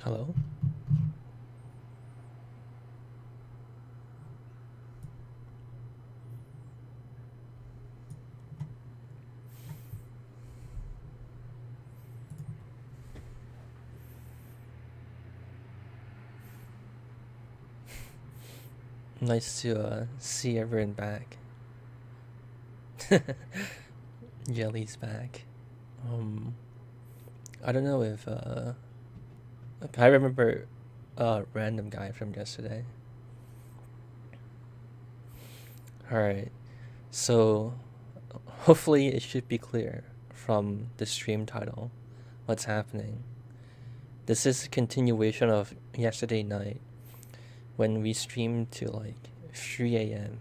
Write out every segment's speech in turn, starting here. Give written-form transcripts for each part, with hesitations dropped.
Hello? Nice to see everyone back. Jelly's back. Um, I don't know if I remember a random guy from yesterday. Alright, so hopefully it should be clear from the stream title what's happening. This is a continuation of yesterday night when we streamed to like 3 a.m.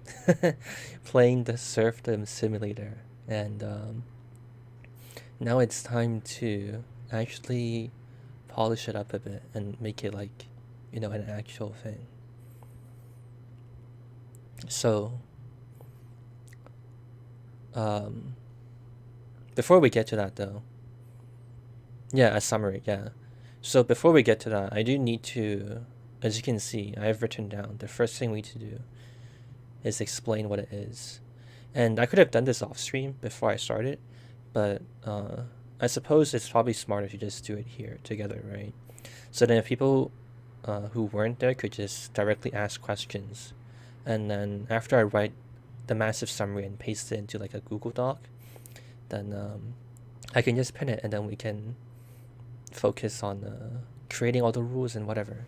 playing the serfdom simulator, and now it's time to actually polish it up a bit and make it like, an actual thing. So, um, before we get to that though, yeah, a summary, yeah. So before we get to that, I do need to, as you can see, I've written down the first thing we need to do is explain what it is. And I could have done this off stream before I started, but I suppose it's probably smarter to just do it here together, right? So then if people who weren't there could just directly ask questions. And then after I write the massive summary and paste it into like a Google Doc, then I can just pin it and then we can focus on creating all the rules and whatever.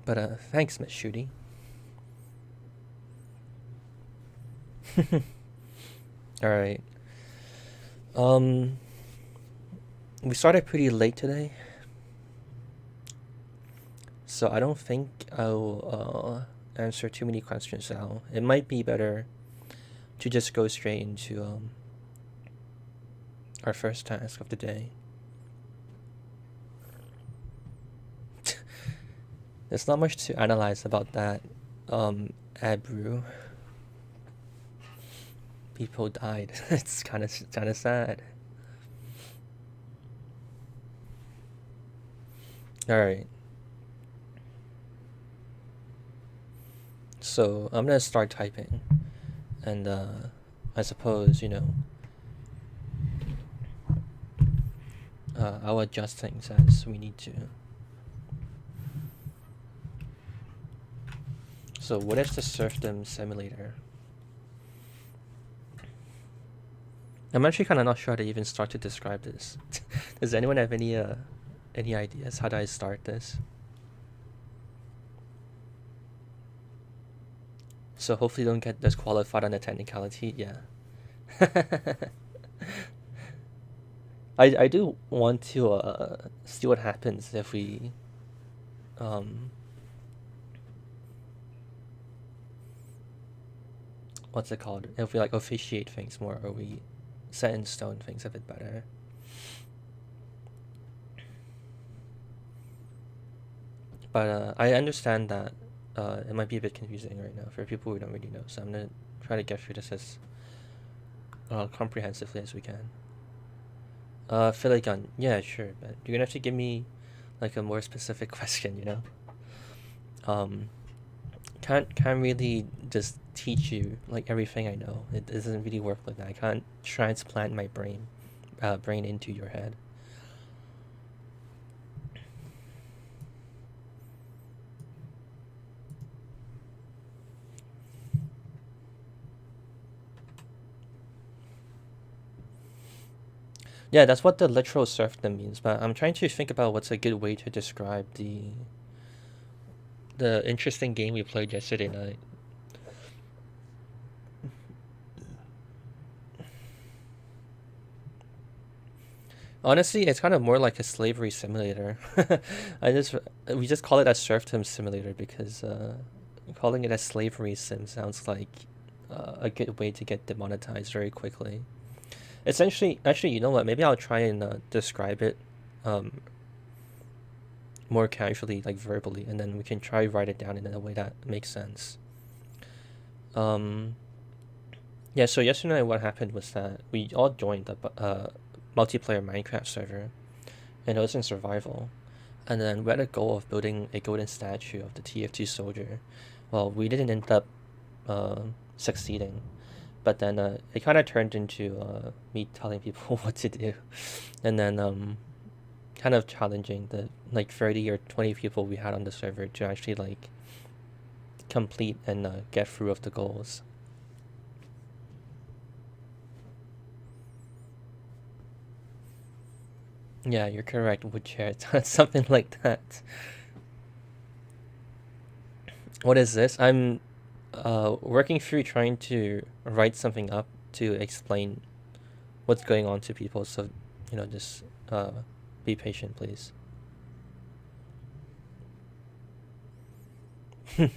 But thanks, Miss Shooty. Alright. We started pretty late today, so I don't think I'll answer too many questions now. It might be better to just go straight into our first task of the day. There's not much to analyze about that Abru. People died. It's kind of sad. All right. So I'm gonna start typing, and I suppose I'll adjust things as we need to. So what is the serfdom simulator? I'm actually kind of not sure how to even start to describe this. Does anyone have any ideas? How do I start this? So hopefully don't get disqualified on the technicality. Yeah. I do want to see what happens if we what's it called? If we like officiate things more, or we set in stone things a bit better. But I understand that it might be a bit confusing right now for people who don't really know. So I'm gonna try to get through this as comprehensively as we can. Fill a gun. Yeah, sure, but you're gonna have to give me like a more specific question. Can't really just teach you like everything I know. It doesn't really work like that. I can't transplant my brain into your head. Yeah, that's what the literal serfdom means, but I'm trying to think about what's a good way to describe the interesting game we played yesterday night. Honestly, it's kind of more like a slavery simulator. We just call it a serfdom simulator because calling it a slavery sim sounds like a good way to get demonetized very quickly. Essentially, actually, you know what? Maybe I'll try and describe it more casually, like verbally, and then we can try write it down in a way that makes sense. Yeah. So yesterday, what happened was that we all joined the multiplayer Minecraft server, and it was in survival. And then we had a goal of building a golden statue of the TF2 soldier. Well, we didn't end up succeeding, but then it kind of turned into me telling people what to do, and then kind of challenging the like 30 or 20 people we had on the server to actually like complete and get through of the goals. Yeah, you're correct, wood chair. Something like that. What is this? I'm working through trying to write something up to explain what's going on to people. So, just be patient, please. All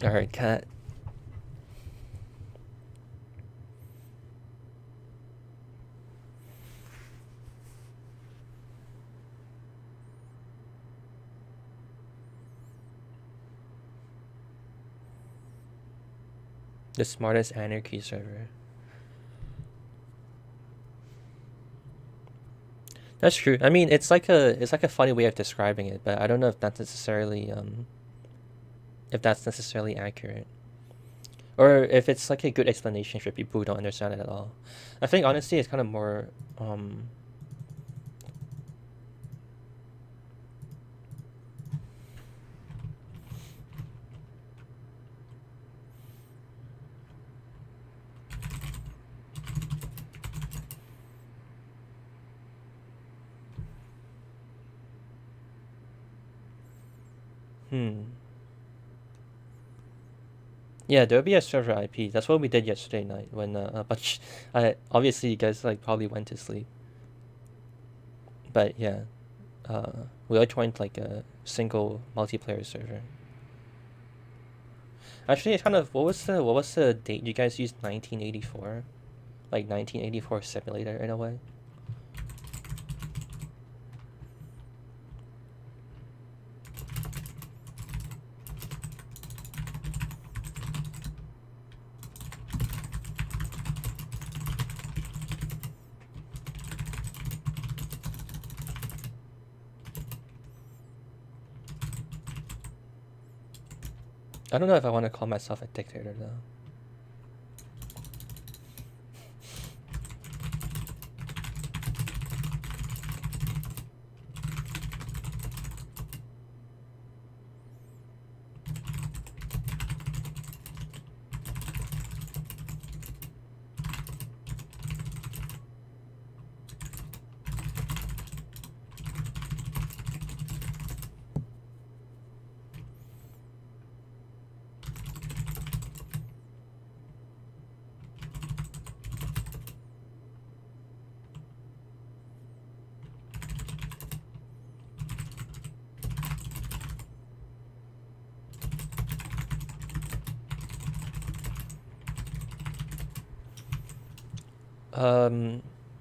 right, cat. The smartest anarchy server. That's true. I mean, it's like a funny way of describing it, but I don't know if that's necessarily accurate, or if it's like a good explanation for people who don't understand it at all. I think honestly, it's kind of more Yeah, Adobe has server IP. That's what we did yesterday night when a bunch. Obviously you guys like probably went to sleep. But yeah, we all joined like a single multiplayer server. Actually, it's kind of what was the date you guys used? 1984, like 1984 simulator in a way. I don't know if I want to call myself a dictator though.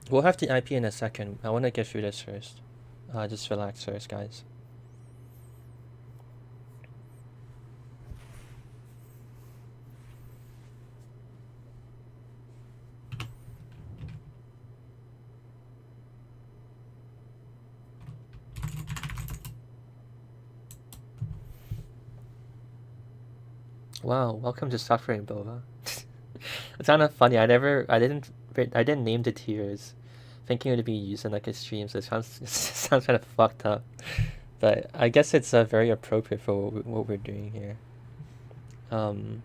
We'll have the IP in a second. I want to get through this first. Just relax first, guys. Wow, welcome to suffering, Bova. It's kind of funny. I didn't name the tiers, thinking it would be used in like a stream. So it sounds it sounds kind of fucked up, but I guess it's very appropriate for what we're doing here. Um,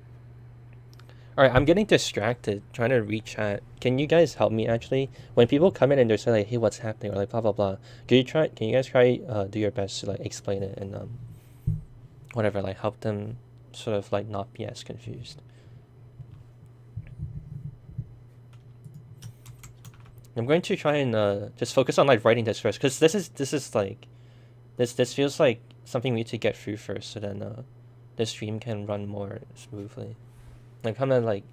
all right, I'm getting distracted trying to read chat. Can you guys help me actually? When people come in and they're saying like, "Hey, what's happening?" or like blah blah blah, Can you guys try do your best to like explain it and whatever, like help them sort of like not be as confused. I'm going to try and just focus on like writing this first, because this is like this feels like something we need to get through first, so then the stream can run more smoothly. I'm kind of like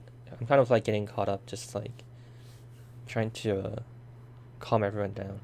getting caught up, just like trying to calm everyone down.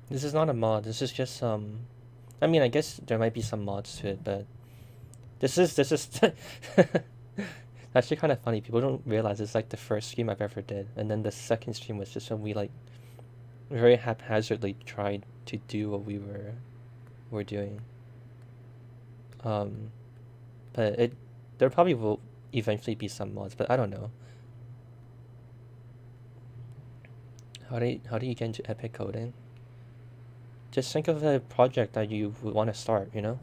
This is not a mod. This is just I mean, I guess there might be some mods to it, but this is actually kind of funny. People don't realize it's like the first stream I've ever did, and then the second stream was just when we like very haphazardly tried to do what we were doing. Um, but there probably will eventually be some mods, but I don't know. How do you get into epic coding? Just think of a project that you would want to start, you know?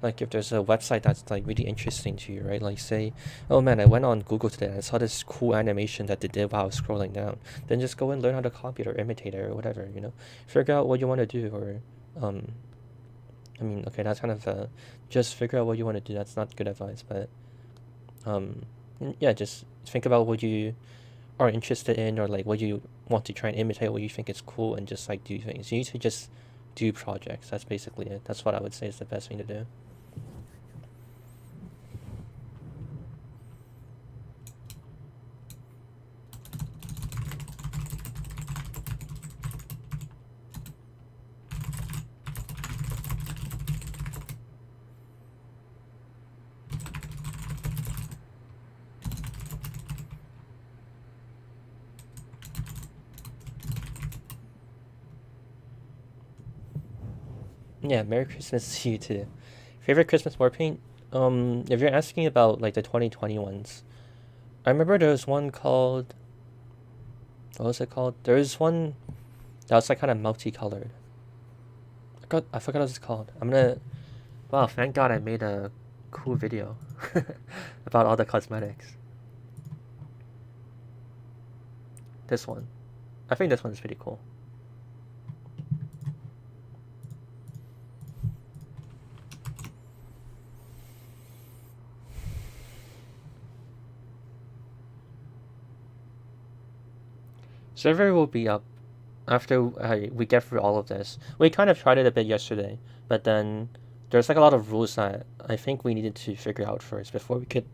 Like if there's a website that's like really interesting to you, right? Like say, oh man, I went on Google today and I saw this cool animation that they did while I was scrolling down. Then just go and learn how to copy it or imitate it or whatever, you know? Figure out what you want to do or, I mean, okay, that's kind of just figure out what you want to do. That's not good advice, but, yeah, just think about what you are interested in or like what you want to try and imitate, what you think is cool, and just like do things. You need to just do projects. That's basically it. That's what I would say is the best thing to do. Yeah, Merry Christmas to you too. Favorite Christmas war paint? If you're asking about like the 2020 ones, I remember there was one called, what was it called? There was one that was like kind of multicolored. I forgot what it's called. Wow, thank God I made a cool video about all the cosmetics. This one. I think this one's pretty cool. Server will be up after we get through all of this. We kind of tried it a bit yesterday, but then there's like a lot of rules that I think we needed to figure out first before we could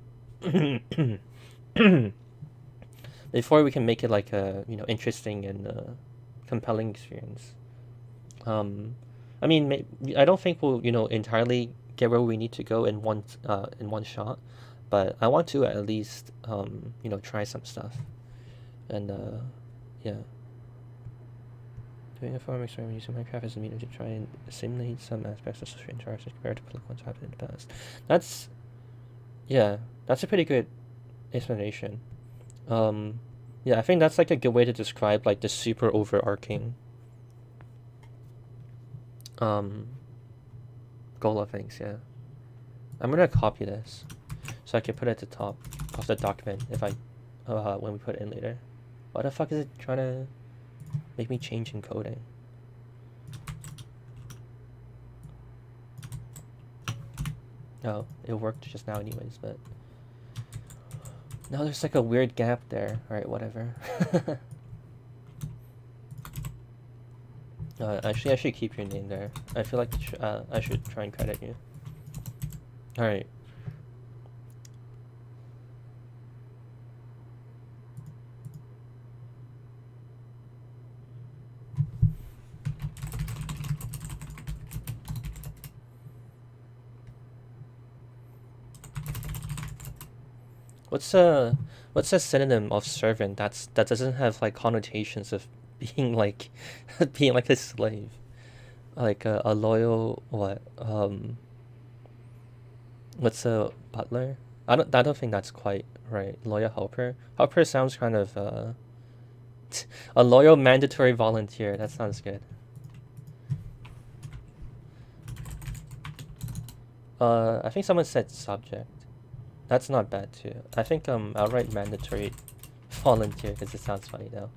before we can make it like a interesting and compelling experience. I mean, I don't think we'll entirely get where we need to go in one shot, but I want to at least try some stuff and yeah. Doing a farm experiment using Minecraft as a medium to try and simulate some aspects of social interactions compared to political ones happened in the past. That's a pretty good explanation. Yeah, I think that's like a good way to describe like the super overarching goal of things. Yeah, I'm gonna copy this so I can put it at the top of the document if I when we put it in later. Why the fuck is it trying to make me change encoding? Oh, it worked just now anyways, but now there's like a weird gap there. Alright, whatever. Actually, I should keep your name there. I feel like I should try and credit you. Alright. What's a synonym of servant that doesn't have like connotations of being like being like a slave? Like a loyal what? What's a butler? I don't think that's quite right. Loyal helper. Helper sounds kind of a loyal mandatory volunteer. That sounds good. I think someone said subject. That's not bad too. I think I'll write mandatory volunteer because it sounds funny though.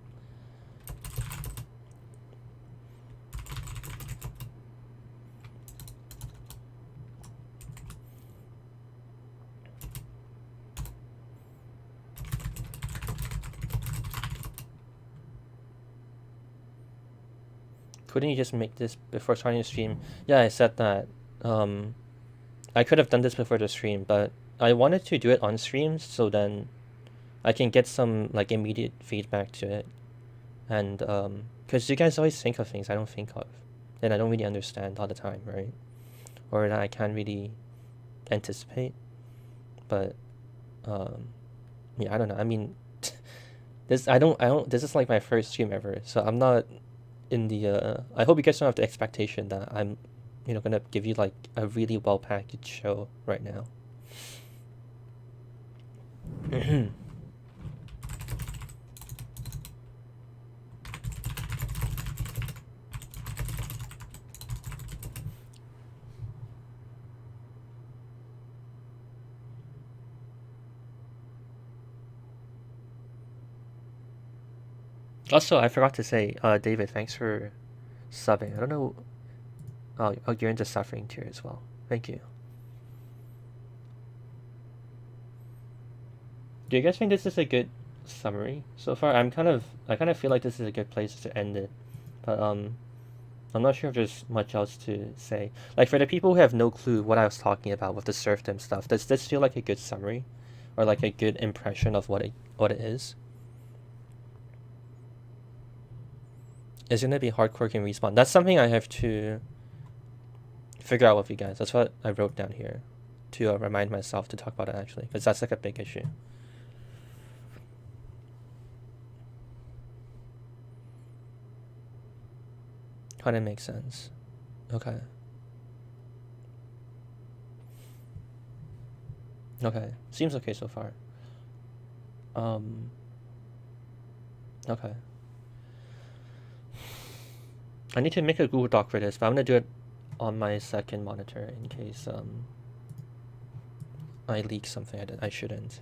Couldn't you just make this before starting the stream? Yeah, I said that. I could have done this before the stream, but I wanted to do it on stream so then I can get some like immediate feedback to it. And because you guys always think of things I don't think of. that I don't really understand all the time, right? Or that I can't really anticipate. But yeah, I don't know. I mean, this is like my first stream ever, so I'm not in the I hope you guys don't have the expectation that I'm, gonna give you like a really well packaged show right now. Also, I forgot to say, David, thanks for subbing. I don't know. Oh, you're into suffering tier as well. Thank you. Do you guys think this is a good summary so far? I kind of feel like this is a good place to end it, but I'm not sure if there's much else to say. Like for the people who have no clue what I was talking about with the serfdom stuff, does this feel like a good summary, or like a good impression of what it is? Is it gonna be hardcore can respawn? That's something I have to figure out with you guys. That's what I wrote down here to remind myself to talk about it actually, because that's like a big issue. Kind of makes sense. Okay. Okay. Seems okay so far. Okay. I need to make a Google Doc for this, but I'm gonna do it on my second monitor in case I leak something I shouldn't.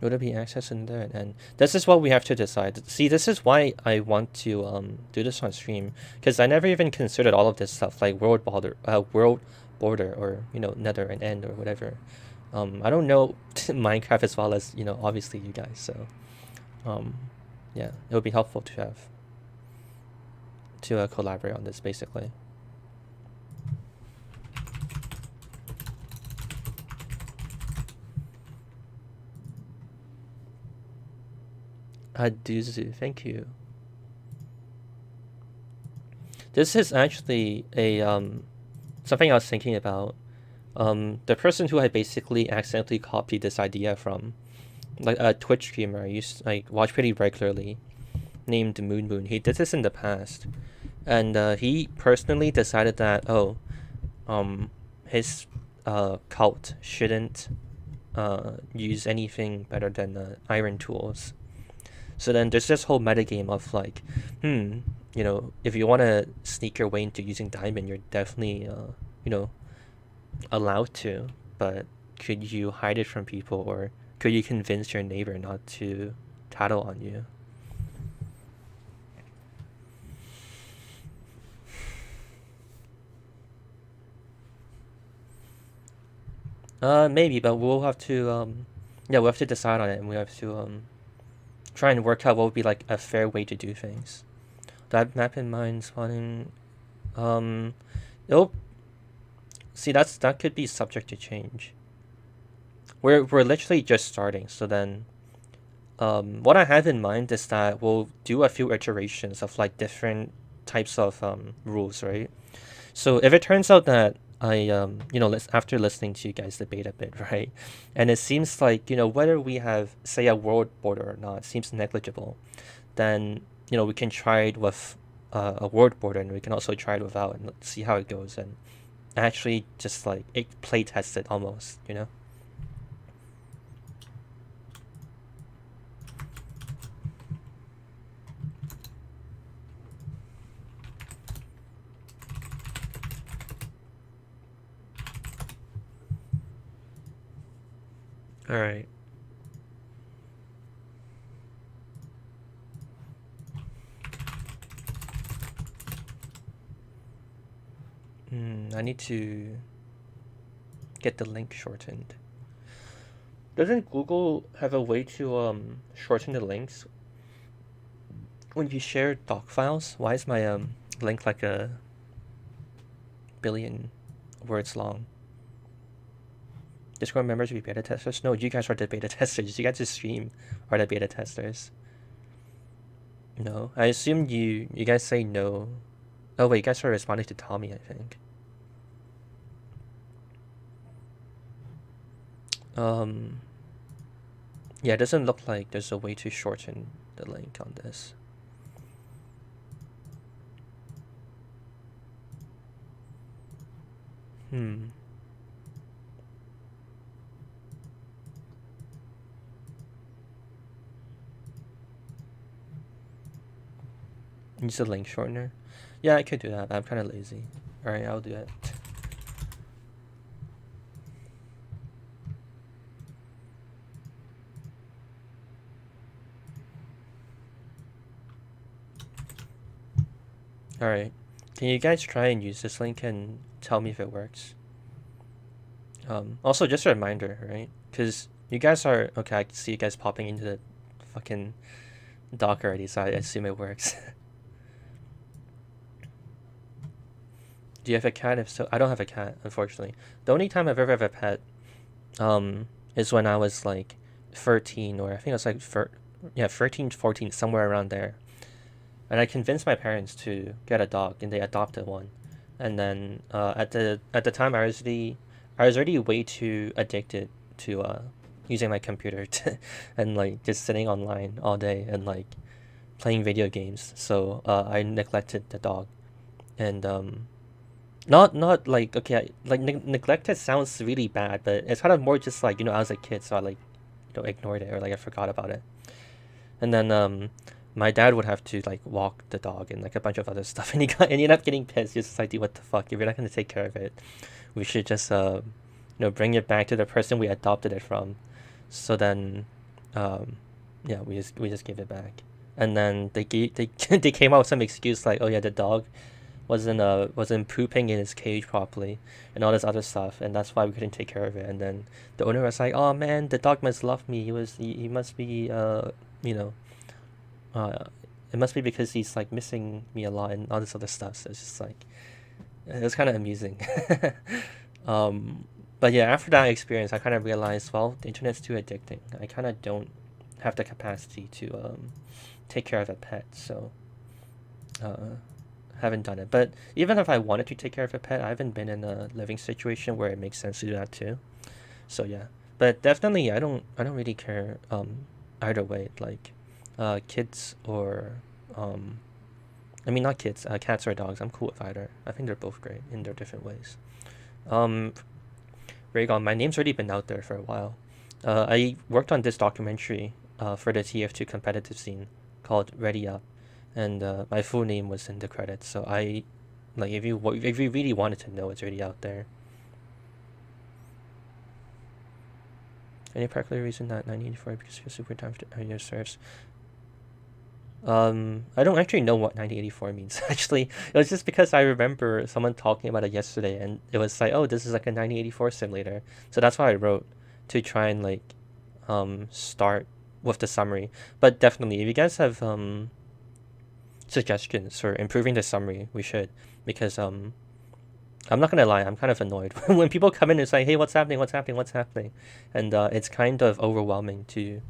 Would it be access in there? And this is what we have to decide. See, this is why I want to do this on stream, because I never even considered all of this stuff like world border, or nether and end or whatever. I don't know Minecraft as well as obviously you guys. So yeah, it would be helpful to have to collaborate on this basically. Aduzu, thank you. This is actually a something I was thinking about. The person who I basically accidentally copied this idea from, like a Twitch streamer I used to watch pretty regularly, named Moon. He did this in the past, and he personally decided that his cult shouldn't use anything better than iron tools. So then there's this whole metagame of like, if you want to sneak your way into using diamond, you're definitely, allowed to, but could you hide it from people, or could you convince your neighbor not to tattle on you? Maybe, but we'll have to, we'll have to decide on it, and we have to, try and work out what would be like a fair way to do things. That map in mind spawning, it'll see that could be subject to change. We're literally just starting, so then what I have in mind is that we'll do a few iterations of like different types of rules, right? So if it turns out that I after listening to you guys debate a bit, right, and it seems like whether we have say a world border or not seems negligible, then we can try it with a world border, and we can also try it without and see how it goes, and actually just like play test it almost, All right. I need to get the link shortened. Doesn't Google have a way to shorten the links when you share doc files? Why is my link like a billion words long? Discord members be beta testers? No, you guys are the beta testers. You guys just stream are the beta testers. No, I assumed you guys say no. Oh wait, you guys are responding to Tommy, I think. Um, yeah, it doesn't look like there's a way to shorten the link on this. Hmm. Use a link shortener. Yeah, I could do that, but I'm kind of lazy. All right, I'll do it. All right. Can you guys try and use this link and tell me if it works? Also, just a reminder, right? Because you guys are okay. I can see you guys popping into the fucking dock already, so I assume it works. Do you have a cat? If so, I don't have a cat, unfortunately. The only time I've ever had a pet, is when I was like 13, or I think it was like 13, 14, somewhere around there. And I convinced my parents to get a dog, and they adopted one. And then at the time, I was already way too addicted to using my computer and like just sitting online all day and like playing video games. So I neglected the dog, and not like okay, like neglected sounds really bad, but it's kind of more just like I was a kid, so I like ignored it or like I forgot about it. And then my dad would have to like walk the dog and like a bunch of other stuff, and he ended up getting pissed. He's just like, dude, what the fuck? If you're not gonna take care of it, we should just bring it back to the person we adopted it from. So then, yeah, we just gave it back, and then they came out with some excuse like, oh yeah, the dog wasn't pooping in his cage properly and all this other stuff, and that's why we couldn't take care of it. And then the owner was like, oh man, the dog must love me. He must be you know uh it must be because he's like missing me a lot and all this other stuff. So it's just like it was kind of amusing. um but yeah, after that experience I kind of realized, well, the internet's too addicting. I kind of don't have the capacity to take care of a pet, so uh haven't done it. But even if I wanted to take care of a pet, I haven't been in a living situation where it makes sense to do that too. So yeah, but definitely I don't really care either way. Like kids or I mean not kids, cats or dogs. I'm cool with either. I think they're both great in their different ways. Um, Raygon, my name's already been out there for a while. I worked on this documentary for the TF2 competitive scene called Ready Up, and my full name was in the credits. So I, like, if you really wanted to know, it's already out there. Any particular reason that 1984 because you're super time your serves? I don't actually know what 1984 means. Actually, it was just because I remember someone talking about it yesterday, and it was like, oh, this is like a 1984 simulator. So that's why I wrote to try and like start with the summary. But definitely, if you guys have suggestions for improving the summary, we should, because I'm not gonna lie, I'm kind of annoyed when people come in and say, hey, what's happening, what's happening, what's happening, and it's kind of overwhelming to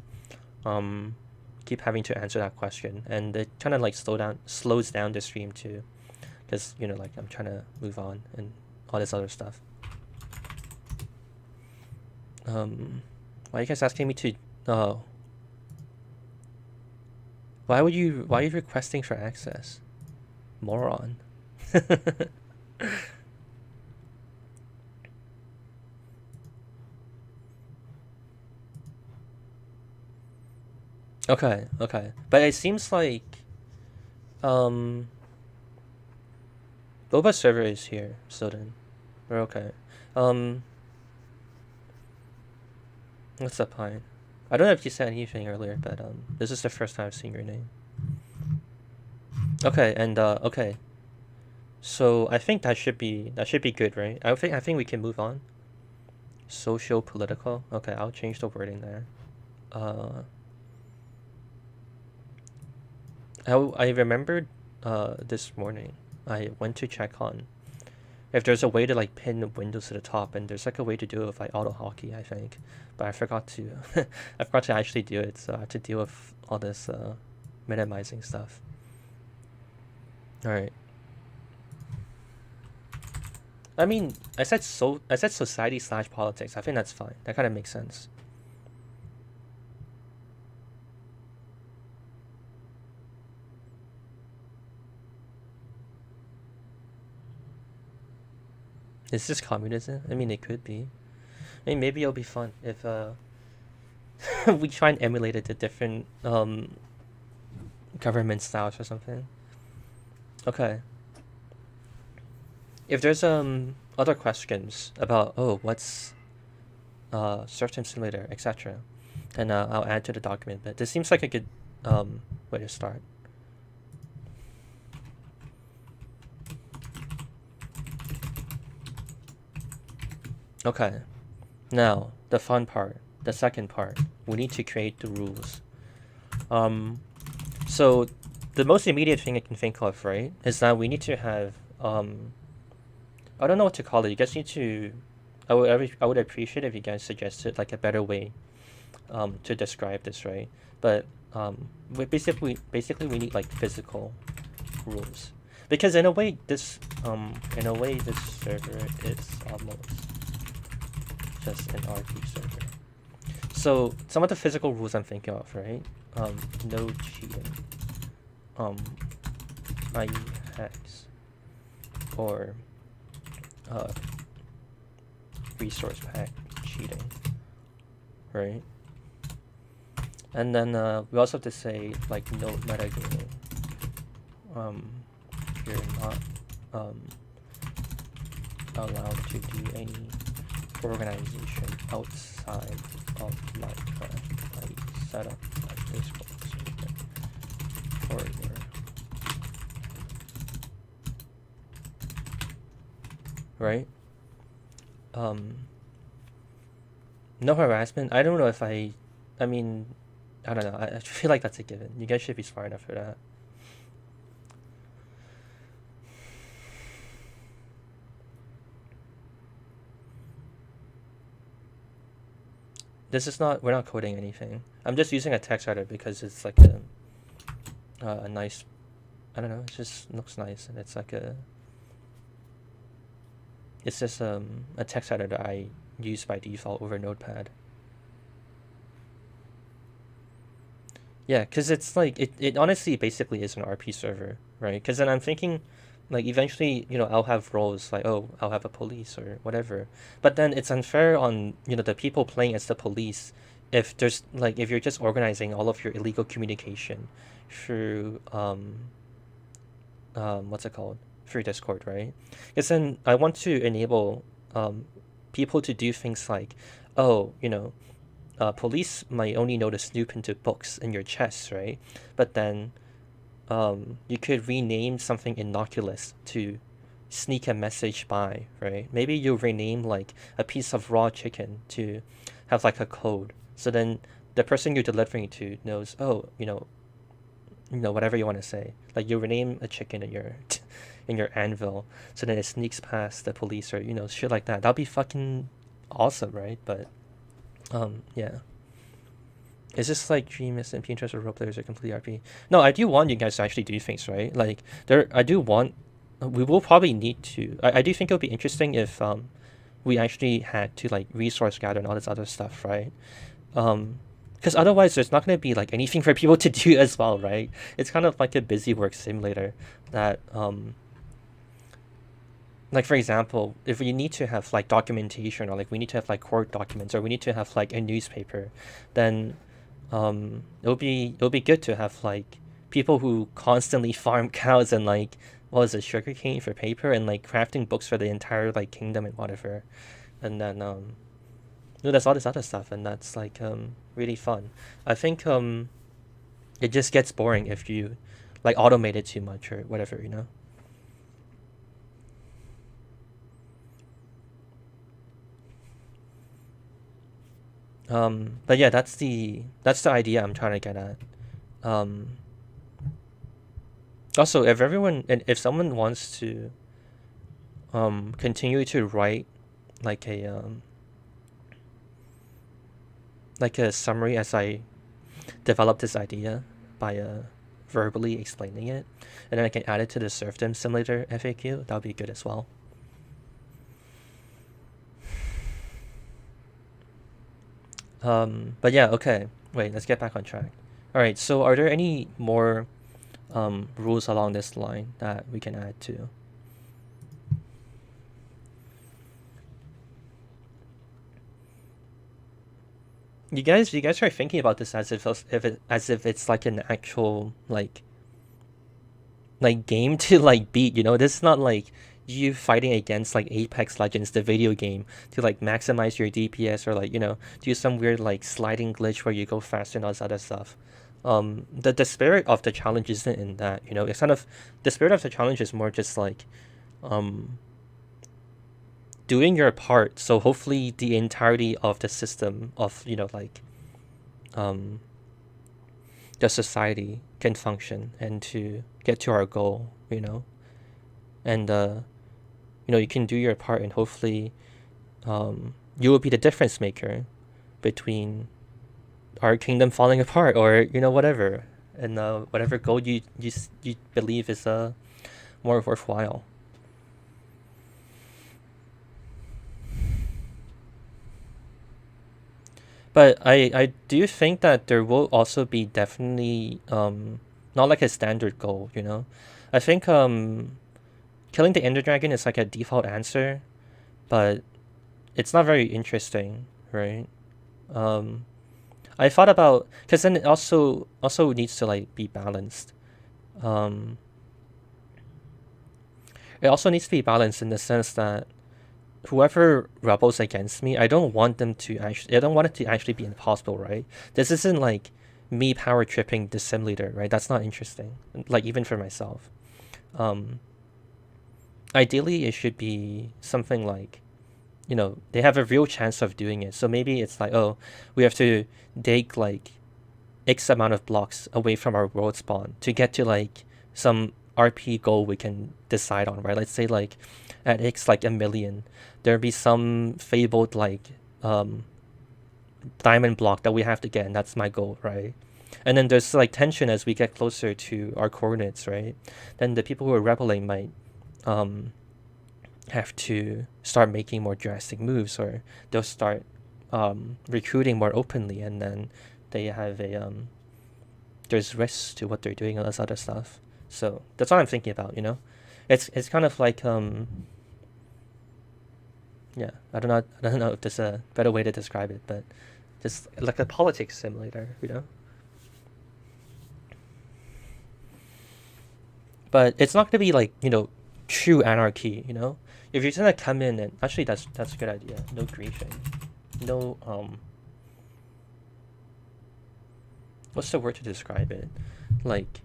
um keep having to answer that question, and it kind of like slows down the stream too, because like I'm trying to move on and all this other stuff. Why are you guys asking me to why are you requesting for access, moron? Okay, okay, but it seems like um boba server is here, so then we're okay. um what's up, Pine? I don't know if you said anything earlier, but this is the first time I've seen your name. Okay, and okay, so I think that should be good, right? I think we can move on. Social political. Okay, I'll change the wording there. uh I remembered this morning I went to check on if there's a way to like pin windows to the top, and there's like a way to do it with like auto hotkey, I think, but I forgot to I forgot to actually do it, so I had to deal with all this minimizing stuff. All right. I mean, I said society slash politics. I think that's fine. That kind of makes sense. Is this communism? I mean, it could be. I mean, maybe it'll be fun if we try and emulate it to different government styles or something. Okay. If there's other questions about what's serfdom simulator, etc., then I'll add to the document. But this seems like a good way to start. Okay. Now the fun part, the second part. We need to create the rules. So the most immediate thing I can think of, right, is that we need to have I don't know what to call it. You guys need to. I would appreciate if you guys suggested like a better way to describe this, right? But basically we need like physical rules, because in a way this server is almost just an RP server. So some of the physical rules I'm thinking of, right? No cheating. IE hacks or resource pack cheating, right? And then we also have to say like no metagaming. You're not allowed to do any organization outside of Minecraft. I set up my Discord server for your right. No harassment. I don't know if I mean, I don't know. I feel like that's a given. You guys should be smart enough for that. This is not. We're not coding anything. I'm just using a text editor because it's like a nice. I don't know. It just looks nice, and it's like a. It's just a text editor I use by default over Notepad. Yeah, because it's like it honestly basically is an RP server, right? Because then I'm thinking, like eventually, I'll have roles like, oh, I'll have a police or whatever. But then it's unfair on, the people playing as the police if there's like if you're just organizing all of your illegal communication through what's it called? Through Discord, right? Because then I want to enable people to do things like, oh, police might only know to snoop into books in your chest, right? But then you could rename something innocuous to sneak a message by, right? Maybe you rename like a piece of raw chicken to have like a code. So then the person you're delivering to knows, oh, whatever you want to say. Like you rename a chicken in your in your anvil, so then it sneaks past the police or shit like that. That'd be fucking awesome, right? But yeah. Is this like Dreamist and Pinterest or role players are completely RP? No, I do want you guys to actually do things, right? Like I do want. We will probably need to. I do think it would be interesting if we actually had to like resource gather and all this other stuff, right? Because otherwise there's not going to be like anything for people to do as well, right? It's kind of like a busy work simulator that like for example, if we need to have like documentation or like we need to have like court documents or we need to have like a newspaper, then it'll be good to have like people who constantly farm cows and like what is it, sugarcane for paper and like crafting books for the entire like kingdom and whatever. And then there's all this other stuff and that's like really fun. I think it just gets boring if you like automate it too much or whatever, But yeah, that's the idea I'm trying to get at. Also, if someone wants to continue to write like a summary as I develop this idea by verbally explaining it, and then I can add it to the serfdom simulator FAQ. That would be good as well. But yeah, okay. Wait, let's get back on track. All right. So, are there any more rules along this line that we can add to? You guys are thinking about this as if it's like an actual like game to like beat. You know, this is not like you fighting against like Apex Legends, the video game, to like maximize your DPS or like do some weird like sliding glitch where you go faster and all this other stuff. The spirit of the challenge isn't in that. It's kind of the spirit of the challenge is more just like doing your part. So hopefully the entirety of the system of the society can function and to get to our goal. And you can do your part and hopefully you will be the difference maker between our kingdom falling apart or whatever, and whatever goal you believe is more worthwhile. But I do think that there will also be definitely not like a standard goal. I think killing the Ender Dragon is like a default answer, but it's not very interesting, right? I thought about, because then it also needs to like be balanced. It also needs to be balanced in the sense that whoever rebels against me, I don't want it to actually be impossible, right? This isn't like me power tripping the simulator, right? That's not interesting, like even for myself. Ideally it should be something like they have a real chance of doing it. So maybe it's like, oh, we have to dig like X amount of blocks away from our world spawn to get to like some RP goal we can decide on, right? Let's say like at X like 1,000,000, there'll be some fabled like diamond block that we have to get, and that's my goal, right? And then there's like tension as we get closer to our coordinates, right? Then the people who are rebelling might have to start making more drastic moves, or they'll start recruiting more openly, and then they have there's risks to what they're doing and all this other stuff. So that's what I'm thinking about. It's kind of like yeah, I don't know if there's a better way to describe it, but just like a politics simulator. But it's not gonna be like true anarchy. If you're gonna come in and actually that's a good idea. No griefing. No what's the word to describe it? Like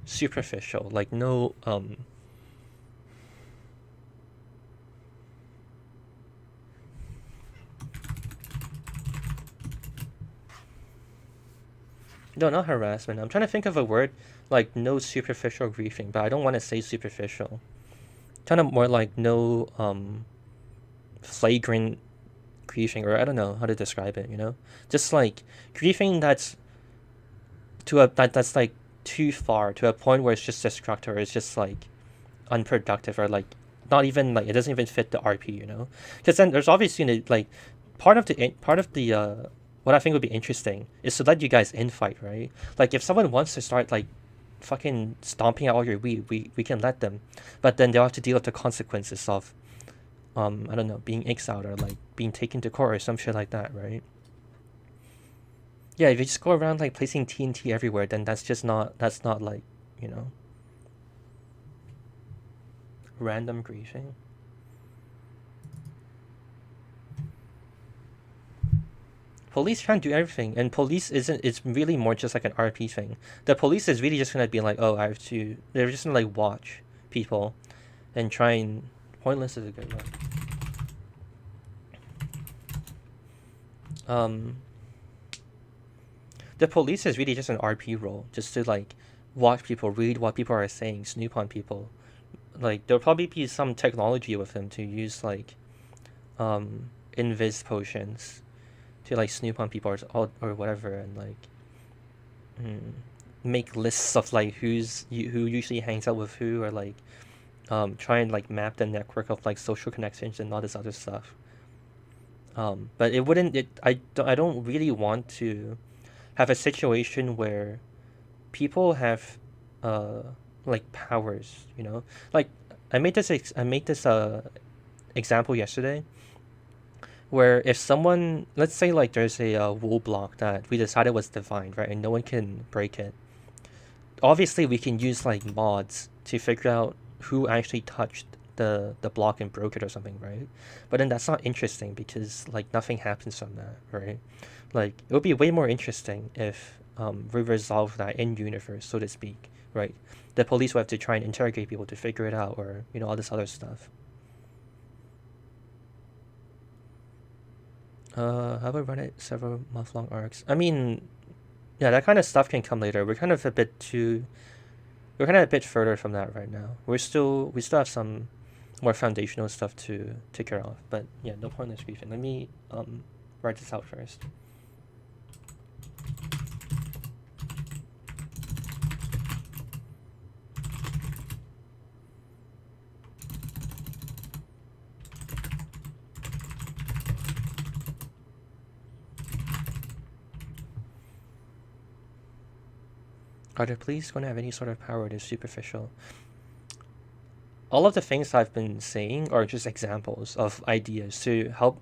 superficial. Like no no, not harassment. I'm trying to think of a word like no superficial griefing, but I don't want to say superficial. Kind of more like no flagrant griefing, or I don't know how to describe it. Just like griefing that's that's like too far, to a point where it's just destructive, or it's just like unproductive, or like not even like it doesn't even fit the RP. Because then there's obviously like part of the what I think would be interesting is to let you guys infight, right? Like if someone wants to start like fucking stomping out all your weed, we can let them, but then they'll have to deal with the consequences of I don't know, being exiled or like being taken to court or some shit like that, right? Yeah, if you just go around like placing TNT everywhere, then that's not like random griefing. Police try and do everything, and police isn't. It's really more just like an RP thing. The police is really just gonna be like, oh, I have to. They're just gonna like watch people, and try and pointless is a good one. The police is really just an RP role, just to like watch people, read what people are saying, snoop on people. Like there'll probably be some technology with them to use like invis potions to like snoop on people or whatever, and like make lists of like who usually hangs out with who, or like try and like map the network of like social connections and all this other stuff. But it wouldn't. I don't really want to have a situation where people have uh like powers. Like I made this example yesterday where if someone, let's say like there's a wool block that we decided was divine, right, and no one can break it. Obviously, we can use like mods to figure out who actually touched the block and broke it or something, right? But then that's not interesting because like nothing happens from that, right? Like it would be way more interesting if we resolve that in universe, so to speak, right? The police would have to try and interrogate people to figure it out, or all this other stuff. How about run it several month-long arcs? I mean, yeah, that kind of stuff can come later. We're kind of a bit further from that right now. We still have some more foundational stuff to take care of. But yeah, no point in this briefing. Let me write this out first. Are the police going to have any sort of power that is superficial? All of the things I've been saying are just examples of ideas to help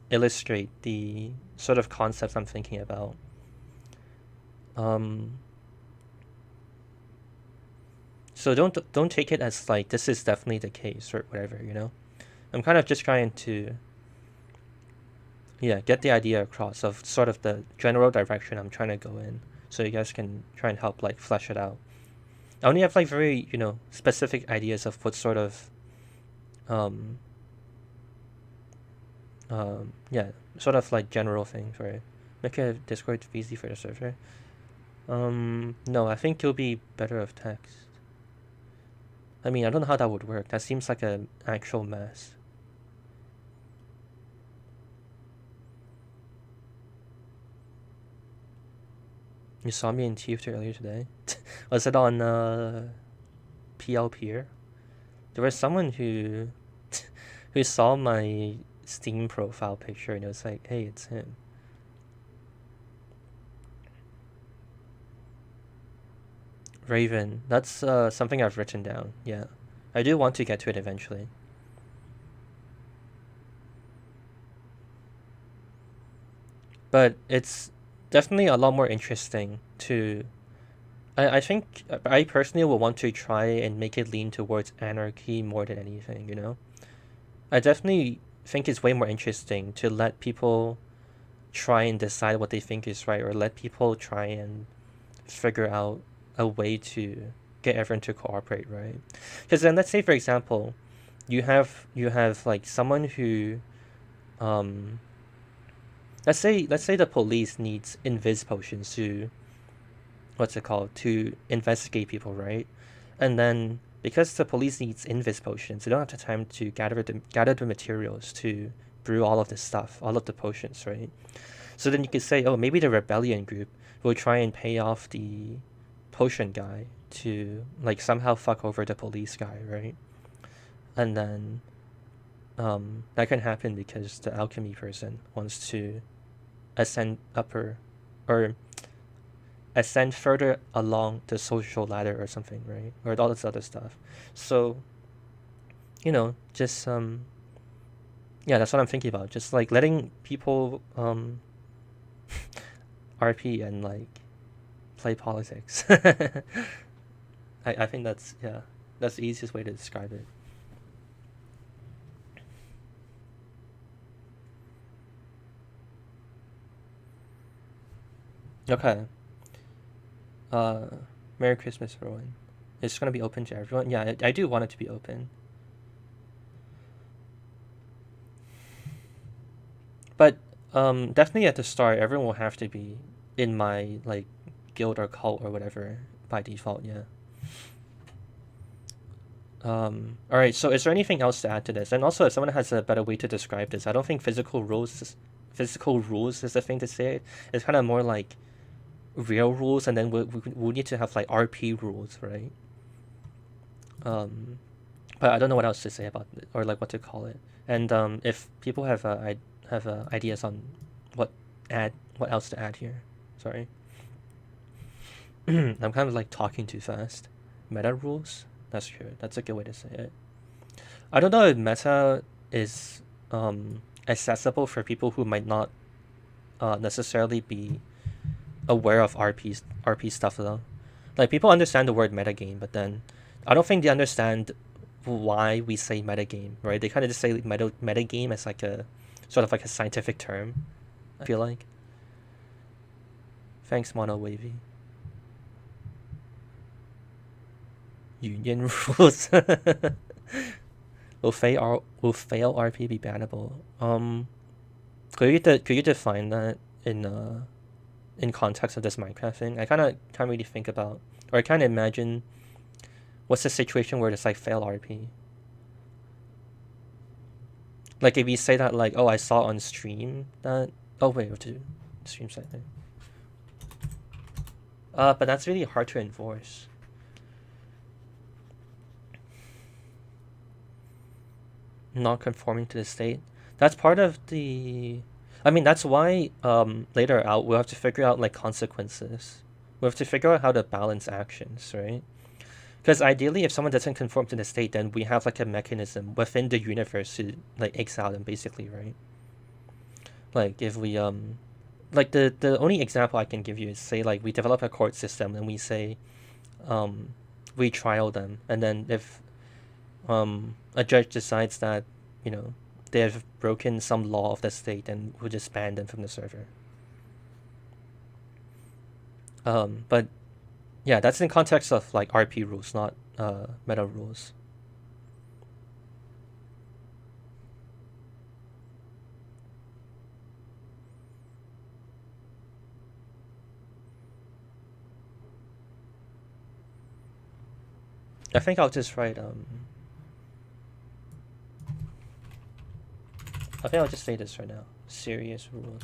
illustrate the sort of concepts I'm thinking about. So don't take it as like this is definitely the case or whatever. I'm kind of just trying to get the idea across of sort of the general direction I'm trying to go in, so you guys can try and help like flesh it out. I only have like very specific ideas of what sort of sort of like general things, right? Make a Discord easy for the server. No, I think it'll be better of text. I mean, I don't know how that would work. That seems like an actual mess. You saw me in TF2 earlier today. Was it on PL Pier? There was someone who who saw my Steam profile picture and it was like, hey, it's him. Raven. That's something I've written down. Yeah. I do want to get to it eventually. But it's definitely a lot more interesting to... I think I personally will want to try and make it lean towards anarchy more than anything. I definitely think it's way more interesting to let people try and decide what they think is right, or let people try and figure out a way to get everyone to cooperate, right? Because then let's say, for example, you have like someone who let's say the police needs invis potions to to investigate people, right? And then because the police needs invis potions, they don't have the time to gather the materials to brew all of this stuff, all of the potions, right? So then you could say, oh, maybe the rebellion group will try and pay off the potion guy to like somehow fuck over the police guy, right? And then that can happen because the alchemy person wants to ascend further along the social ladder or something, right? Or all this other stuff. So, just that's what I'm thinking about. Just like letting people RP and like play politics. I think that's the easiest way to describe it. Okay. Uh, Merry Christmas, everyone. It's gonna be open to everyone. Yeah, I do want it to be open. But definitely at the start, everyone will have to be in my like guild or cult or whatever by default. Yeah. All right. So, is there anything else to add to this? And also, if someone has a better way to describe this, I don't think physical rules is the thing to say. It's kind of more like real rules, and then we need to have like RP rules, right? But I don't know what else to say about it, or like what to call it. And if people have ideas on what what else to add here. Sorry. I'm kind of like talking too fast. Meta rules? That's true. That's a good way to say it. I don't know if meta is accessible for people who might not necessarily be aware of RP stuff though. Like people understand the word metagame, but then I don't think they understand why we say metagame, right? They kind of just say metagame as like a sort of like a scientific term. I feel like. Thanks, Mono Wavy. Union rules. Will fail RP be bannable? Could you define that in context of this Minecraft thing? I kind of can't really think about, or I can't imagine what's the situation where it's like fail RP. Like if you say that like, oh, I saw on stream that, oh wait, what to stream site thing. But that's really hard to enforce. Not conforming to the state. That's part of the. I mean, that's why later out we'll have to figure out like consequences. We have to figure out how to balance actions, right? Because ideally, if someone doesn't conform to the state, then we have like a mechanism within the universe to like exile them, basically, right? Like if we like the only example I can give you is say like we develop a court system and we say we trial them, and then if a judge decides that they have broken some law of the state, and we'll just ban them from the server. But yeah, that's in context of like RP rules, not meta rules. I think I'll just write I think I'll just say this right now. Serious rules.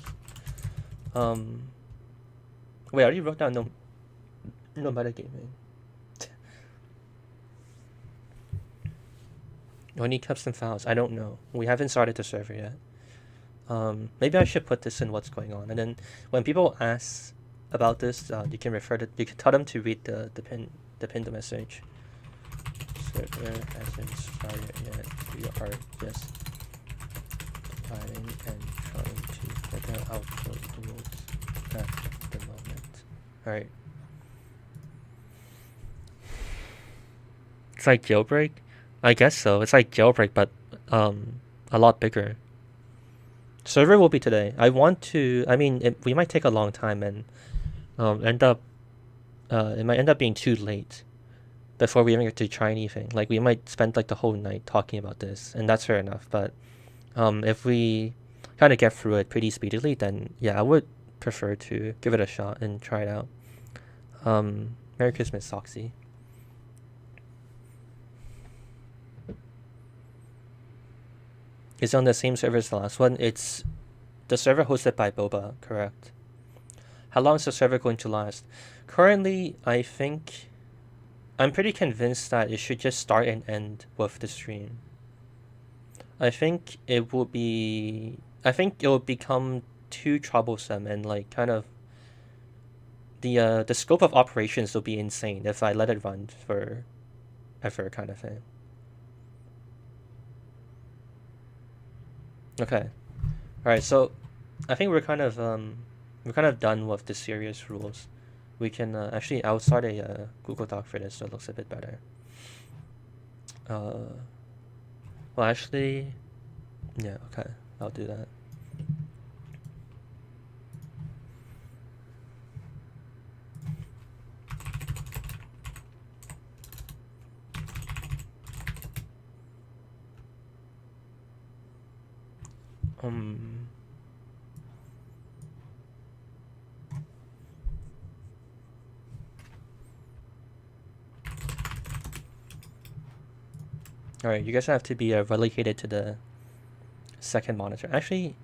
Wait, I already wrote down no metagaming. Only custom files. I don't know. We haven't started the server yet. Maybe I should put this in what's going on, and then when people ask about this, you can tell them to read the pinned message. Server hasn't started yet. We are just planning and trying to figure out the rules at the moment. Alright. It's like jailbreak? I guess so. It's like jailbreak, but a lot bigger. Server will be today. I mean, we might take a long time and it might end up being too late before we even get to try anything. Like we might spend like the whole night talking about this, and that's fair enough. But if we kind of get through it pretty speedily, then yeah, I would prefer to give it a shot and try it out. Merry Christmas, Soxy. It's on the same server as the last one. It's the server hosted by Boba, correct? How long is the server going to last? Currently, I'm pretty convinced that it should just start and end with the stream. I think it will become too troublesome, and like kind of the scope of operations will be insane if I let it run for ever, kind of thing. Okay. Alright, so I think we're kind of done with the serious rules. We can actually, I'll start a Google Doc for this so it looks a bit better. Well, actually, yeah, okay, I'll do that. Alright, you guys have to be relocated to the second monitor. Actually,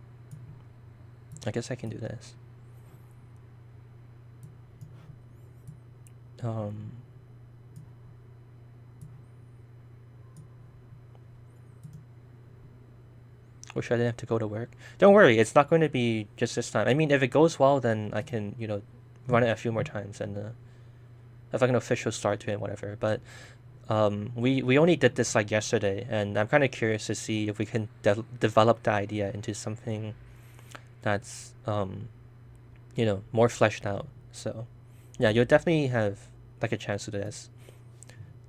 I guess I can do this. Um, Wish I didn't have to go to work. Don't worry, it's not going to be just this time. I mean, if it goes well, then I can, run it a few more times and have like an official start to it, whatever. But we only did this like yesterday, and I'm kind of curious to see if we can develop the idea into something that's more fleshed out. So yeah, you'll definitely have like a chance to do this.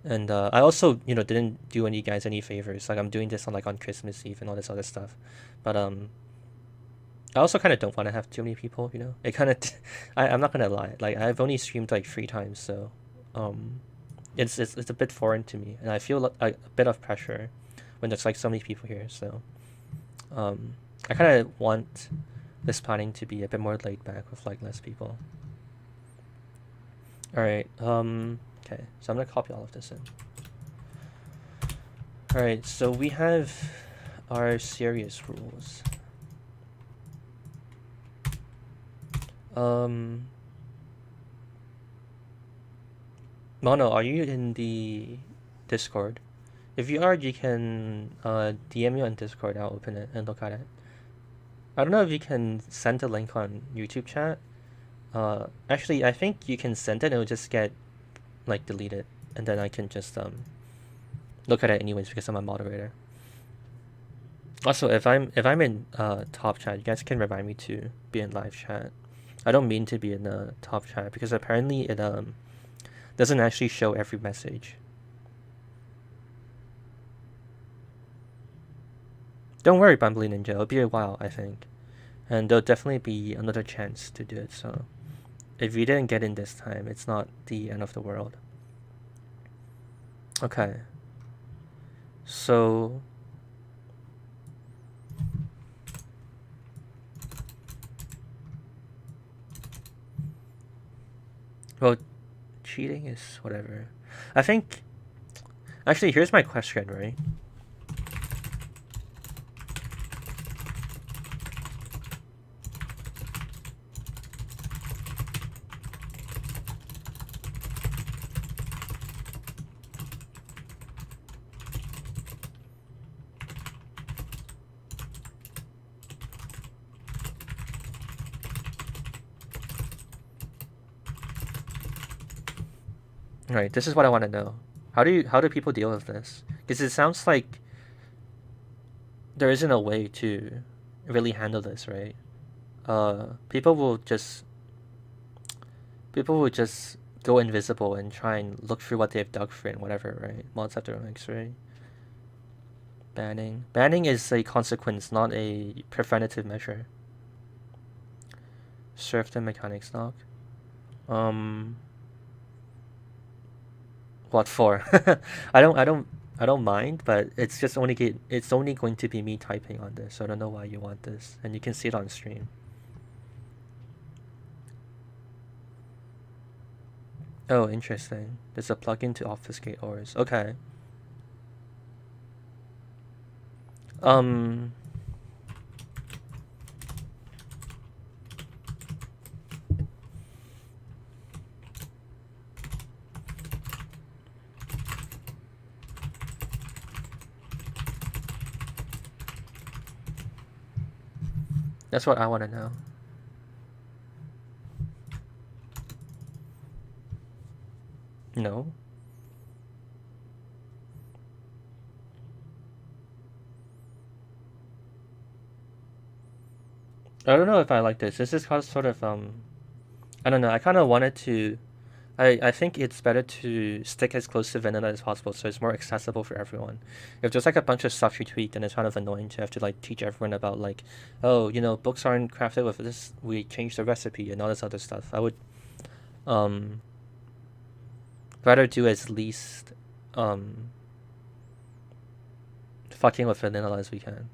And I also, didn't do any guys any favors. Like I'm doing this on Christmas Eve and all this other stuff. But I also kind of don't want to have too many people. It kind of, I'm not gonna lie. Like I've only streamed like 3 times, so it's a bit foreign to me, and I feel a bit of pressure when there's like so many people here. So I kind of want this planning to be a bit more laid back with like less people. All right. Okay, so I'm gonna copy all of this in. All right, so we have our serious rules. Mono, are you in the Discord? If you are, you can DM me on Discord. I'll open it and look at it. I don't know if you can send a link on YouTube chat. Actually, I think you can send it and it'll just get like deleted, and then I can just look at it anyways because I'm a moderator. Also, if I'm in top chat, you guys can remind me to be in live chat. I don't mean to be in the top chat because apparently it doesn't actually show every message. Don't worry, Bumbly Ninja. It'll be a while, I think, and there'll definitely be another chance to do it. So if you didn't get in this time, it's not the end of the world. Okay. So well, cheating is whatever. I think actually here's my question, right? Right, this is what I want to know. How do people deal with this? Because it sounds like there isn't a way to really handle this, right? People will just go invisible and try and look through what they've dug for and whatever, right? Mods have their ranks, right? Banning is a consequence, not a preventative measure. Serfdom mechanics knock. What for? I don't mind, but it's just only going to be me typing on this, so I don't know why you want this, and you can see it on stream. Oh, interesting. There's a plugin to obfuscate ores. Okay. That's what I want to know. No. I don't know if I like this. This is sort of I don't know. I kind of wanted to. I think it's better to stick as close to vanilla as possible, so it's more accessible for everyone. If there's like a bunch of stuff you tweak, then it's kind of annoying to have to like teach everyone about like, oh, books aren't crafted with this. We changed the recipe and all this other stuff. I would rather do as least fucking with vanilla as we can.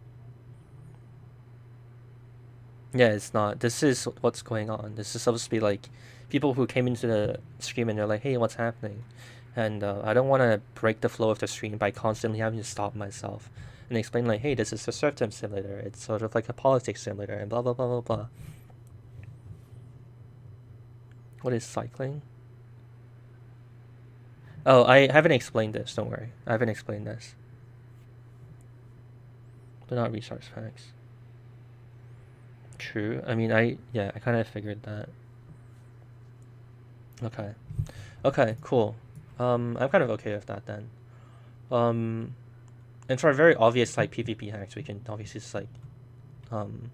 Yeah, it's not. This is what's going on. This is supposed to be like people who came into the stream and they're like, hey, what's happening? And I don't want to break the flow of the stream by constantly having to stop myself and explain like, hey, this is a serfdom simulator. It's sort of like a politics simulator and blah, blah, blah, blah, blah. What is cycling? Oh, I haven't explained this. Don't worry. I haven't explained this. They're not resource packs. True. I mean, I kind of figured that. Okay. Okay, cool. I'm kind of okay with that then. Um, and for very obvious like PvP hacks, we can obviously just like um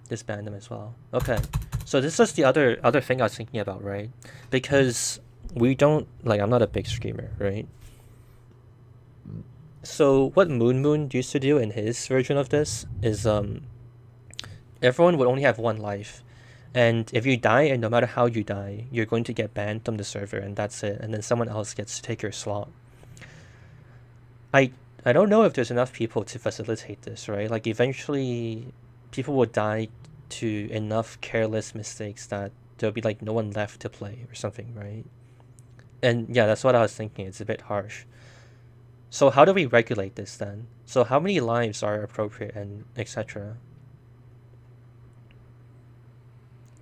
disband them as well. Okay. So this is the other thing I was thinking about, right? Because we don't like I'm not a big streamer, right? So what Moon used to do in his version of this is everyone would only have one life. And if you die, and no matter how you die, you're going to get banned from the server, and that's it. And then someone else gets to take your slot. I don't know if there's enough people to facilitate this, right? Like eventually, people will die to enough careless mistakes that there'll be like no one left to play or something, right? And yeah, that's what I was thinking. It's a bit harsh. So how do we regulate this then? So how many lives are appropriate and etc.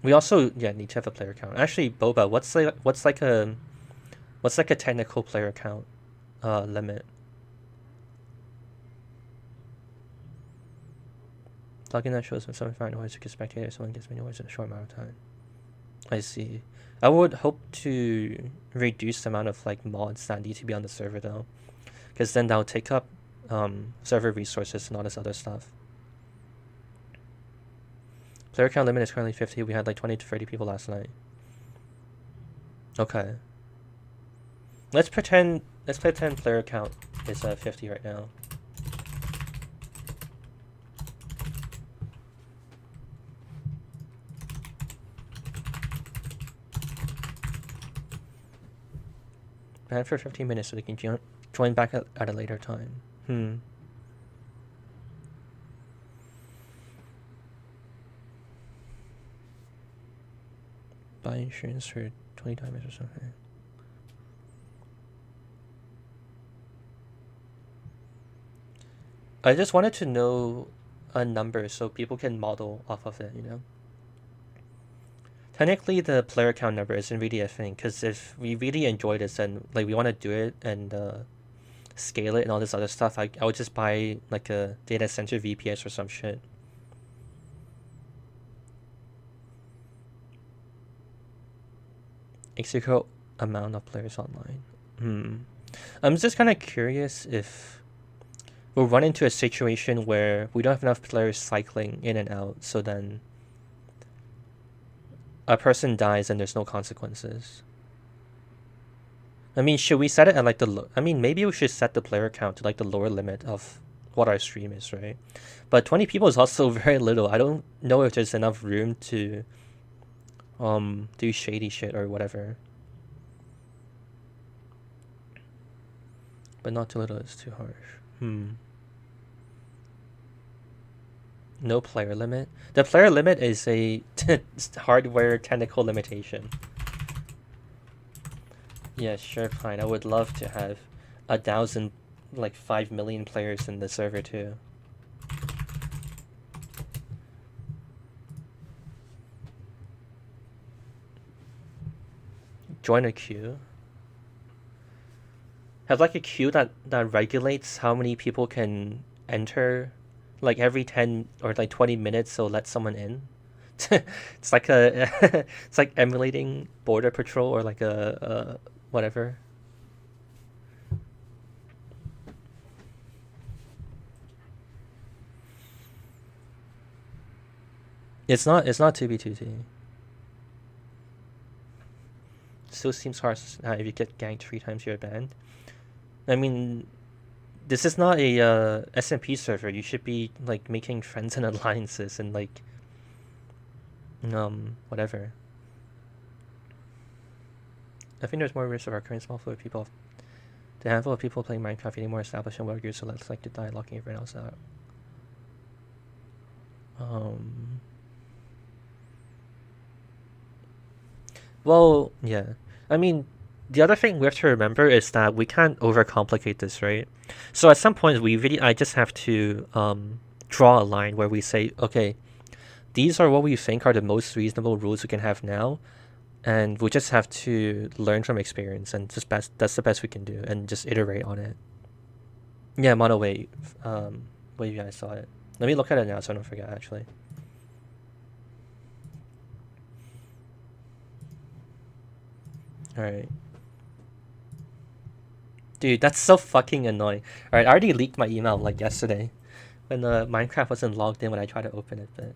We also need to have a player count. Actually, Boba, what's like a technical player count limit? Plugin that shows when someone finds noise to get spectators, someone gets many noise in a short amount of time. I see. I would hope to reduce the amount of like mods that need to be on the server though, because then that'll take up server resources and all this other stuff. Player count limit is currently 50. We had like 20 to 30 people last night. Okay. Let's pretend player count is 50 right now. Ban for 15 minutes so they can join back at a later time. Buy insurance for 20 times or something. I just wanted to know a number so people can model off of it, you know? Technically, the player count number isn't really a thing, because if we really enjoy this and like we want to do it and scale it and all this other stuff, I would just buy like a data center VPS or some shit. Execute amount of players online. I'm just kind of curious if we'll run into a situation where we don't have enough players cycling in and out, so then a person dies and there's no consequences. I mean, should we set it at like maybe we should set the player count to like the lower limit of what our stream is, right? But 20 people is also very little. I don't know if there's enough room to do shady shit or whatever. But not too little is too harsh. No player limit. The player limit is a hardware technical limitation. Yeah, sure, fine. I would love to have 1,000, like 5 million players in the server too. Join a queue. Have like a queue that regulates how many people can enter, like every 10 or like 20 minutes, so let someone in. It's like it's like emulating border patrol or like a whatever. It's not 2v2t. Still seems harsh if you get ganked 3 times you're banned. I mean, this is not a SMP server. You should be like making friends and alliances and like whatever. I think there's more risk of our current small flow of people. The handful of people playing Minecraft getting more established and well geared, so let's like to die locking everyone else out. Well, yeah. I mean, the other thing we have to remember is that we can't overcomplicate this, right? So at some point, I just have to draw a line where we say, okay, these are what we think are the most reasonable rules we can have now. and we just have to learn from experience, and that's the best we can do, and just iterate on it. Yeah, mono wave. Wave, yeah, I saw it. Let me look at it now so I don't forget, actually. Alright. Dude, that's so fucking annoying. Alright, I already leaked my email like yesterday when Minecraft wasn't logged in when I tried to open it, but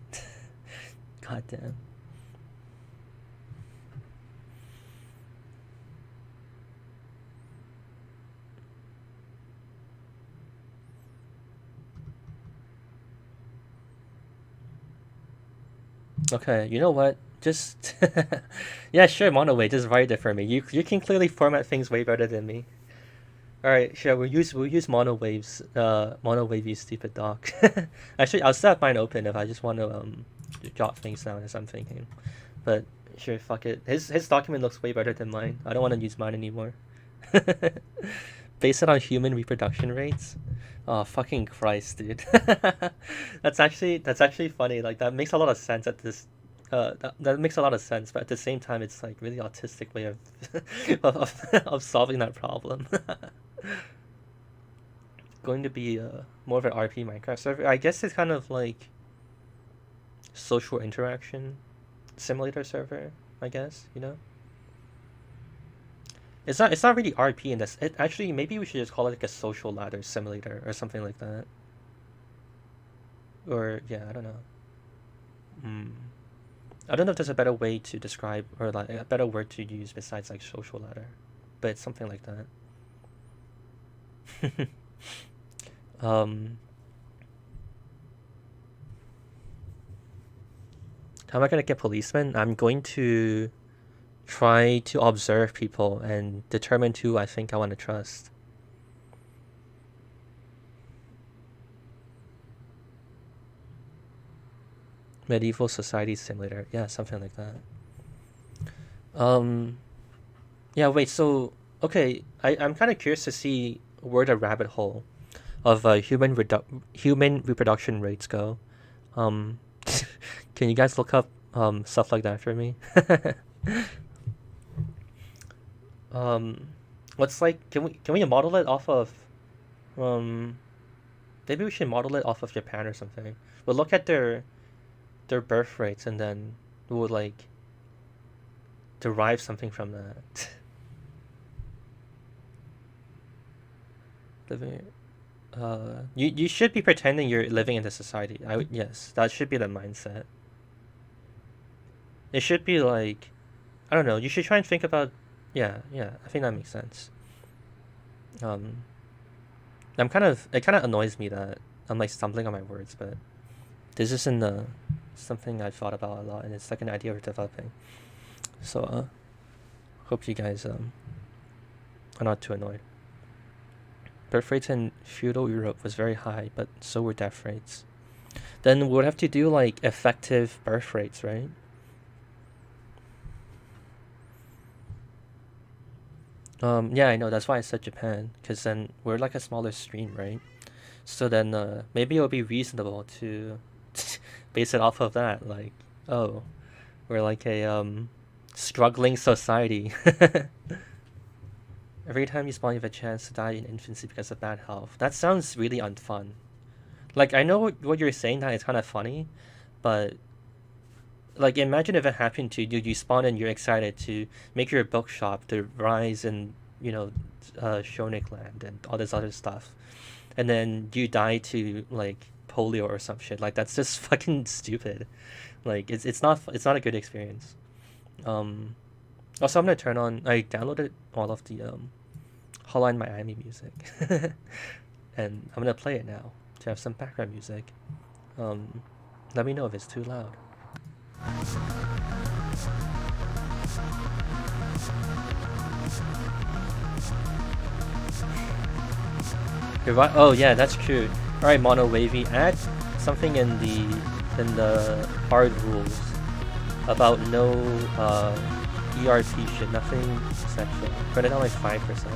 god damn. Okay, you know what? Just yeah, sure, monowave. Just write it for me. You can clearly format things way better than me. All right, sure. We'll use monowaves. Monowave, you stupid doc. Actually, I'll still have mine open if I just want to jot things down as I'm thinking. But sure, fuck it. His document looks way better than mine. I don't want to use mine anymore. Base it on human reproduction rates. Oh fucking Christ, dude. That's actually funny. Like that makes a lot of sense at this. That makes a lot of sense, but at the same time, it's like really autistic way of of solving that problem. Going to be more of an RP Minecraft server. I guess it's kind of like social interaction simulator server. I guess, you know. It's not really RP in this. It actually, maybe we should just call it like a social ladder simulator or something like that. Or yeah, I don't know. Hmm. I don't know if there's a better way to describe or like a better word to use besides like social ladder, but it's something like that. um, how am I gonna get policemen? I'm going to try to observe people and determine who I think I want to trust. Medieval society simulator, yeah, something like that. Um, yeah, wait, so okay, I'm kind of curious to see where the rabbit hole of human reproduction rates go. Um, can you guys look up stuff like that for me? um, what's like? Can we model it off of um? Maybe we should model it off of Japan or something. We'll look at their birth rates and then we'll like derive something from that. Living, you should be pretending you're living in the society. Yes, that should be the mindset. It should be like, I don't know. You should try and think about, yeah, yeah. I think that makes sense. Um, it kind of annoys me that I'm like stumbling on my words, but this isn't something I've thought about a lot, and it's like an idea we're developing. So hope you guys are not too annoyed. Birth rates in feudal Europe was very high, but so were death rates. Then we'd have to do like effective birth rates, right? Yeah, I know. That's why I said Japan, because then we're like a smaller stream, right? So then maybe it'll be reasonable to base it off of that. Like, oh, we're like a struggling society. Every time you spawn, you have a chance to die in infancy because of bad health. That sounds really unfun. Like, I know what you're saying, that it's kind of funny, but like, imagine if it happened to you. You spawn and you're excited to make your bookshop to rise in, you know, Shonik land and all this other stuff, and then you die to like polio or some shit. Like, that's just fucking stupid. Like, it's not a good experience. Um, Also, I'm gonna turn on. I downloaded all of the Hotline Miami music, and I'm gonna play it now to have some background music. Um, Let me know if it's too loud. You're right. Oh yeah, that's true. All right, Mono Wavy, add something in the hard rules about no ERP shit, nothing sexual. Put it on like 5%.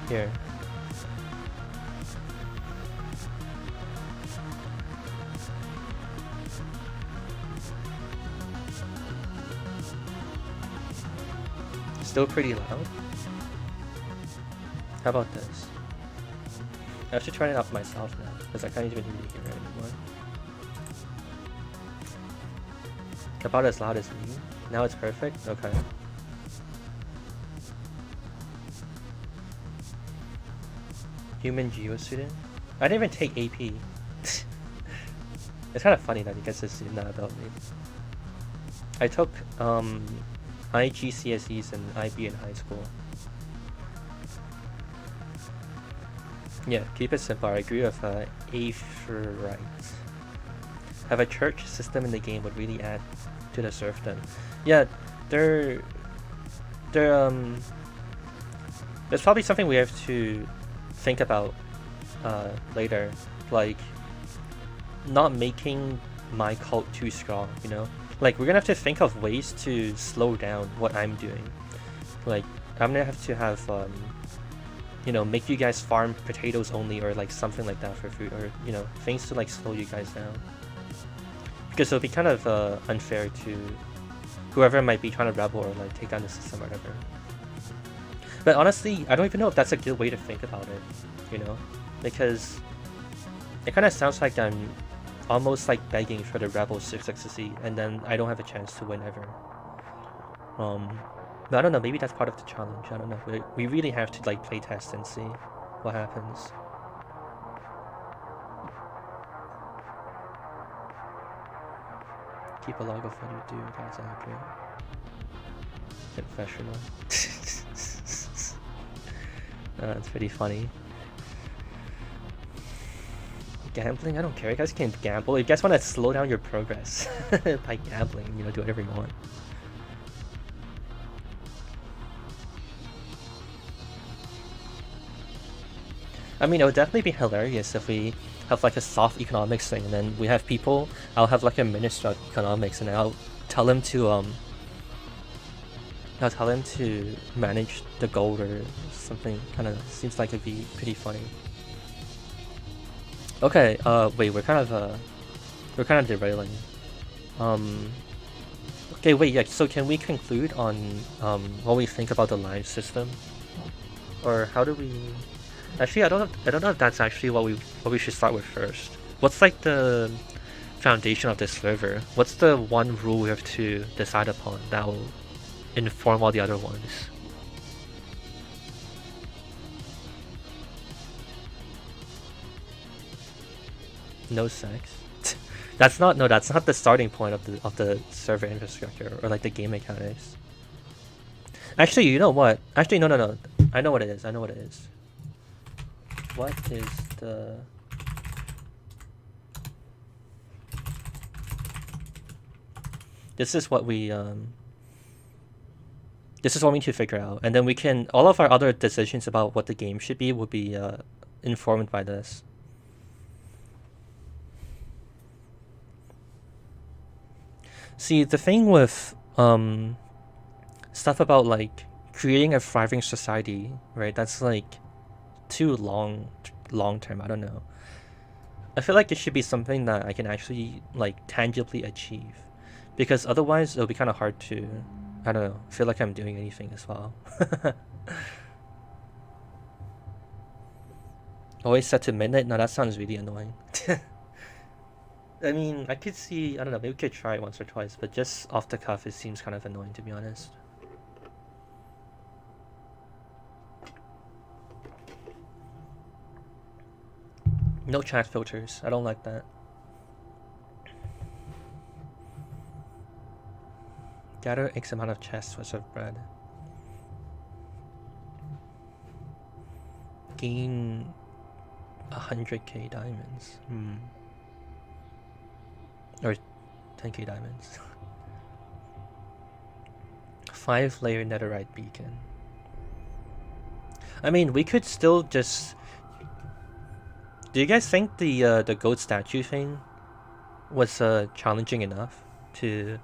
Here. Still pretty loud? How about this? I should turn it up myself now, because I can't even really hear it anymore. About as loud as me. Now it's perfect? Okay. Human Geo student? I didn't even take AP. It's kind of funny that you guys assume that about me. I took IGCSEs and IB in high school. Yeah, keep it simple. I agree with right. Have a church system in the game would really add to the serfdom. Yeah, there's probably something we have to think about later, like not making my cult too strong, you know? Like, we're gonna have to think of ways to slow down what I'm doing. Like, I'm gonna have to have you know, make you guys farm potatoes only, or like something like that for food, or you know, things to like slow you guys down, because it'll be kind of unfair to whoever might be trying to rebel or like take down the system or whatever. But honestly, I don't even know if that's a good way to think about it, you know, because it kind of sounds like I'm almost like begging for the rebels to succeed, and then I don't have a chance to win ever. But I don't know, maybe that's part of the challenge. I don't know. We really have to like play test and see what happens. Keep a log of what you do, that's accurate. Confessional. That's pretty funny. Gambling? I don't care. You guys can gamble. If you guys want to slow down your progress by gambling, you know, do whatever you want. I mean, it would definitely be hilarious if we have like a soft economics thing, and then we have people. I'll have like a minister of economics, and I'll tell him to manage the gold or something. Kind of seems like it'd be pretty funny. Okay, wait, we're kind of derailing. Okay, wait, yeah. So can we conclude on what we think about the live system, or how do we? Actually, I don't know if that's actually what we should start with first. What's like the foundation of this server? What's the one rule we have to decide upon that will inform all the other ones? No sex. That's not the starting point of the server infrastructure or like the game mechanics. Actually, you know what? Actually, no. I know what it is. What is the... This is what we need to figure out, and then we can, all of our other decisions about what the game should be will be informed by this. See, the thing with stuff about like creating a thriving society, right? That's like too long term. I don't know. I feel like it should be something that I can actually like tangibly achieve, because otherwise it'll be kind of hard to, I don't know, feel like I'm doing anything as well. Always set to midnight? No, that sounds really annoying. I mean, I could see, I don't know, maybe we could try it once or twice, but just off the cuff it seems kind of annoying, to be honest. No chat filters. I don't like that. Gather X amount of chests worth of bread. Gain 100k diamonds. Or 10k diamonds. 5-layer netherite beacon. I mean, we could still just... Do you guys think the goat statue thing was challenging enough to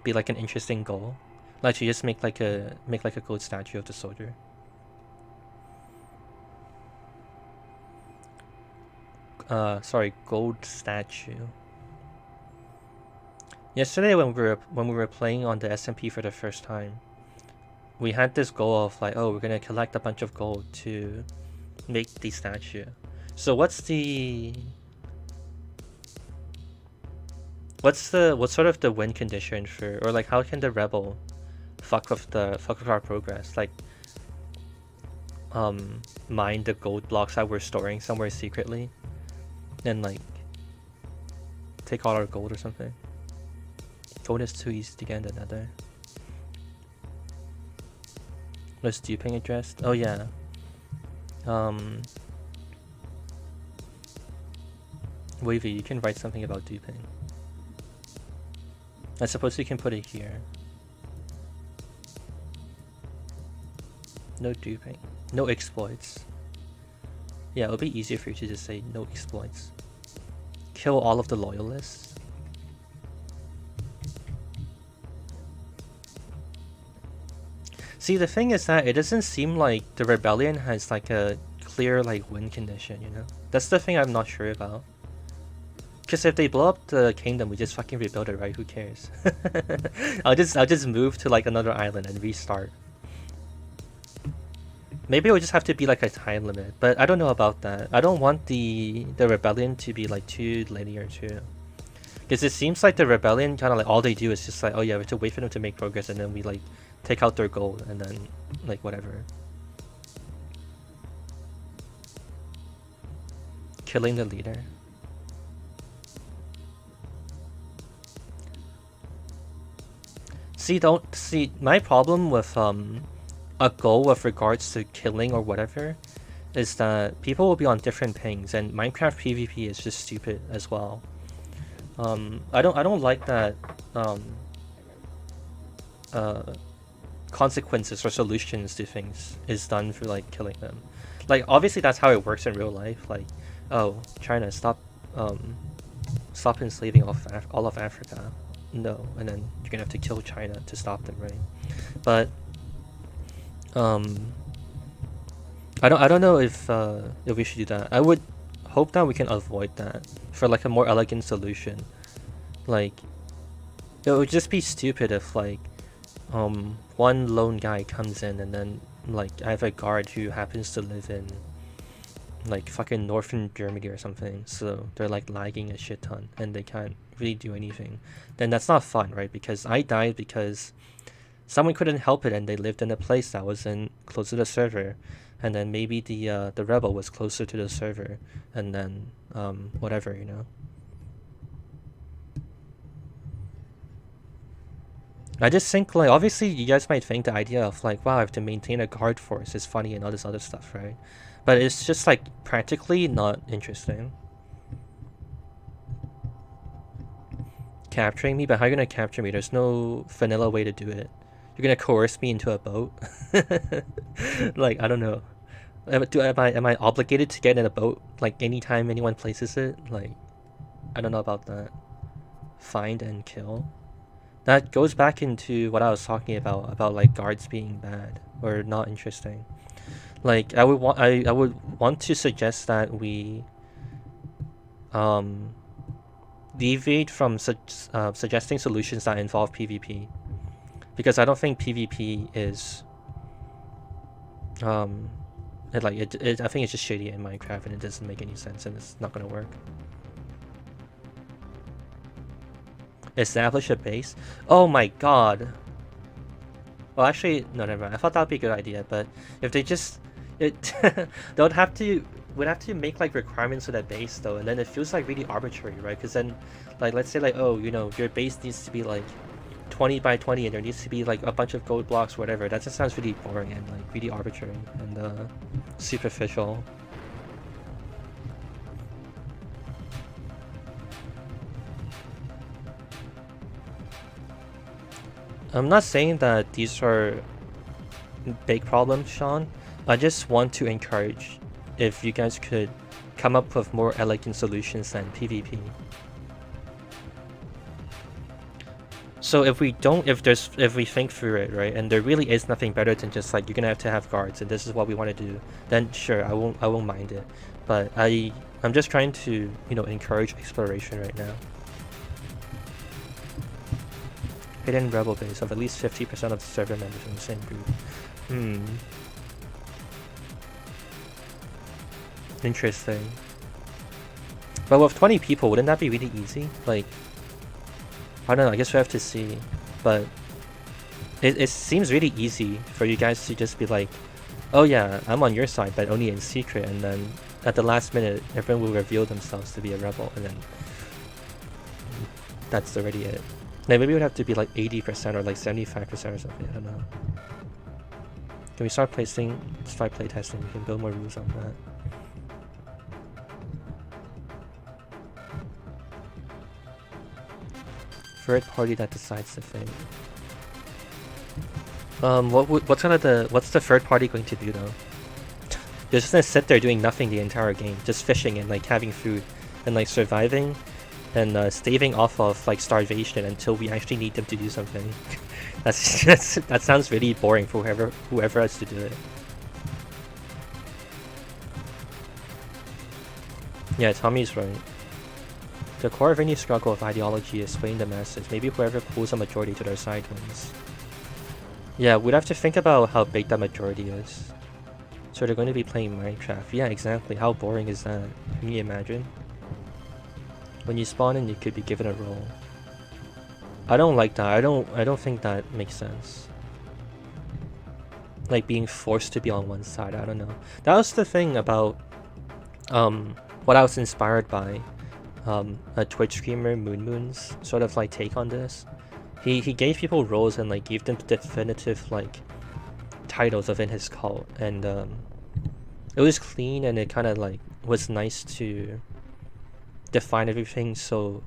be like an interesting goal? Like to just make like a goat statue of the soldier. Sorry, gold statue. Yesterday when we were playing on the SMP for the first time, we had this goal of like, oh, we're gonna collect a bunch of gold to make the statue. So what's sort of the win condition for, or like how can the rebel fuck with our progress? Like mine the gold blocks that we're storing somewhere secretly and like take all our gold or something. Gold is too easy to get in the nether. Was duping addressed? Oh yeah. Wavy, you can write something about duping. I suppose you can put it here. No duping. No exploits. Yeah, it'll be easier for you to just say no exploits. Kill all of the loyalists. See, the thing is that it doesn't seem like the rebellion has like a clear like win condition, you know? That's the thing I'm not sure about. Because if they blow up the kingdom, we just fucking rebuild it, right? Who cares? I'll just move to like another island and restart. Maybe it would just have to be like a time limit, but I don't know about that. I don't want the rebellion to be like too linear too. Because it seems like the rebellion kind of like all they do is just like, oh yeah, we have to wait for them to make progress and then we like take out their gold and then like whatever. Killing the leader. See, my problem with a goal with regards to killing or whatever is that people will be on different pings and Minecraft PvP is just stupid as well. I don't like that consequences or solutions to things is done for like killing them. Like obviously that's how it works in real life. Like, oh, China, stop enslaving all of Africa. No, and then you're gonna have to kill China to stop them, right? But I don't know if we should do that. I would hope that we can avoid that for like a more elegant solution. Like it would just be stupid if like one lone guy comes in and then like I have a guard who happens to live in like fucking northern Germany or something, so they're like lagging a shit ton and they can't really do anything. Then that's not fun, right? Because I died because someone couldn't help it and they lived in a place that wasn't close to the server, and then maybe the rebel was closer to the server, and then whatever, you know. I just think like obviously you guys might think the idea of like, wow, I have to maintain a guard force is funny and all this other stuff, right? But it's just like practically not interesting. Capturing me? But how are you gonna capture me? There's no vanilla way to do it. You're gonna coerce me into a boat? Like, I don't know. Am I obligated to get in a boat like anytime anyone places it? Like, I don't know about that. Find and kill. That goes back into what I was talking about like guards being bad or not interesting. Like I would want to suggest that we deviate from suggesting solutions that involve PvP, because I don't think PvP is I think it's just shady in Minecraft and it doesn't make any sense and it's not gonna work. Establish a base? Oh my god. Well, actually, no, never mind. I thought that would be a good idea, but if they just we'd have to make like requirements for that base though, and then it feels like really arbitrary, right? Because then, like, let's say like, oh, you know, your base needs to be like 20 by 20, and there needs to be like a bunch of gold blocks, whatever. That just sounds really boring and like really arbitrary and superficial. I'm not saying that these are big problems, Sean. I just want to encourage if you guys could come up with more elegant solutions than PvP. So if we think through it, right, and there really is nothing better than just like you're gonna have to have guards and this is what we want to do, then sure, I won't mind it. But I'm just trying to, you know, encourage exploration right now. Hidden rebel base of at least 50% of the server members in the same group. Interesting. But with 20 people, wouldn't that be really easy? Like, I don't know, I guess we have to see. But it seems really easy for you guys to just be like, oh yeah, I'm on your side, but only in secret, and then at the last minute, everyone will reveal themselves to be a rebel, and then that's already it. Like, maybe it would have to be like 80% or like 75% or something, I don't know. Can we start playtesting? We can build more rules on that. Third party that decides the fate. What's the third party going to do though? They're just gonna sit there doing nothing the entire game, just fishing and like having food and like surviving and staving off of like starvation until we actually need them to do something. That sounds really boring for whoever has to do it. Yeah, Tommy's right. The core of any struggle of ideology is swaying the masses. Maybe whoever pulls a majority to their side wins. Yeah, we'd have to think about how big that majority is. So they're going to be playing Minecraft. Yeah, exactly. How boring is that? Can you imagine? When you spawn in, you could be given a role. I don't like that. I don't think that makes sense. Like being forced to be on one side. I don't know. That was the thing about what I was inspired by. A Twitch streamer, Moon's sort of like take on this. He gave people roles and like gave them definitive like titles within his cult, and it was clean and it kind of like was nice to define everything so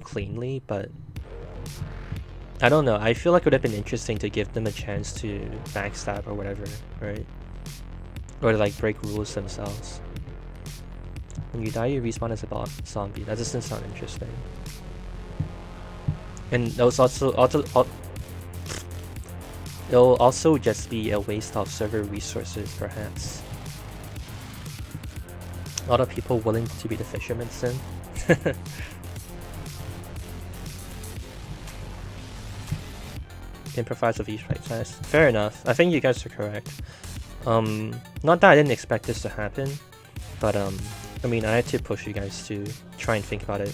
cleanly. But I don't know, I feel like it would have been interesting to give them a chance to backstab or whatever, right? Or to like break rules themselves. When you die, you respawn as a zombie. That doesn't sound interesting. And those it'll also just be a waste of server resources, perhaps. A lot of people willing to be the fisherman soon. Improvise with each right size. Fair enough. I think you guys are correct. Not that I didn't expect this to happen, but I mean, I had to push you guys to try and think about it.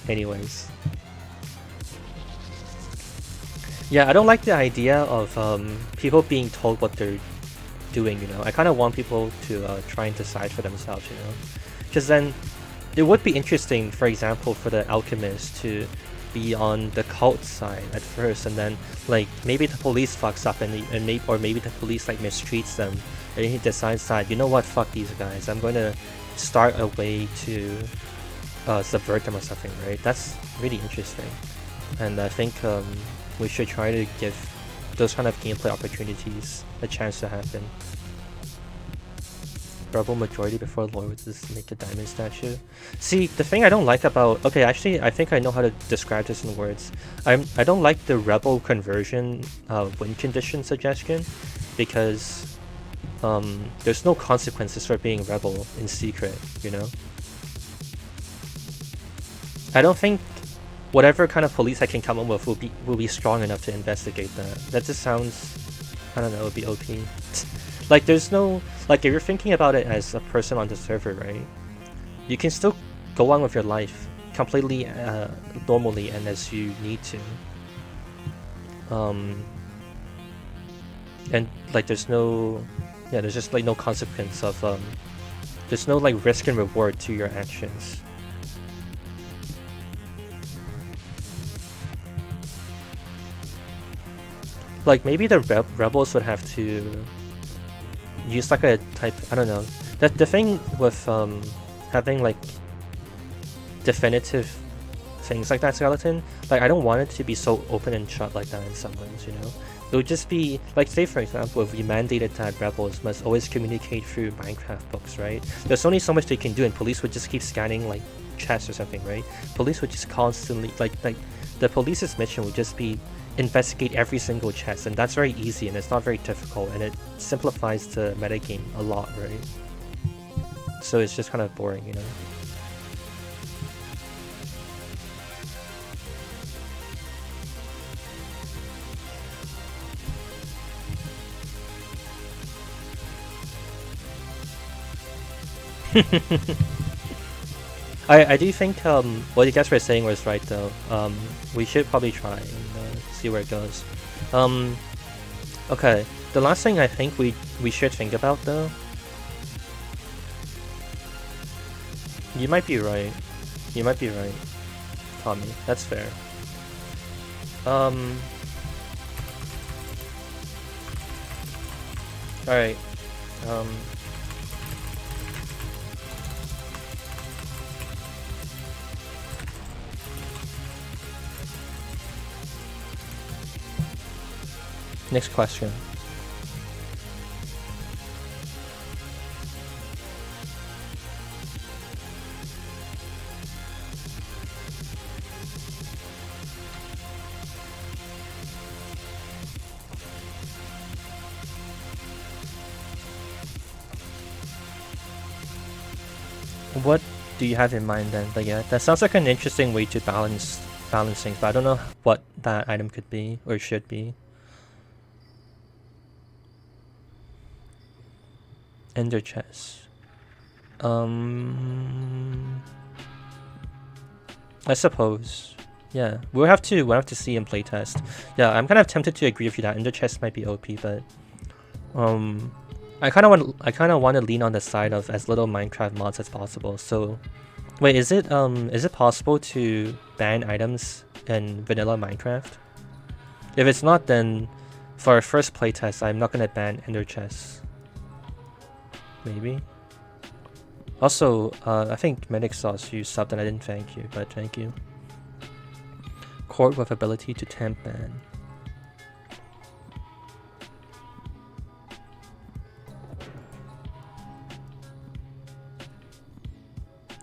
Anyways. Yeah, I don't like the idea of people being told what they're doing, you know. I kind of want people to try and decide for themselves, you know. Because then it would be interesting, for example, for the alchemist to be on the cult side at first, and then like maybe the police fucks up and maybe the police like mistreats them, and he decides that, you know what, fuck these guys, I'm going to start a way to subvert them or something, right? That's really interesting, and I think we should try to give those kind of gameplay opportunities a chance to happen. Rebel majority before lords just make a diamond statue. See, the thing I don't like about... Okay, actually, I think I know how to describe this in words. I don't like the rebel conversion win condition suggestion, because there's no consequences for being rebel in secret, you know? I don't think whatever kind of police I can come up with will be strong enough to investigate that. That just sounds... I don't know, it would be OP. Like, there's no... Like, if you're thinking about it as a person on the server, right? You can still go on with your life completely normally and as you need to. And, like, there's no... Yeah, there's just, like, no consequence of... There's no, like, risk and reward to your actions. Like, maybe the rebels would have to use like a type, I don't know. The thing with having like definitive things like that skeleton, like I don't want it to be so open and shut like that in some ways, you know? It would just be, like, say for example, if we mandated that rebels must always communicate through Minecraft books, right? There's only so much they can do, and police would just keep scanning like chests or something, right? Police would just constantly, like the police's mission would just be investigate every single chest, and that's very easy and it's not very difficult, and it simplifies the metagame a lot, right? So it's just kind of boring, you know? I do think what you guys were saying was right though. We should probably try and see where it goes. Okay. The last thing I think we should think about though. You might be right. You might be right, Tommy. That's fair. Alright. Next question. What do you have in mind then? But yeah, that sounds like an interesting way to balance things, but I don't know what that item could be or should be. Ender chest. I suppose. Yeah, we'll have to see in playtest. Yeah, I'm kind of tempted to agree with you that Ender chest might be OP, but I kind of want to lean on the side of as little Minecraft mods as possible. So, wait, is it possible to ban items in vanilla Minecraft? If it's not, then for our first playtest, I'm not gonna ban Ender chests. Maybe. Also, I think Medic Sauce you subbed and I didn't thank you, but thank you. Cord with ability to temp ban.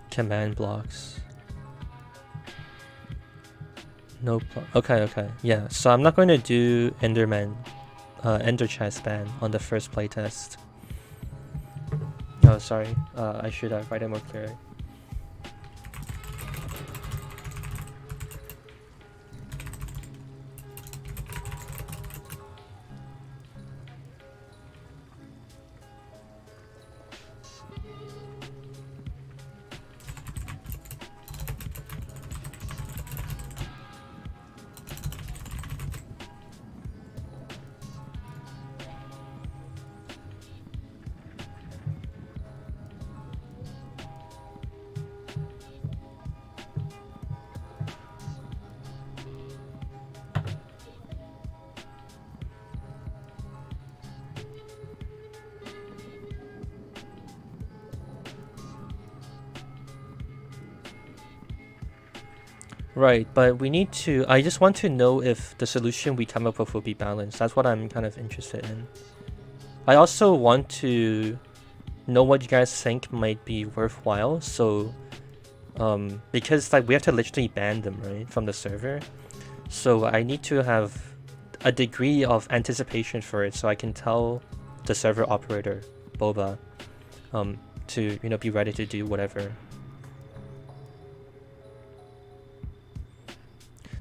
Command blocks. No. Okay. Yeah. So I'm not going to do Enderman, Ender chest ban on the first playtest. Oh, sorry. I should write it more clearly. Right, but we need to... I just want to know if the solution we come up with will be balanced. That's what I'm kind of interested in. I also want to know what you guys think might be worthwhile, so... because like we have to literally ban them, right, from the server. So I need to have a degree of anticipation for it so I can tell the server operator, Boba, to, you know, be ready to do whatever.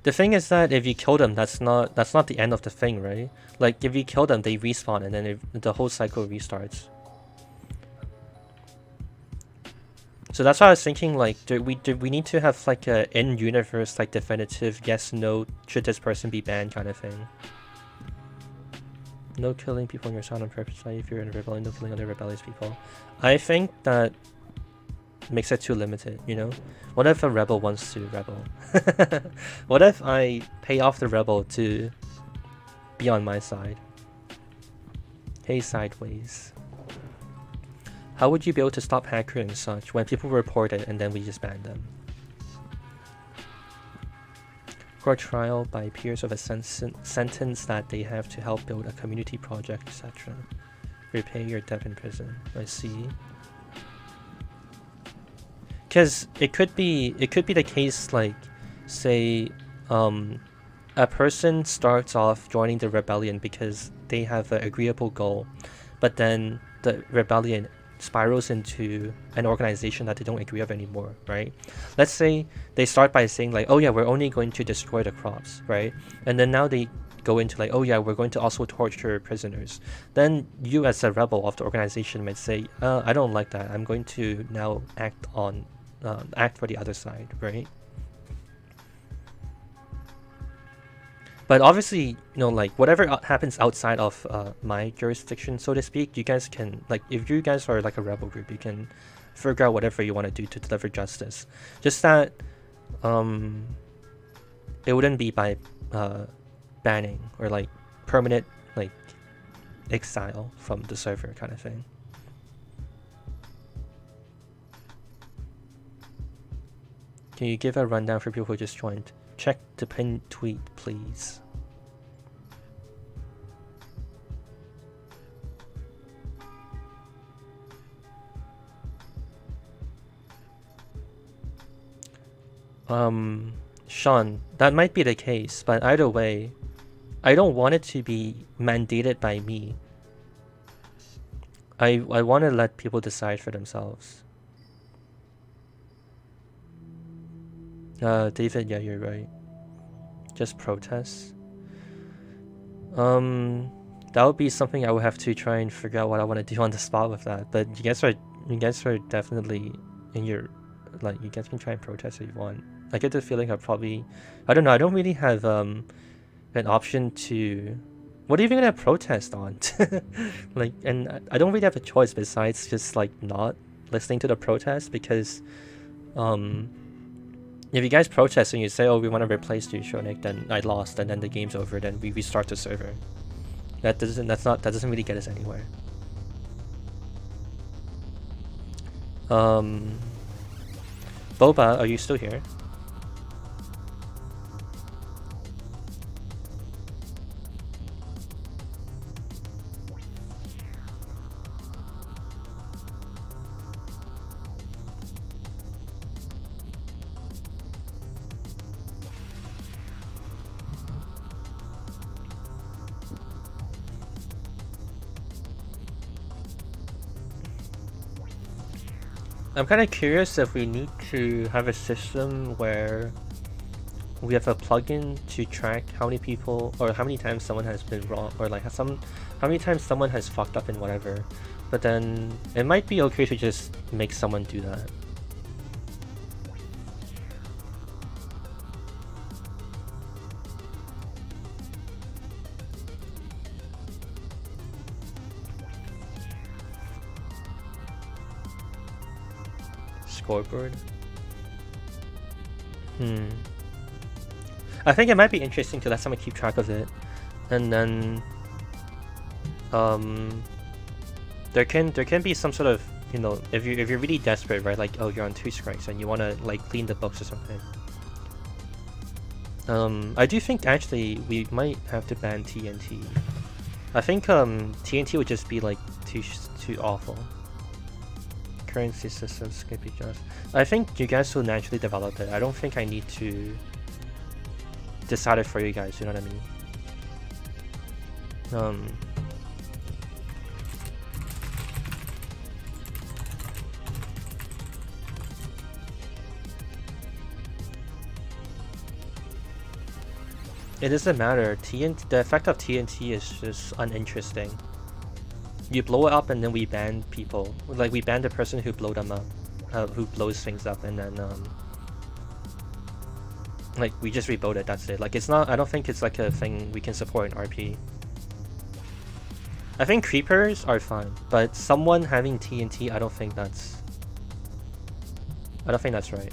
The thing is that if you kill them, that's not the end of the thing, right? Like if you kill them, they respawn and then the whole cycle restarts. So that's why I was thinking, like, do we need to have like a in-universe, like, definitive yes, no, should this person be banned kind of thing. No killing people in your sound on purpose, like if you're in a rebellion, no killing other rebellious people. I think that makes it too limited, you know? What if a rebel wants to rebel? What if I pay off the rebel to be on my side? Hey, sideways. How would you be able to stop hackering and such when people report it and then we just ban them? Court trial by peers of a sentence that they have to help build a community project, etc. Repay your debt in prison. I see. Because it could be the case, like, say, a person starts off joining the rebellion because they have an agreeable goal, but then the rebellion spirals into an organization that they don't agree with anymore, right? Let's say they start by saying like, oh yeah, we're only going to destroy the crops, right? And then now they go into like, oh yeah, we're going to also torture prisoners, then you as a rebel of the organization might say, I don't like that. I'm going to now act for the other side, right? But obviously, like whatever happens outside of my jurisdiction, so to speak, you guys can, like, if you guys are like a rebel group, you can figure out whatever you want to do to deliver justice. Just that it wouldn't be by banning or like permanent like exile from the server kind of thing. Can you give a rundown for people who just joined? Check the pinned tweet, please. Sean, that might be the case, but either way, I don't want it to be mandated by me. I want to let people decide for themselves. David, yeah, you're right. Just protest. That would be something I would have to try and figure out what I want to do on the spot with that. But you guys are definitely in your, like, you guys can try and protest if you want. I get the feeling I don't know, I don't really have an option to, what are you even gonna protest on? Like, and I don't really have a choice besides just like not listening to the protest, because if you guys protest and you say, oh, we want to replace you, Shonik, then I lost, and then the game's over, then we restart the server. That doesn't really get us anywhere. Boba, are you still here? I'm kind of curious if we need to have a system where we have a plugin to track how many people or how many times someone has been wrong, or like how many times someone has fucked up in whatever. But then it might be okay to just make someone do that. Scoreboard. I think it might be interesting to let someone keep track of it, and then there can be some sort of, if you're really desperate, right? Like, oh, you're on 2 strikes and you want to like clean the books or something. I do think actually we might have to ban TNT. I think TNT would just be like too awful. Currency systems could be just. I think you guys will naturally develop it. I don't think I need to decide it for you guys. You know what I mean? It doesn't matter. The effect of TNT is just uninteresting. You blow it up and then we ban people. Like, we ban the person who blew them up, who blows things up, and then like, we just rebuild it. That's it. Like, it's not. I don't think it's like a thing we can support in RP. I think creepers are fine, but someone having TNT, I don't think that's right.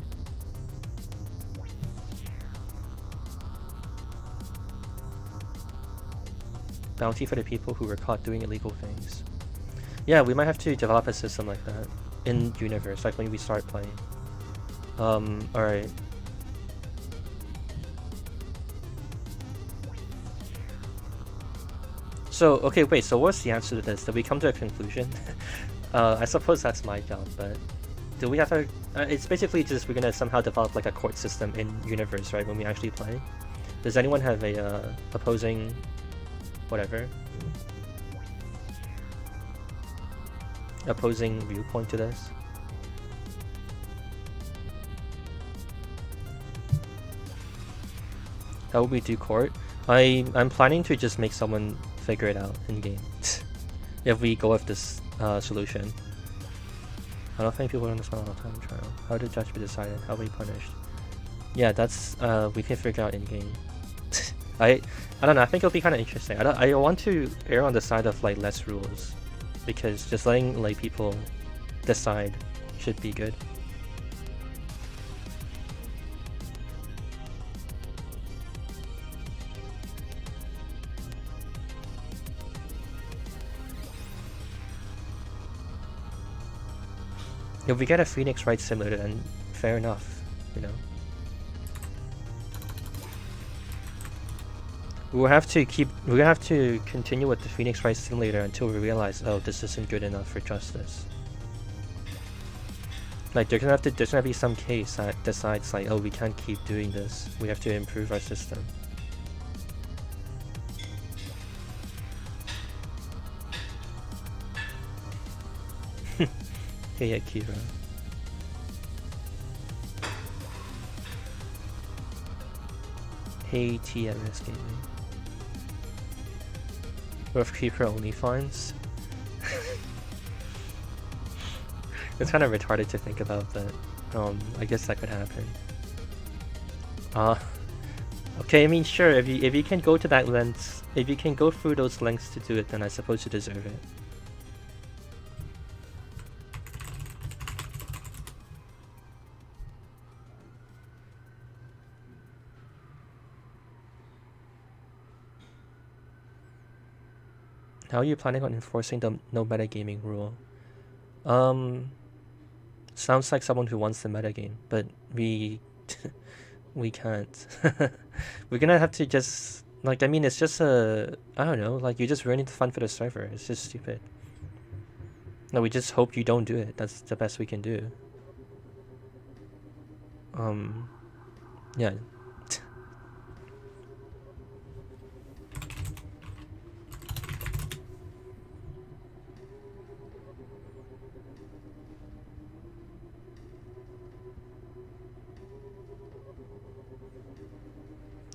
Bounty for the people who were caught doing illegal things. Yeah, we might have to develop a system like that in universe, like when we start playing. Alright. So, okay, wait, so what's the answer to this? Did we come to a conclusion? I suppose that's my job, but do we have a... it's basically just we're gonna somehow develop like a court system in universe, right, when we actually play? Does anyone have a opposing... whatever? Opposing viewpoint to this? How would we do court? I'm planning to just make someone figure it out in game. If we go with this solution. I don't think people understand all the time trial. How did judge be decided? How be punished? Yeah, that's we can figure out in game. I don't know. I think it'll be kind of interesting. I want to err on the side of like less rules, because just letting like people decide should be good. If we get a Phoenix Wright simulator, then fair enough, you know. We'll have to continue with the Phoenix Wright simulator until we realize, oh, this isn't good enough for justice. Like there's gonna be some case that decides like, oh, we can't keep doing this. We have to improve our system. Hey Akira. Hey TMS Gaming. With Keeper only finds. It's kind of retarded to think about, but I guess that could happen. Okay, I mean sure, if you can go to that length, if you can go through those lengths to do it, then I suppose you deserve it. How are you planning on enforcing the no metagaming rule? Sounds like someone who wants the metagame, but we can't. We're gonna have to just like, I mean, it's just I don't know, like you're just ruining the fun for the server. It's just stupid. No, we just hope you don't do it. That's the best we can do. Yeah.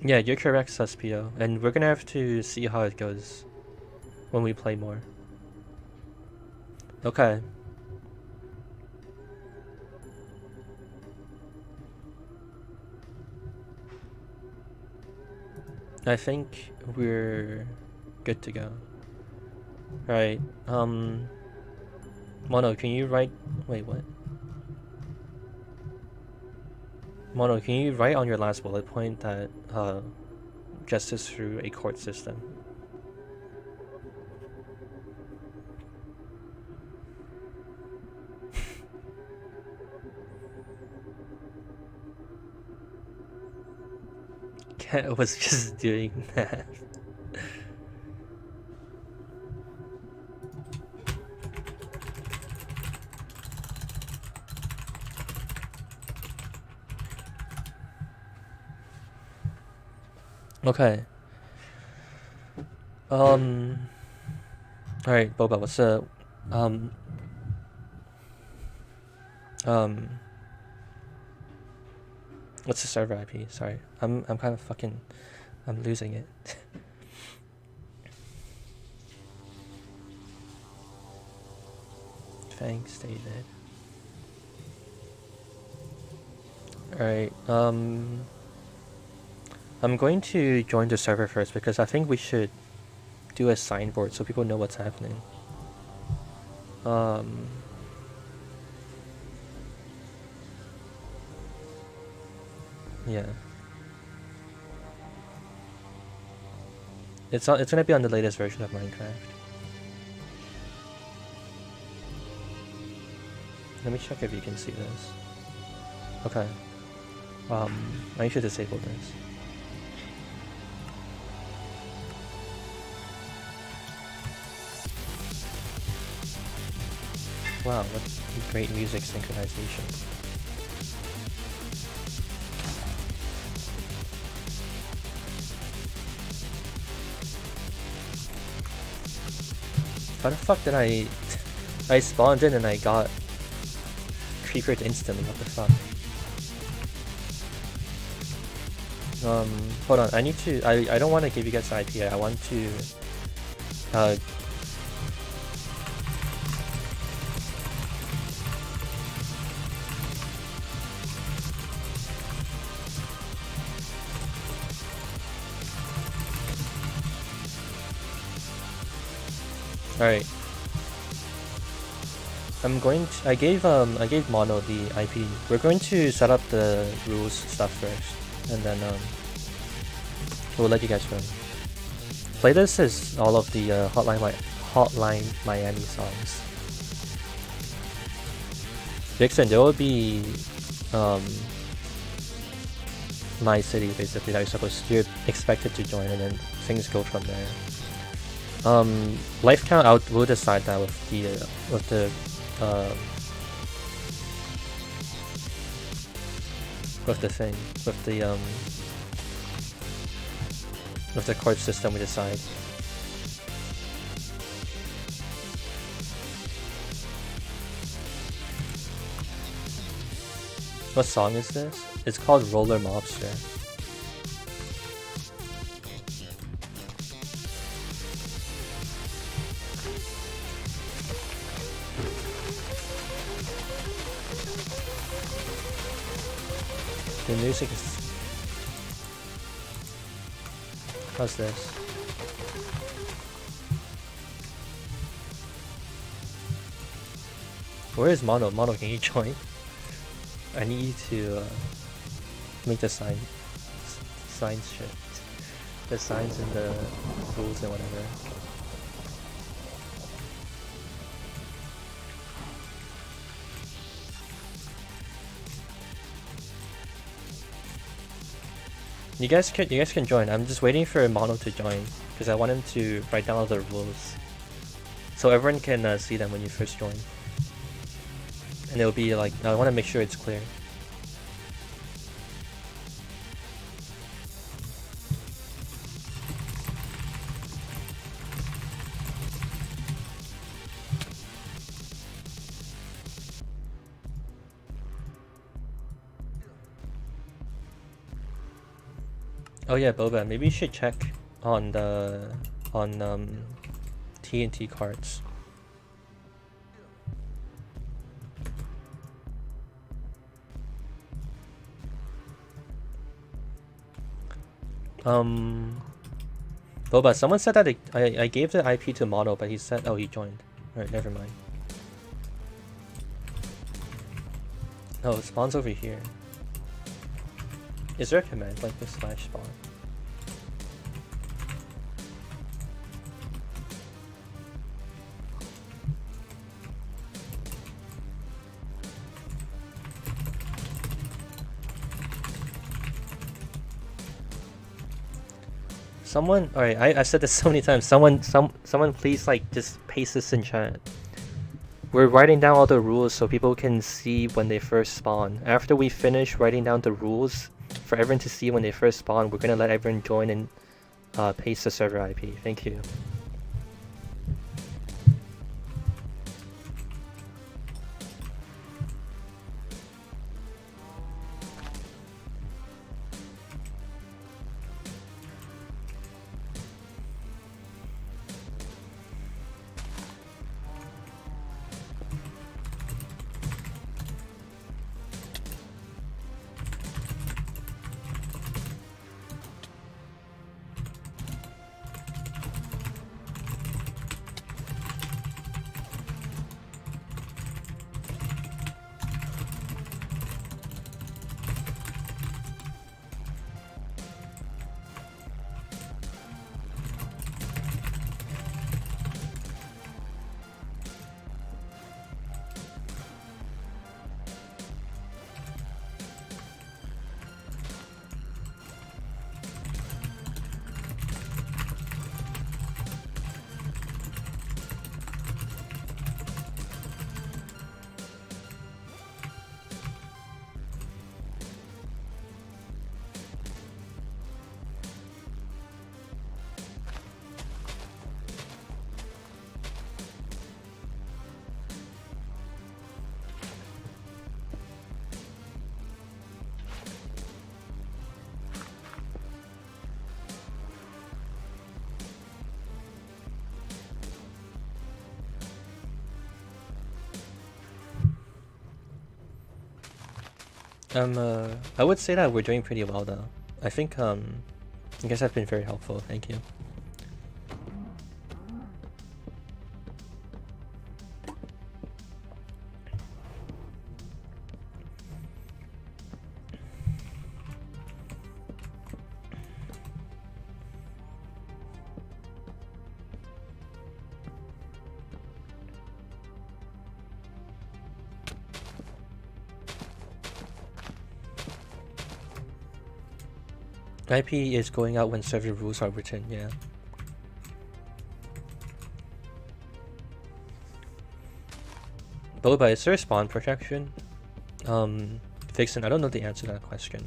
Yeah, you're correct, Suspio, and we're gonna have to see how it goes when we play more. Okay. I think we're good to go. Alright, Mono, can you write... Wait, what? Mono, can you write on your last bullet point that justice through a court system? Cat was just doing that. Okay. Alright, Boba, what's the what's the server IP? Sorry. I'm kind of fucking I'm losing it. Thanks, David. Alright, I'm going to join the server first because I think we should do a signboard so people know what's happening. Yeah. It's gonna be on the latest version of Minecraft. Let me check if you can see this. Okay. I should disable this. Wow, what great music synchronization. How the fuck did I spawned in and I got creepered instantly, what the fuck? Hold on. I need to. I don't want to give you guys the IP. I want to. All right. I gave Mono the IP. We're going to set up the rules stuff first, and then we'll let you guys run. Playlist is all of the Hotline Miami songs. Dixon, there will be My City basically that you're expected to join, and then things go from there. Life count, we'll decide that with the court system we decide. What song is this? It's called Roller Mobster. The music is... How's this? Where is Mono? Mono, can you join? I need you to make the signs shit. The signs and the rules and whatever. You guys can join. I'm just waiting for Mono to join because I want him to write down all the rules so everyone can see them when you first join. And it'll be like, I want to make sure it's clear. Oh yeah, Boba, maybe you should check on the TNT cards. Boba, someone said that I gave the IP to Mono, but he said, oh, he joined. Alright, never mind. Oh, it spawns over here. Is there a command like this / spawn? Someone, alright, I said this so many times. Someone please like just paste this in chat. We're writing down all the rules so people can see when they first spawn. After we finish writing down the rules for everyone to see when they first spawn, we're gonna let everyone join and paste the server IP. Thank you. I would say that we're doing pretty well though. I think you guys have been very helpful. Thank you. IP is going out when server rules are written, yeah. Boba, is there a spawn protection? Vixen, I don't know the answer to that question.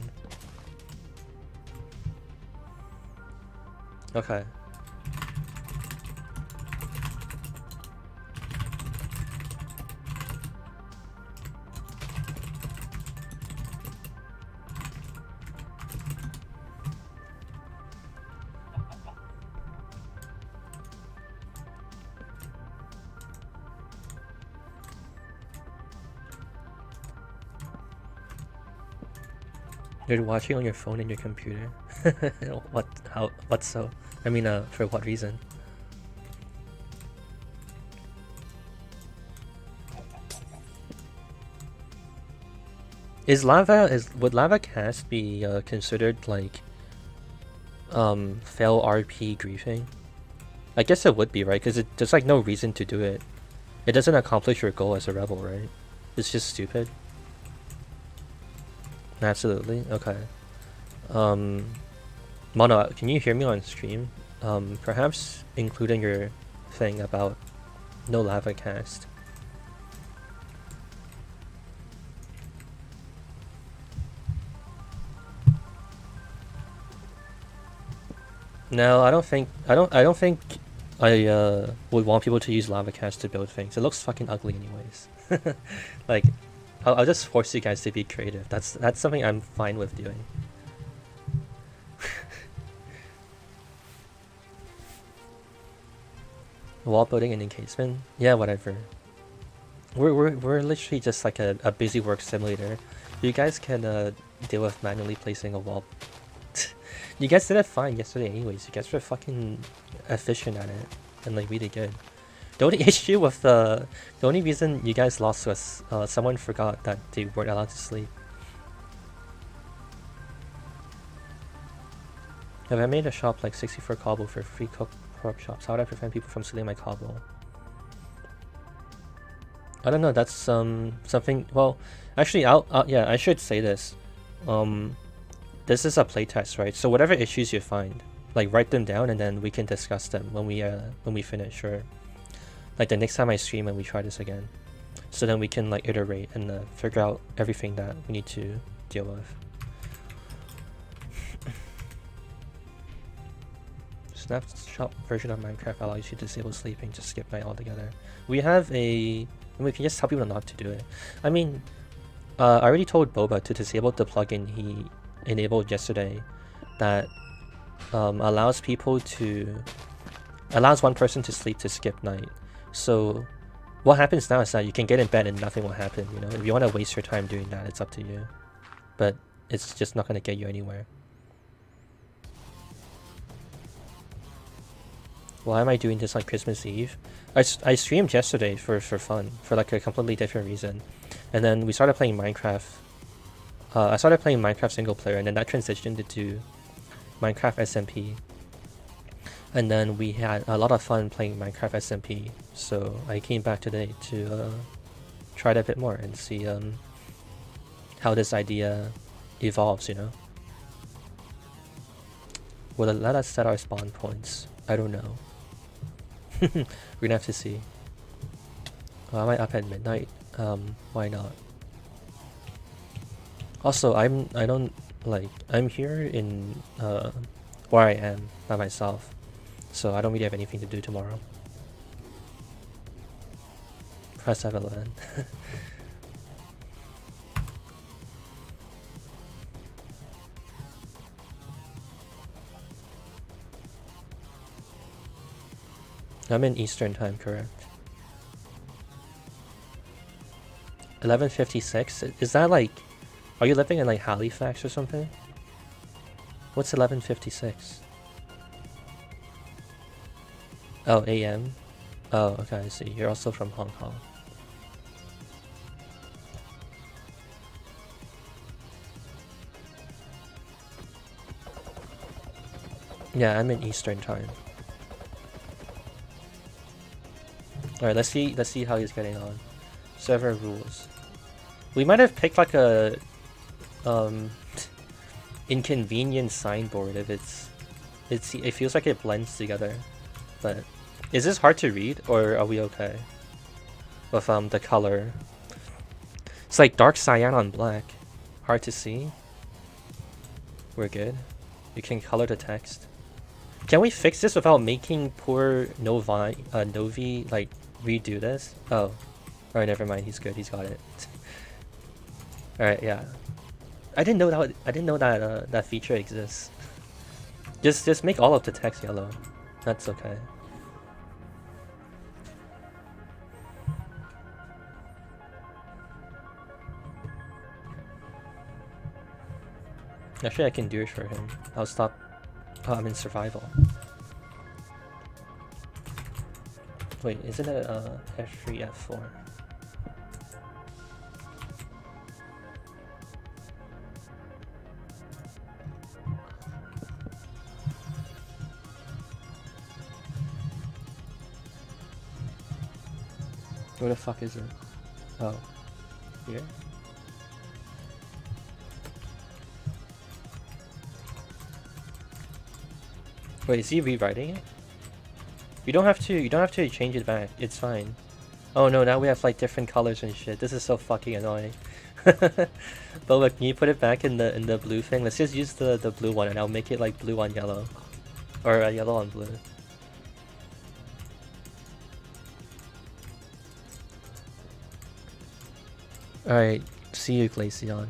Okay. You're watching on your phone and your computer? What? How? What so? I mean, for what reason? Would lava cast be considered like fail RP griefing? I guess it would be, right? Because there's like no reason to do it. It doesn't accomplish your goal as a rebel, right? It's just stupid. Absolutely. Okay. Mono, can you hear me on stream? Perhaps including your thing about no lava cast. No, I don't think I would want people to use lava cast to build things. It looks fucking ugly anyways. Like I'll just force you guys to be creative. That's something I'm fine with doing. Wall building and encasement? Yeah, whatever. We're literally just like a busy work simulator. You guys can deal with manually placing a wall. You guys did it fine yesterday anyways. You guys were fucking efficient at it and like really good. The only issue with the only reason you guys lost was someone forgot that they weren't allowed to sleep. If I made a shop like 64 cobble for free cooked pork chops, how would I prevent people from stealing my cobble? I don't know, that's something. Well, actually, yeah, I should say this. This is a playtest, right? So whatever issues you find, like write them down, and then we can discuss them when we finish, or like the next time I stream and we try this again. So then we can like iterate and figure out everything that we need to deal with. Snapshot version of Minecraft allows you to disable sleeping, just skip night altogether. We have we can just tell people not to do it. I mean, I already told Boba to disable the plugin he enabled yesterday that allows one person to sleep to skip night. So what happens now is that you can get in bed and nothing will happen, you know? If you want to waste your time doing that, it's up to you. But it's just not going to get you anywhere. Why am I doing this on Christmas Eve? I streamed yesterday for fun, for like a completely different reason. And then we started playing Minecraft. I started playing Minecraft single player, and then that transitioned into Minecraft SMP. And then we had a lot of fun playing Minecraft SMP. So I came back today to try it a bit more and see how this idea evolves, you know? Will it let us set our spawn points? I don't know. We're gonna have to see. Well, I might up at midnight. Why not? Also, I'm here in where I am by myself, so I don't really have anything to do tomorrow. Press F11. I'm in Eastern time, correct? 11:56. Is that like? Are you living in like Halifax or something? What's 11:56? Oh, AM? Oh, okay, I see. You're also from Hong Kong. Yeah, I'm in Eastern time. Alright, let's see how he's getting on. Server rules. We might have picked like a inconvenient signboard if it feels like it blends together. But is this hard to read or are we okay with the color? It's like dark cyan on black. Hard to see. We're good. You can color the text. Can we fix this without making poor Novi like redo this? Oh. Alright, never mind, he's good, he's got it. Alright, yeah. I didn't know that that feature exists. Just make all of the text yellow. That's okay. Actually, I can do it for him. I'll stop. Oh, I'm in survival. Wait, isn't it F3, F4? Where the fuck is it? Oh, here? Wait, is he rewriting it? You don't have to change it back. It's fine. Oh no, now we have like different colors and shit. This is so fucking annoying. But look, can you put it back in the blue thing? Let's just use the blue one and I'll make it like blue on yellow. Or yellow on blue. Alright, see you, Glaceon.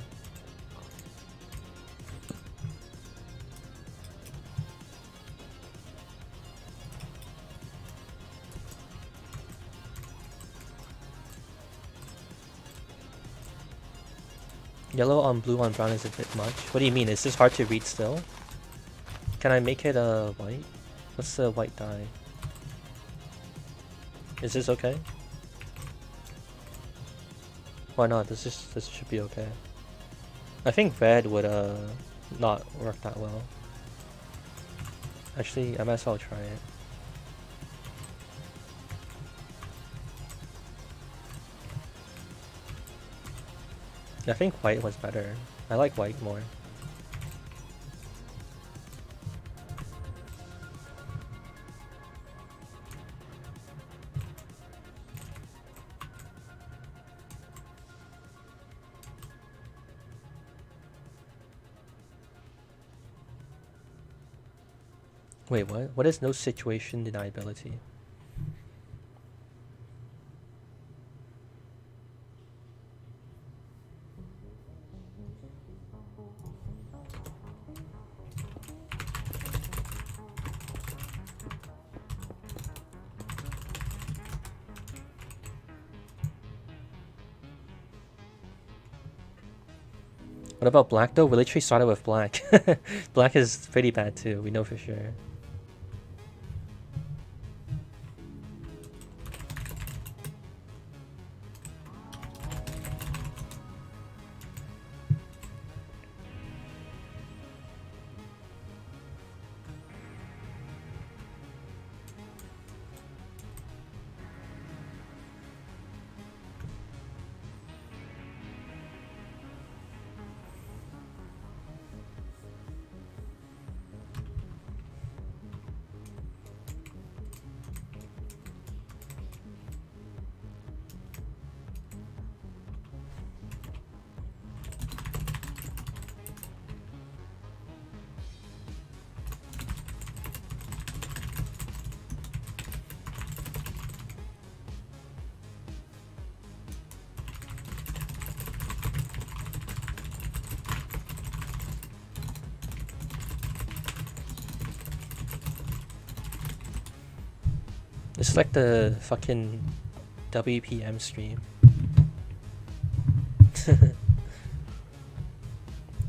Yellow on blue on brown is a bit much. What do you mean? Is this hard to read still? Can I make it white? What's the white dye? Is this okay? Why not? This should be okay. I think red would not work that well. Actually, I might as well try it. I think white was better. I like white more. Wait, what? What is no situation deniability? What about black though? We literally started with black. Black is pretty bad too, we know for sure. It's like the fucking WPM stream.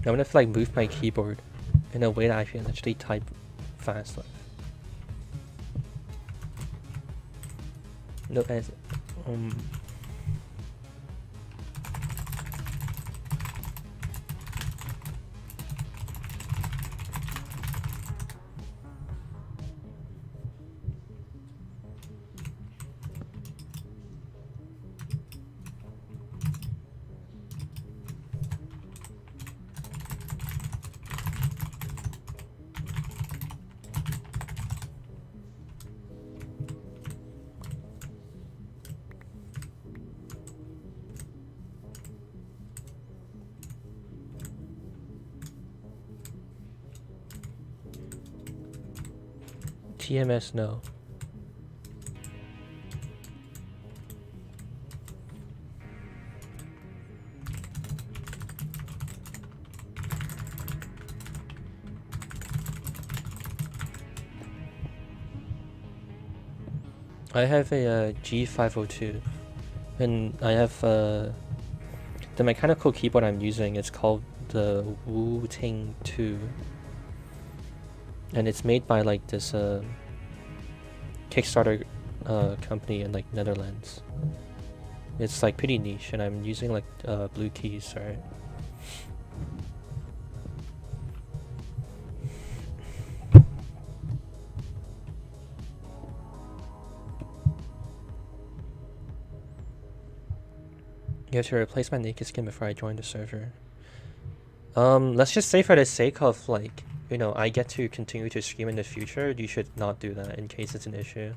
I want to like move my keyboard in a way that I can actually type fast. No, as TMS, no. I have a G502, and I have the mechanical keyboard I'm using. It's called the Wu-Ting 2. And it's made by like this Kickstarter company in like Netherlands. It's like pretty niche, and I'm using like blue keys, right? You have to replace my naked skin before I join the server. Let's just say for the sake of like, you know, I get to continue to stream in the future, you should not do that in case it's an issue.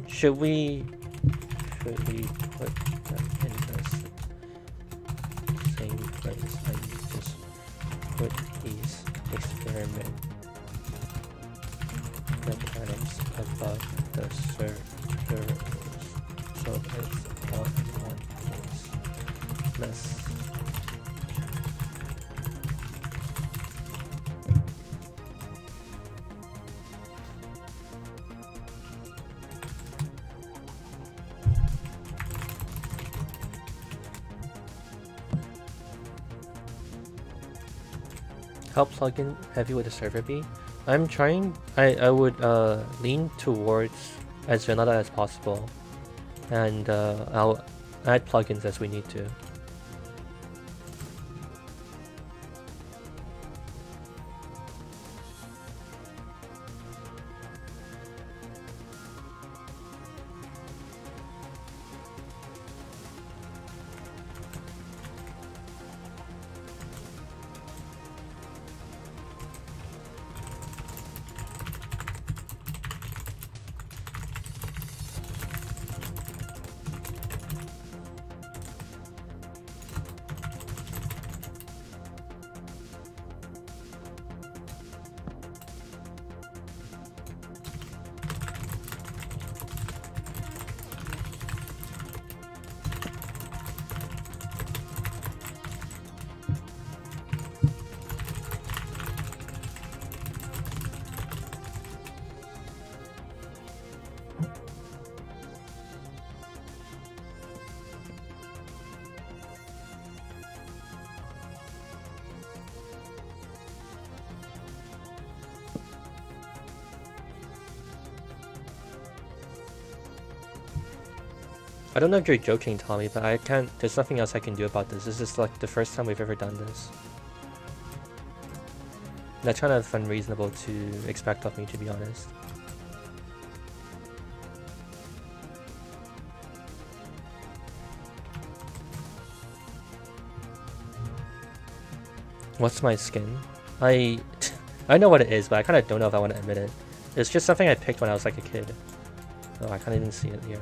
Should we put them in the same place? I just put these experiment mechanics above the server so it's all in one place. Let's how plugin heavy would the server be? I'm trying. I would lean towards as vanilla as possible, and I'll add plugins as we need to. I don't know if you're joking, Tommy, but I can't. There's nothing else I can do about this. This is like the first time we've ever done this. That's kind of unreasonable to expect of me, to be honest. What's my skin? I know what it is, but I kind of don't know if I want to admit it. It's just something I picked when I was like a kid. Oh, I can't even see it here.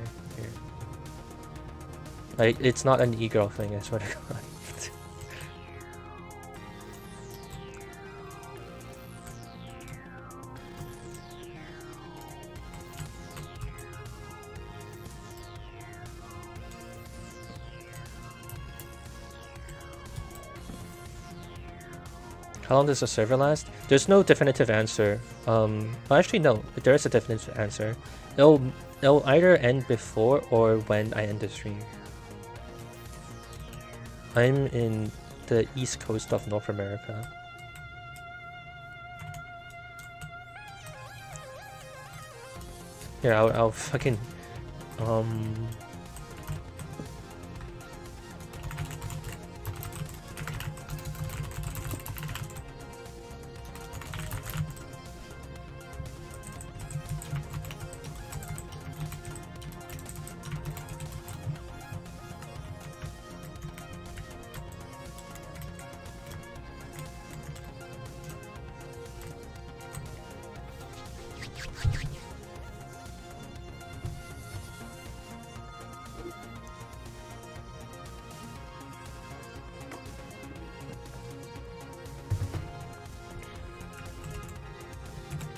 Like, it's not an e-girl thing, I swear to God. How long does the server last? There's no definitive answer. Well, actually no, there is a definitive answer. It'll either end before or when I end the stream. I'm in the east coast of North America. Here, I'll fucking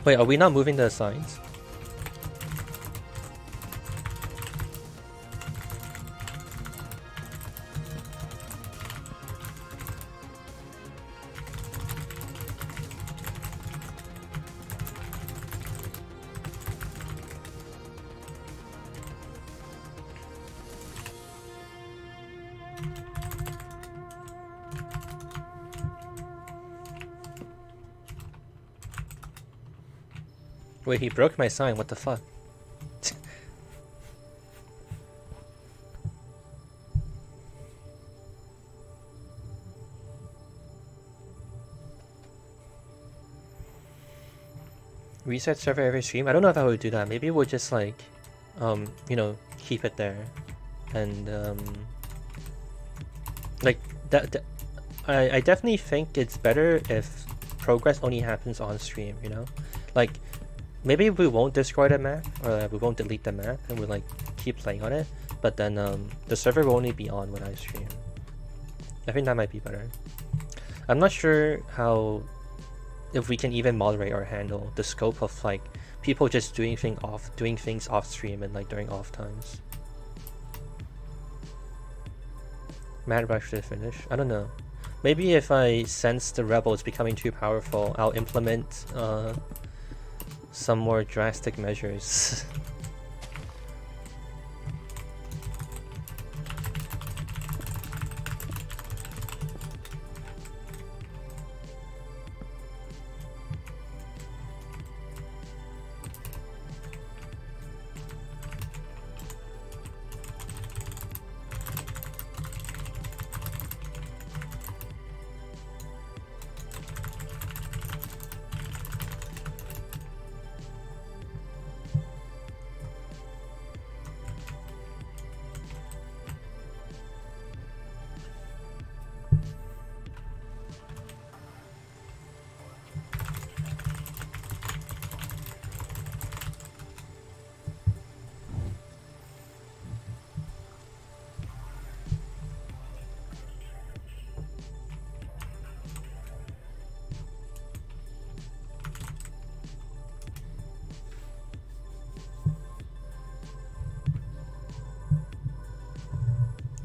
wait, are we not moving the signs? Wait, he broke my sign, what the fuck? Reset server every stream? I don't know if I would do that. Maybe we'll just like, you know, keep it there. And, like, I definitely think it's better if progress only happens on stream, you know? Like, maybe we won't destroy the map, or we won't delete the map, and we'll like keep playing on it, but then the server will only be on when I stream. I think that might be better. I'm not sure how, if we can even moderate or handle the scope of like people just doing things off stream and like during off times. Mad rush to finish? I don't know. Maybe if I sense the rebels becoming too powerful, I'll implement some more drastic measures.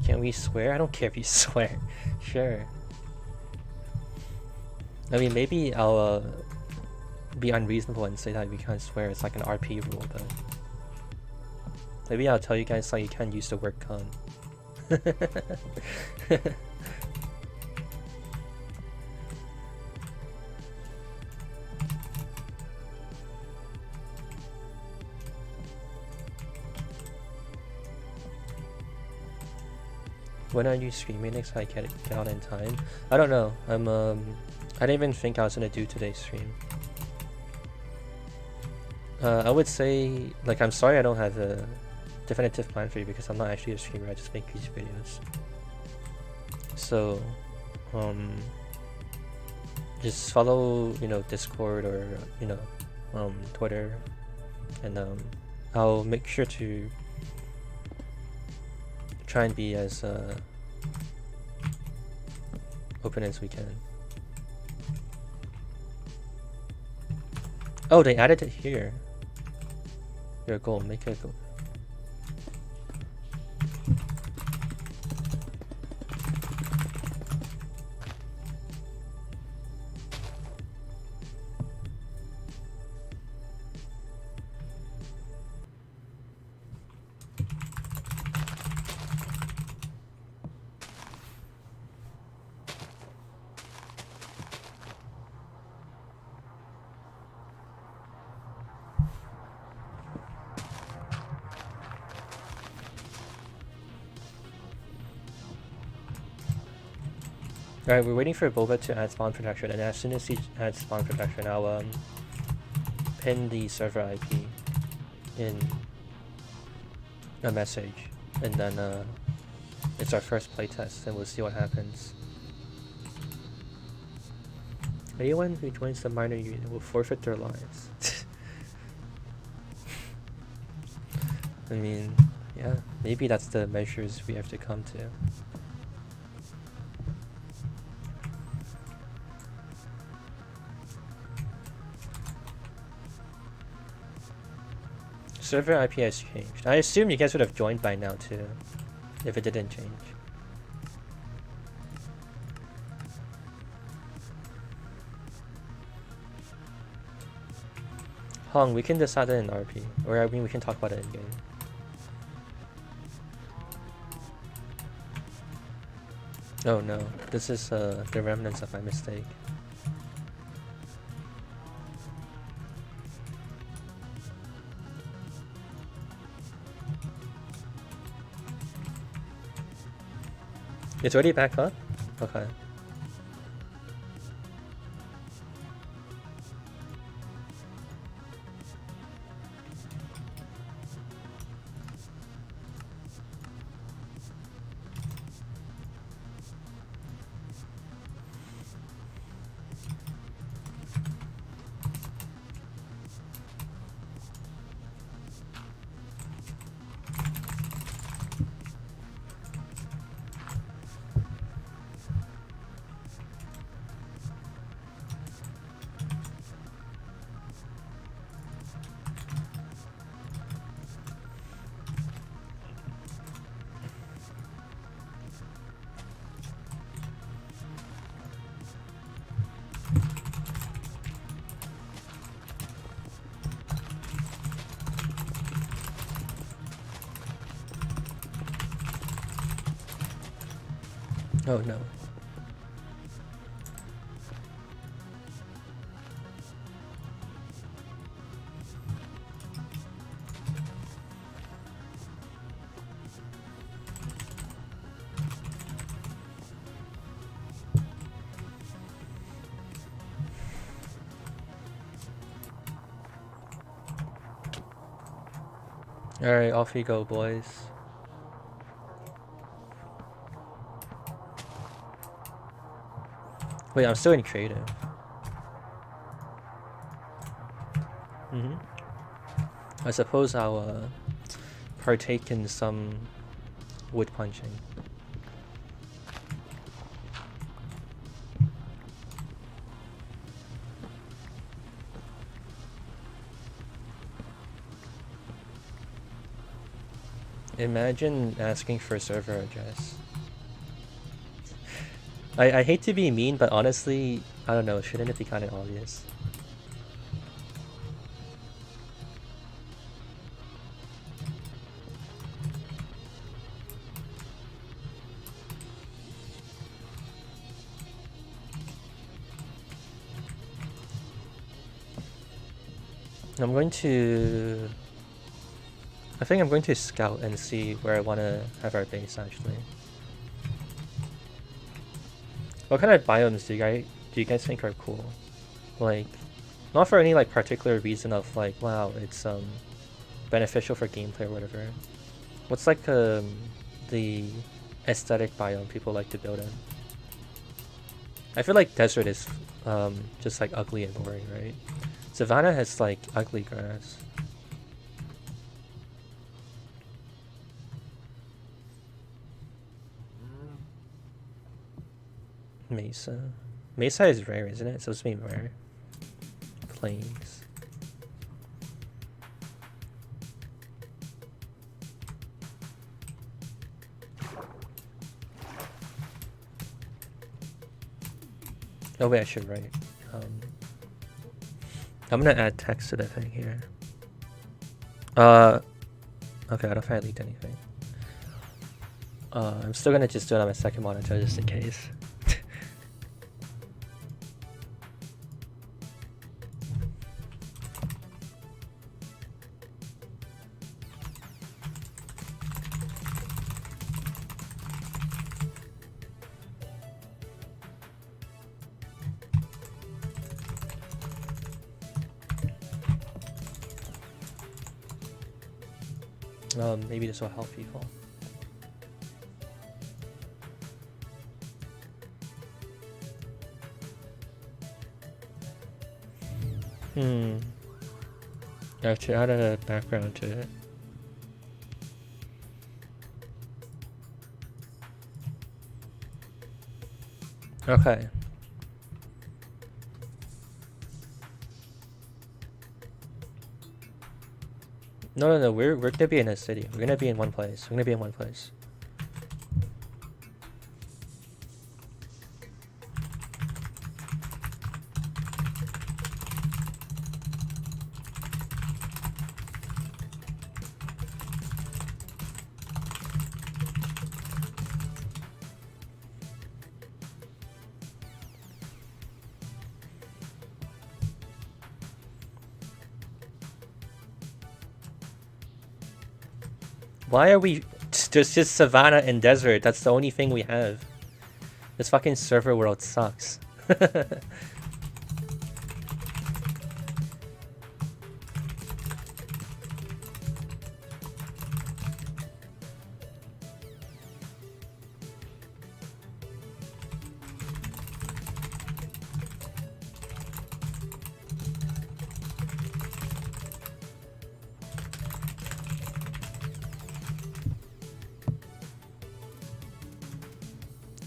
Can we swear? I don't care if you swear. Sure. I mean, maybe I'll be unreasonable and say that we can't swear. It's like an RP rule, but maybe I'll tell you guys like you can't use the word cunt. When are you streaming next? I get out in time. I don't know. I didn't even think I was gonna do today's stream. I would say, like, I'm sorry I don't have a definitive plan for you because I'm not actually a streamer. I just make these videos. So, just follow, you know, Discord or you know, Twitter, and I'll make sure to try and be as open as we can. Oh, they added it here. Your goal, make a goal. Alright, we're waiting for Boba to add spawn protection, and as soon as he adds spawn protection, I'll pin the server IP in a message, and then it's our first playtest, and we'll see what happens. Anyone who joins the minor unit will forfeit their lives. I mean, yeah, maybe that's the measures we have to come to. Server IP has changed. I assume you guys would have joined by now too, if it didn't change. Hong, we can decide that in RP, or I mean we can talk about it in game. Oh no, this is the remnants of my mistake. It's already back up? Okay. Oh no. Alright, off we go, boys. Wait, I'm still in creative. I suppose I'll partake in some wood punching. Imagine asking for a server address. I hate to be mean, but honestly, I don't know, shouldn't it be kind of obvious? I think I'm going to scout and see where I want to have our base actually. What kind of biomes do you guys think are cool? Like, not for any like particular reason of like, wow, it's beneficial for gameplay or whatever. What's like the aesthetic biome people like to build in? I feel like desert is just like ugly and boring, right? Savannah has like ugly grass. Mesa. Mesa is rare, isn't it? It's supposed to be rare. Plains. Oh wait, I should write. I'm gonna add text to the thing here. Okay, I don't know if I leaked anything. I'm still gonna just do it on my second monitor just in case. Maybe this will help people. I have to add a background to it. Okay. No. We're gonna be in a city. We're gonna be in one place. We're gonna be in one place. Why are we just savannah and desert? That's the only thing we have. This fucking server world sucks.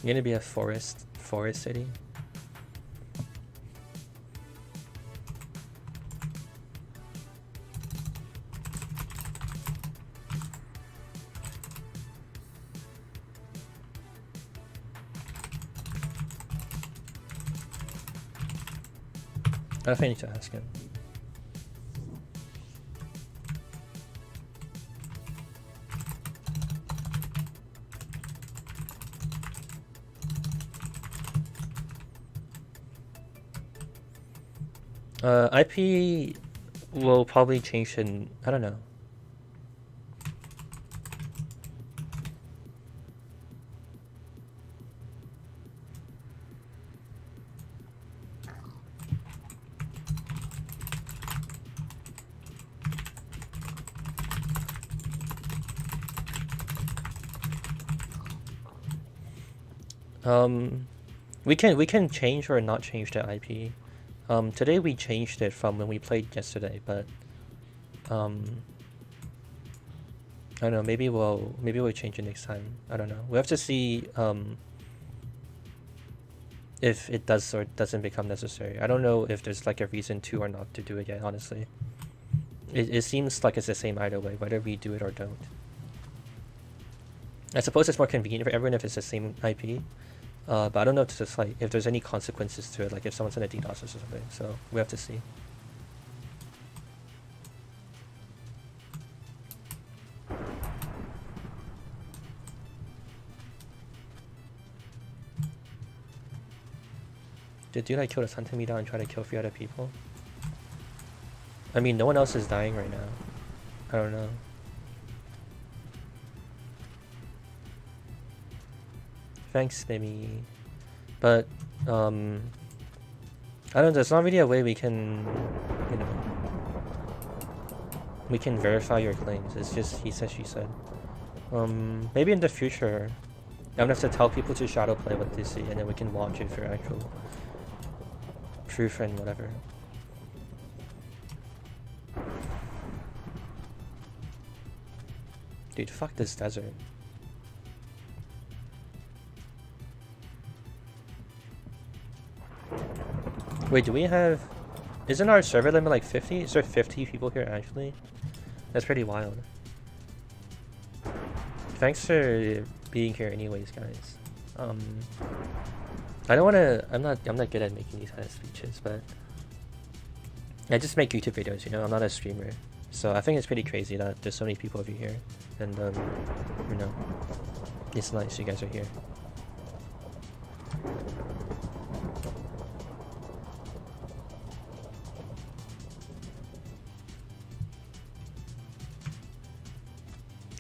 You're gonna be a forest city. I need to ask him. IP will probably change in, I don't know. We can change or not change the IP. Today we changed it from when we played yesterday, but I don't know, maybe we'll change it next time. I don't know. We have to see if it does or doesn't become necessary. I don't know if there's like a reason to or not to do it yet, honestly. It seems like it's the same either way, whether we do it or don't. I suppose it's more convenient for everyone if it's the same IP. But I don't know if there's like if there's any consequences to it, like if someone's in a DDoS or something. So we have to see. Did you like kill this hunting me down and try to kill 3 other people? I mean, no one else is dying right now. I don't know. Thanks, Mimi. But, I don't know, there's not really a way we can, you know, we can verify your claims. It's just he said, she said. Maybe in the future, I'm gonna have to tell people to shadow play what they see, and then we can watch it for actual proof and whatever. Dude, fuck this desert. Wait, do we have... Isn't our server limit like 50? Is there 50 people here actually? That's pretty wild. Thanks for being here anyways, guys. I don't wanna... I'm not good at making these kind of speeches, but... I just make YouTube videos, you know? I'm not a streamer. So I think it's pretty crazy that there's so many people over here. And, you know... It's nice you guys are here.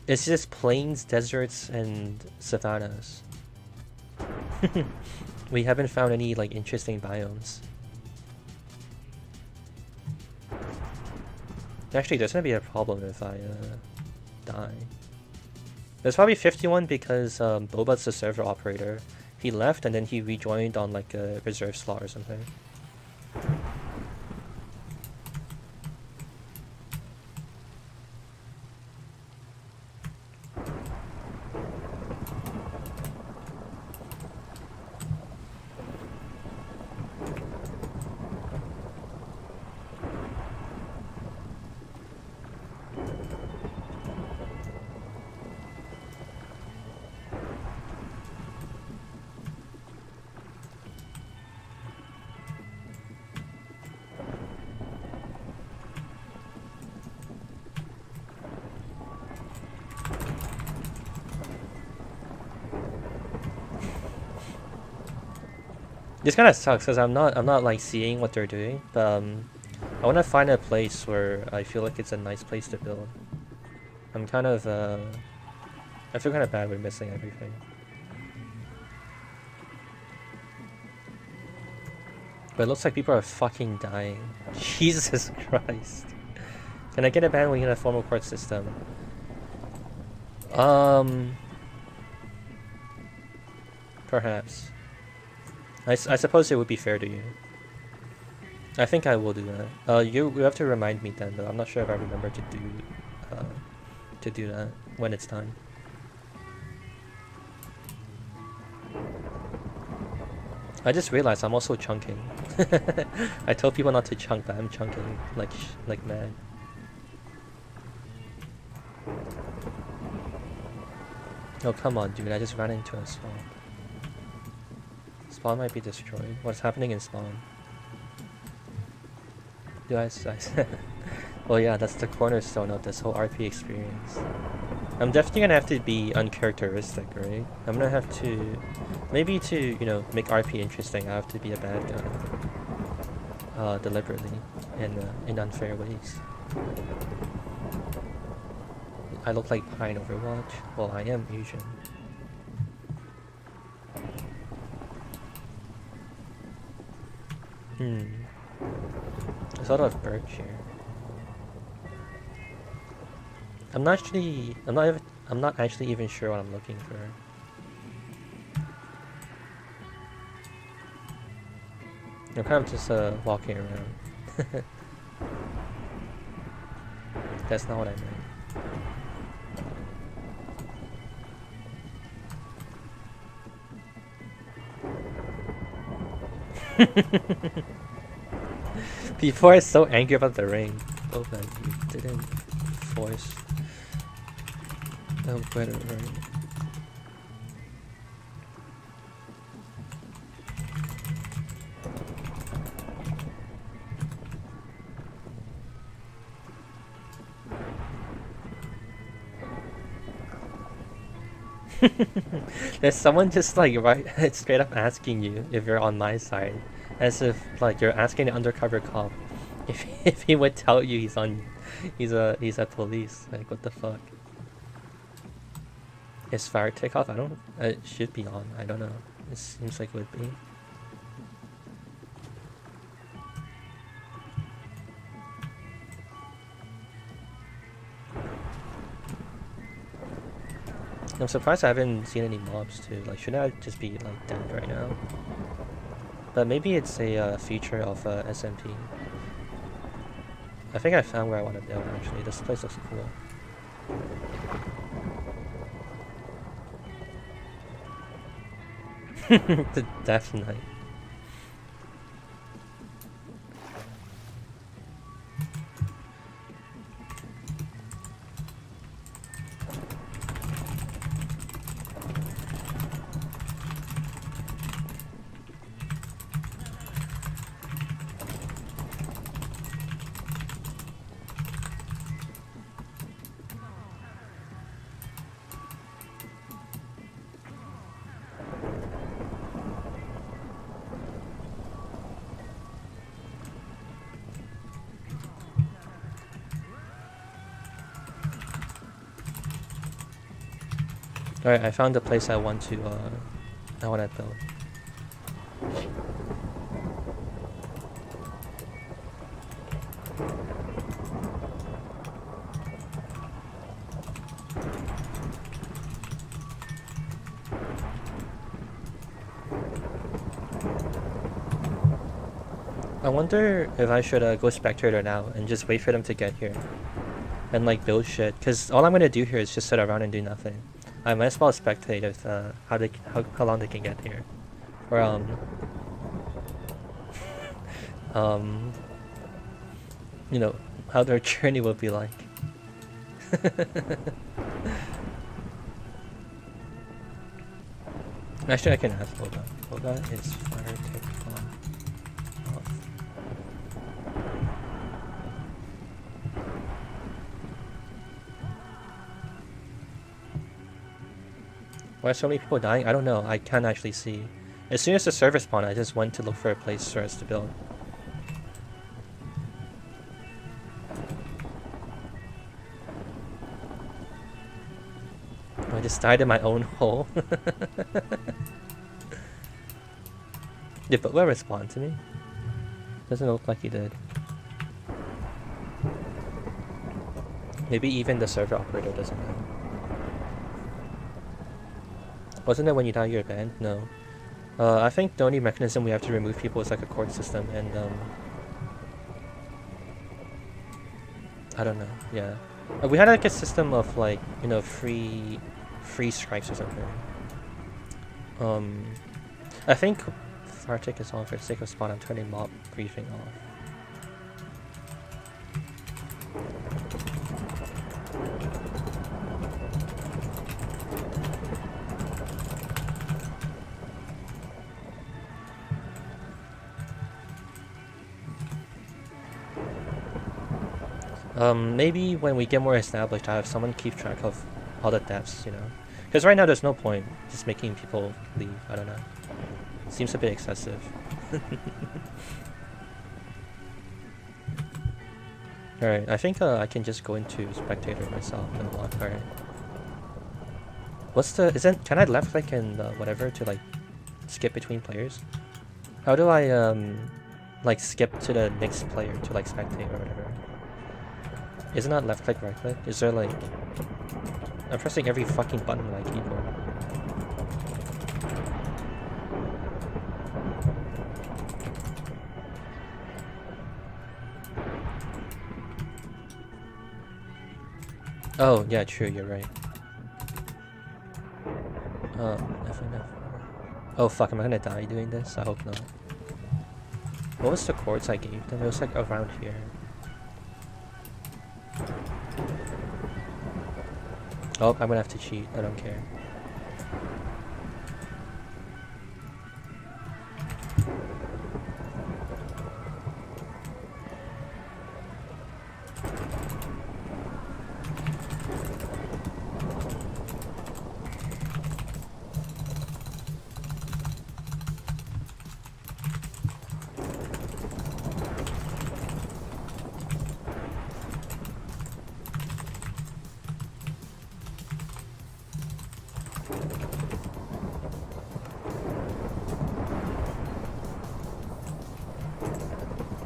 It's just plains, deserts, and savannas. We haven't found any like interesting biomes. Actually, there's gonna be a problem if I die. There's probably 51 because Boba's the server operator. He left and then he rejoined on like a reserve slot or something. This kind of sucks because I'm not like seeing what they're doing, but I want to find a place where I feel like it's a nice place to build. I'm kind of I feel kind of bad with missing everything. But it looks like people are fucking dying. Jesus Christ. Can I get a ban when we get a formal court system? Perhaps. I suppose it would be fair to you. I think I will do that. You have to remind me then, though. I'm not sure if I remember to do that when it's time. I just realized I'm also chunking. I told people not to chunk, but I'm chunking like mad. Oh come on, dude! I just ran into a swamp. Spawn might be destroyed. What's happening in spawn? Do I well yeah, that's the cornerstone of this whole RP experience. I'm definitely gonna have to be uncharacteristic, right? I'm gonna have to... Maybe to, you know, make RP interesting, I have to be a bad guy. Deliberately. In unfair ways. I look like Pine Overwatch. Well, I am Asian. There's a lot of birch here. I'm not actually even sure what I'm looking for. I'm kind of just walking around. That's not what I meant. People are so angry about the ring. Oh man, you didn't force a better ring. There's someone just like right straight up asking you if you're on my side. As if like you're asking an undercover cop if he would tell you he's at police. Like what the fuck? Is fire takeoff? It should be on. I don't know. It seems like it would be. I'm surprised I haven't seen any mobs too. Like shouldn't I just be like dead right now? But maybe it's a feature of SMP. I think I found where I want to build actually. This place looks cool. The Death Knight. Alright, I found the place I want to build. I wonder if I should go spectator now and just wait for them to get here and like build shit, because all I'm gonna do here is just sit around and do nothing. I might as well spectate if how long they can get here, or you know, how their journey will be like. Actually, I can ask Boga. Boga is fire tick on off. Why are so many people dying? I don't know. I can't actually see. As soon as the server spawned, I just went to look for a place for us to build. I just died in my own hole. Did Boga respond to me? Doesn't look like he did. Maybe even the server operator doesn't know. Wasn't it when you die you're banned? No. I think the only mechanism we have to remove people is like a court system, and I don't know. Yeah, we had like a system of like, you know, free strikes or something. I think Fartic is on for the sake of spawn. I'm turning mob griefing off. Maybe when we get more established, I have someone keep track of all the deaths, you know? Because right now there's no point just making people leave. I don't know. Seems a bit excessive. Alright, I think I can just go into spectator myself and walk. Alright. What's the... Can I left click and whatever to like skip between players? How do I like skip to the next player to like spectate or whatever? Isn't that left click, right click? Is there like... I'm pressing every fucking button on my keyboard. Oh, yeah, true, you're right. FNF. Oh fuck, am I gonna die doing this? I hope not. What was the chords I gave them? It was like around here. Oh, I'm gonna have to cheat. I don't care.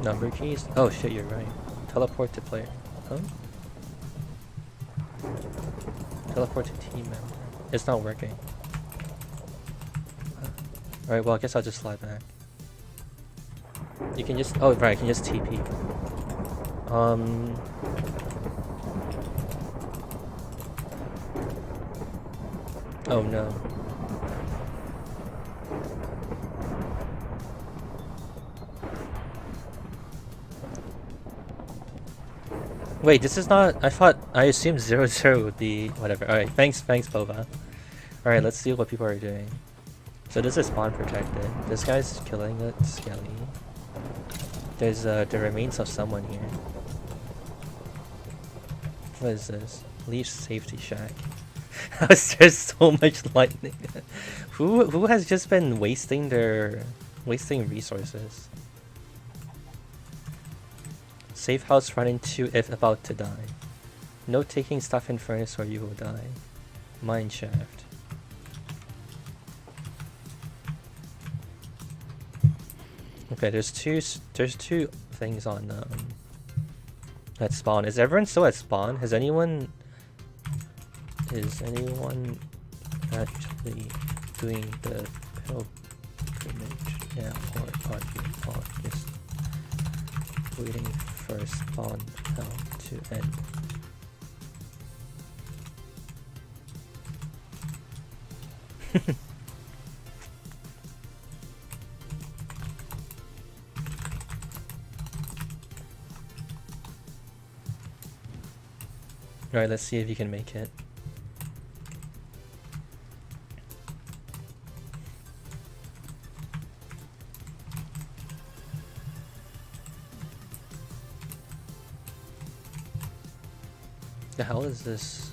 Number keys? Oh shit, you're right. Teleport to player. Huh? Teleport to team member. It's not working. Alright, well I guess I'll just slide back. You can just... Oh right, I can just TP. Oh no. Wait, this is not... I assumed 0-0 would be... Whatever. Alright, thanks Bova. Alright, let's see what people are doing. So this is spawn protected. This guy's killing it, Skelly. There's the remains of someone here. What is this? Leaf safety shack. How is there so much lightning? Who has just been wasting resources? Safe house run into if about to die. No taking stuff in furnace or you will die. Mine shaft. Okay, there's two things on at spawn. Is everyone still at spawn? Is anyone actually doing the pilgrimage? Yeah, or are you all just waiting for spawn hell to end. Alright, let's see if you can make it. The hell is this?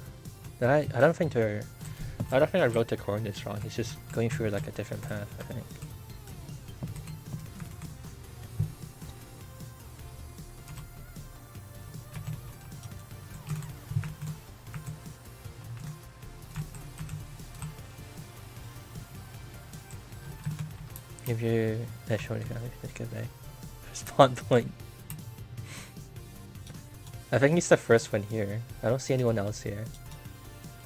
I don't think I wrote the coordinates wrong. He's just going through like a different path, I think. If you're showing it could be spawn point. I think he's the first one here. I don't see anyone else here.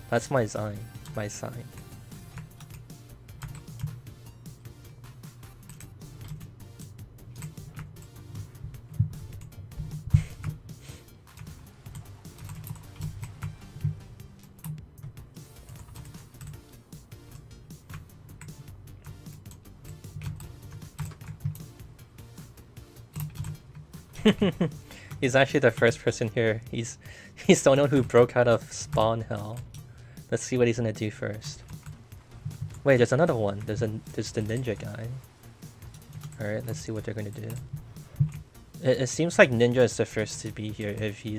That's my sign. My sign. He's actually the first person here. He's the one who broke out of spawn hell. Let's see what he's gonna do first. Wait, there's another one. There's the ninja guy. Alright, let's see what they're gonna do. It seems like Ninja is the first to be here if he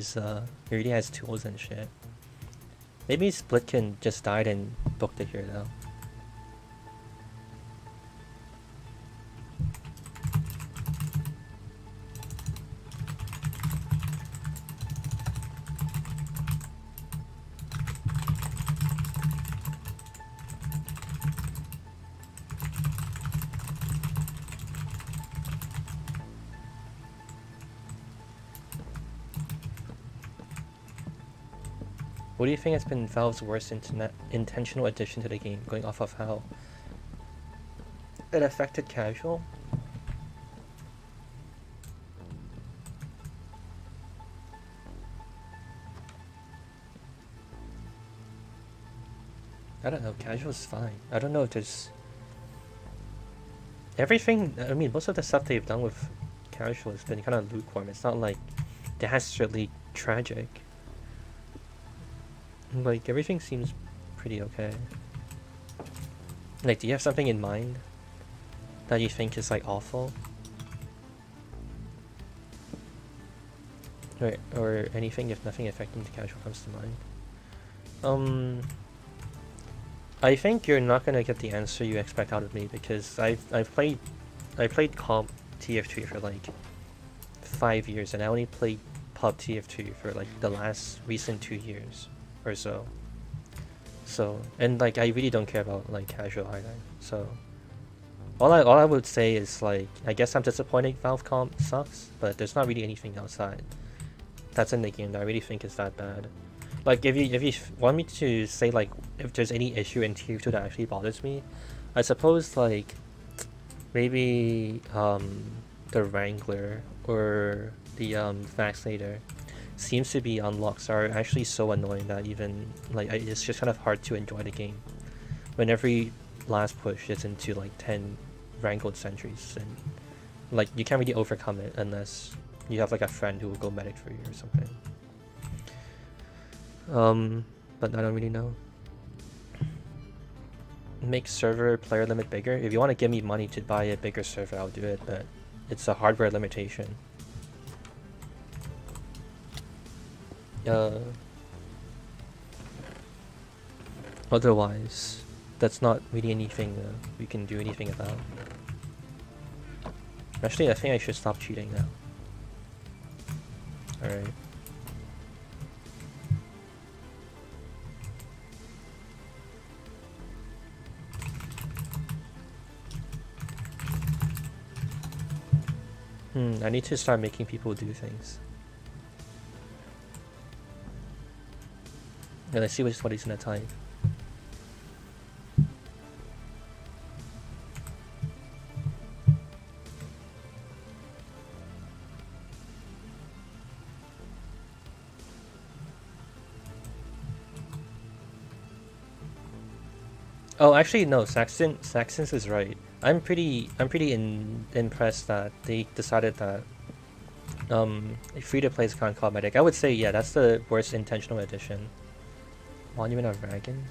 already has tools and shit. Maybe Splitkin just died and booked it here though. What do you think has been Valve's worst intentional addition to the game, going off of how it affected casual? I don't know, casual's fine. I don't know if there's... Everything, I mean, most of the stuff they've done with casual has been kind of lukewarm. It's not like dastardly tragic. Like, everything seems pretty okay. Like, do you have something in mind that you think is, like, awful? Or anything, if nothing affecting the casual comes to mind? I think you're not gonna get the answer you expect out of me, because I played comp TF2 for, like, 5 years, and I only played pub TF2 for, like, the last recent 2 years. Or so, and like I really don't care about like casual either. So all I would say is like I guess I'm disappointed Valve comp sucks, but there's not really anything outside that's in the game that I really think is that bad. Like if you want me to say like if there's any issue in TF2 that actually bothers me, I suppose like maybe the Wrangler or the Vaccinator seems to be unlocks are actually so annoying that even like it's just kind of hard to enjoy the game when every last push is into like 10 wrangled sentries, and like you can't really overcome it unless you have like a friend who will go medic for you or something. But I don't really know. Make server player limit bigger. If you want to give me money to buy a bigger server, I'll do it, but it's a hardware limitation. Otherwise, that's not really anything we can do anything about. Actually, I think I should stop cheating now. Alright. I need to start making people do things. Yeah, let's see what he's gonna type. Oh, actually, no. Saxons is right. Impressed that they decided that free to play is kind of cosmetic. I would say yeah, that's the worst intentional addition. Monument of Dragon.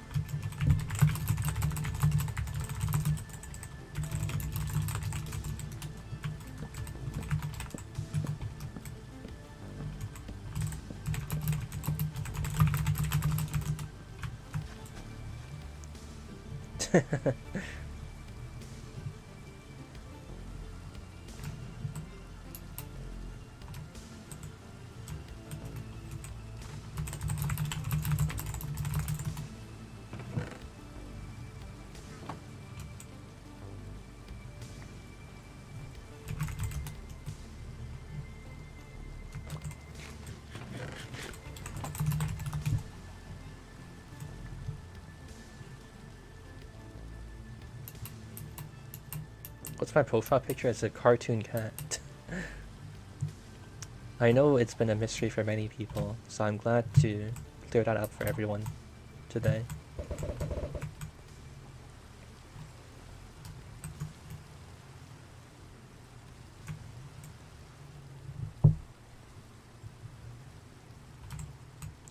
What's my profile picture? It's a cartoon cat. I know it's been a mystery for many people, so I'm glad to clear that up for everyone today.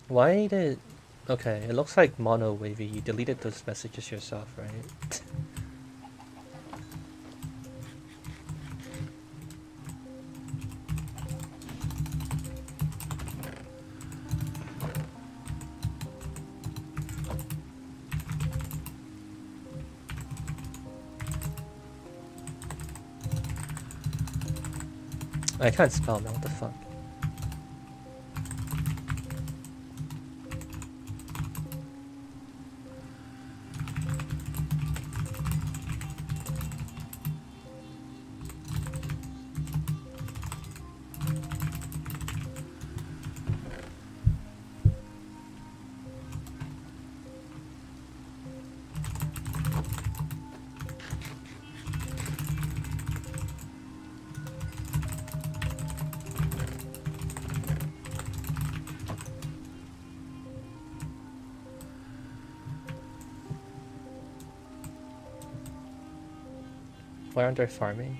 Why did... Okay, it looks like mono wavy. You deleted those messages yourself, right? I can't spell now, what the fuck? Why aren't they farming?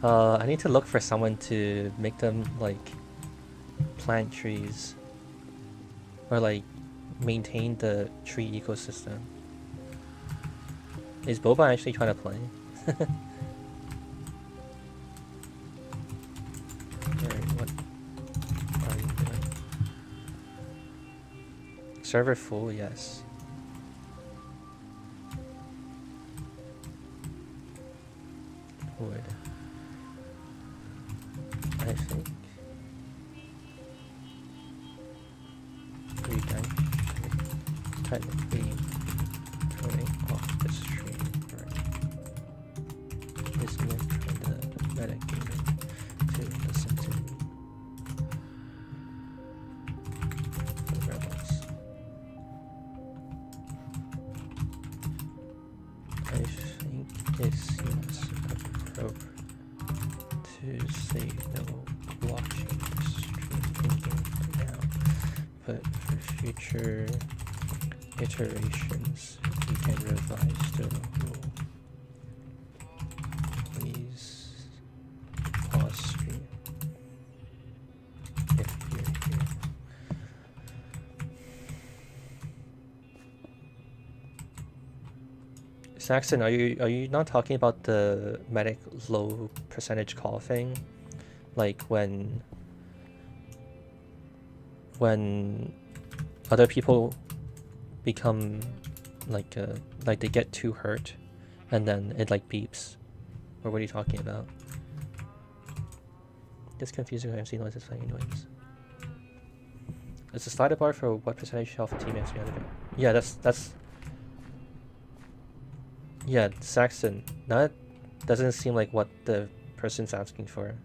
I need to look for someone to make them, like, plant trees. Or, like, maintain the tree ecosystem. Is Boba actually trying to play? What are you doing? Server full, yes. Would. I think we can technically turning off the stream for listening from the metagaming to listen to the rebels. I think it seems appropriate to say no watching the stream in-game for now, but for future iterations we can revise the rule. Please pause stream if you're here. Saxon, are you not talking about the medic low percentage call thing? Like when other people become like they get too hurt and then it like beeps? Or what are you talking about? It's confusing when MC noise is playing noise. It's a slider bar for what percentage health teammates you have to do. Yeah, that's yeah, Saxon. That doesn't seem like what the person's asking for.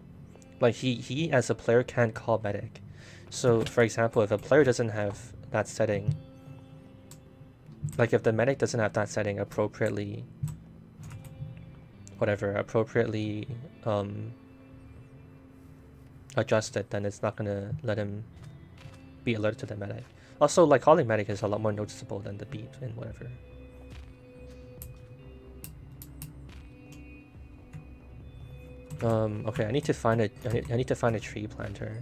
Like he as a player can't call medic. So for example, if a player doesn't have that setting, like if the medic doesn't have that setting appropriately, adjusted, then it's not gonna let him be alerted to the medic. Also, like Polymatic is a lot more noticeable than the beat and whatever. Okay, I need to find a I need to find a tree planter.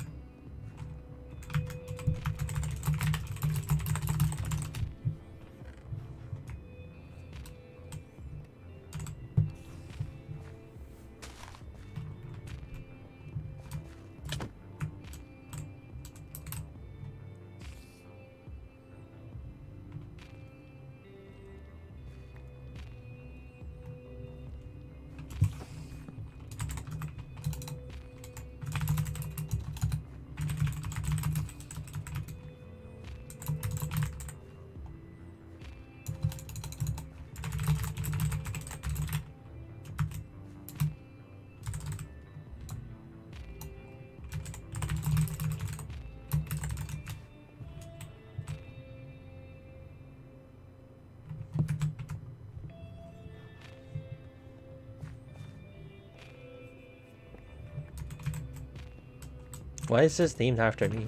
Why is this named after me?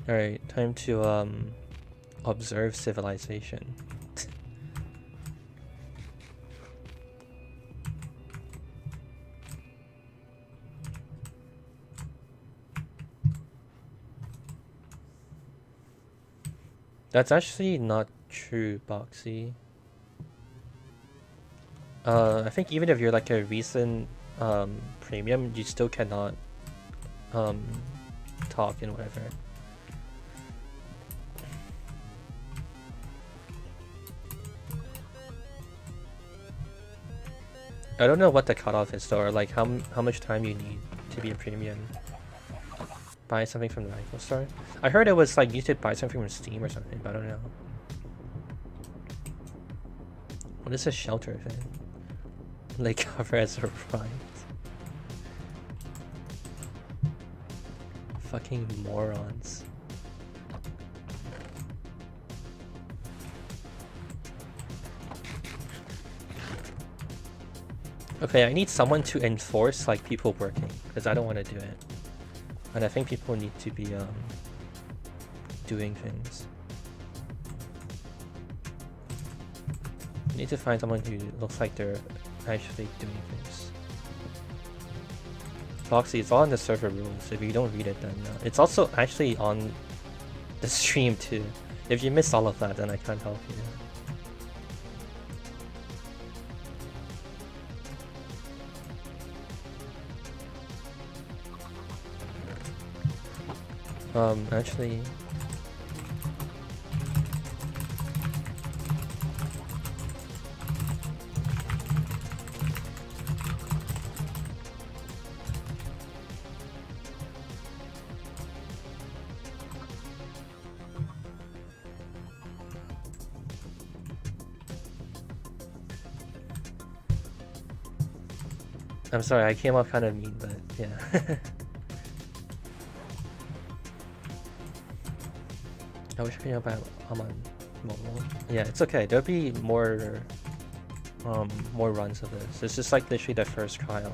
Alright, time to observe civilization. That's actually not true, Boxy. I think even if you're like a recent premium, you still cannot talk and whatever. I don't know what the cutoff is though, or like how much time you need to be a premium. Buy something from the rifle store? I heard it was like you should buy something from Steam or something, but I don't know. What is a shelter thing? Like cover as a right. Fucking morons. Okay, I need someone to enforce like people working, because I don't want to do it. And I think people need to be doing things. I need to find someone who looks like they're actually doing things. Foxy, it's all in the server rules. If you don't read it, then it's also actually on the stream too. If you miss all of that, then I can't help you. Actually, I'm sorry, I came off kind of mean, but yeah. I wish I knew about I'm on mobile. Yeah, it's okay. There'll be more runs of this. It's just like literally the first trial.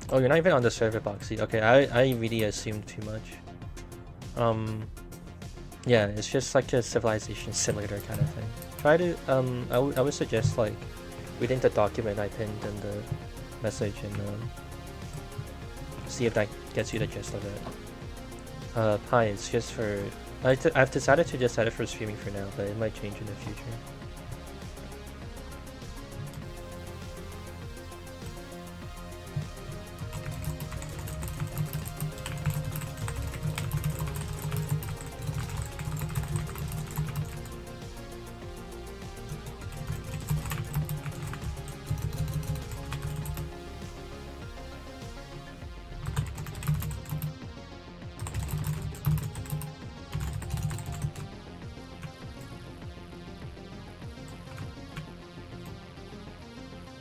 Oh, you're not even on the server, Boxy. Okay, I really assumed too much. Yeah, it's just like a civilization simulator kind of thing. Try to I would suggest like reading the document I pinned in the message and see if that gets you the gist of it. Pi is just for... I've decided to just set it for streaming for now, but it might change in the future.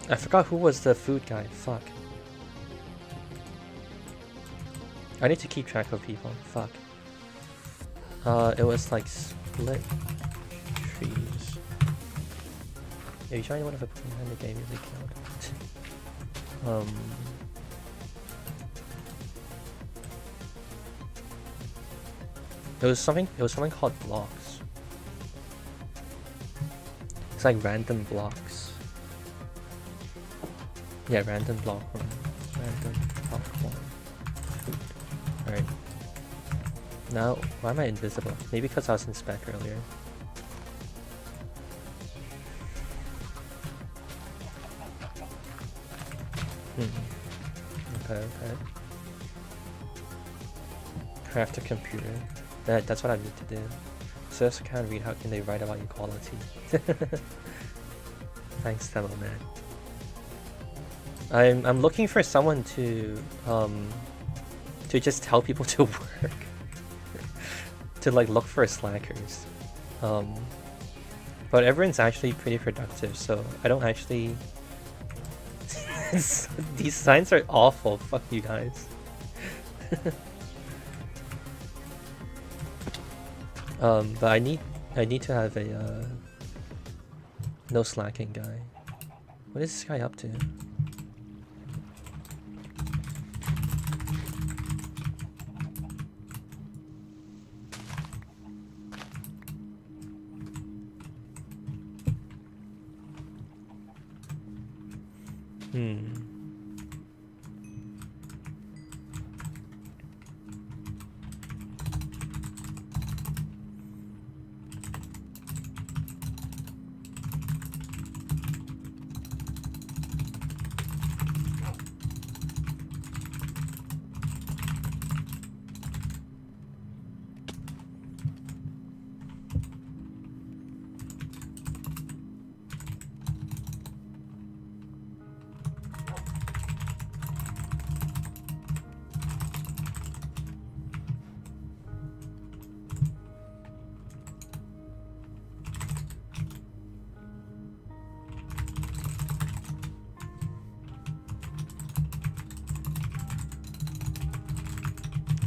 I forgot who was the food guy. Fuck. I need to keep track of people. Fuck. It was like Split trees. Are you trying to one of a behind the game music count? It was something called blocks. It's like random blocks. Yeah, random block one. Random block one. Alright. Now, why am I invisible? Maybe because I was in spec earlier. Okay. Craft a computer. That's what I need to do. Serfs can't read, how can they write about equality? Thanks, Demo Man. I'm looking for someone to just tell people to work. To like look for slackers. But everyone's actually pretty productive, so I don't actually these signs are awful, fuck you guys. But I need to have a no slacking guy. What is this guy up to?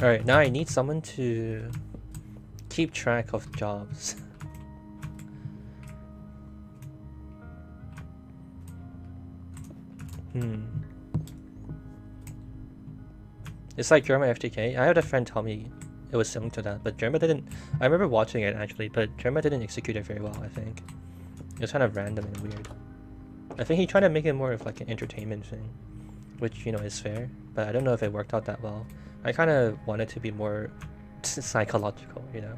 Alright, now I need someone to keep track of jobs. It's like Germa FTK. I had a friend tell me it was similar to that, but Germa didn't. I remember watching it actually, but Germa didn't execute it very well, I think. It was kind of random and weird. I think he tried to make it more of like an entertainment thing, which, you know, is fair, but I don't know if it worked out that well. I kind of want it to be more psychological, you know?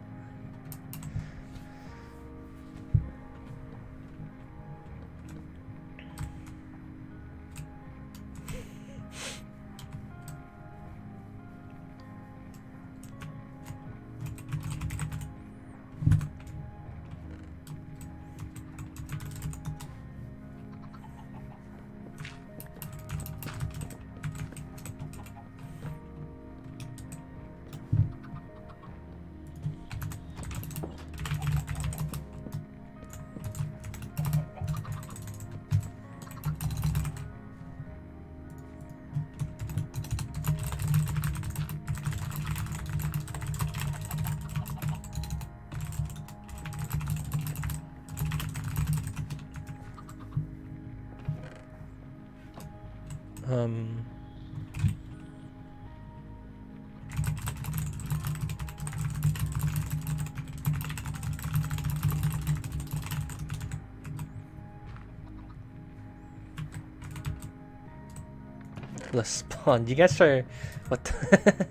Let's spawn. You guys are what the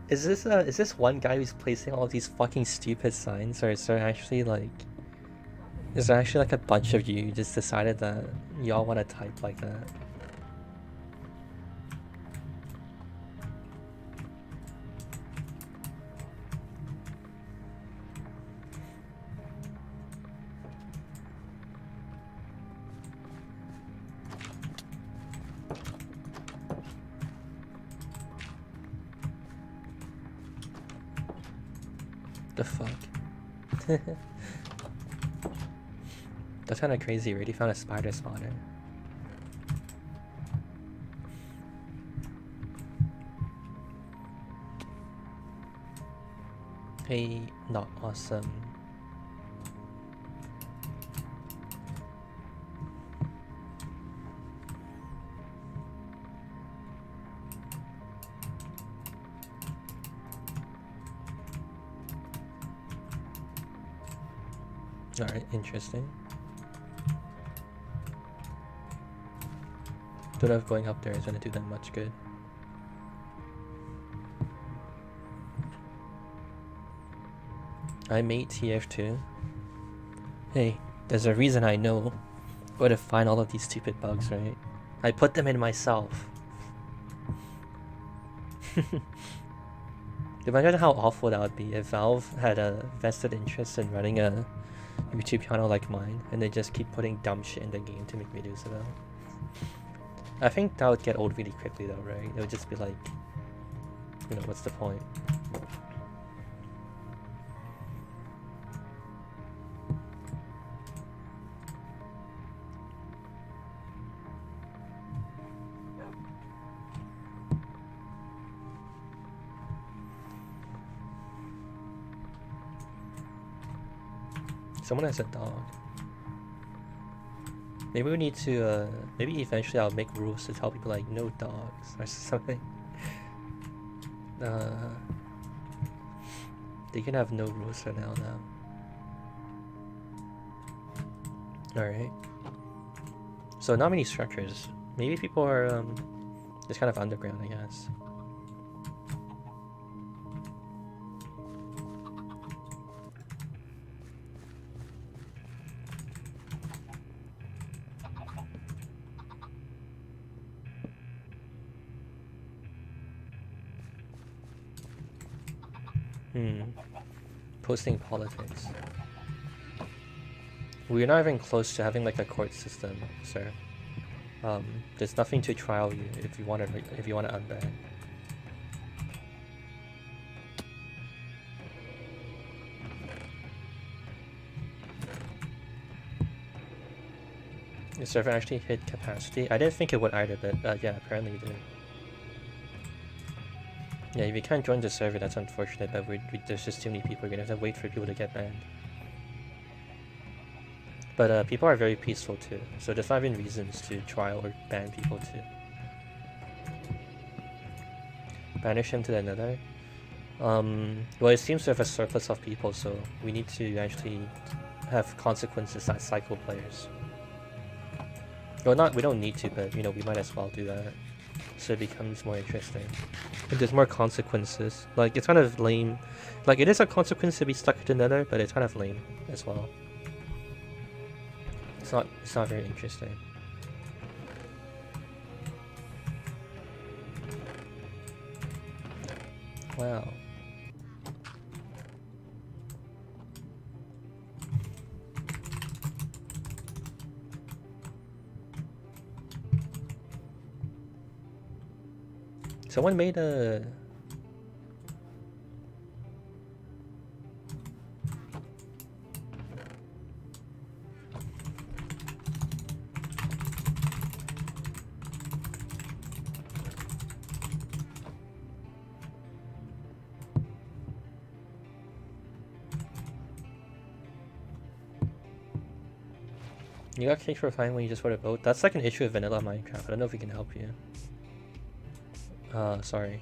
is this one guy who's placing all of these fucking stupid signs, or is there actually like a bunch of you just decided that y'all want to type like that? The fuck? That's kind of crazy. We already found a spider spawner. Hey, not awesome. Alright, interesting. Don't know if going up there is gonna do that much good. I made TF2. Hey, there's a reason I know where to find all of these stupid bugs, right? I put them in myself. Imagine how awful that would be if Valve had a vested interest in running a YouTube channel like mine, and they just keep putting dumb shit in the game to make videos about. I think that would get old really quickly though, right? It would just be like, you know, what's the point? Someone has a dog. Maybe we need to, maybe eventually I'll make rules to tell people like, no dogs or something. They can have no rules for now. Alright. So not many structures. Maybe people are just kind of underground, I guess. Posting politics. We're not even close to having like a court system, sir. There's nothing to trial you if you want to unban. The server actually hit capacity. I didn't think it would either, but yeah, apparently it did. Yeah, if you can't join the server, that's unfortunate, but there's just too many people. We're gonna have to wait for people to get banned. But people are very peaceful too, so there's not even reasons to trial or ban people too. Banish him to the nether? Well, it seems to have a surplus of people, so we need to actually have consequences that cycle players. Well, we don't need to, but you know, we might as well do that, so it becomes more interesting. If there's more consequences, like it's kind of lame. Like it is a consequence to be stuck in the nether, but it's kind of lame as well. It's not very interesting. Wow. Someone made a... You got kicked for fine when you just wrote a vote? That's like an issue of vanilla Minecraft. I don't know if we can help you. Sorry.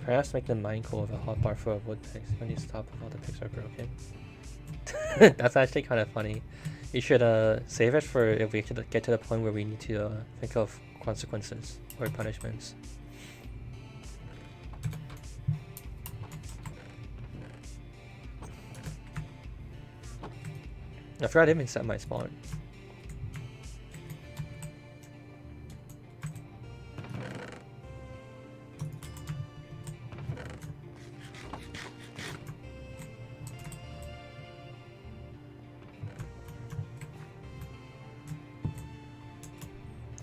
Perhaps make the mine coal with a hotbar for a wood picks. When you stop if all the picks are broken. That's actually kind of funny. You should save it for if we get to the point where we need to think of consequences or punishments. I forgot I didn't even set my spawn.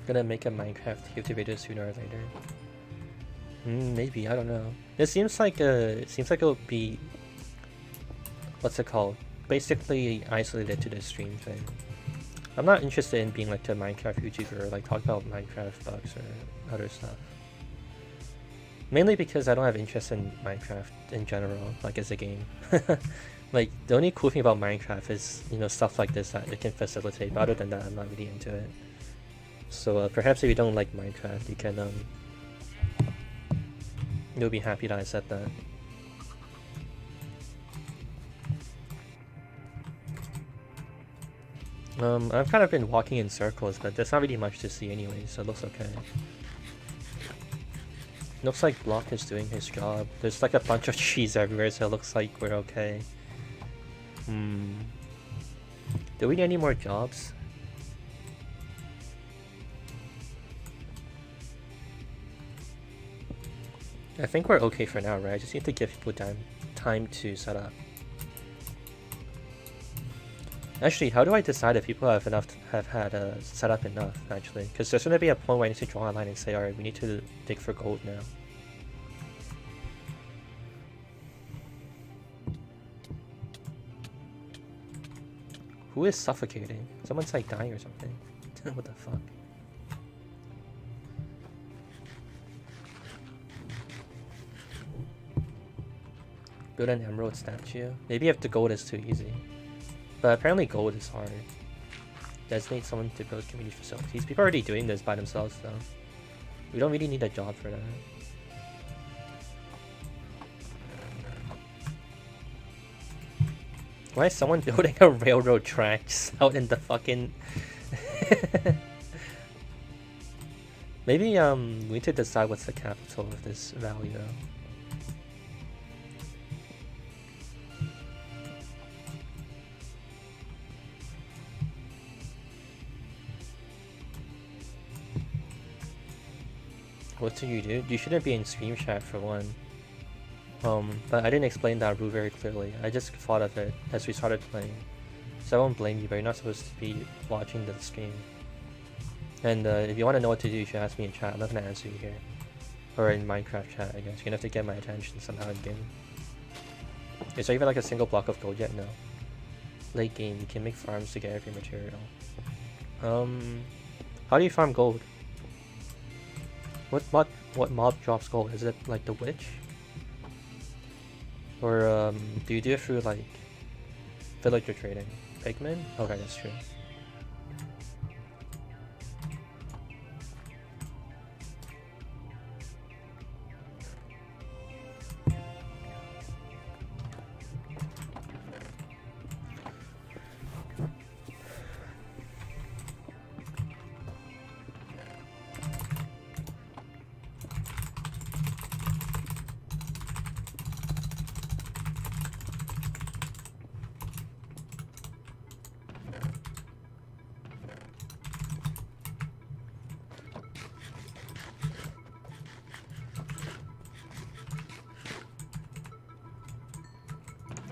Gonna make a Minecraft YouTube video sooner or later. Maybe, I don't know. It seems like it'll be, what's it called? Basically isolated to the stream thing. I'm not interested in being like a Minecraft YouTuber or like talk about Minecraft bugs or other stuff. Mainly because I don't have interest in Minecraft in general, like as a game. Like the only cool thing about Minecraft is, you know, stuff like this that it can facilitate, but other than that I'm not really into it. So perhaps if you don't like Minecraft, you can you'll be happy that I said that. I've kind of been walking in circles, but there's not really much to see anyway, so it looks okay. Looks like Block is doing his job. There's like a bunch of trees everywhere, so it looks like we're okay. Do we need any more jobs? I think we're okay for now, right? I just need to give people time to set up. Actually, how do I decide if people have had set up enough, actually? Because there's going to be a point where I need to draw a line and say, alright, we need to dig for gold now. Who is suffocating? Someone's like dying or something. What the fuck? Build an emerald statue. Maybe if the gold is too easy. But apparently gold is hard. Designate someone to build community facilities. People are already doing this by themselves though. We don't really need a job for that. Why is someone building a railroad tracks out in the fucking... Maybe we need to decide what's the capital of this valley though. What do? You shouldn't be in stream chat for one. But I didn't explain that rule very clearly. I just thought of it as we started playing. So I won't blame you, but you're not supposed to be watching the stream. And if you want to know what to do, you should ask me in chat. I'm not gonna answer you here. Or in Minecraft chat, I guess. You're gonna have to get my attention somehow in game. Is there even like a single block of gold yet? No. Late game, you can make farms to get every material. How do you farm gold? What mob drops gold? Is it like the witch? Or do you do it through like villager trading? Pigmen? Okay, that's true.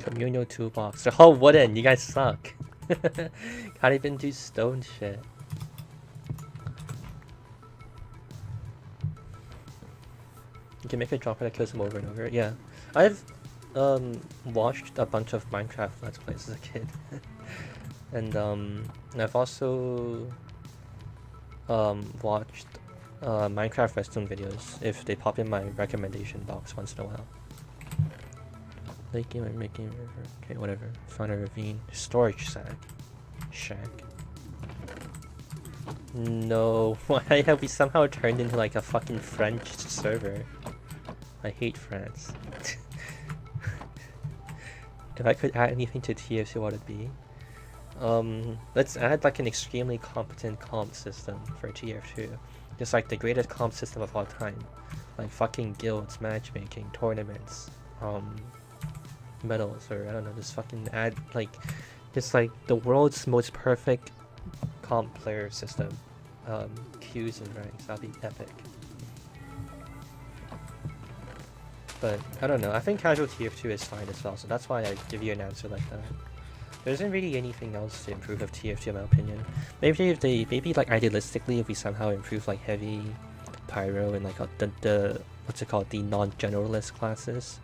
Communal toolbox. They're all wooden. You guys suck. Can't even do stone shit. You can make a dropper that kills him over and over. Yeah, I've watched a bunch of Minecraft Let's Plays as a kid, and I've also watched Minecraft Redstone videos if they pop in my recommendation box once in a while. Lake game, I'm making river. Okay, whatever. Found a ravine. Storage shack. No, why have we somehow turned into like a fucking French server? I hate France. If I could add anything to TFC, what would it be? Let's add like an extremely competent comp system for TF2. Just like the greatest comp system of all time. Like fucking guilds, matchmaking, tournaments, medals, or I don't know, just fucking add like just like the world's most perfect comp player system. Queues and ranks, that'd be epic. But I don't know, I think casual TF2 is fine as well, so that's why I give you an answer like that. There isn't really anything else to improve of TF2 in my opinion. Maybe if maybe like idealistically if we somehow improve like heavy, pyro, and like the what's it called, the non-generalist classes.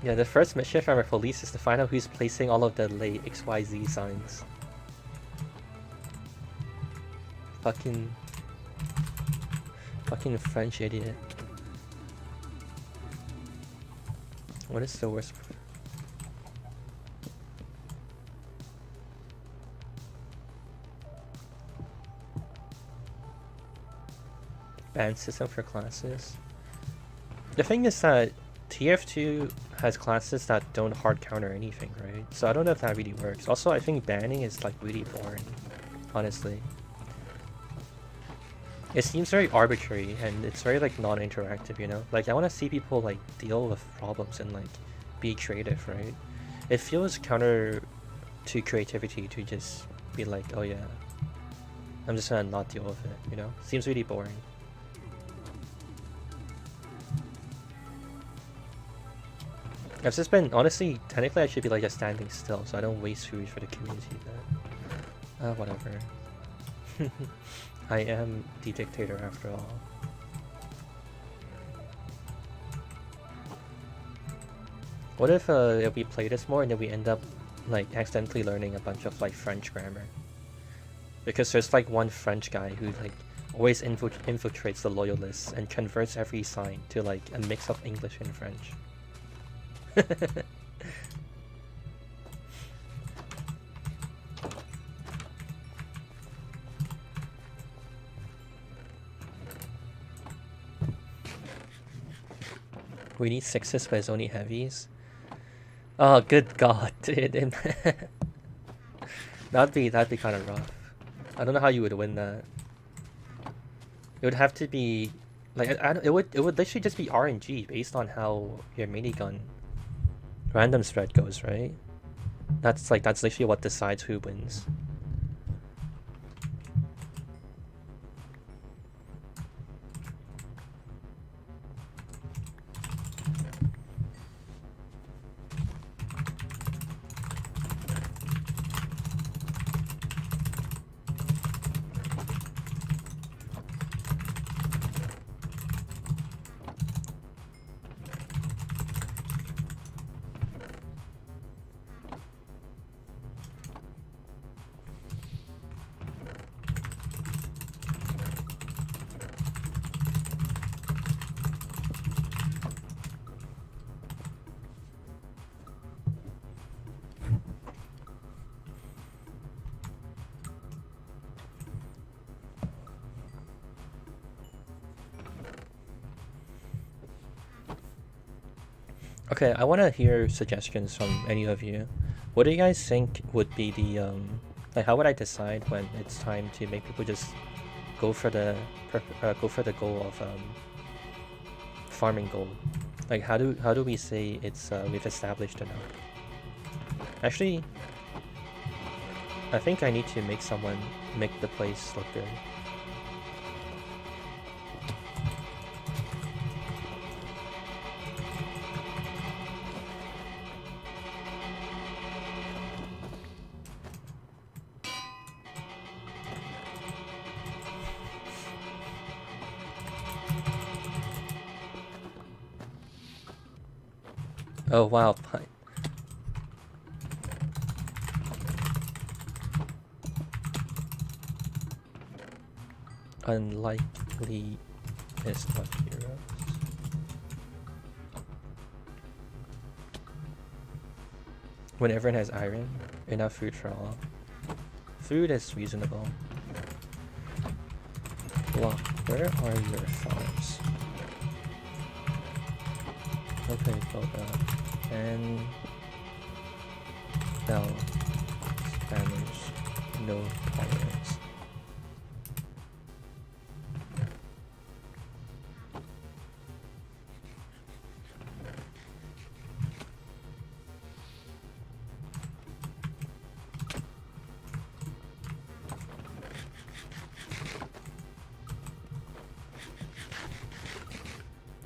Yeah, the first mission from our police is to find out who's placing all of the late XYZ signs. Fucking French idiot. What is the worst? Band system for classes. The thing is that TF2 has classes that don't hard counter anything, right? So I don't know if that really works. Also, I think banning is like really boring, honestly. It seems very arbitrary and it's very like non-interactive, you know? Like I want to see people like deal with problems and like be creative, right? It feels counter to creativity to just be like, oh yeah, I'm just gonna not deal with it, you know? Seems really boring. I've just been, honestly, technically I should be like just standing still so I don't waste food for the community then. Whatever. I am the dictator after all. What if we play this more and then we end up like accidentally learning a bunch of like French grammar? Because there's like one French guy who like always infiltrates the loyalists and converts every sign to like a mix of English and French. We need sixes, but it's only heavies. Oh, good God, dude! that'd be kind of rough. I don't know how you would win that. It would have to be like it would literally just be RNG based on how your minigun random spread goes, right? That's literally what decides who wins. Okay, I want to hear suggestions from any of you. What do you guys think would be the like how would I decide when it's time to make people just go for the goal of farming gold? Like how do we say it's we've established enough? Actually, I think I need to make someone make the place look good. Oh wow, unlikely is not heroes. When everyone has iron, enough food for all. Food is reasonable. Block, where are your farms? Okay, build up. And bell spammers, no pirates.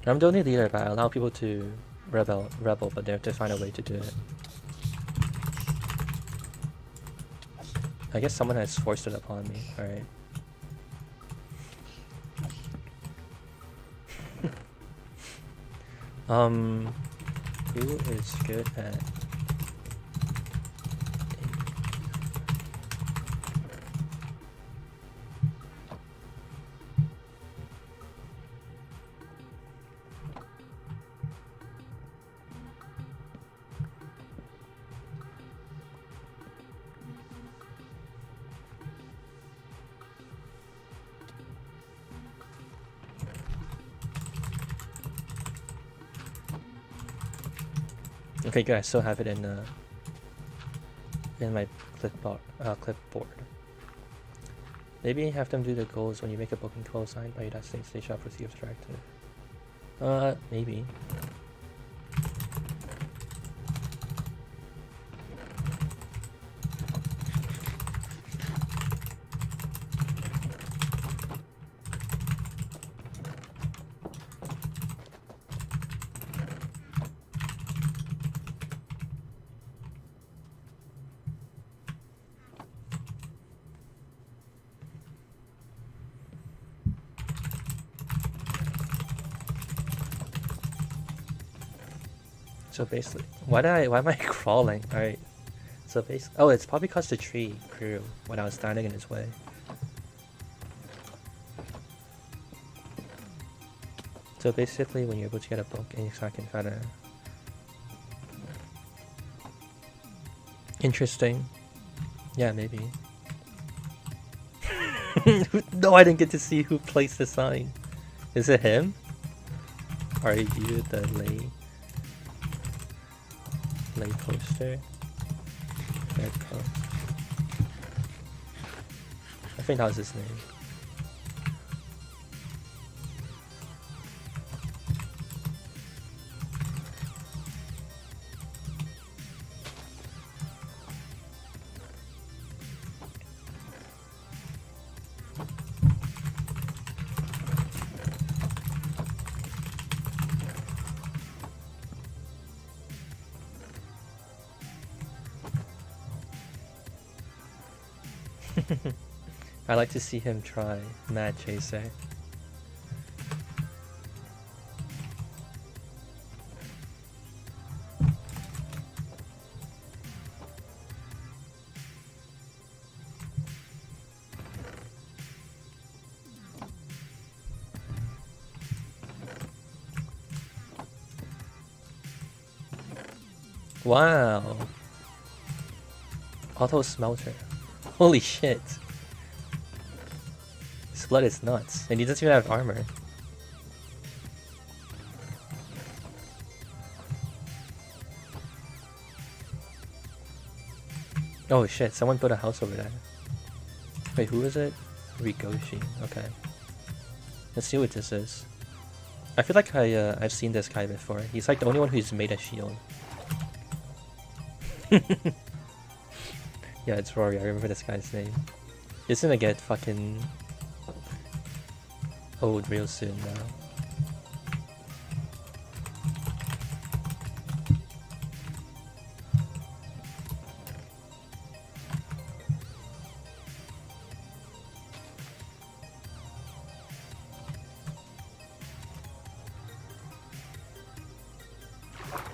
I'm the only leader, but I allow people to rebel, but they have to find a way to do it. I guess someone has forced it upon me. Alright. Who is good at Okay, good. I still have it in my clipboard. Maybe have them do the goals when you make a booking call sign by your destination station shop receive directive. Maybe. So basically, why am I crawling? Alright. So basically, oh, it's probably because the tree grew when I was standing in its way. So basically, when you're able to get a book and you can kind of... Interesting. Yeah, maybe. No, I didn't get to see who placed the sign. Is it him? Are you the lay poster? Red post. I think that was his name. I like to see him try Mad Chaser. Wow. Auto smelter. Holy shit. His blood is nuts. And he doesn't even have armor. Oh shit, someone put a house over there. Wait, who is it? Rigoshi. Okay. Let's see what this is. I feel like I've seen this guy before. He's like the only one who's made a shield. Yeah, it's Rory. I remember this guy's name. He's gonna get fucking old real soon now.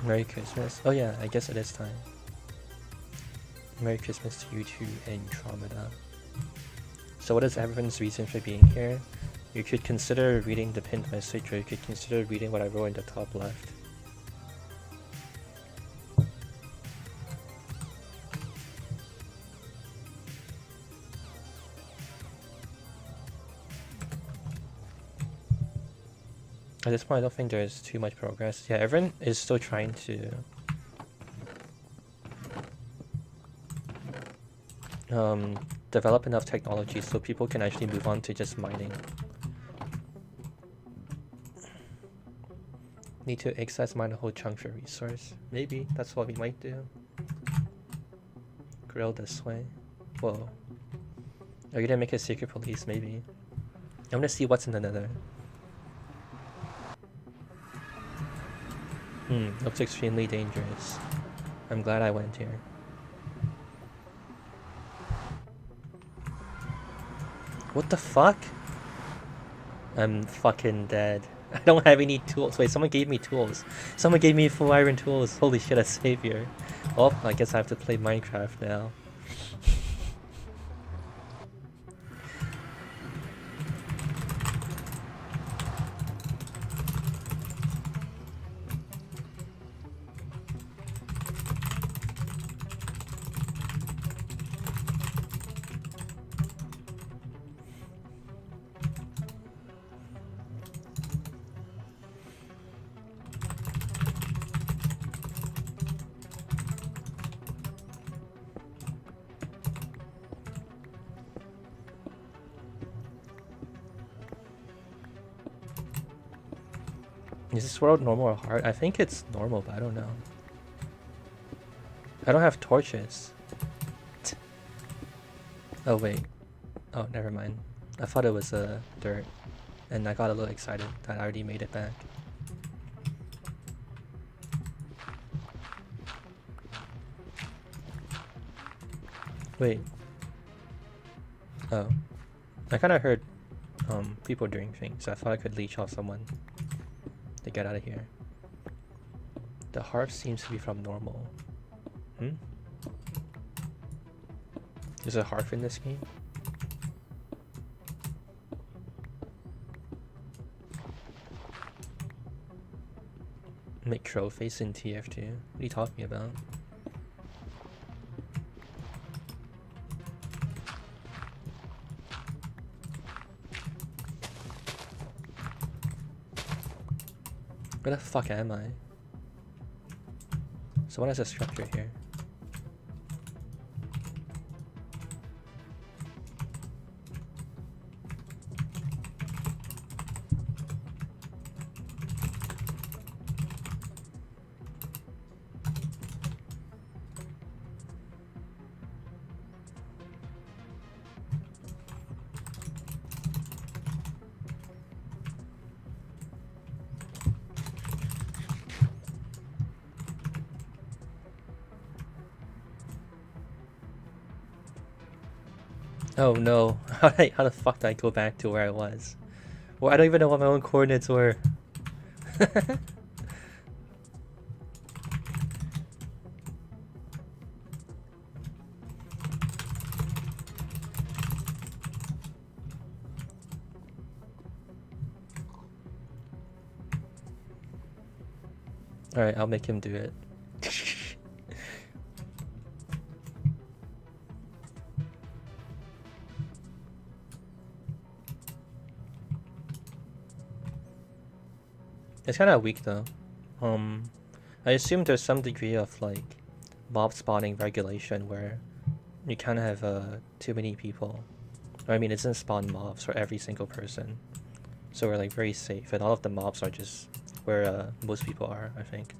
Merry Christmas. Oh yeah, I guess it is time. Merry Christmas to you too, Andromeda. So what is everyone's reason for being here? You could consider reading the pinned message, or you could consider reading what I wrote in the top left. At this point, I don't think there's too much progress. Yeah, everyone is still trying to develop enough technology so people can actually move on to just mining. Need to access mine a whole chunk for resource. Maybe that's what we might do. Grill this way. Whoa. Are you gonna make a secret police? Maybe. I'm gonna see what's in the nether. Looks extremely dangerous. I'm glad I went here. What the fuck? I'm fucking dead. I don't have any tools. Wait, someone gave me tools. Someone gave me full iron tools. Holy shit, a savior. Oh, I guess I have to play Minecraft now. Is this world normal or hard? I think it's normal, but I don't know. I don't have torches. Oh wait. Oh, never mind. I thought it was dirt, and I got a little excited that I already made it back. Wait. Oh. I kind of heard people doing things, so I thought I could leech off someone to get out of here. The harp seems to be from normal. Hmm? There's a harp in this game? Make trophies in TF2? What are you talking about? Where the fuck am I? So what is the structure here? Oh no, how the fuck did I go back to where I was? Well, I don't even know what my own coordinates were. Alright, I'll make him do it. It's kind of weak though. I assume there's some degree of like mob spawning regulation where you can't have too many people. Or, I mean, it doesn't spawn mobs for every single person, so we're like very safe, and all of the mobs are just where most people are, I think.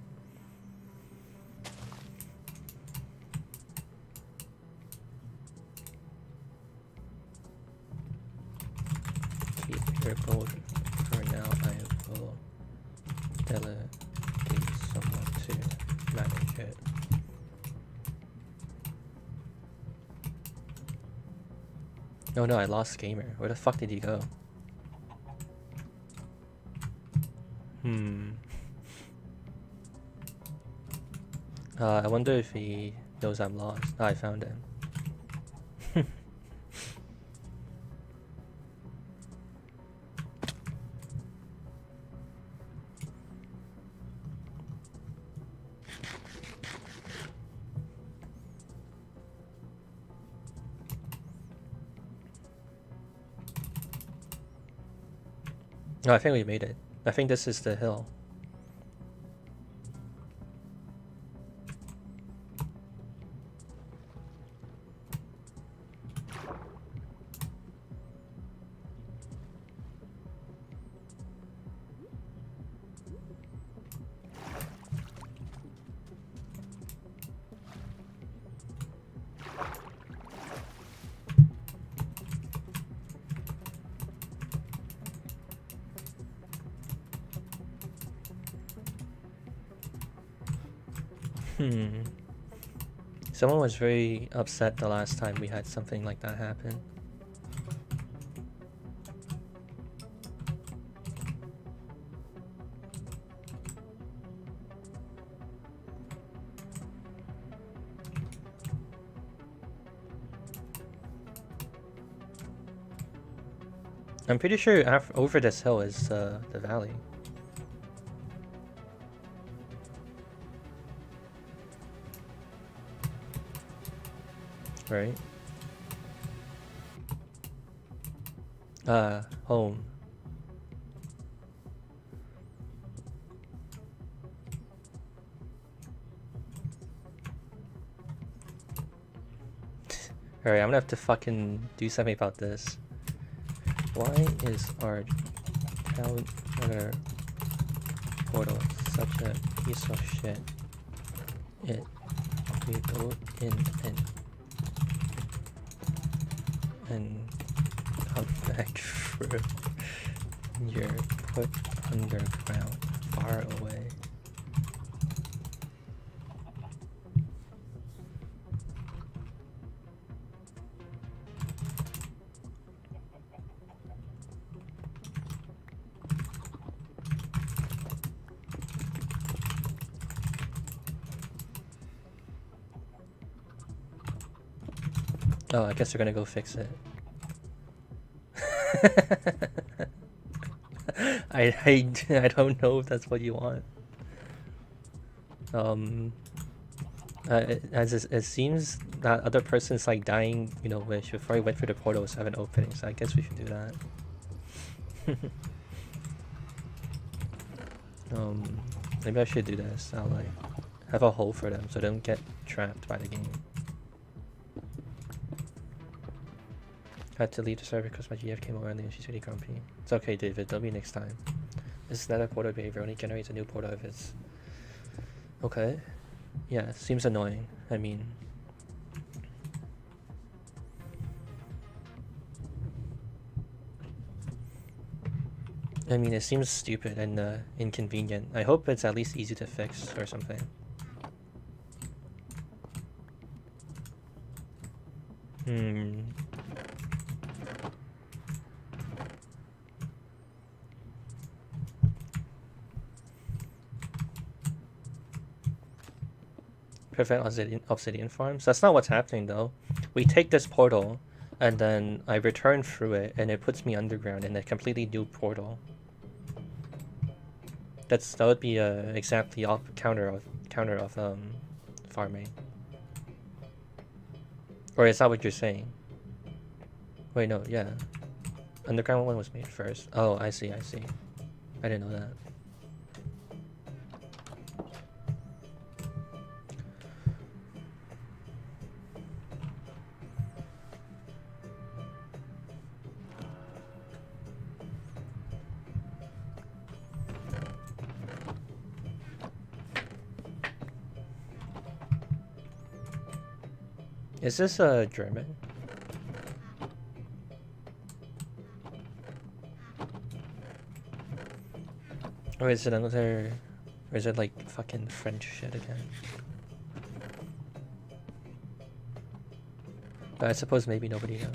Keep your gold for now. I will delegate someone to manage it. Oh no, I lost Gamer. Where the fuck did he go? I wonder if he knows I'm lost. Oh, I found him. Oh, I think we made it. I think this is the hill. Someone was very upset the last time we had something like that happen. I'm pretty sure over this hill is the valley. Right? Home. Alright, I'm gonna have to fucking do something about this. Why is our counter portal is such a piece of shit. You go in and come back through. You're put underground, far away. Oh, I guess they're gonna go fix it. I don't know if that's what you want. It seems that other person's like dying, you know, wish before I went through the portal to have an opening, so I guess we should do that. Maybe I should do this. I'll like have a hole for them so they don't get trapped by the game. Had to leave the server because my GF came over early and she's really grumpy. It's okay, David. There'll be next time. This static portal behavior only generates a new portal if it's... Okay. Yeah, seems annoying. I mean... it seems stupid and inconvenient. I hope it's at least easy to fix or something. Prevent obsidian farms? That's not what's happening though. We take this portal and then I return through it and it puts me underground in a completely new portal. That would be exactly counter of farming. Or is that what you're saying? Wait, no, yeah. Underground one was made first. Oh, I see. I didn't know that. Is this German? Or is it another... Or is it like fucking French shit again? But I suppose maybe nobody knows.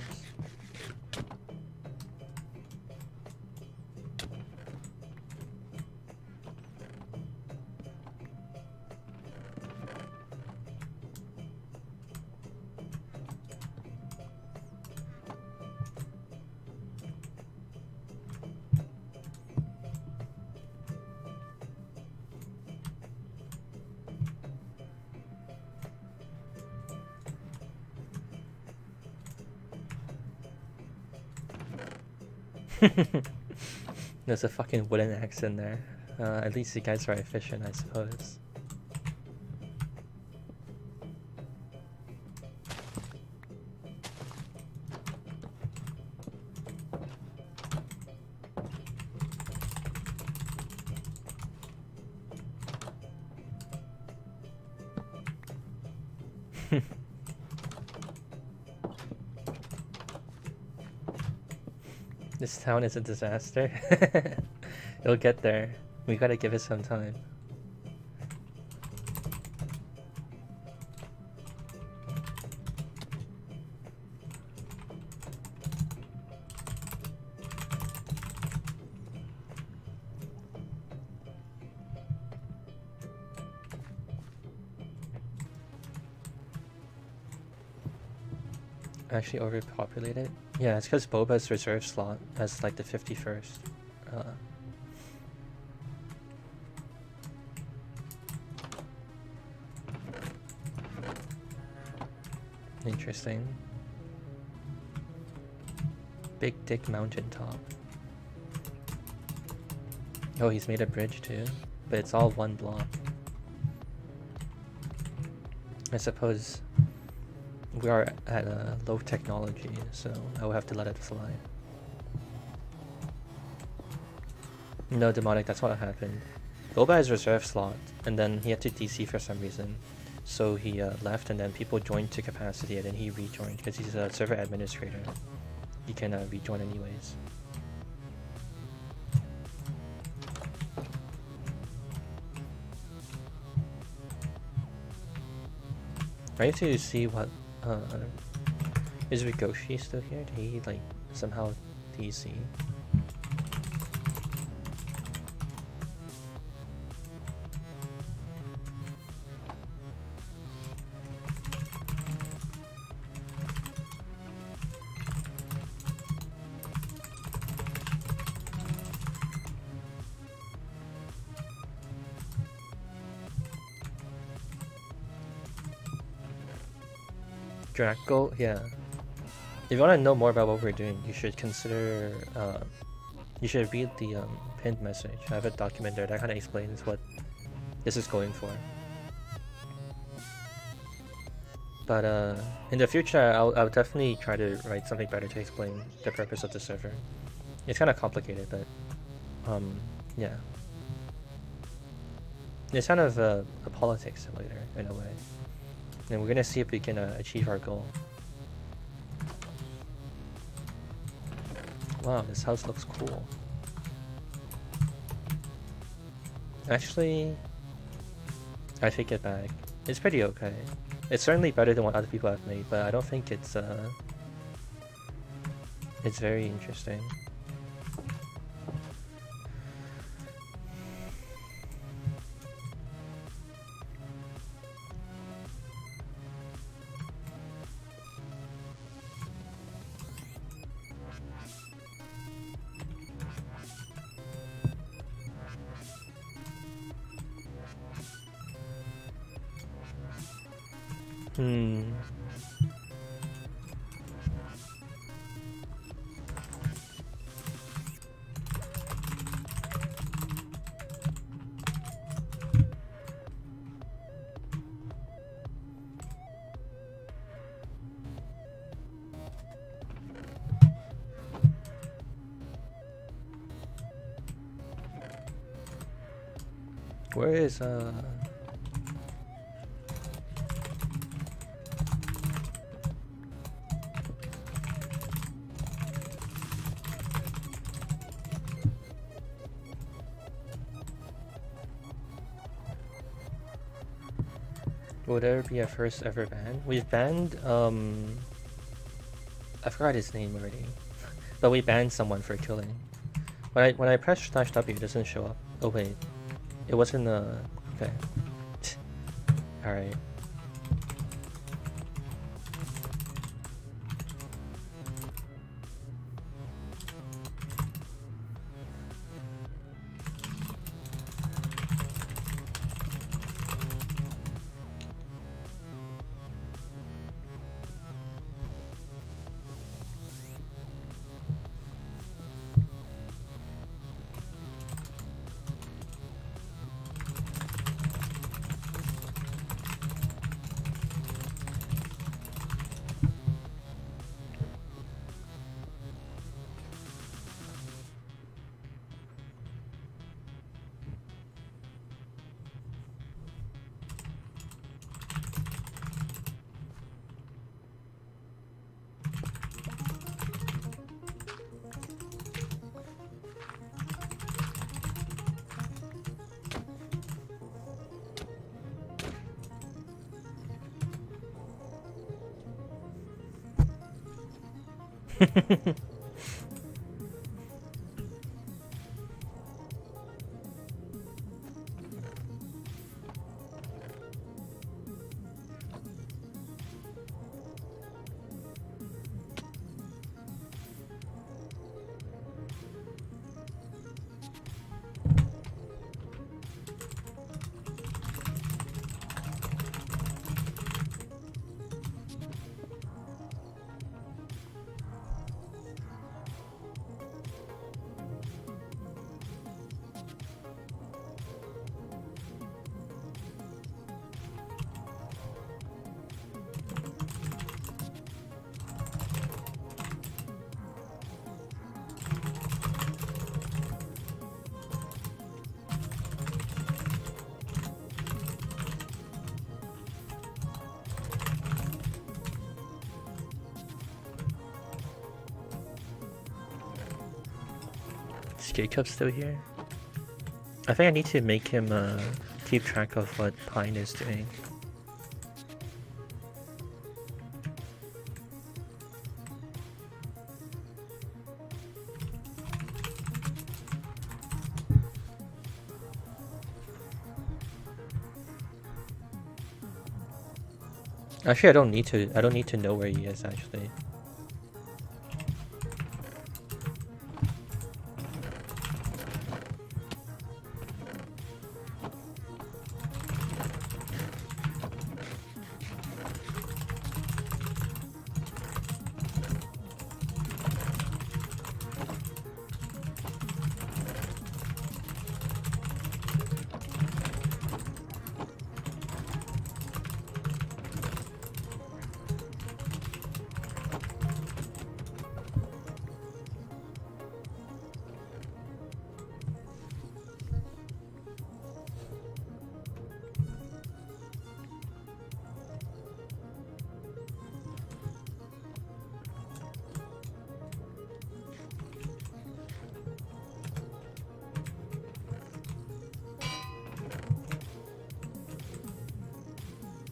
There's a fucking wooden axe in there. At least you guys are efficient, I suppose. This town is a disaster. It'll get there. We gotta give it some time. Actually overpopulated? Yeah, it's because Boba's reserve slot as like the 51st. Interesting. Big Dick Mountaintop. Oh, he's made a bridge too, but it's all one block. I suppose we are at a low technology, so I will have to let it fly. No, demonic, that's what happened. Boba has reserved slot, and then he had to DC for some reason. So he left, and then people joined to capacity, and then he rejoined because he's a server administrator. He can rejoin anyways. I have to see what is Rigoshi still here? Did he like somehow DC? Draco, yeah. If you want to know more about what we're doing, you should consider, you should read the pinned message. I have a document there that kind of explains what this is going for. But in the future, I'll definitely try to write something better to explain the purpose of the server. It's kind of complicated, but yeah. It's kind of a politics simulator in a way. And we're gonna see if we can achieve our goal. Wow, this house looks cool. Actually, I take it back. It's pretty okay. It's certainly better than what other people have made, but I don't think it's very interesting. Where is will there be a first ever ban? We've banned I forgot his name already. But we banned someone for killing. When I press /W it doesn't show up. Oh wait. It wasn't okay. Alright. Jacob's still here? I think I need to make him keep track of what Pine is doing. Actually, I don't need to know where he is actually.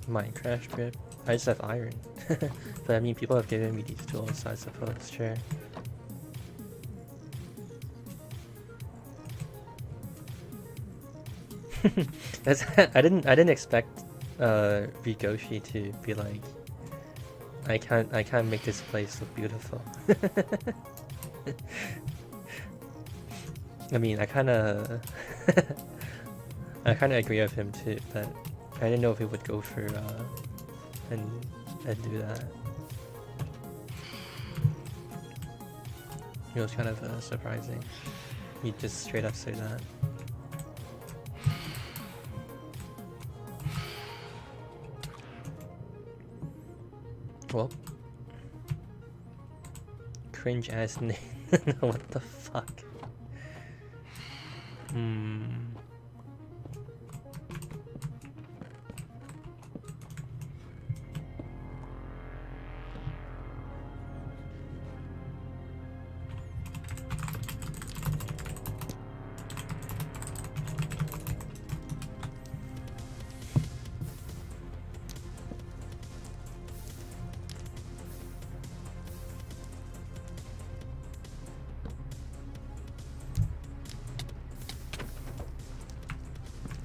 Minecraft grip. I just have iron. But I mean, people have given me these tools, so I suppose, sure. I didn't expect Rigoshi to be like, I can't make this place look beautiful. I mean, I kinda agree with him too, but I didn't know if he would go for and do that. It was kind of surprising. He just straight up say that. Well, cringe ass name. What the fuck?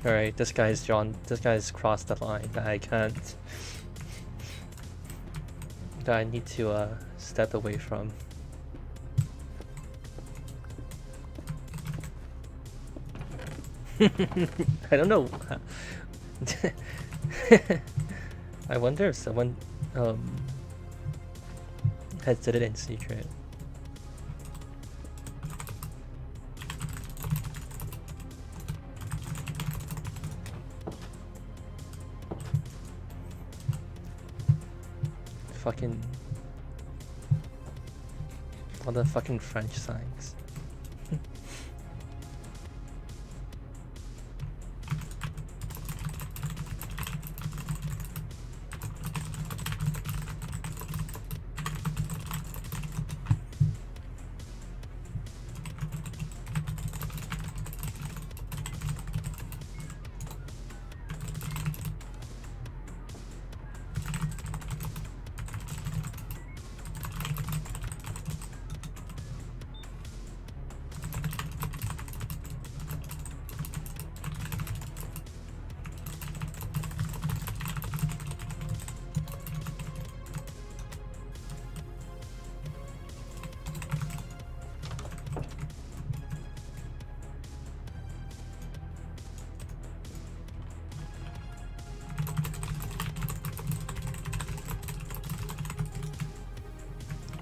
Alright, this guy's crossed the line that I can't... that I need to step away from. I don't know. I wonder if someone has did it in secret. Fucking all the fucking French signs.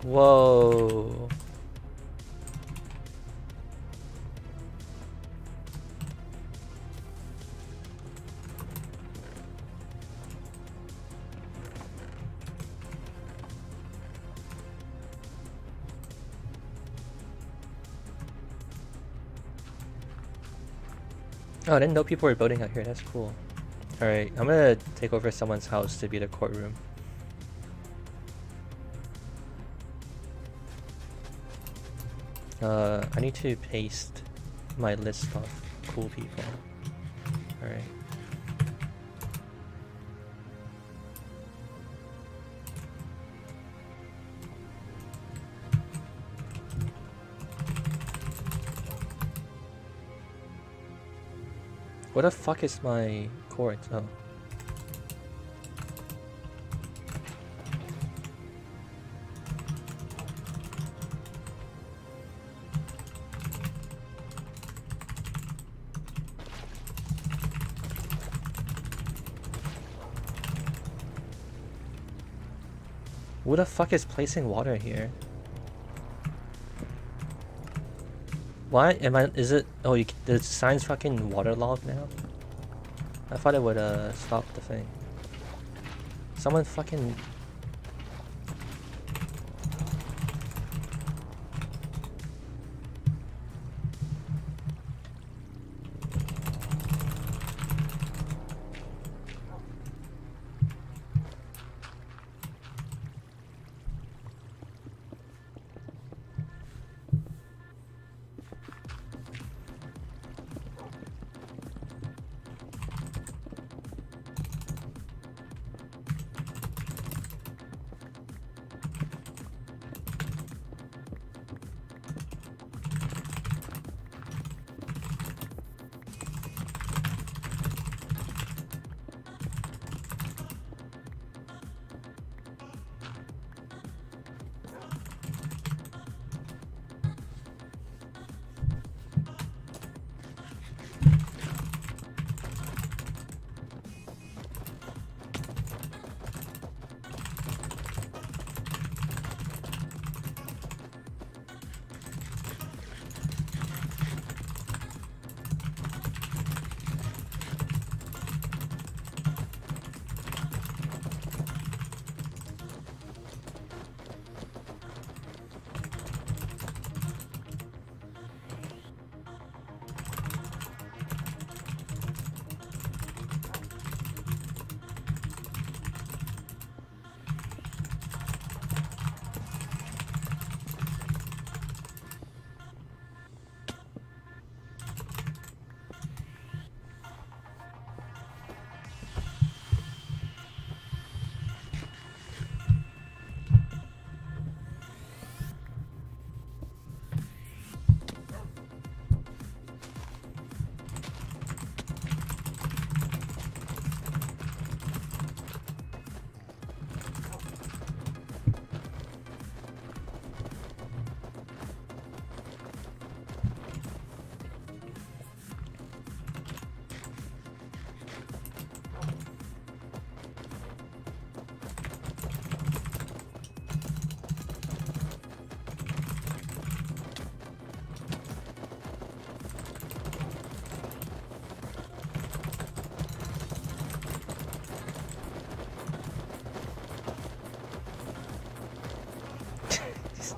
Whoa. Oh, I didn't know people were voting out here. That's cool. Alright, I'm gonna take over someone's house to be the courtroom. I need to paste my list of cool people. Alright. What the fuck is my chords? Oh. Who the fuck is placing water here? Why am I? Is it? Oh, the sign's fucking waterlogged now? I thought it would stop the thing. Someone fucking.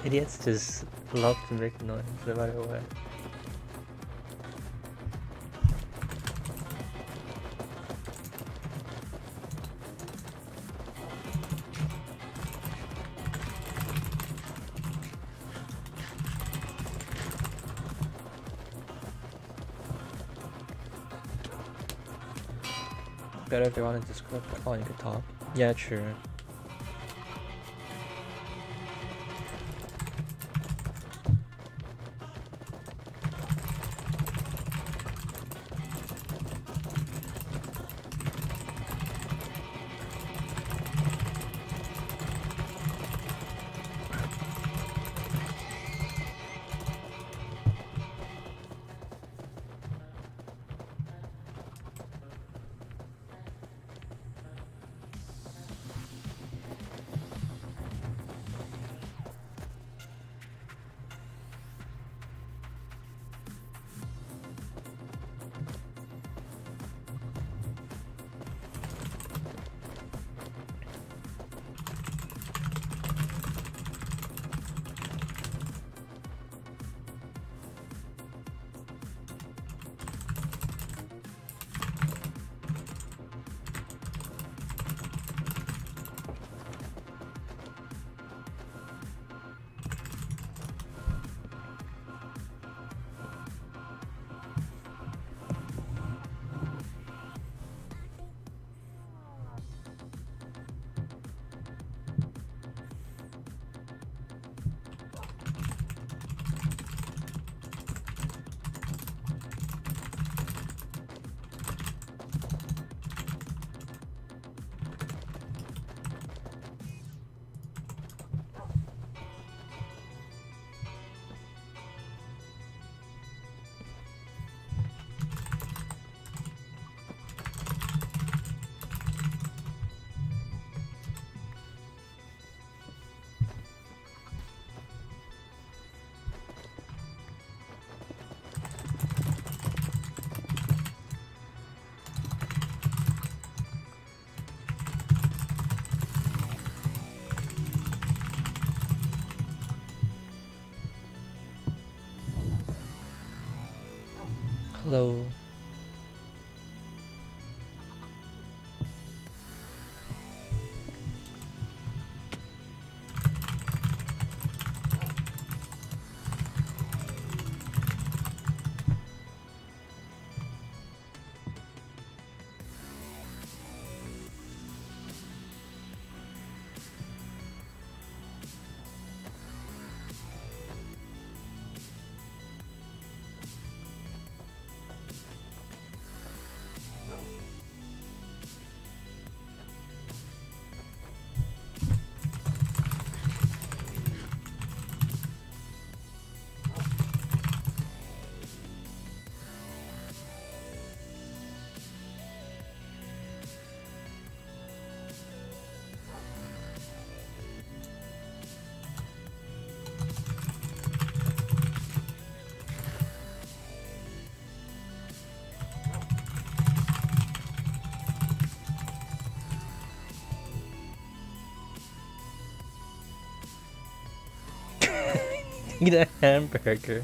Idiots just love to make noise no matter what. Better if they want to Discord call, you could talk. Yeah, true. Hello. Eat a hamburger.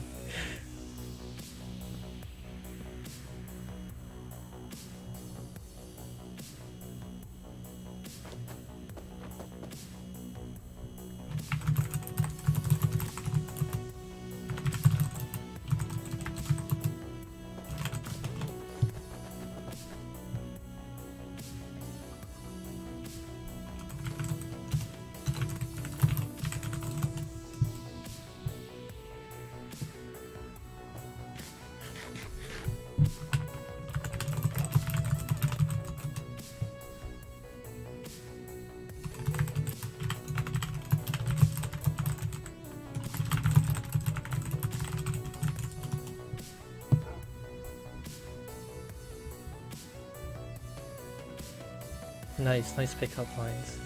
Nice pickup lines.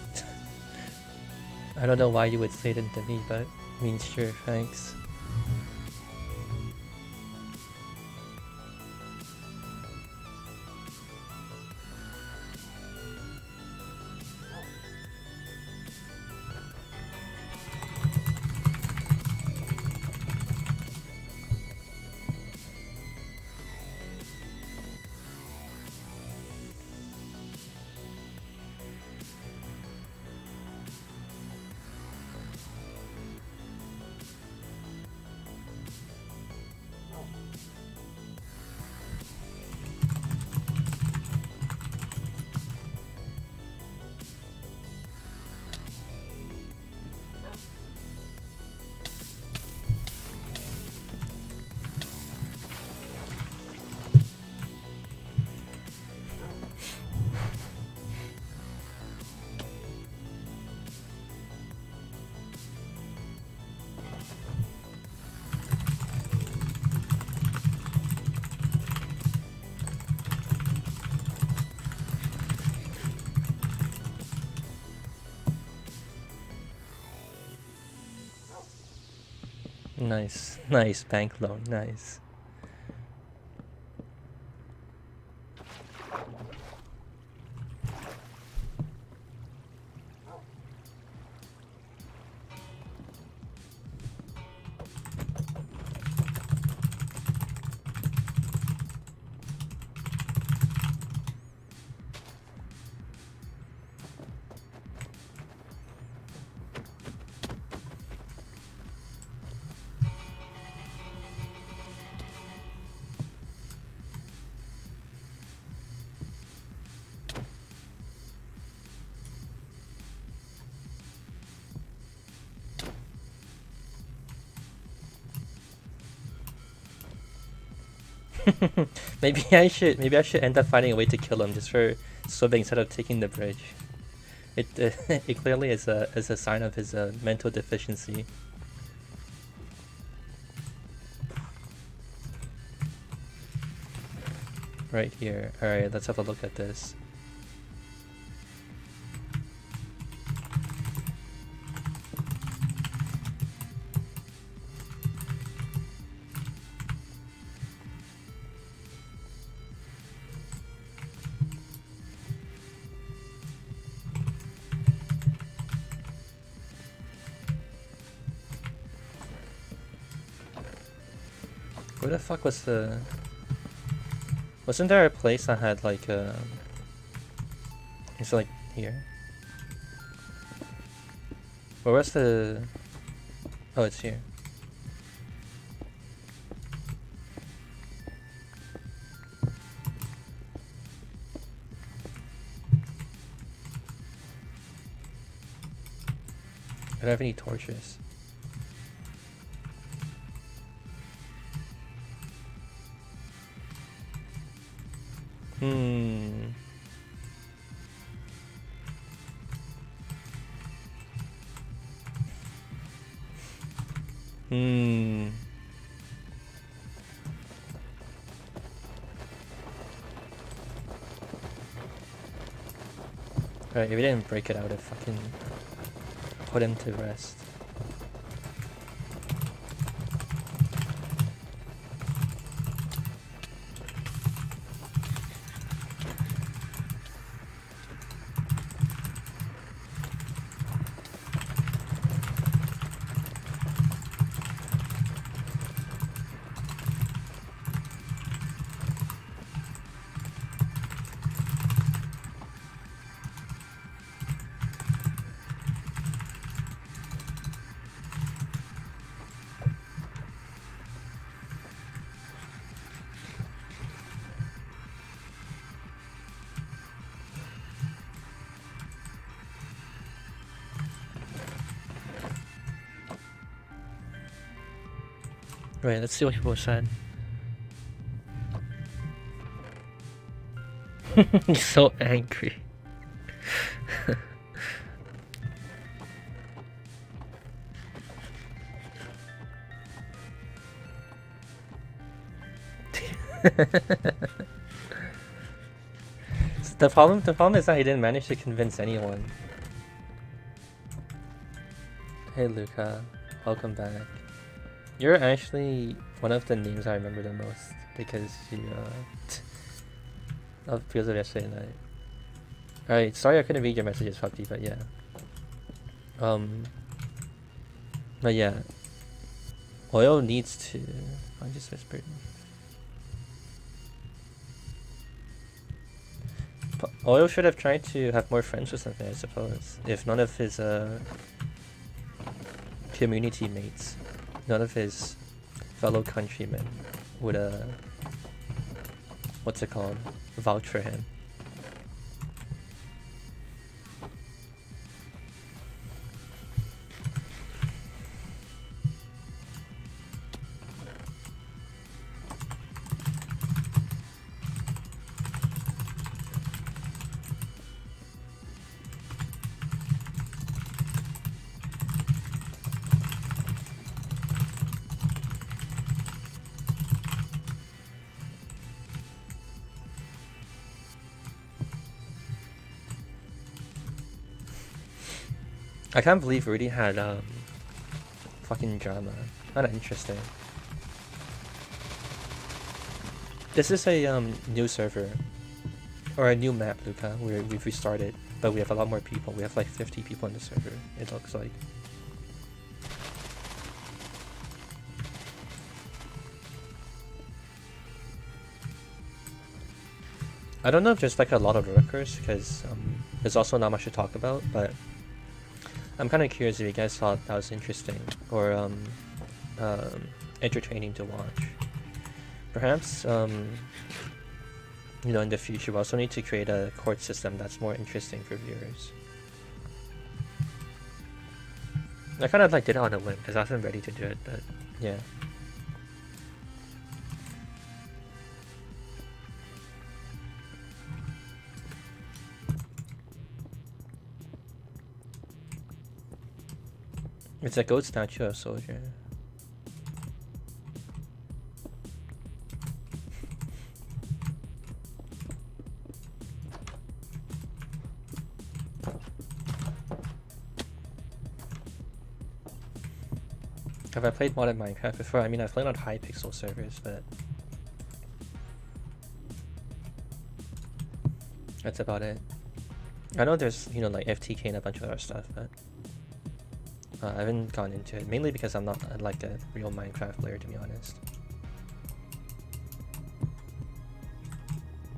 I don't know why you would say it to me, but I mean, sure, thanks. Nice bank loan, nice. maybe I should end up finding a way to kill him just for swimming instead of taking the bridge. It it clearly is a sign of his mental deficiency. Right here. All right, let's have a look at this. Where the fuck was the... Wasn't there a place that had like it's like here? Where was the... Oh, it's here. I don't have any torches. Hmm. Alright, if we didn't break it out, I'd fucking put him to rest. Right, let's see what people said. He's so angry. The problem is that he didn't manage to convince anyone. Hey Luca, welcome back. You're actually one of the names I remember the most because you because of yesterday night. Alright, sorry I couldn't read your messages, Puppy, but yeah. But yeah. Oil needs to... I just whispered. Oil should have tried to have more friends or something, I suppose. If none of his community mates, none of his fellow countrymen would what's it called? Vouch for him. I can't believe Rudy had fucking drama. Kinda interesting. This is a new server. Or a new map, Luca, where we've restarted, but we have a lot more people. We have like 50 people in the server, it looks like. I don't know if there's like a lot of workers, because there's also not much to talk about, but I'm kind of curious if you guys thought that was interesting or entertaining to watch. Perhaps, you know, in the future we also need to create a court system that's more interesting for viewers. I kind of like did it on a whim because I wasn't ready to do it, but yeah. It's a goat statue of soldier. Have I played modded Minecraft before? I mean, I've played on high pixel servers, but that's about it. I know there's, you know, like FTK and a bunch of other stuff, but I haven't gone into it, mainly because I'm not like a real Minecraft player, to be honest.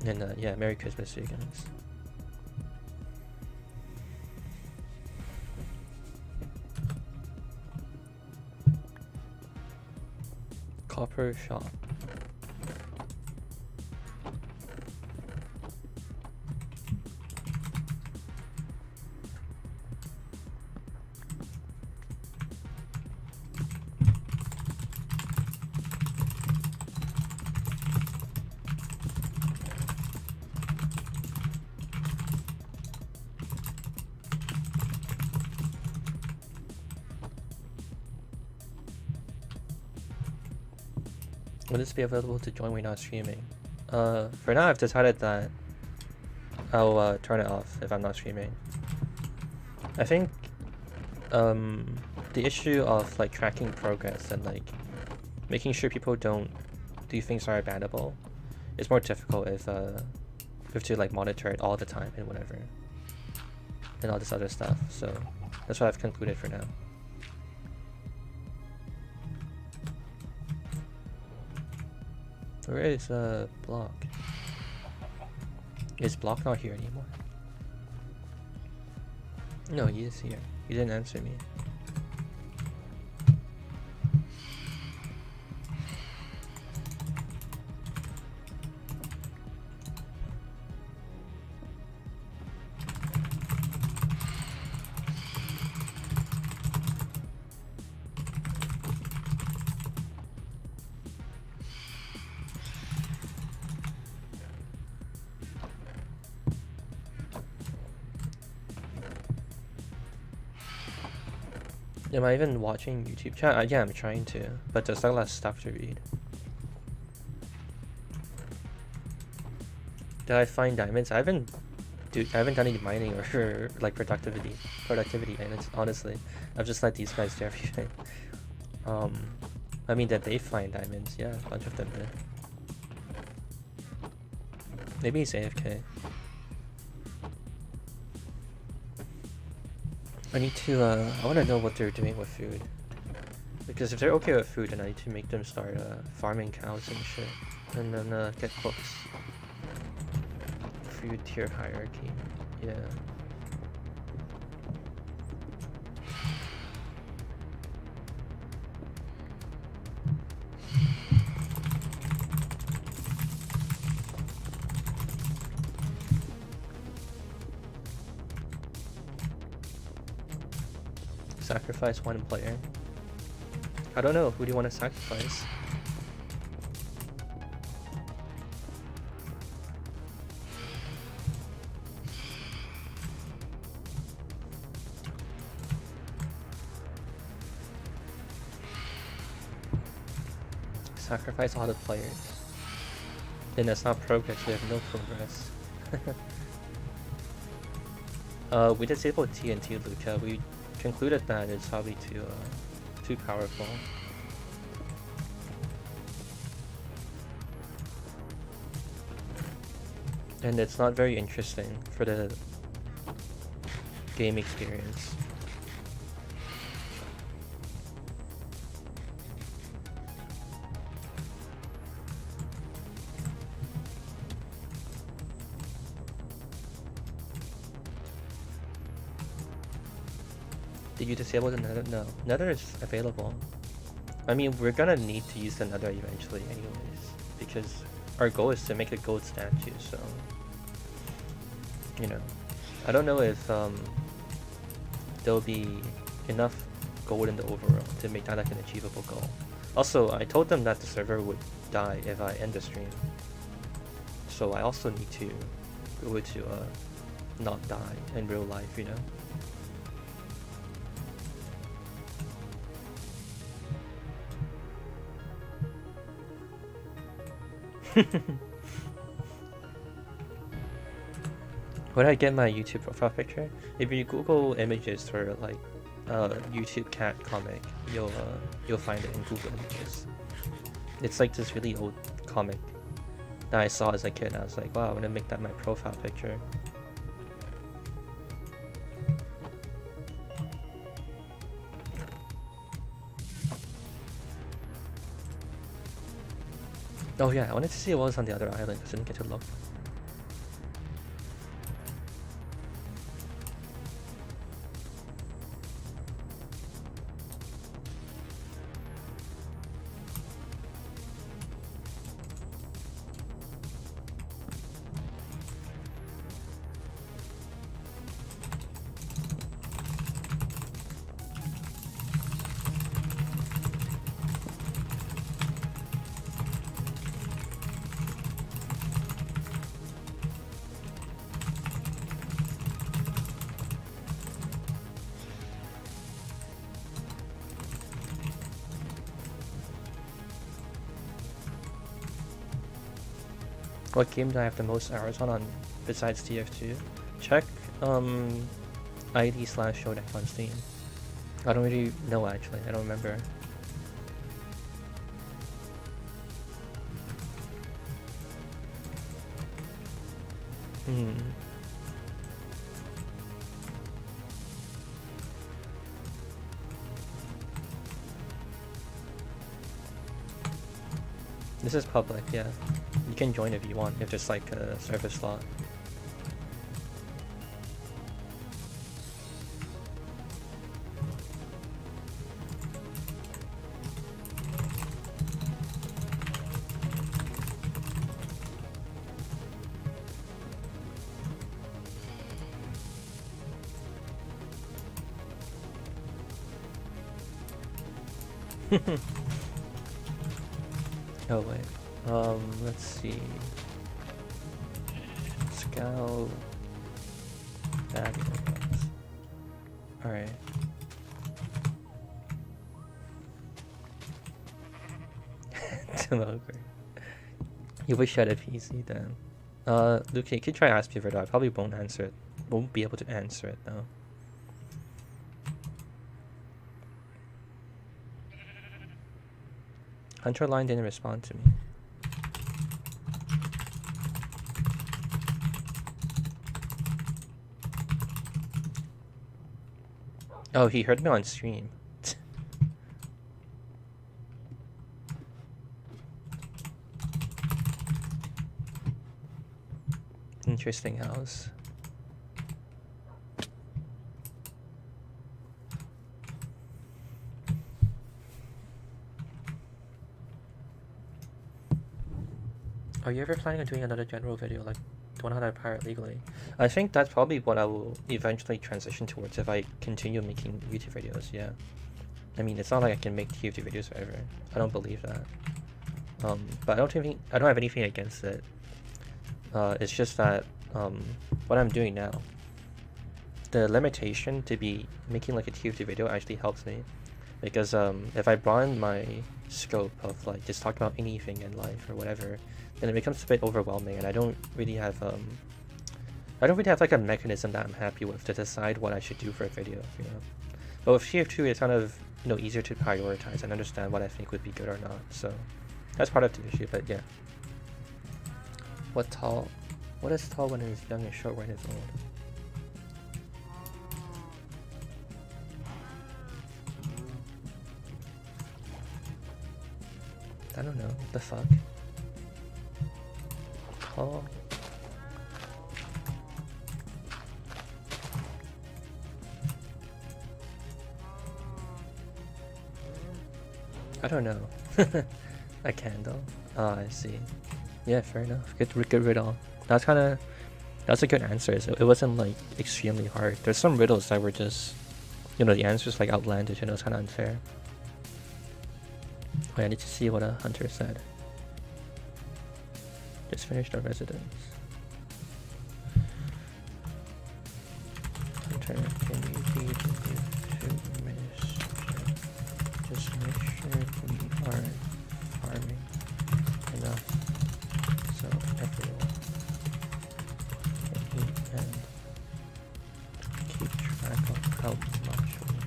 And yeah, Merry Christmas to you guys. Copper shop. Will this be available to join when not streaming? For now I've decided that I'll turn it off if I'm not streaming. I think the issue of like tracking progress and like making sure people don't do things that are bannable is more difficult if you have to like monitor it all the time and whatever and all this other stuff. So that's what I've concluded for now. Where is Block? Is Block not here anymore? No, he is here. He didn't answer me. Am I even watching YouTube chat? Yeah, I'm trying to, but there's a lot of stuff to read. Did I find diamonds? I haven't done any mining or like productivity diamonds, honestly. I've just let these guys do everything. I mean, that they find diamonds, yeah, a bunch of them did. Maybe he's AFK. I need to, I want to know what they're doing with food. Because if they're okay with food, then I need to make them start farming cows and shit. And then get cooks. Food tier hierarchy. Yeah. Sacrifice one player. I don't know. Who do you want to sacrifice? Sacrifice all the players. Then that's not progress. We have no progress. We disabled TNT, Luca. We concluded that it's probably too powerful. And it's not very interesting for the game experience. Did you disable the nether? No. Nether is available. I mean, we're gonna need to use the nether eventually anyways, because our goal is to make a gold statue, so... You know. I don't know if there'll be enough gold in the overworld to make that like an achievable goal. Also, I told them that the server would die if I end the stream. So I also need to be able to not die in real life, you know? Where did I get my YouTube profile picture? If you Google images for like YouTube cat comic, you'll find it in Google Images. It's like this really old comic that I saw as a kid. And I was like, wow, I'm gonna make that my profile picture. Oh yeah, I wanted to see what was on the other island. I didn't get to look. What game do I have the most hours on besides TF2? Check ID/showdeck on Steam. I don't really know actually. I don't remember. This is public, yeah. You can join if you want, if there's like a server slot. Oh wait, let's see. Scout fabulous. Alright. Over. You wish you had a PC then. Luke, you could try ask me for that. I probably won't answer it. Won't be able to answer it though. Hunter Line didn't respond to me. Oh, he heard me on stream. Interesting house. Are you ever planning on doing another general video like the one how to pirate legally? I think that's probably what I will eventually transition towards if I continue making YouTube videos, yeah. I mean, it's not like I can make YouTube videos forever. I don't believe that. But I don't have anything against it. It's just that what I'm doing now, the limitation to be making like a YouTube video actually helps me, because if I broaden my scope of like just talking about anything in life or whatever, then it becomes a bit overwhelming, and I don't really have like a mechanism that I'm happy with to decide what I should do for a video, you know. But with TF2, it's kind of, you know, easier to prioritize and understand what I think would be good or not. So that's part of the issue. But yeah. What tall? What is tall when it's young and short when it's old? I don't know. What the fuck? Tall. I don't know. A candle. Oh, I see. Yeah, fair enough. Good riddle. That's a good answer. It wasn't like extremely hard. There's some riddles that were just, you know, the answers like outlandish, and it was kind of unfair. Wait, I need to see what a hunter said. Just finished our residence. Hunter, can you please give administration? Just make sure we are farming enough so everyone can eat and keep track of how much we have.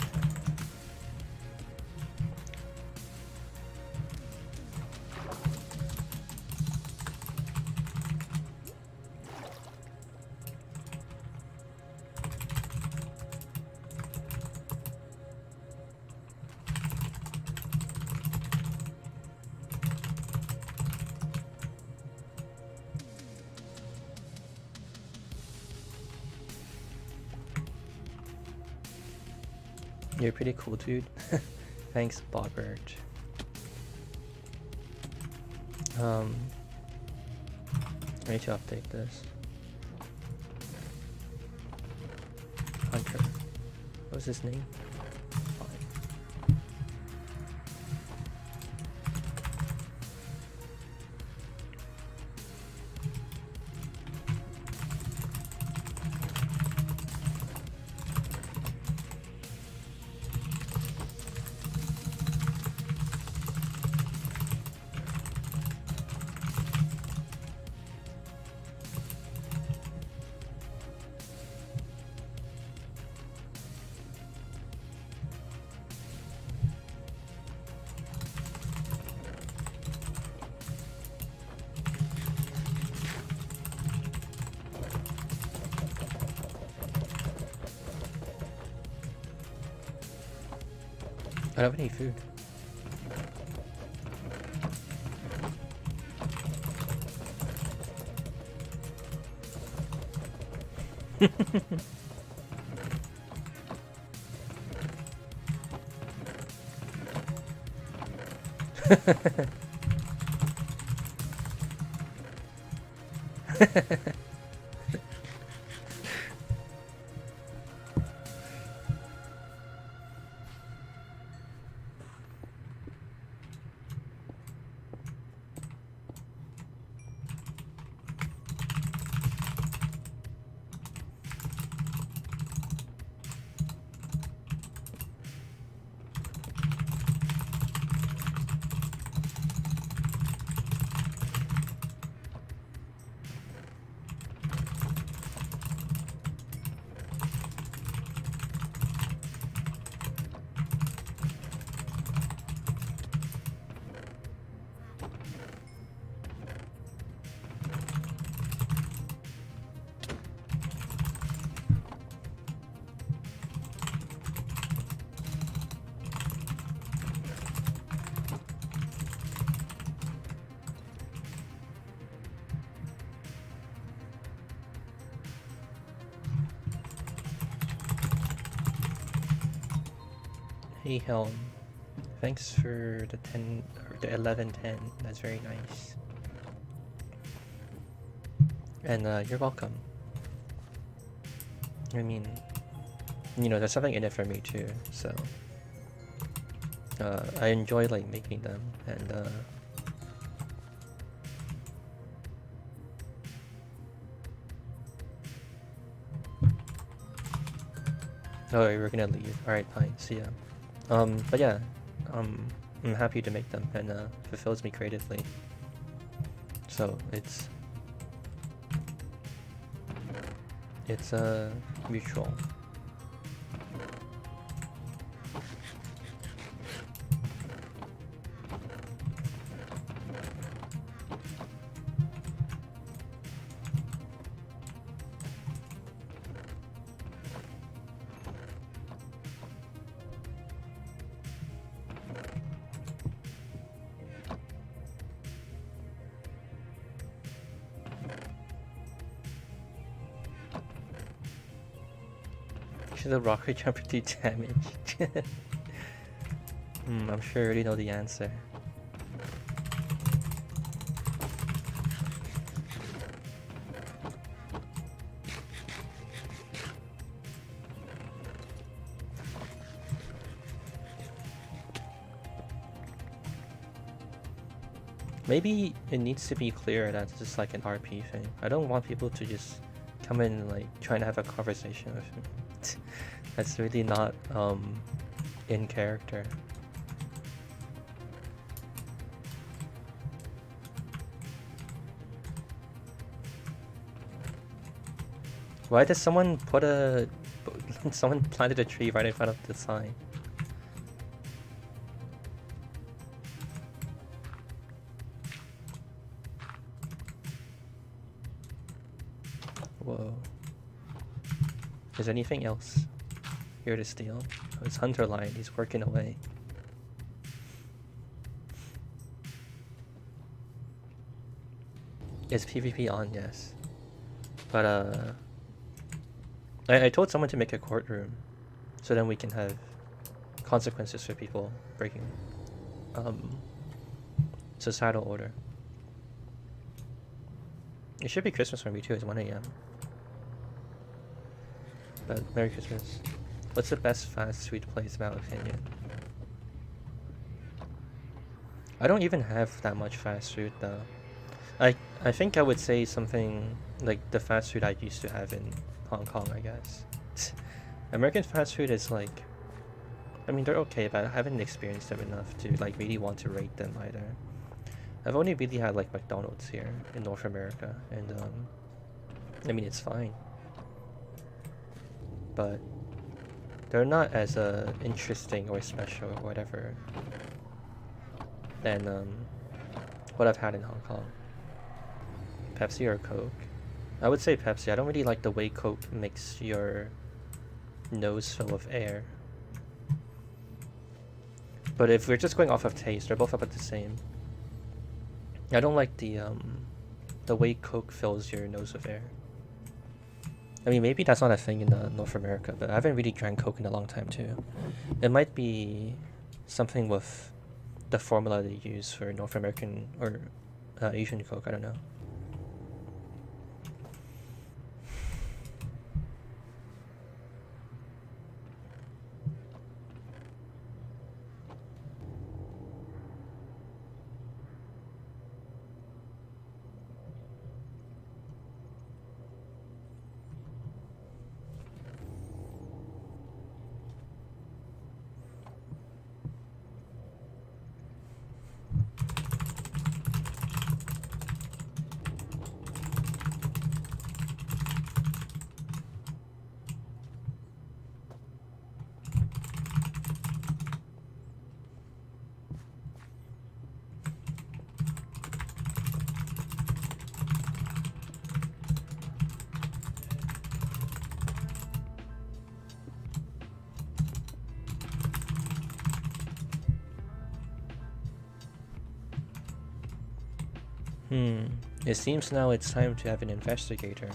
You're pretty cool, dude. Thanks, Bobbert. I need to update this. Hunter. What was his name? I don't have any food. Hey Helm, thanks for the 10 or the 1110. That's very nice. And you're welcome. I mean, you know, there's something in it for me too. So I enjoy like making them, and oh, we're gonna leave. All right, fine. See ya. But yeah, I'm happy to make them, and fulfills me creatively. So it's mutual. Should the rocket jumper do damage? I'm sure you already know the answer. Maybe it needs to be clear that it's just like an RP thing. I don't want people to just come in and like trying to have a conversation with him. That's really not in character. Why does someone put someone planted a tree right in front of the sign? Whoa. Is there anything else here to steal? Oh, it's Hunter Lion, he's working away. Is PvP on? Yes. But I told someone to make a courtroom, so then we can have consequences for people breaking societal order. It should be Christmas for me too, it's 1 AM. But Merry Christmas. What's the best fast food place in my opinion? I don't even have that much fast food though. I think I would say something like the fast food I used to have in Hong Kong, I guess. American fast food is like, I mean, they're okay, but I haven't experienced them enough to like really want to rate them either. I've only really had like McDonald's here in North America, and I mean, it's fine, but they're not as interesting or special or whatever than what I've had in Hong Kong. Pepsi or Coke? I would say Pepsi. I don't really like the way Coke makes your nose full of air. But if we're just going off of taste, they're both about the same. I don't like the way Coke fills your nose with air. I mean, maybe that's not a thing in North America, but I haven't really drank Coke in a long time too. It might be something with the formula they use for North American or Asian Coke, I don't know. It seems now it's time to have an investigator.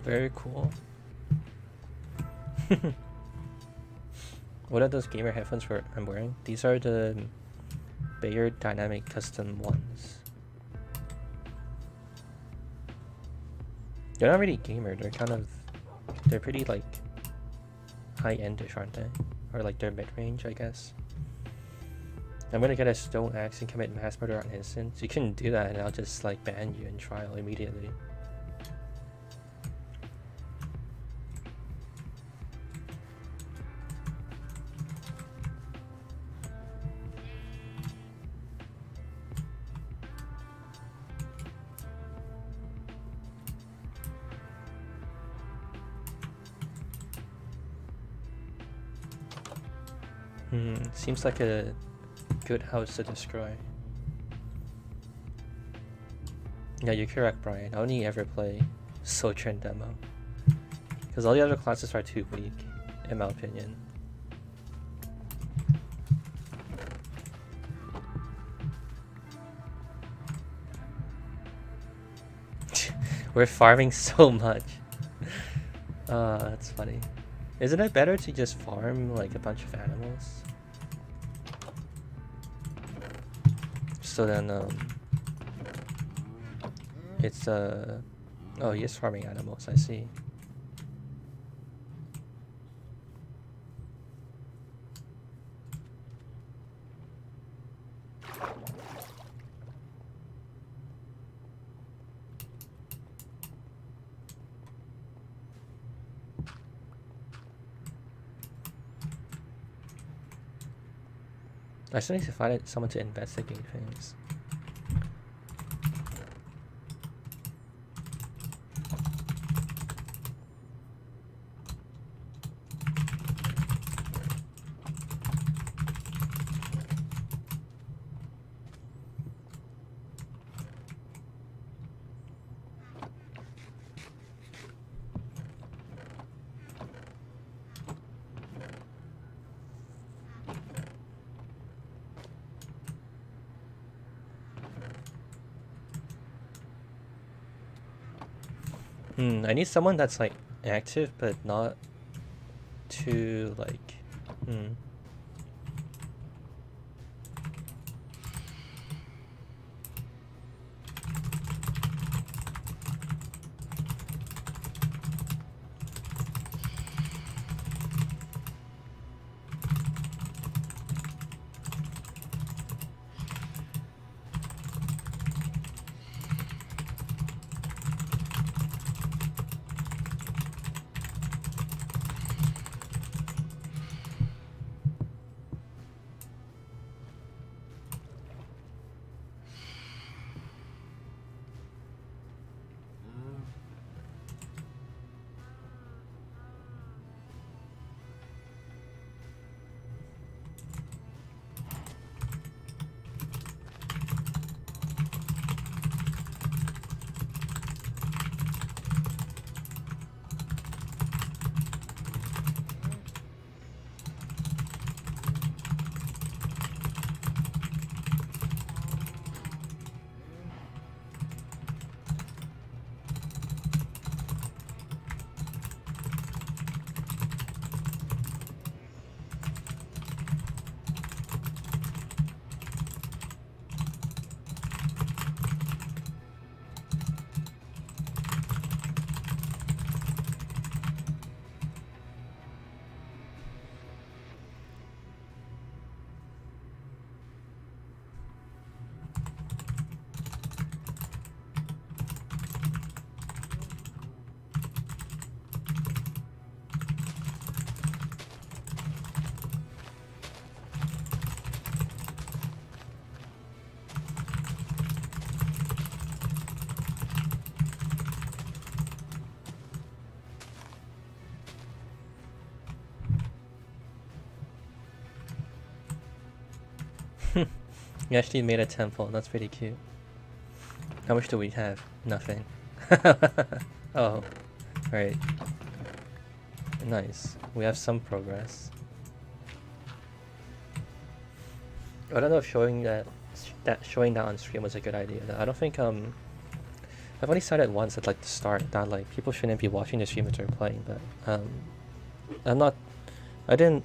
Very cool. What are those gamer headphones I'm wearing? These are the Bayer Dynamic Custom ones. They're not really gamer, they're pretty like high-endish, aren't they? Or like they're mid-range, I guess. I'm gonna get a stone axe and commit mass murder on instant. You can do that and I'll just like ban you in trial immediately. Seems like a good house to destroy. Yeah, you're correct, Brian. I only ever play Sojourn Demo. Because all the other classes are too weak, in my opinion. We're farming so much. That's funny. Isn't it better to just farm like a bunch of animals? So then, it's oh, he is farming animals, I see. I still need to find someone to investigate things. I need someone that's like active but not too like You actually made a temple. That's pretty cute. How much do we have? Nothing. Oh, right. Nice. We have some progress. I don't know if showing that on stream was a good idea. I don't think I've only said it once at like the start that like people shouldn't be watching the stream if they're playing, but I didn't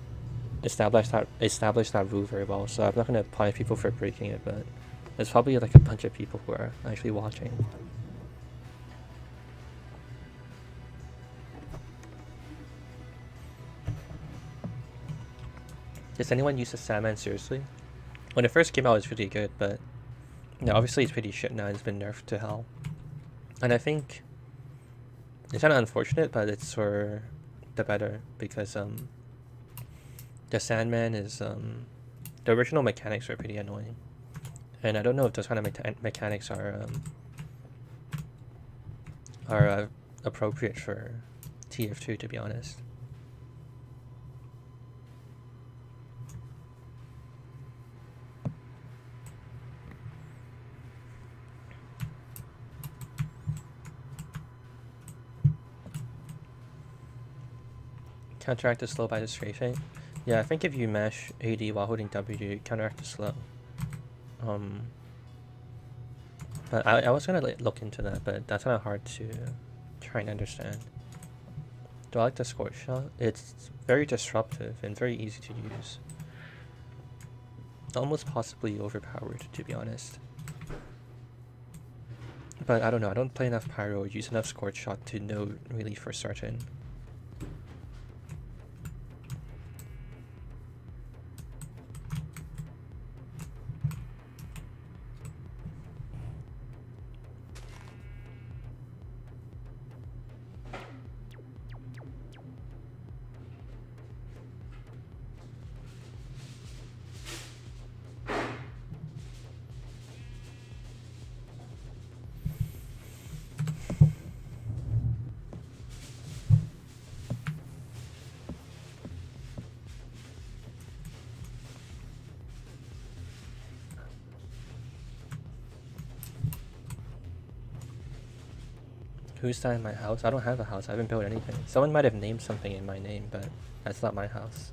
establish that rule very well, so I'm not gonna punish people for breaking it, but there's probably like a bunch of people who are actually watching. Does anyone use the Sandman seriously? When it first came out, it was really good, but no, obviously it's pretty shit now. It's been nerfed to hell, and I think it's kind of unfortunate, but it's for the better because the Sandman is the original mechanics are pretty annoying, and I don't know if those kind of mechanics are appropriate for TF2, to be honest. Counteract the slow by the straight fade. Yeah, I think if you mash AD while holding W, you counteract the slow. But I was gonna look into that, but that's kind of hard to try and understand. Do I like the scorch shot? It's very disruptive and very easy to use. Almost possibly overpowered, to be honest. But I don't know, I don't play enough pyro or use enough scorch shot to know really for certain. Who's that in my house? I don't have a house. I haven't built anything. Someone might have named something in my name, but that's not my house.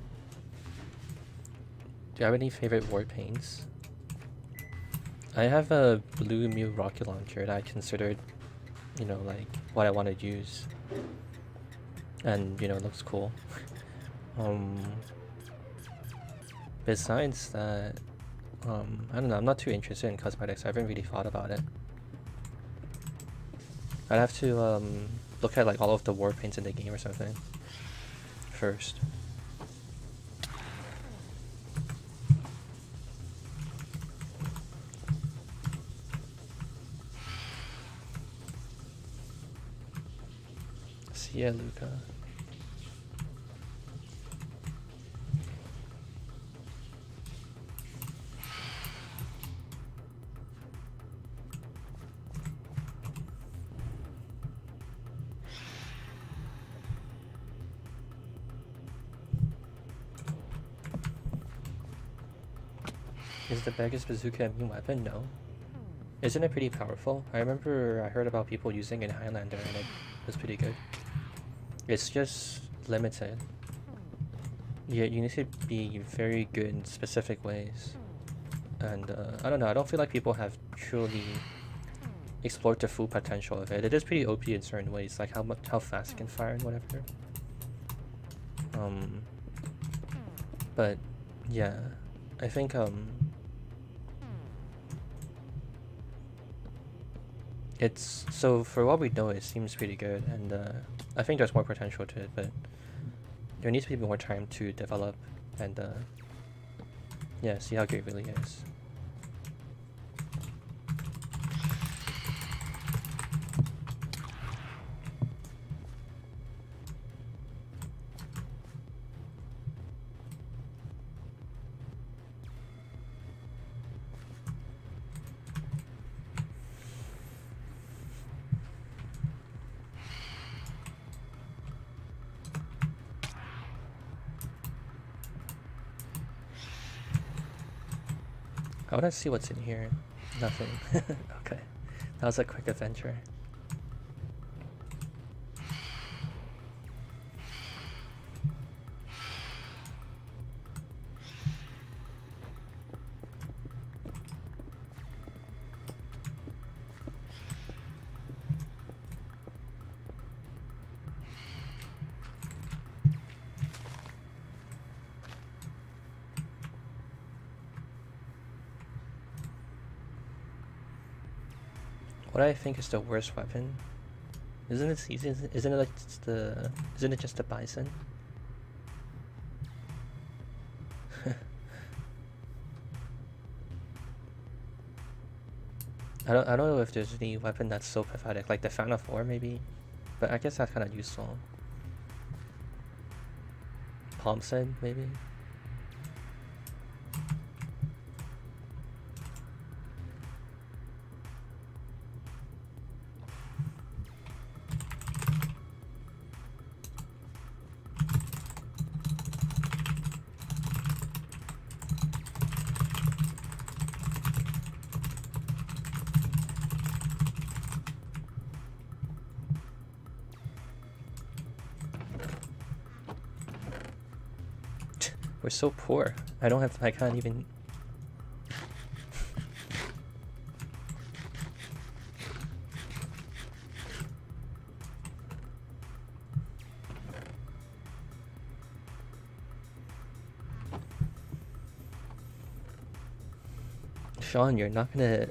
Do you have any favorite war paints? I have a blue Mew rocket launcher that I considered, you know, like what I want to use. And, you know, it looks cool. Besides that, I don't know, I'm not too interested in cosmetics. I haven't really thought about it. I'd have to look at like all of the war paints in the game or something first. See ya, Luca. Is the biggest bazooka a mean weapon? No. Isn't it pretty powerful? I remember I heard about people using it in Highlander and it was pretty good. It's just limited. Yeah, you need to be very good in specific ways. And I don't know, I don't feel like people have truly explored the full potential of it. It is pretty OP in certain ways, like how fast it can fire and whatever. But yeah, I think it's, so for what we know, it seems pretty good, and I think there's more potential to it, but there needs to be more time to develop and yeah, see how good it really is. I want to see what's in here. Nothing. Okay. That was a quick adventure. What I think is the worst weapon? Isn't it easy? Isn't it like the? Isn't it just the bison? I don't know if there's any weapon that's so pathetic, like the fan of war maybe, but I guess that's kind of useful. Palm set maybe. We're so poor. I don't have. I can't even. Sean, you're not gonna.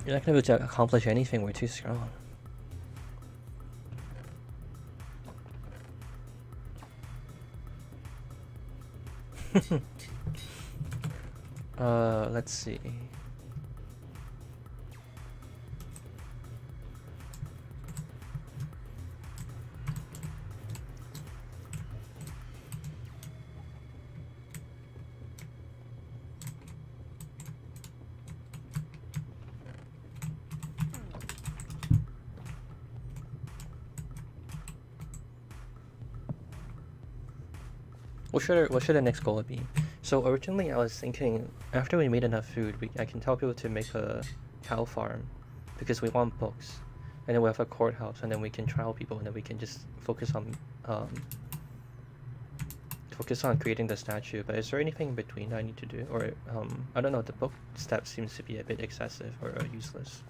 You're not gonna be able to accomplish anything. We're too strong. Let's see. What should the next goal be? So originally I was thinking after we made enough food, I can tell people to make a cow farm because we want books, and then we have a courthouse, and then we can trial people, and then we can just focus on creating the statue. But is there anything in between that I need to do, or I don't know. The book step seems to be a bit excessive or useless.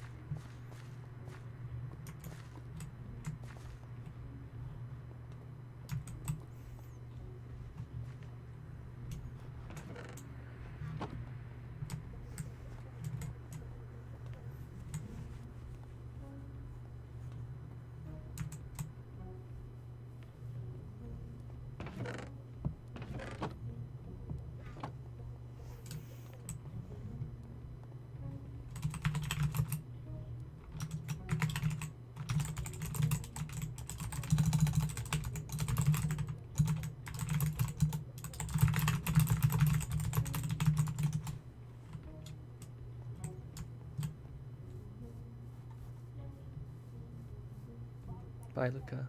Bye, Luca.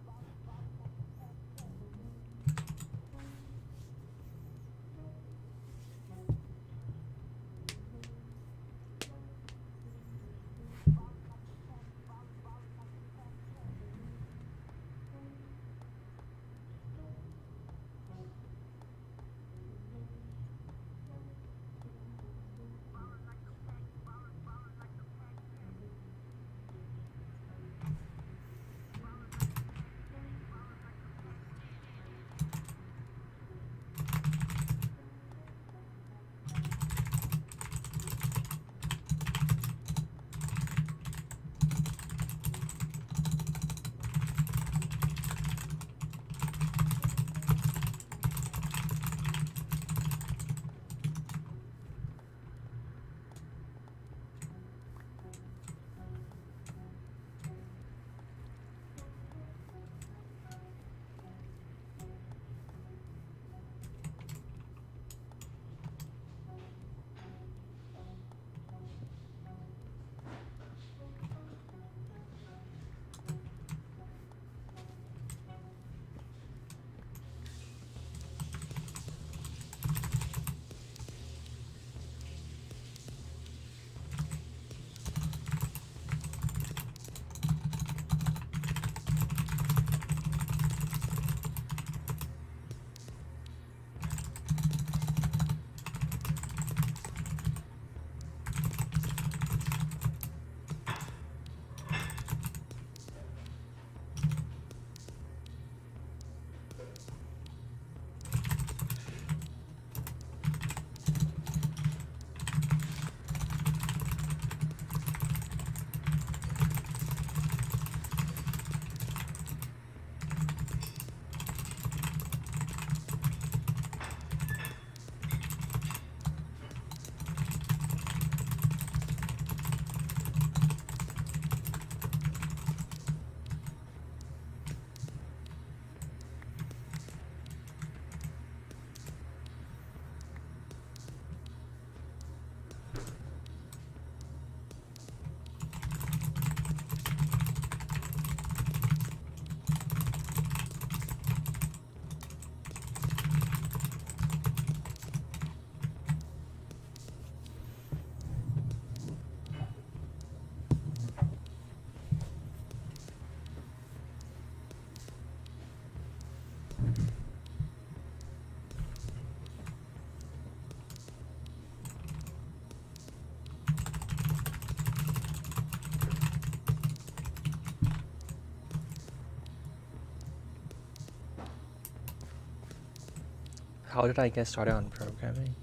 How did I get started on programming?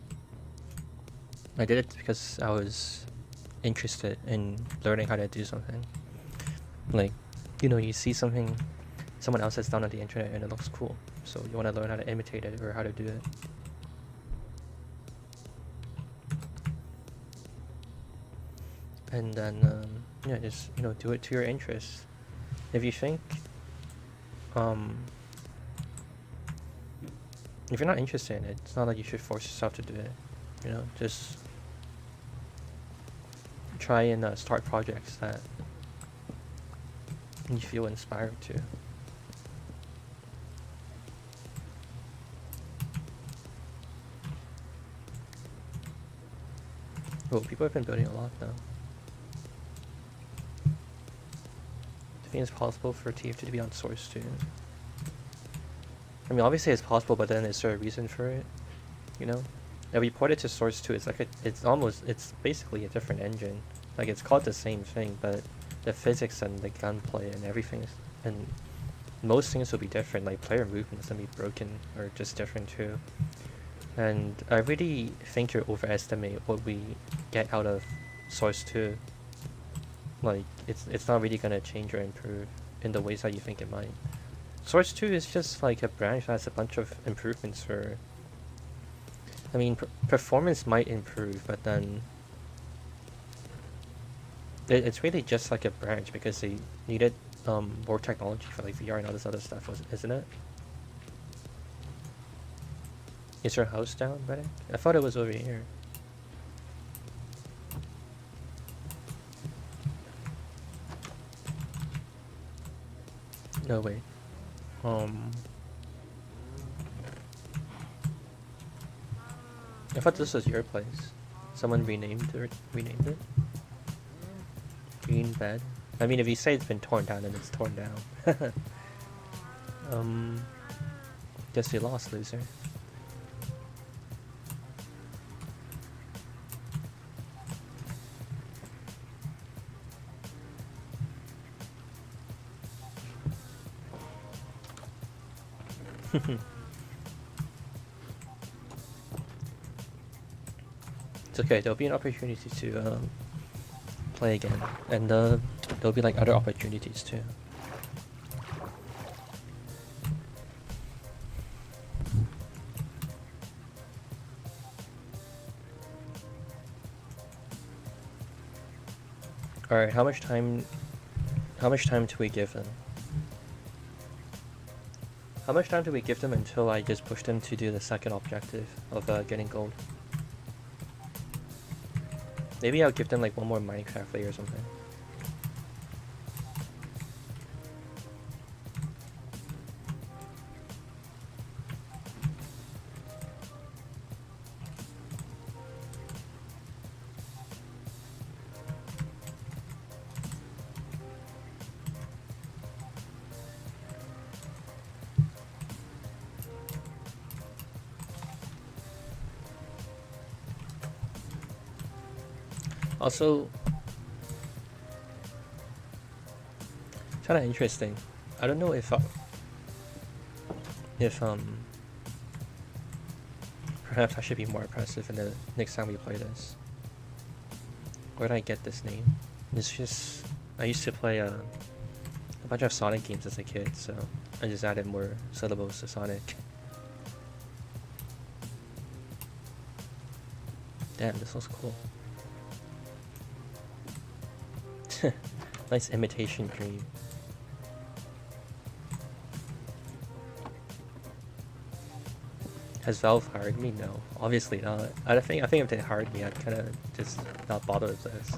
I did it because I was interested in learning how to do something. Like, you know, you see something someone else has done on the internet and it looks cool, so you want to learn how to imitate it or how to do it. And then, yeah, just, you know, do it to your interests. If you think, if you're not interested in it, it's not like you should force yourself to do it. You know, just try and start projects that you feel inspired to. Oh, people have been building a lot now. Do you think it's possible for TF2 to be on source too? I mean, obviously it's possible, but then is there a reason for it? You know, if we port it to source 2, it's like it's basically a different engine. Like, it's called the same thing, but the physics and the gunplay and everything and most things will be different. Like, player movements can be broken or just different too. And I really think you overestimate what we get out of source 2. Like, it's not really gonna change or improve in the ways that you think it might. Source 2 is just like a branch that has a bunch of improvements for... I mean, performance might improve, but then... It's really just like a branch because they needed more technology for like VR and all this other stuff, isn't it? Is your house down, Reddick? I thought it was over here. No, wait. I thought this was your place. Someone renamed it? Green bed? I mean, if you say it's been torn down, then it's torn down. Guess you lost, loser. It's okay, there'll be an opportunity to play again, and there'll be like other opportunities too. Alright, how much time do we give them? How much time do we give them until I just push them to do the second objective of getting gold? Maybe I'll give them like one more Minecraft layer or something. Also, kind of interesting. I don't know if perhaps I should be more aggressive in the next time we play this. Where did I get this name? It's just I used to play a bunch of Sonic games as a kid, so I just added more syllables to Sonic. Damn, this looks cool. Nice imitation dream. Has Valve hired me? No, obviously not. I think if they hired me, I'd kind of just not bother with this.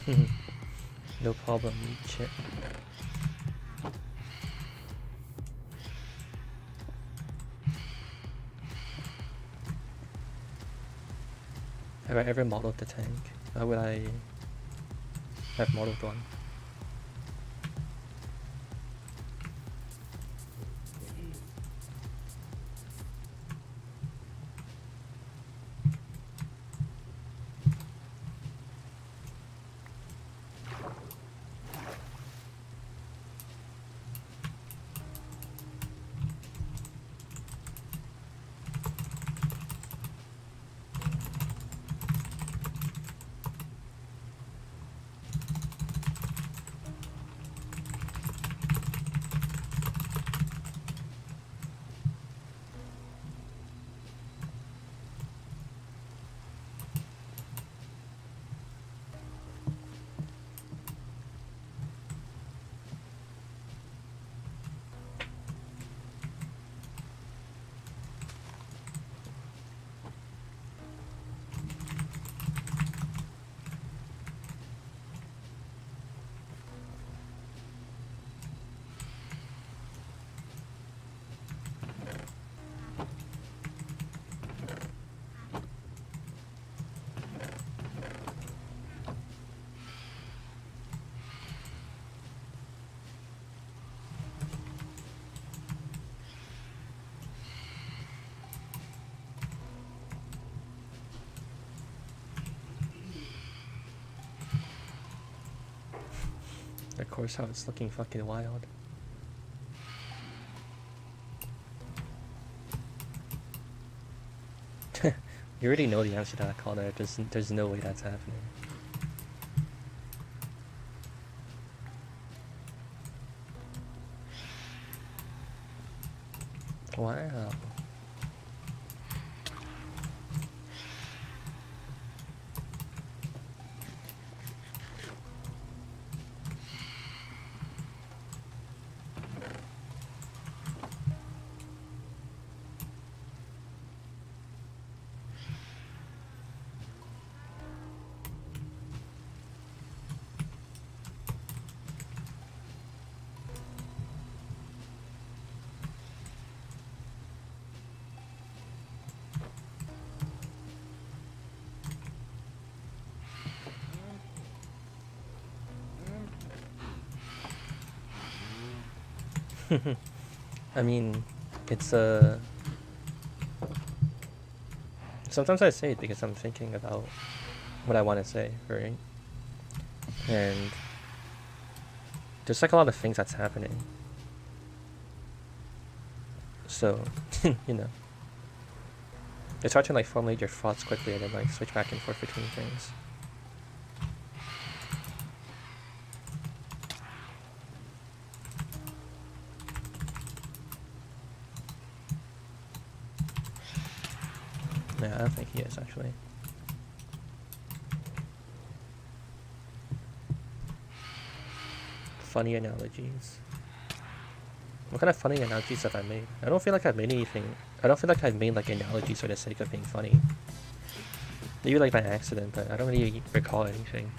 No problem, chip. Have I ever modeled the tank? How would I have modeled one? Of course, how it's looking fucking wild. You already know the answer to that call there. There's no way that's happening. Wow. I mean, it's sometimes I say it because I'm thinking about what I want to say, right? And there's like a lot of things that's happening. So, you know, it's hard to like formulate your thoughts quickly and then like switch back and forth between things. Yeah, I don't think he is actually. Funny analogies. What kind of funny analogies have I made? I don't feel like I've made anything. I don't feel like I've made like analogies for the sake of being funny. Maybe like by accident, but I don't really recall anything.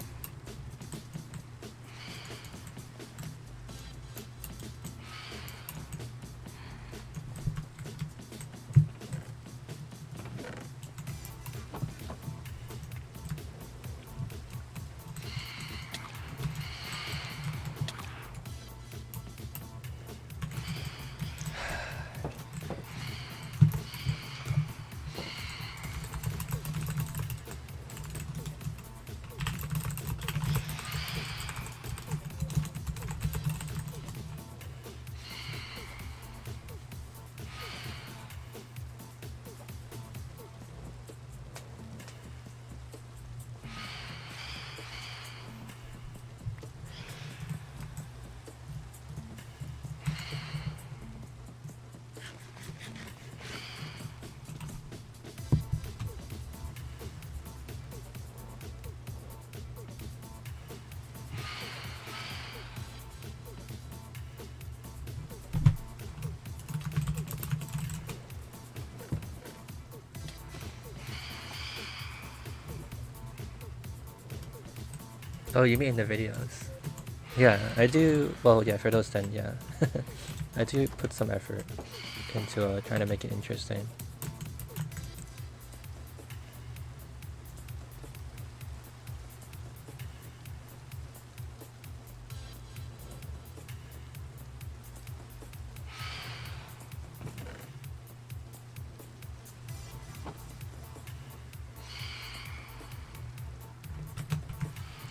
Oh, you mean in the videos? Yeah, I do. Well, yeah, for those then, yeah. I do put some effort into trying to make it interesting.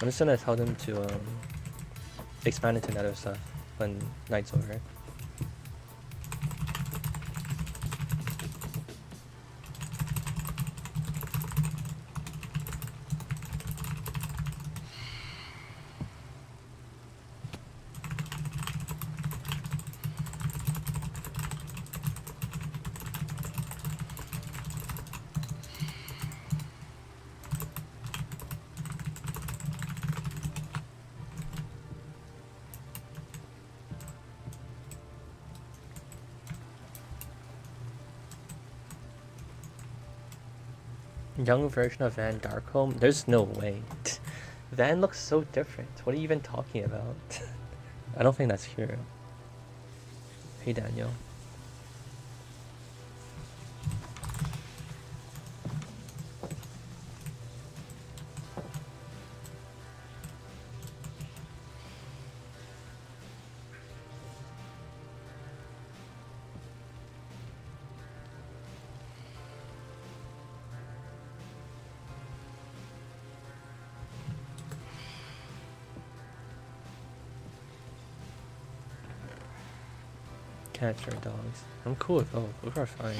I'm just gonna tell them to expand into nether stuff when night's over. Young version of Van Darkholme? There's no way. Van looks so different. What are you even talking about? I don't think that's true. Hey Daniel. Cats or dogs. I'm cool with both. Both are fine.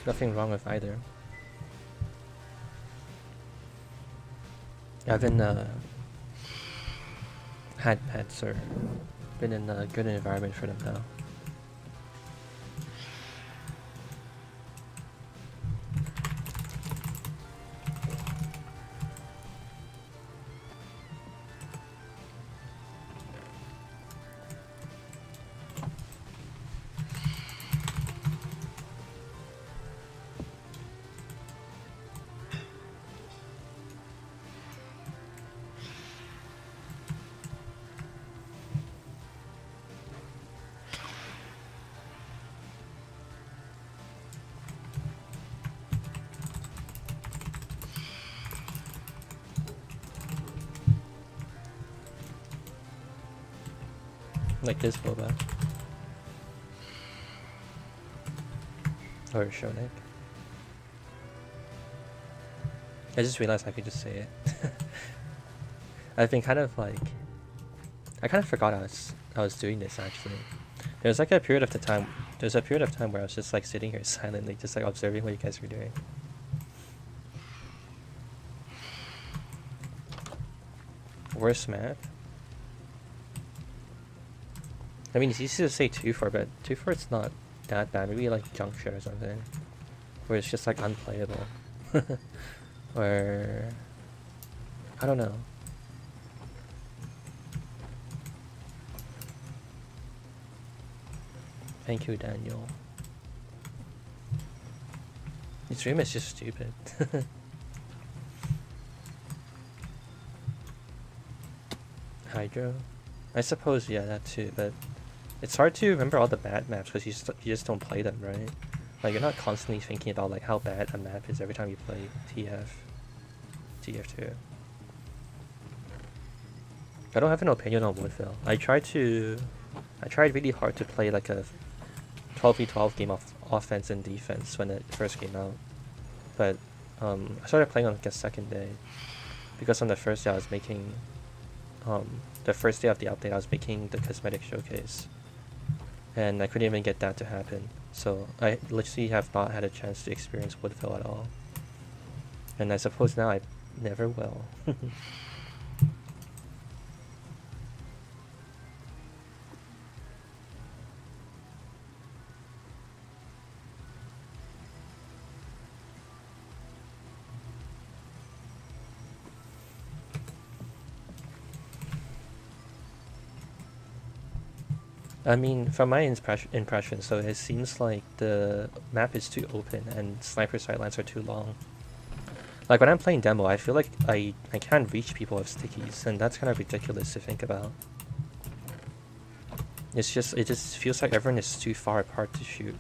Nothing wrong with either. I haven't had pets or been in a good environment for them now. Like this boba. Or Shonik. I just realized I could just say it. I've been kind of like... I kind of forgot I was doing this actually. There's like a period of time where I was just like sitting here silently, just like observing what you guys were doing. Worst map? I mean, it's easy to say 2-4, but 2-4 it's not that bad. Maybe like Junction or something, where it's just like unplayable. Or I don't know. Thank you, Daniel. This room is just stupid. Hydro? I suppose, yeah, that too, but it's hard to remember all the bad maps because you just don't play them, right? Like, you're not constantly thinking about like how bad a map is every time you play TF2. I don't have an opinion on Woodville. I tried really hard to play like a 12v12 game of offense and defense when it first came out, but I started playing on like a second day because on the first day I was making the first day of the update I was making the cosmetic showcase, and I couldn't even get that to happen, so I literally have not had a chance to experience Woodville at all, and I suppose now I never will. I mean, from my impression, so it seems like the map is too open and sniper sightlines are too long. Like when I'm playing demo, I feel like I can't reach people with stickies, and that's kind of ridiculous to think about. It just feels like everyone is too far apart to shoot.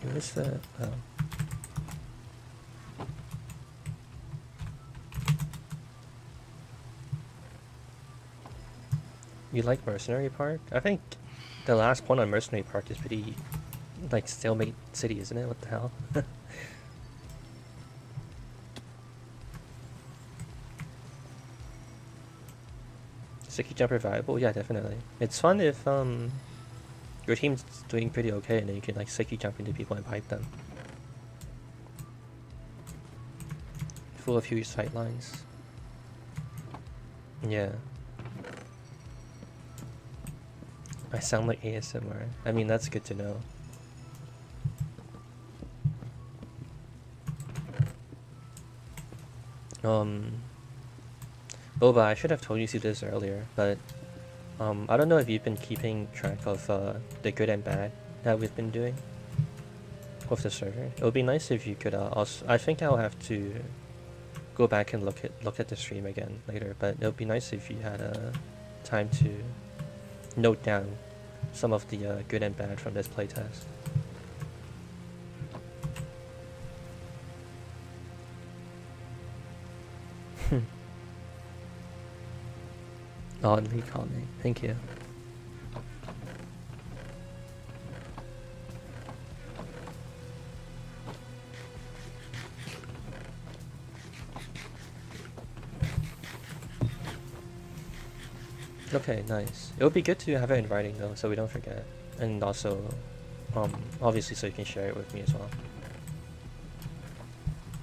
What is the... oh. You like Mercenary Park? I think the last point on Mercenary Park is pretty, like, stalemate city, isn't it? What the hell? Sticky jumper viable? Yeah, definitely. It's fun if your team's doing pretty okay and then you can like sticky jump into people and pipe them. Full of huge sight lines. Yeah. I sound like ASMR. I mean, that's good to know. Boba, I should have told you this earlier, but I don't know if you've been keeping track of the good and bad that we've been doing with the server. It would be nice if you could also. I think I'll have to go back and look at the stream again later, but it would be nice if you had time to note down some of the good and bad from this playtest. Oddly calming. Thank you. Okay, nice. It would be good to have it in writing though, so we don't forget. And also, obviously so you can share it with me as well.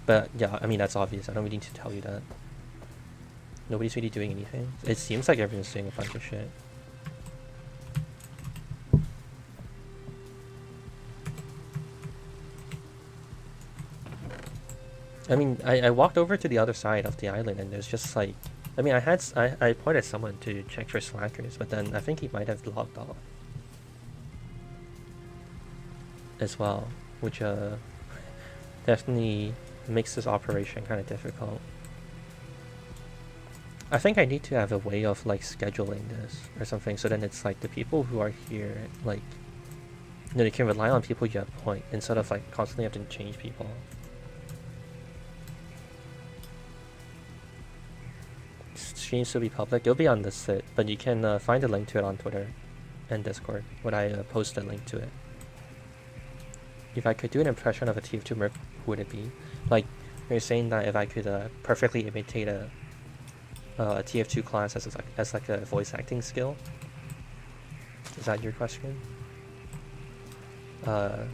But yeah, I mean that's obvious. I don't really need to tell you that. Nobody's really doing anything. It seems like everyone's doing a bunch of shit. I mean, I walked over to the other side of the island and there's just like... I mean, I pointed someone to check for slackers, but then I think he might have logged off as well, which definitely makes this operation kind of difficult. I think I need to have a way of like scheduling this or something, so then it's like the people who are here, like, you know, you can rely on people you appoint instead of like constantly having to change people. Streams will be public. It'll be on the sit, but you can find a link to it on Twitter and Discord when I post a link to it. If I could do an impression of a TF2 merc, who would it be? Like, you're saying that if I could perfectly imitate a TF2 class as like a voice acting skill? Is that your question?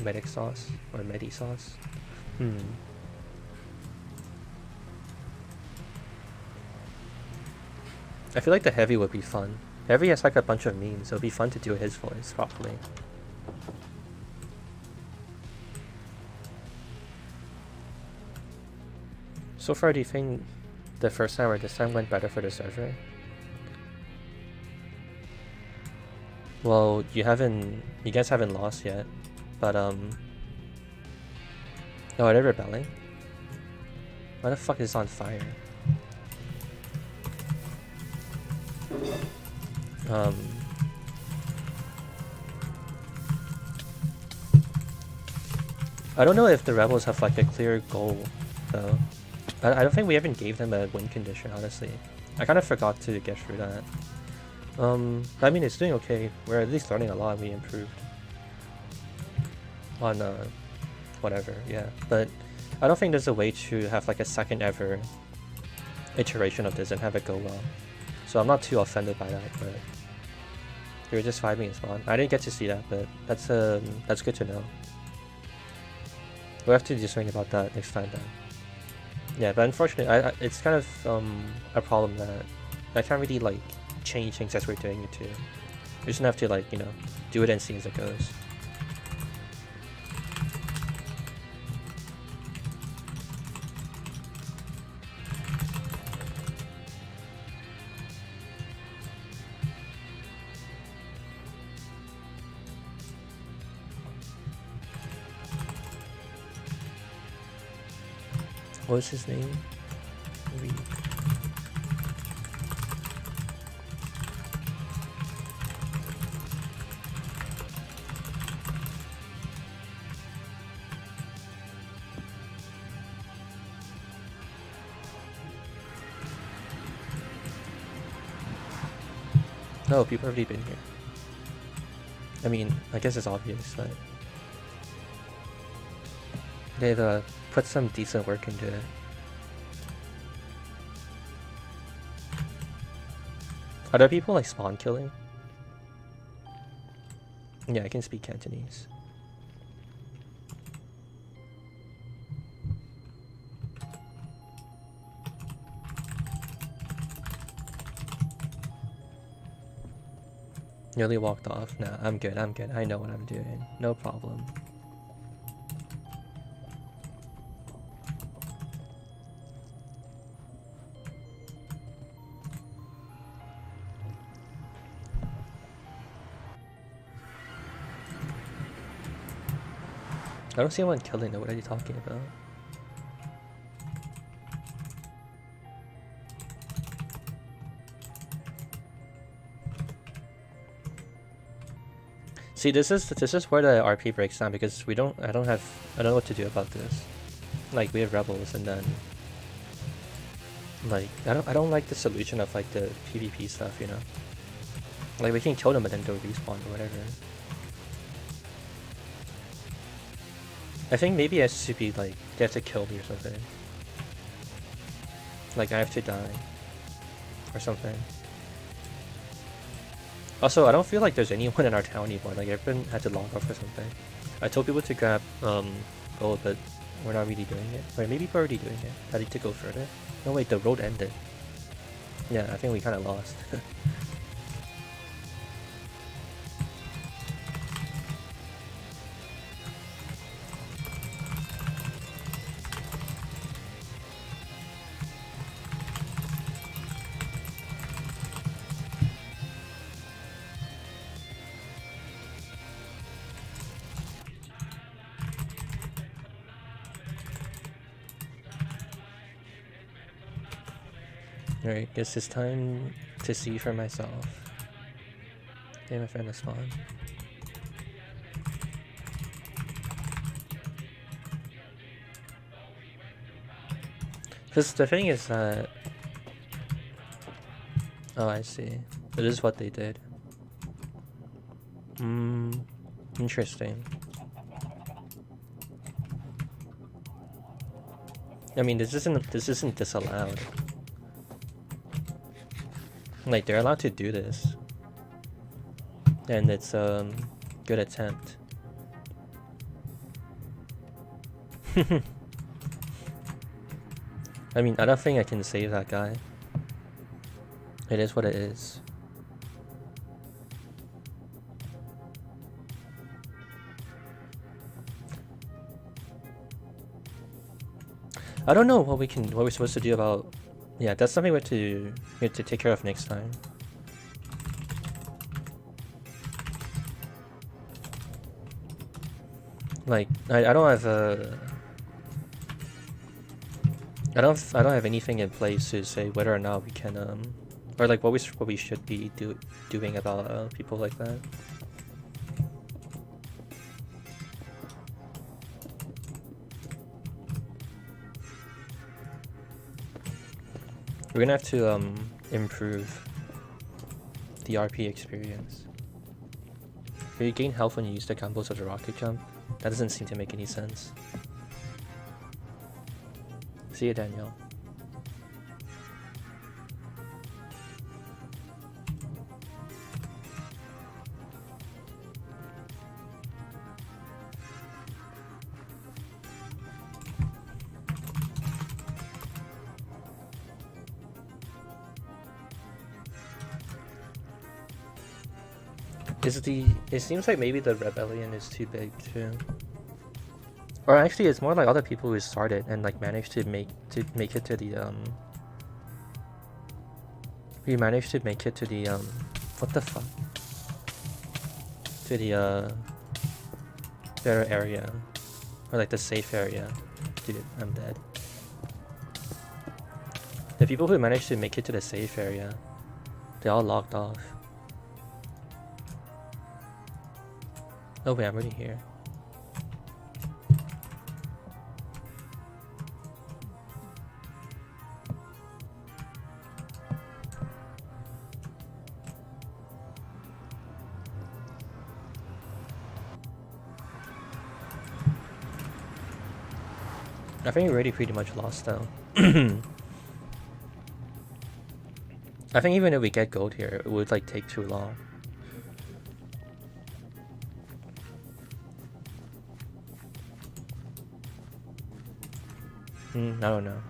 Medic sauce or medi sauce? I feel like the Heavy would be fun. Heavy has like a bunch of memes, so it'd be fun to do his voice properly. So far, do you think the first time or this time went better for the server? Well, you guys haven't lost yet, but oh, are they rebelling? Why the fuck is it on fire? I don't know if the rebels have like a clear goal though. I don't think we even gave them a win condition, honestly. I kind of forgot to get through that. I mean, it's doing okay. We're at least learning a lot. We improved on whatever, yeah. But I don't think there's a way to have like a second ever iteration of this and have it go well. So I'm not too offended by that, but we were just vibing and spawn. I didn't get to see that, but that's good to know. We'll have to do something about that next time then. Yeah, but unfortunately, it's kind of a problem that I can't really like change things as we're doing it too. We just have to like, you know, do it and see as it goes. What was his name? Reed. No, people have already been here. I mean, I guess it's obvious, but they've put some decent work into it. Are there people like spawn killing? Yeah, I can speak Cantonese. Nearly walked off. Nah, I'm good, I'm good. I know what I'm doing. No problem. I don't see anyone killing though. What are you talking about? See, this is where the RP breaks down, because I don't know what to do about this. Like, we have rebels, and then like I don't like the solution of like the PvP stuff, you know. Like, we can kill them and then they'll respawn or whatever. I think maybe it should be like they have to kill me or something. Like, I have to die or something. Also, I don't feel like there's anyone in our town anymore. Like, everyone had to log off or something. I told people to grab gold, but we're not really doing it. Wait, maybe we're already doing it. I need to go further. No, wait, the road ended. Yeah, I think we kind of lost. Alright, guess it's time to see for myself. Damn, my friend has spawned. Because the thing is that... Oh, I see. This is what they did. Interesting. I mean, this isn't disallowed. Like, they're allowed to do this. And it's good attempt. I mean, I don't think I can save that guy. It is what it is. I don't know what we're supposed to do about... Yeah, that's something we have to take care of next time. Like, I don't have I don't have anything in place to say whether or not we can or like what we should be doing about people like that. We're gonna have to improve the RP experience. You gain health when you use the combos of the rocket jump. That doesn't seem to make any sense. See you, Daniel. It seems like maybe the rebellion is too big too. Or actually it's more like other people who started and like managed to make it to the we managed to make it to the what the fuck? To the better area. Or like the safe area. Dude, I'm dead. people who managed to make it to the safe area, they all logged off. Oh wait, I'm already here. I think we're already pretty much lost though. I think even if we get gold here, it would like take too long. I don't know.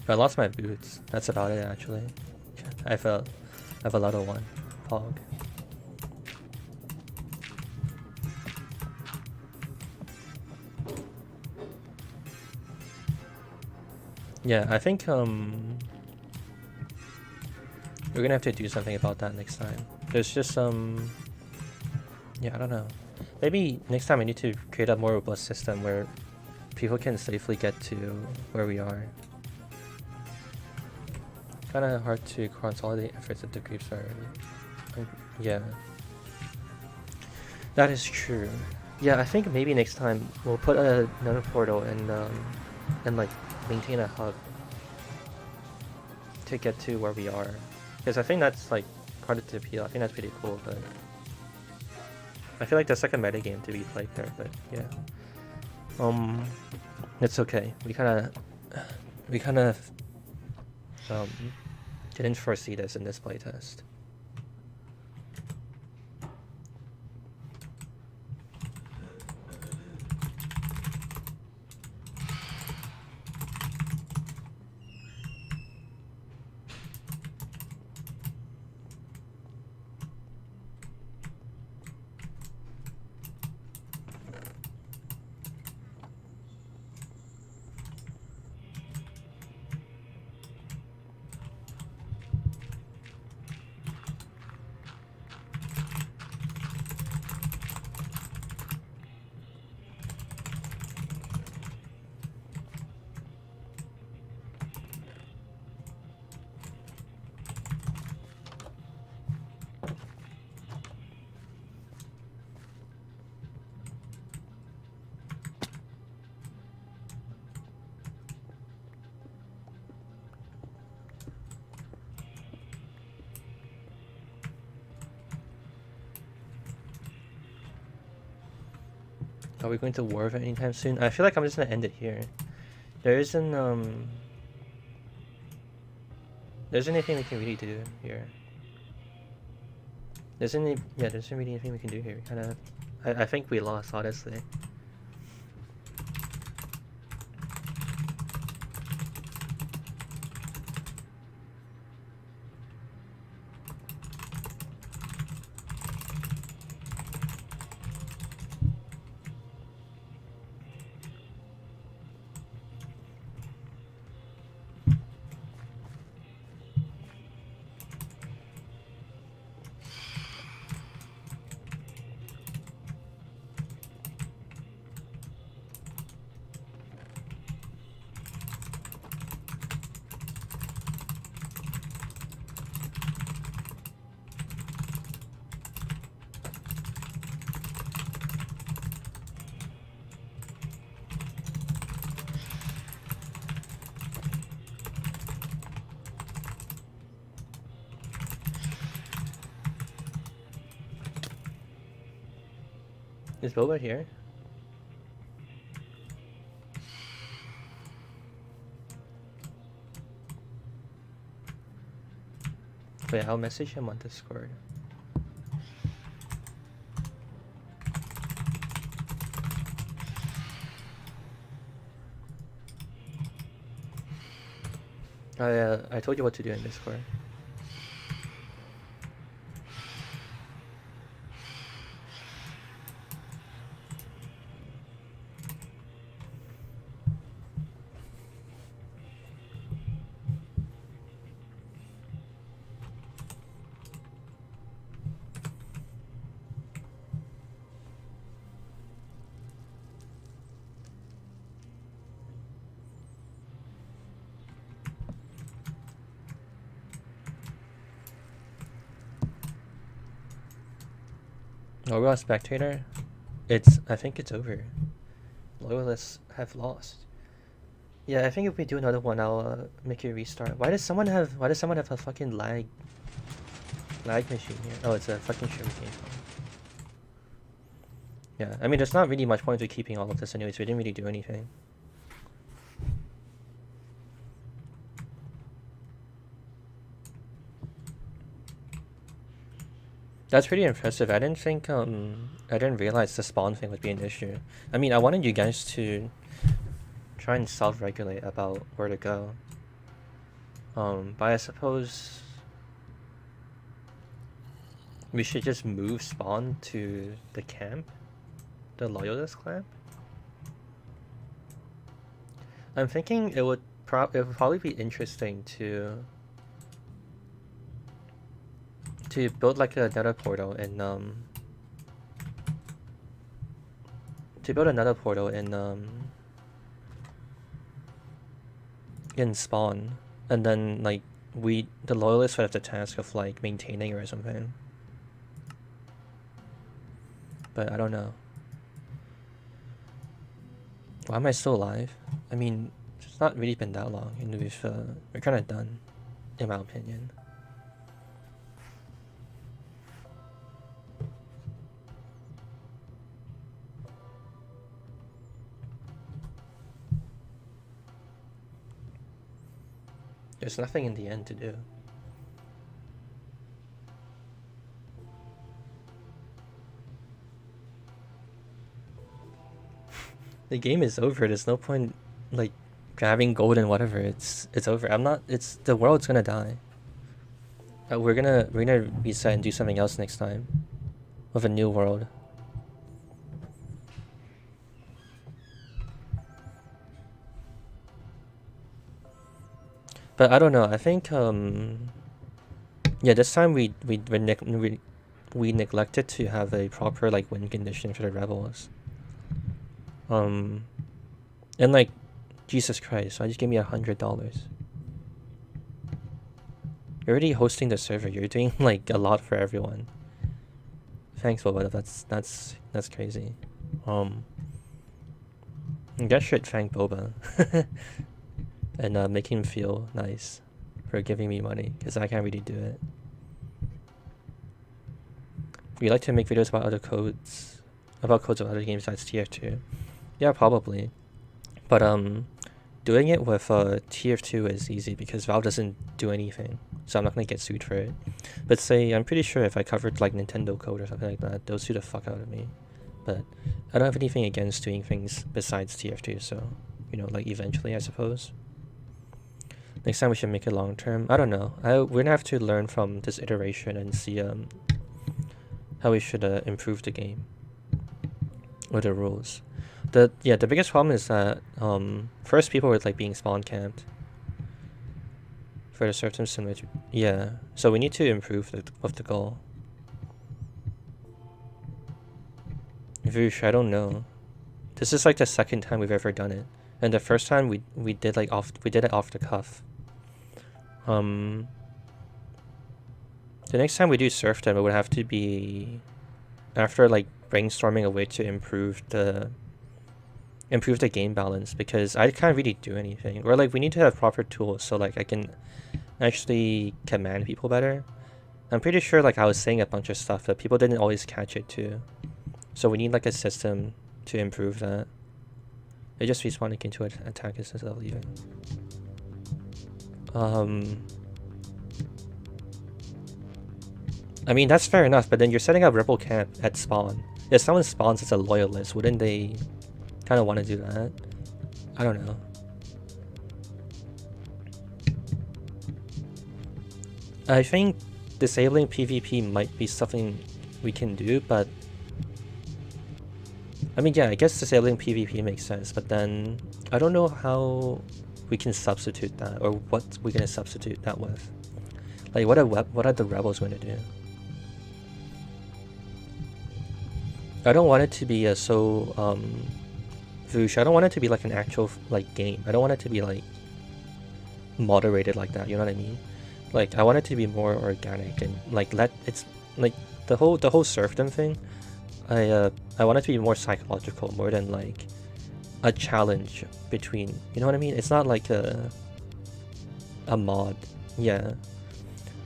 I lost my boots. That's about it actually. I have a level 1 fog. Yeah, I think we're gonna have to do something about that next time. There's just yeah, I don't know. Maybe next time I need to create a more robust system where people can safely get to where we are. Kind of hard to consolidate efforts if the groups are. Yeah, that is true. Yeah, I think maybe next time we'll put another portal and like maintain a hub to get to where we are, because I think that's like part of the appeal. I think that's pretty cool, but I feel like the second metagame to be played there. But yeah, it's okay. We kind of didn't foresee this in this playtest. Are we going to war anytime soon? I feel like I'm just gonna end it here. There isn't there's anything we can really do here. There's really anything we can do here. I think we lost, honestly. Is Boba here? Wait, I'll message him on Discord. I told you what to do in Discord. Overall spectator, I think it's over. Loyalists have lost. Yeah, I think if we do another one, I'll make it restart. Why does someone have a fucking lag machine here? Oh, it's a fucking sugarcane farm. Yeah, I mean, there's not really much point to keeping all of this anyways. We didn't really do anything. That's pretty impressive. I didn't realize the spawn thing would be an issue. I mean, I wanted you guys to try and self-regulate about where to go. But I suppose we should just move spawn to the camp, the loyalist camp. I'm thinking it would probably be interesting to build like another portal in in spawn, and then like the loyalists would have the task of like maintaining or something. But I don't know. Why am I still alive? I mean, it's not really been that long, and we're kind of done, in my opinion. There's nothing in the end to do. The game is over. There's no point like grabbing gold and whatever. It's over. The world's gonna die. We're gonna reset and do something else next time, with a new world. But I don't know. I think yeah, this time we neglected to have a proper like win condition for the rebels. And like, Jesus Christ! I just gave me $100. You're already hosting the server. You're doing like a lot for everyone. Thanks, Boba. That's crazy. I guess I should thank Boba. And make him feel nice for giving me money, because I can't really do it. We like to make videos about codes of other games besides TF2. Yeah, probably. But doing it with TF2 is easy because Valve doesn't do anything, so I'm not gonna get sued for it. But say, I'm pretty sure if I covered like Nintendo code or something like that, they'll sue the fuck out of me. But I don't have anything against doing things besides TF2, so, you know, like eventually, I suppose. Next time we should make it long term. I don't know. We're gonna have to learn from this iteration and see how we should improve the game or the rules. The biggest problem is that first people were like being spawn camped for the serfdom simulator. Yeah, so we need to improve the goal. Vush, I don't know. This is like the second time we've ever done it, and the first time we did it off the cuff. The next time we do serfdom, it would have to be after like brainstorming a way to improve the game balance, because I can't really do anything. Or like we need to have proper tools so like I can actually command people better. I'm pretty sure like I was saying a bunch of stuff that people didn't always catch it too. So we need like a system to improve that. They just respawning into attack instead of leaving. I mean, that's fair enough, but then you're setting up rebel camp at spawn. If someone spawns as a loyalist, wouldn't they kind of want to do that? I don't know. I think disabling PvP might be something we can do, but I mean, yeah, I guess disabling PvP makes sense, but then I don't know how we can substitute that, or what we're gonna substitute that with. Like, what are the rebels going to do? I don't want it to be Vush, I don't want it to be like an actual like game. I don't want it to be like moderated like that. You know what I mean? Like, I want it to be more organic and like it's like the whole serfdom thing. I want it to be more psychological, more than like a challenge between, you know what I mean? It's not like a mod. Yeah.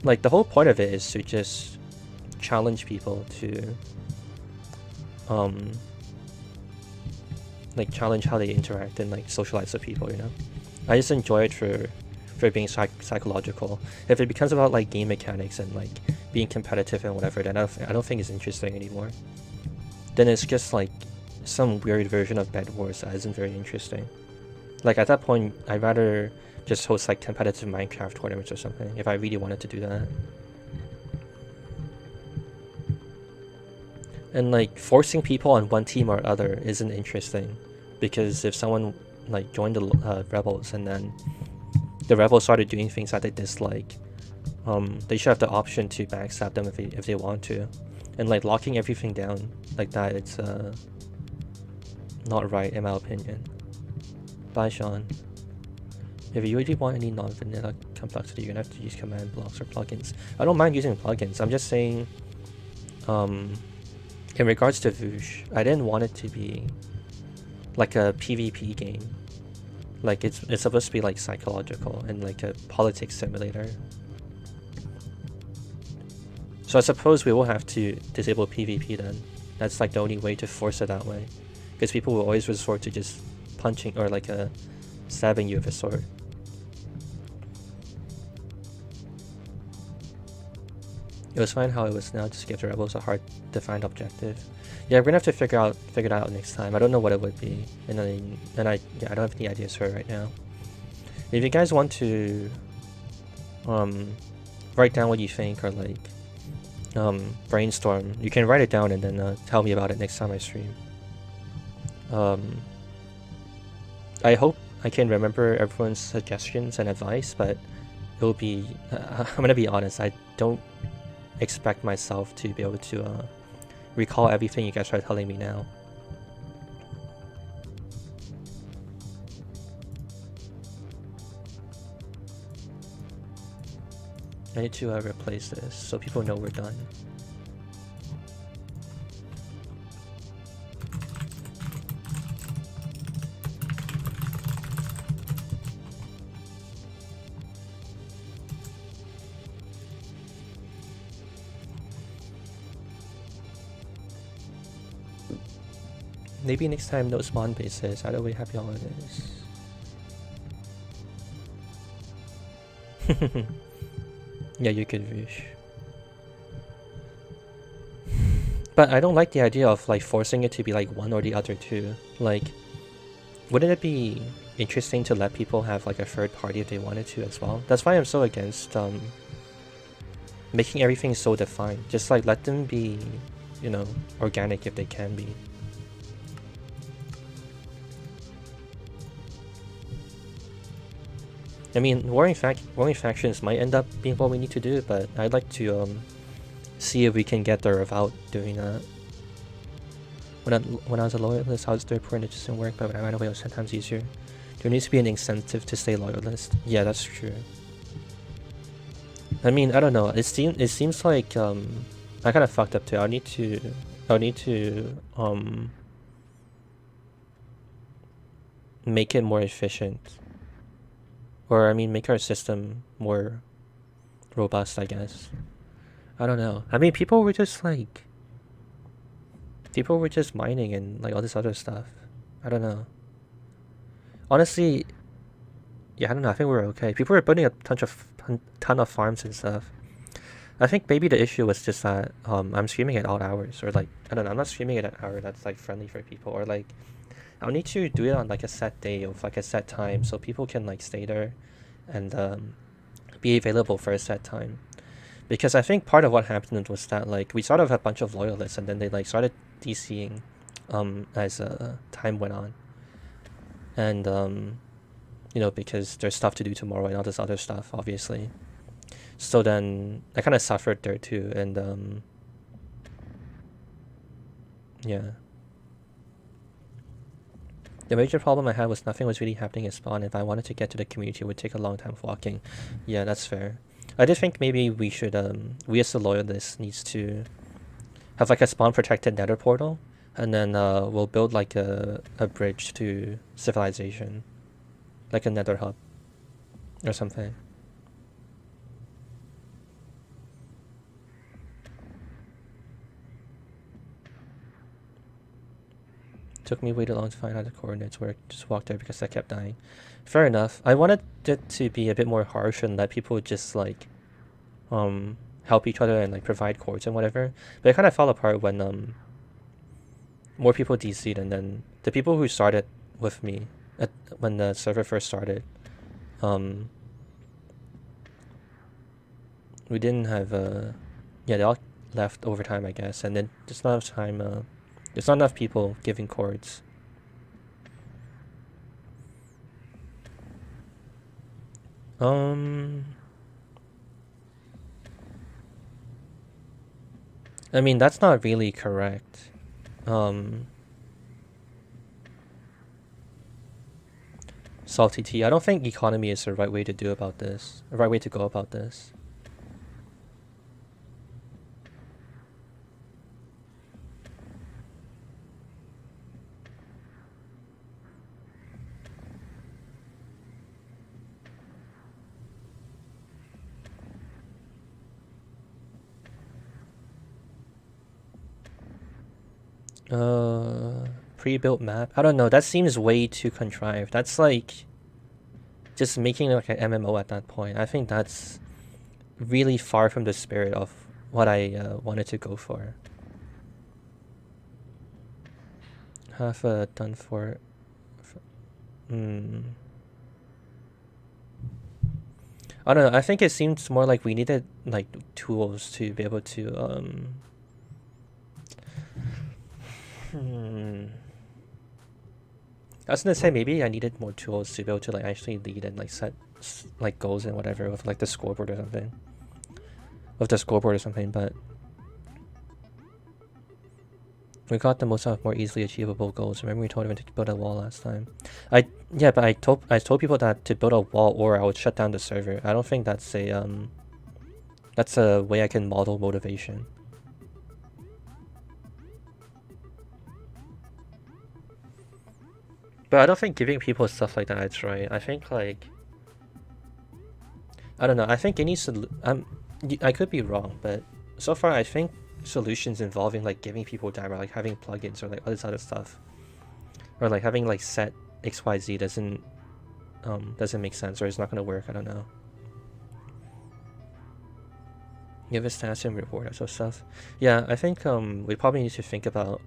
Like the whole point of it is to just challenge people to like challenge how they interact and like socialize with people, you know? I just enjoy it for being psychological. If it becomes about like game mechanics and like being competitive and whatever, then I don't think it's interesting anymore. Then it's just like some weird version of Bed Wars that isn't very interesting. Like at that point, I'd rather just host like competitive Minecraft tournaments or something if I really wanted to do that. And like forcing people on one team or other isn't interesting, because if someone like joined the rebels and then the rebels started doing things that they dislike, they should have the option to backstab them if they want to. And like locking everything down like that, it's not right in my opinion. Bye, Sean. If you really want any non-vanilla complexity, you're gonna have to use command blocks or plugins. I don't mind using plugins. I'm just saying, in regards to Voosh, I didn't want it to be like a PvP game. Like it's supposed to be like psychological and like a politics simulator. So I suppose we will have to disable PvP then. That's like the only way to force it that way, because people will always resort to just punching or like stabbing you with a sword. It was fine how it was now, just give the rebels a hard-defined objective. Yeah, we're gonna have to figure it out next time. I don't know what it would be, and I don't have any ideas for it right now. If you guys want to write down what you think or like brainstorm, you can write it down and then tell me about it next time I stream. I hope I can remember everyone's suggestions and advice, but it'll be I'm gonna be honest, I don't expect myself to be able to recall everything you guys are telling me now. I need to replace this so people know we're done. Maybe next time no spawn bases. Either way, happy holidays. Yeah, you could wish. But I don't like the idea of like forcing it to be like one or the other too. Like, wouldn't it be interesting to let people have like a third party if they wanted to as well? That's why I'm so against making everything so defined. Just like let them be, you know, organic if they can be. I mean, warring factions might end up being what we need to do, but I'd like to see if we can get there without doing that. When I was a loyalist, I was third point, it just didn't work, but when I ran away, it was 10 times easier. There needs to be an incentive to stay loyalist. Yeah, that's true. I mean, I don't know. It seems like I kind of fucked up too. I'll need to make it more efficient. Or, I mean, make our system more robust, I guess. I don't know. I mean, people were just mining and like all this other stuff. I don't know. Honestly, yeah, I don't know. I think we're okay. People were building a ton of farms and stuff. I think maybe the issue was just that I'm streaming at odd hours, or like, I don't know, I'm not streaming at an hour that's like friendly for people, or like I'll need to do it on like a set day of like a set time so people can like stay there and be available for a set time. Because I think part of what happened was that like we sort of had a bunch of loyalists and then they like started DCing as time went on. And you know, because there's stuff to do tomorrow and all this other stuff, obviously. So then I kind of suffered there too, and yeah. The major problem I had was nothing was really happening at spawn. If I wanted to get to the community, it would take a long time walking. Yeah, that's fair. I did think maybe we should, we as the loyalists needs to have like a spawn protected nether portal, and then we'll build like a bridge to civilization, like a nether hub or something. Took me way too long to find out the coordinates where I just walked there because I kept dying. Fair enough. I wanted it to be a bit more harsh and let people just like help each other and like provide coords and whatever. But it kind of fell apart when more people DC'd, and then the people who started with me when the server first started, we didn't have yeah, they all left over time, I guess, and then there's not enough time. There's not enough people giving chords. I mean, that's not really correct. Salty tea. I don't think economy is the right way to do about this. The right way to go about this. Pre-built map. I don't know. That seems way too contrived. That's like just making it like an MMO at that point. I think that's really far from the spirit of what I wanted to go for. Have done for. I don't know. I think it seems more like we needed like tools to be able to I was gonna say maybe I needed more tools to be able to like actually lead and like set like goals and whatever with like the scoreboard or something. But we got the most more easily achievable goals. Remember we told everyone to build a wall last time. But I told people that to build a wall or I would shut down the server. I don't think that's a way I can model motivation. But I don't think giving people stuff like that is right. I think like I don't know. I think any I could be wrong, but so far I think solutions involving like giving people direct, like having plugins or like all this other stuff, or like having like set XYZ doesn't make sense, or it's not gonna work. I don't know. Give a stats and reward or so stuff. Yeah, I think we probably need to think about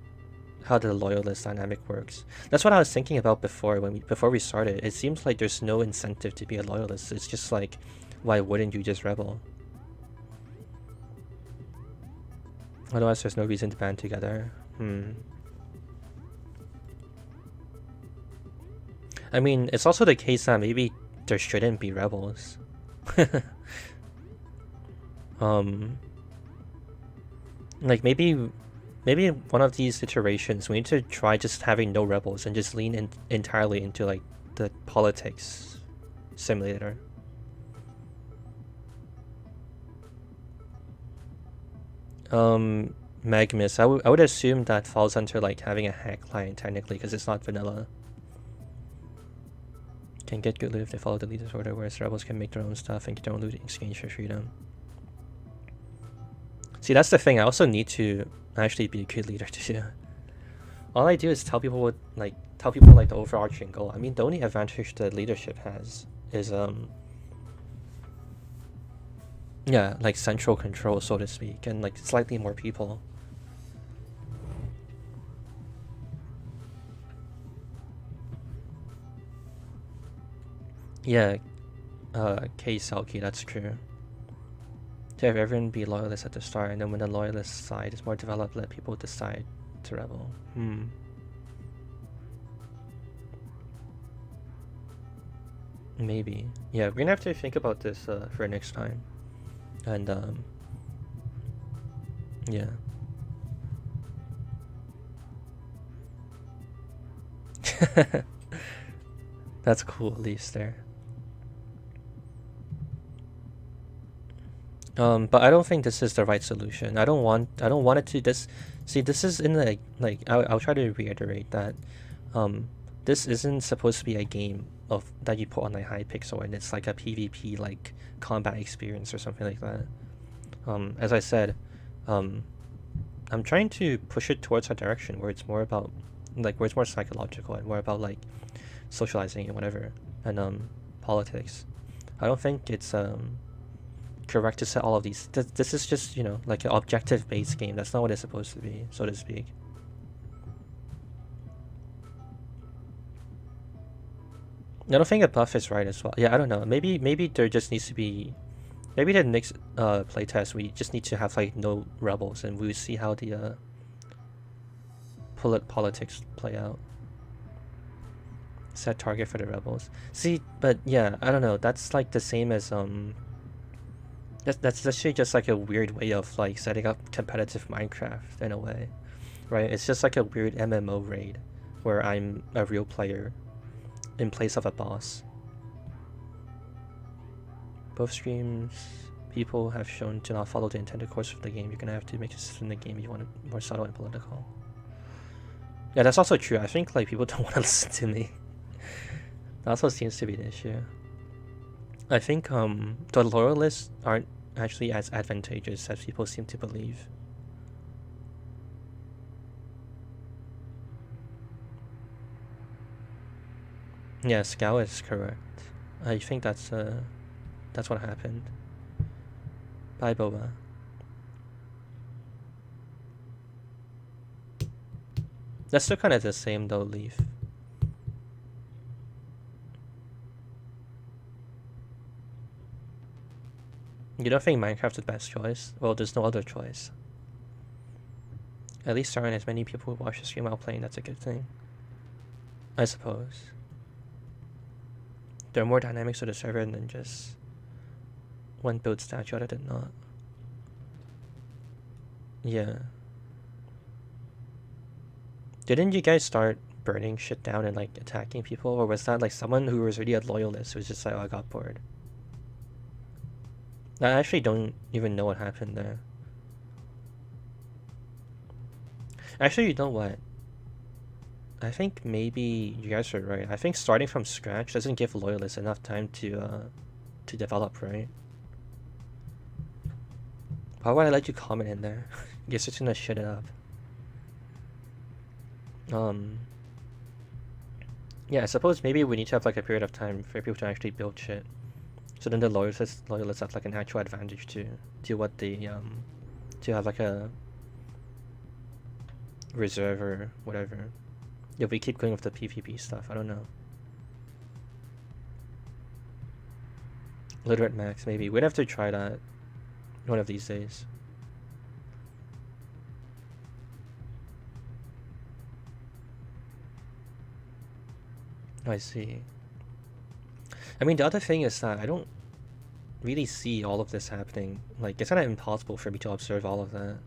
how the loyalist dynamic works. That's what I was thinking about before before we started. It seems like there's no incentive to be a loyalist. It's just like, why wouldn't you just rebel? Otherwise there's no reason to band together. I mean, it's also the case that maybe there shouldn't be rebels. Like maybe one of these iterations we need to try just having no rebels and just lean in entirely into like the politics simulator. Magmus, I would assume that falls under like having a hack client technically because it's not vanilla. Can get good loot if they follow the leader's order, whereas rebels can make their own stuff and get their own loot in exchange for freedom. See, that's the thing. I also need to actually be a good leader too. All I do is tell people like the overarching goal. I mean, the only advantage that leadership has is yeah, like central control, so to speak, and like slightly more people. Yeah, K-Selkie, that's true. To have everyone be loyalists at the start, and then when the loyalist side is more developed, let people decide to rebel. Maybe. Yeah, we're gonna have to think about this for next time. And yeah. That's cool, at least there. But I don't think this is the right solution. I don't want it to this. See, this is in the like. I'll try to reiterate that. This isn't supposed to be a game of that you put on a Hypixel and it's like a PvP like combat experience or something like that. As I said, I'm trying to push it towards a direction where it's more about like where it's more psychological and more about like socializing and whatever and politics. I don't think it's correct to set all of these. This is just, you know, like an objective based game. That's not what it's supposed to be, so to speak. I don't think a buff is right as well. Yeah, I don't know. Maybe there just needs to be, maybe the next playtest we just need to have like no rebels and we see how the politics play out. Set target for the rebels. See, but yeah, I don't know. That's like the same as that's actually just like a weird way of like setting up competitive Minecraft in a way, right? It's just like a weird MMO raid where I'm a real player in place of a boss. Both streams, people have shown to not follow the intended course of the game. You're gonna have to make a system in the game you want it more subtle and political. Yeah, that's also true. I think like people don't want to listen to me. That also seems to be the issue. I think the loyalists aren't actually as advantageous as people seem to believe. Yeah, Scout is correct. I think that's what happened. Bye, Boba. That's still kind of the same though, Leaf. You don't think Minecraft's the best choice? Well, there's no other choice. At least there aren't as many people who watch the stream while playing. That's a good thing, I suppose. There are more dynamics to the server than just one build statue other than not. Yeah. Didn't you guys start burning shit down and like attacking people, or was that like someone who was really a loyalist who was just like, oh, I got bored? I actually don't even know what happened there. Actually, you know what? I think maybe you guys are right. I think starting from scratch doesn't give loyalists enough time to develop, right? Why would I let you comment in there? Guess it's gonna shut it up. Yeah, I suppose maybe we need to have like a period of time for people to actually build shit. So then the loyalists have like an actual advantage to do what they to have like a reserve or whatever. If we keep going with the PvP stuff, I don't know. Literate max, maybe. We'd have to try that one of these days. I see. I mean, the other thing is that I don't really see all of this happening. Like, it's kind of impossible for me to observe all of that.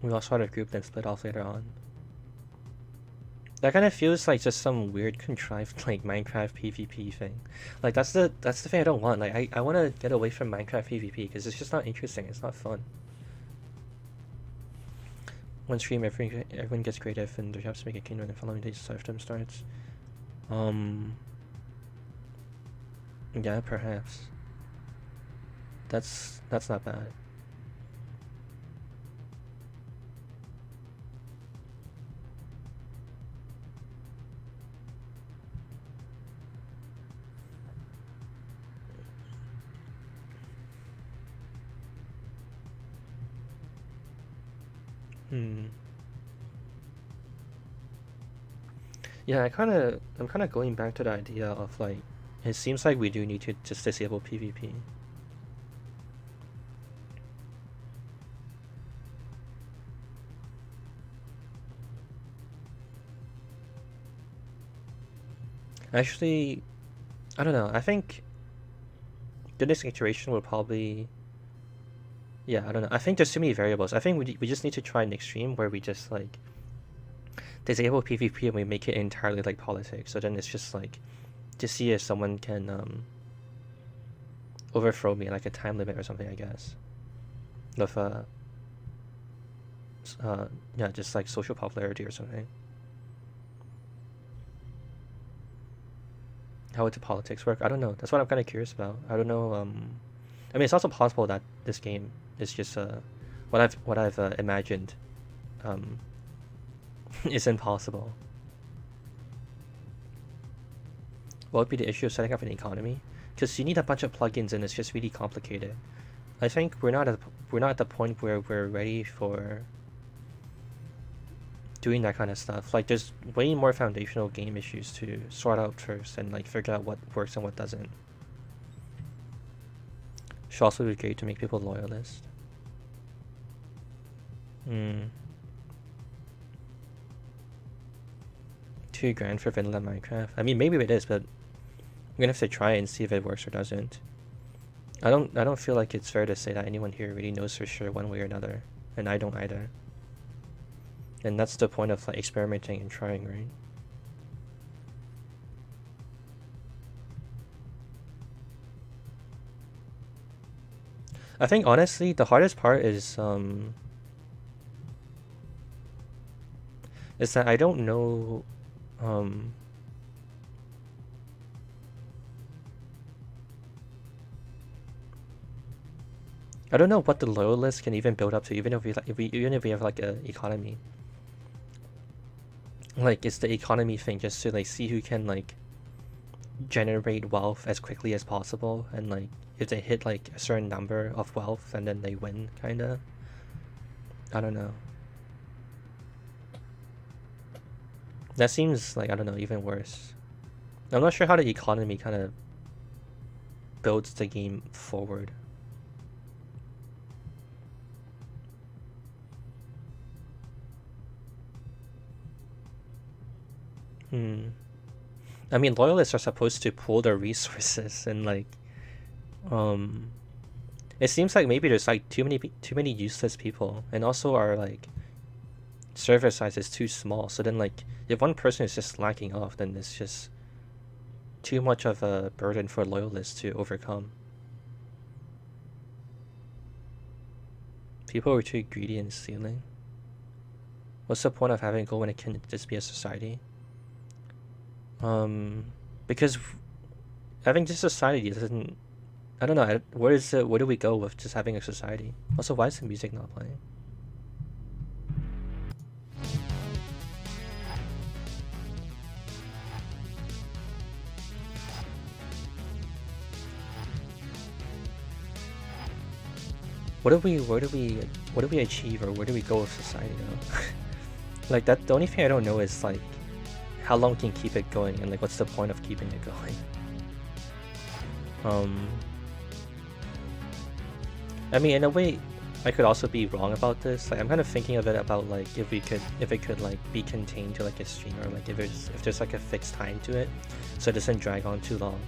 We lost part of the group, then split off later on. That kind of feels like just some weird contrived like Minecraft PvP thing. Like that's the thing I don't want. Like I want to get away from Minecraft PvP because it's just not interesting. It's not fun. One stream, everyone gets creative and their jobs to make a kingdom, and the following day serfdom starts. Yeah, perhaps. That's not bad. Yeah, I'm kind of going back to the idea of like, it seems like we do need to just disable PvP. Actually, I don't know. I think the next iteration will probably. Yeah, I don't know. I think there's too many variables. I think we just need to try an extreme where we just like disable PvP and we make it entirely like politics. So then it's just like to see if someone can overthrow me, like a time limit or something, I guess. With yeah, just like social popularity or something. How would the politics work? I don't know. That's what I'm kind of curious about. I don't know. I mean, it's also possible that this game is just what I've imagined is impossible. What would be the issue of setting up an economy? Because you need a bunch of plugins and it's just really complicated. I think we're not at the point where we're ready for doing that kind of stuff. Like, there's way more foundational game issues to sort out first and like figure out what works and what doesn't. Should also be great to make people loyalist. $2 grand for vanilla Minecraft. I mean, maybe it is, but I'm gonna have to try and see if it works or doesn't. I don't feel like it's fair to say that anyone here really knows for sure one way or another, and I don't either. And that's the point of like experimenting and trying, right? I think honestly the hardest part is that I don't know I don't know what the loyalists can even build up to, even if we have like a economy. Like, it's the economy thing just to like see who can like generate wealth as quickly as possible, and like if they hit like a certain number of wealth and then they win, kinda. I don't know. That seems like, I don't know, even worse. I'm not sure how the economy kind of builds the game forward. I mean, loyalists are supposed to pool their resources and like, it seems like maybe there's like too many useless people, and also our like server size is too small. So then like if one person is just slacking off, then it's just too much of a burden for loyalists to overcome. People are too greedy and stealing. What's the point of having a goal when it can just be a society? Because having just society doesn't, I don't know, where do we go with just having a society? Also, why is the music not playing? What do we achieve, or where do we go with society though? Like, that, the only thing I don't know is like how long we can keep it going, and like what's the point of keeping it going. I mean, in a way I could also be wrong about this. Like, I'm kind of thinking of it about like if it could like be contained to like a stream, or like if there's like a fixed time to it so it doesn't drag on too long.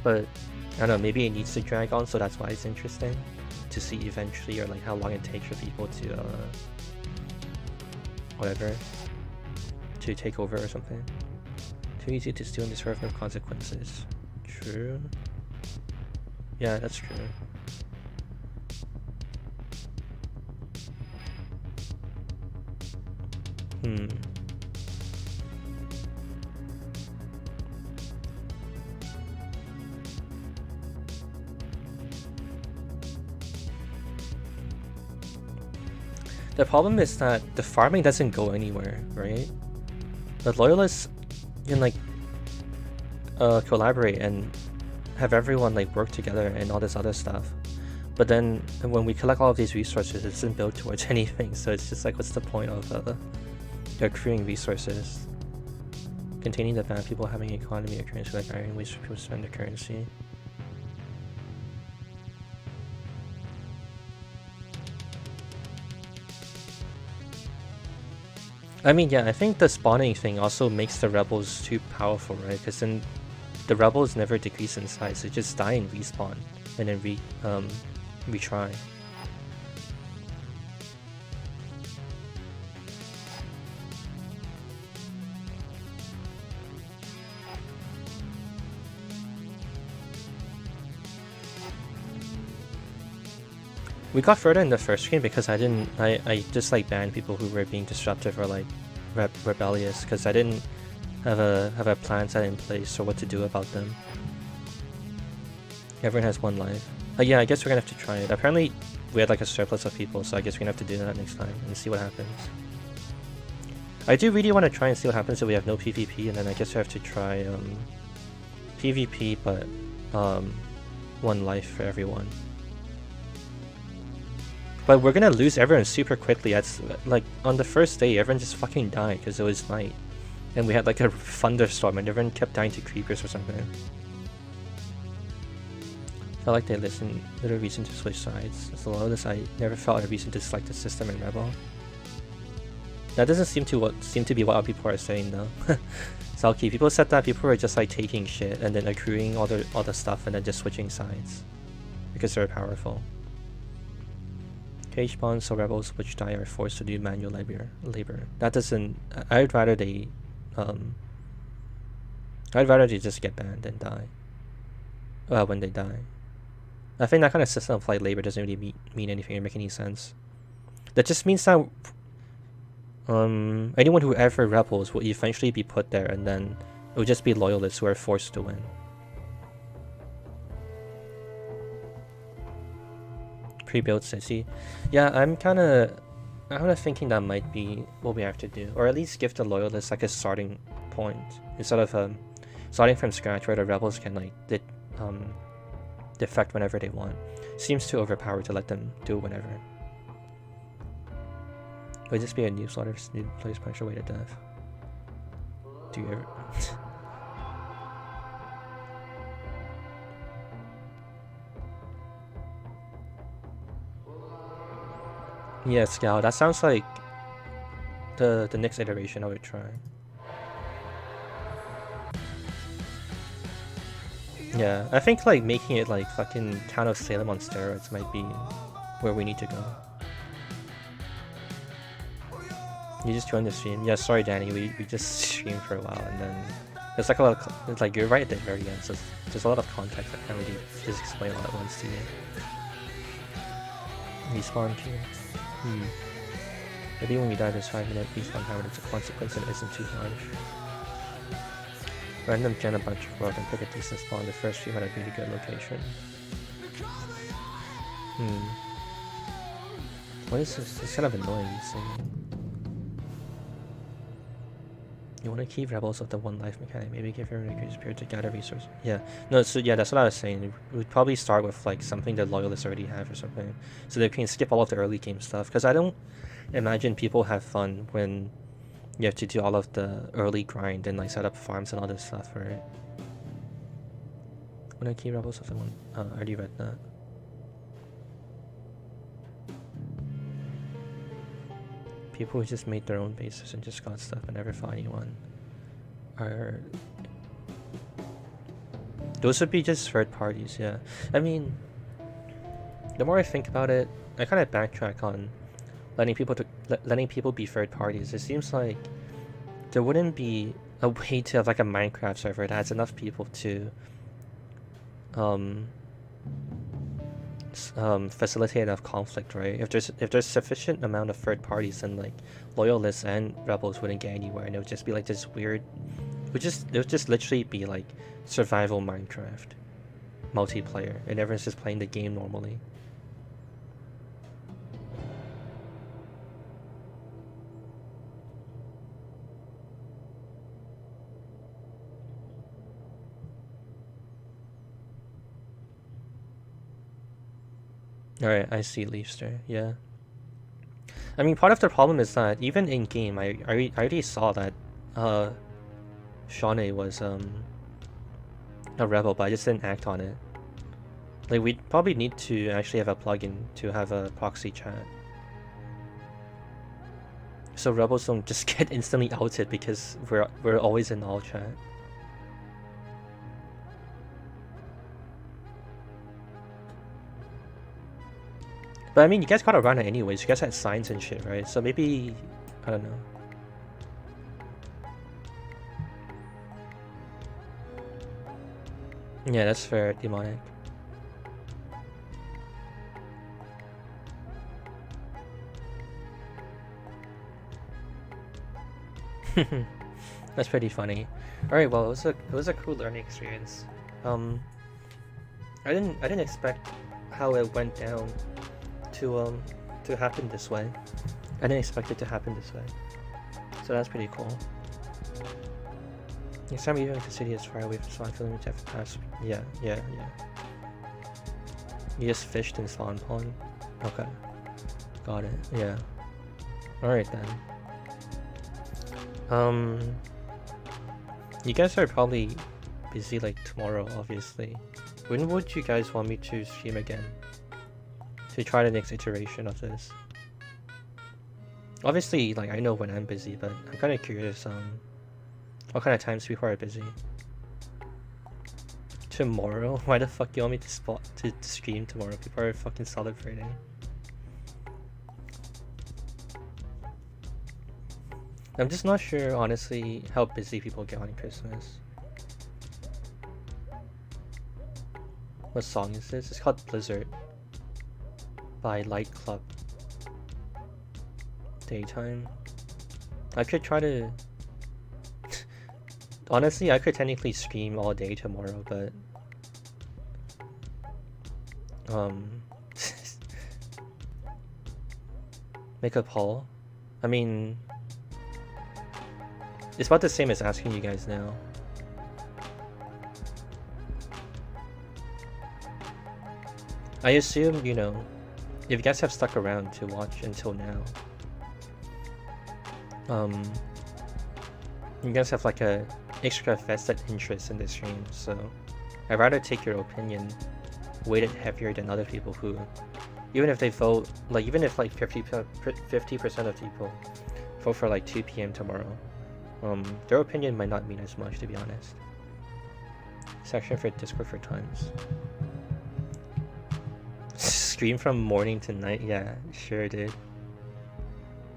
But I don't know, maybe it needs to drag on, so that's why it's interesting to see eventually, or like how long it takes for people to whatever, to take over or something. Too easy to steal and deserve no consequences. True. Yeah, that's true. The problem is that the farming doesn't go anywhere, right? The loyalists can like collaborate and have everyone like work together and all this other stuff. But then when we collect all of these resources, it doesn't build towards anything. So it's just like, what's the point of accruing resources? Containing the ban people having economy or currency, like iron ways for people to spend their currency. I mean, yeah, I think the spawning thing also makes the rebels too powerful, right? Because then the rebels never decrease in size, they just die and respawn, and then retry. We got further in the first game because I just like banned people who were being disruptive or like rebellious, because I didn't have a plan set in place or what to do about them. Everyone has one life. Yeah, I guess we're gonna have to try it. Apparently we had like a surplus of people, so I guess we're gonna have to do that next time and see what happens. I do really want to try and see what happens if we have no PvP, and then I guess we have to try PvP, but one life for everyone. But we're gonna lose everyone super quickly. That's like on the first day, everyone just fucking died because it was night, and we had like a thunderstorm, and everyone kept dying to creepers or something. I like they listen. Little reason to switch sides. As long as I never felt a reason to dislike the system in Rebel. That doesn't seem to be what other people are saying though. Salky, people said that people were just like taking shit and then accruing all the stuff and then just switching sides because they're powerful. Cage bonds, so rebels which die are forced to do manual labor. That doesn't. I'd rather they just get banned than die. When they die. I think that kind of system of like labor doesn't really mean anything or make any sense. That just means that anyone who ever rebels will eventually be put there, and then it will just be loyalists who are forced to win. Pre-built city. Yeah, I'm kind of thinking that might be what we have to do, or at least give the loyalists like a starting point instead of starting from scratch where the rebels can like defect whenever they want. Seems too overpowered to let them do it whenever. Would this be a newsletter? New players punch their way to death. Do you ever? Yeah, Scout. That sounds like the next iteration I would try. Yeah, I think like making it like fucking Town of Salem on steroids might be where we need to go. You just joined the stream? Yeah, sorry Danny, we just streamed for a while and then there's like a lot of, it's like you're right at the very end, so there's a lot of context I can't really just explain all at once to you. Respawn queue. Maybe when we die there's 5-minute respawn power, it's a consequence and isn't too harsh. Random gen a bunch of world and pick a decent spawn. The first few had a really good location. What is this? It's kind of annoying saying. You want to keep rebels with the one life mechanic. Maybe give everyone a increased period to gather resources. Yeah. No, so yeah, that's what I was saying. We'd probably start with like something that loyalists already have or something. So they can skip all of the early game stuff. Because I don't imagine people have fun when you have to do all of the early grind and like set up farms and all this stuff, right? When I keep rebels with the one, I already read that. People who just made their own bases and just got stuff and never fought anyone are... Those would be just third parties, yeah. I mean, the more I think about it, I kind of backtrack on letting people be third parties. It seems like there wouldn't be a way to have like a Minecraft server that has enough people to facilitate enough conflict, right? If there's sufficient amount of third parties, then like loyalists and rebels wouldn't get anywhere, and it would just be like this weird. It would just literally be like survival Minecraft multiplayer, and everyone's just playing the game normally. Alright, I see Leafster, yeah. I mean, part of the problem is that even in game, I already saw that Shawnee was a rebel, but I just didn't act on it. Like, we'd probably need to actually have a plugin to have a proxy chat, so rebels don't just get instantly outed because we're always in all chat. But I mean, you guys gotta run it anyways. You guys had signs and shit, right? So maybe, I don't know. Yeah, that's fair, demonic. That's pretty funny. All right, well, it was a cool learning experience. I didn't expect how it went down to happen this way. I didn't expect it to happen this way. So that's pretty cool. Next time even if the city is far away from spawn, feeling to have to pass. Yeah. You just fished in spawn pond? Okay. Got it. Yeah. Alright then. You guys are probably busy like tomorrow, obviously. When would you guys want me to stream again? To try the next iteration of this? Obviously, like, I know when I'm busy, but I'm kind of curious, what kind of times people are busy. Tomorrow? Why the fuck you want me to stream tomorrow? People are fucking celebrating. I'm just not sure, honestly, how busy people get on Christmas. What song is this? It's called Blizzard by Light Club. Daytime. I could try to... Honestly, I could technically stream all day tomorrow, but... Make a poll? I mean... It's about the same as asking you guys now. I assume, you know, if you guys have stuck around to watch until now, you guys have like a extra vested interest in the stream, so I'd rather take your opinion weighted heavier than other people who, even if they vote, like even if like 50% of people vote for like 2 PM tomorrow, their opinion might not mean as much, to be honest. Section for Discord for times. Stream from morning to night? Yeah, sure dude.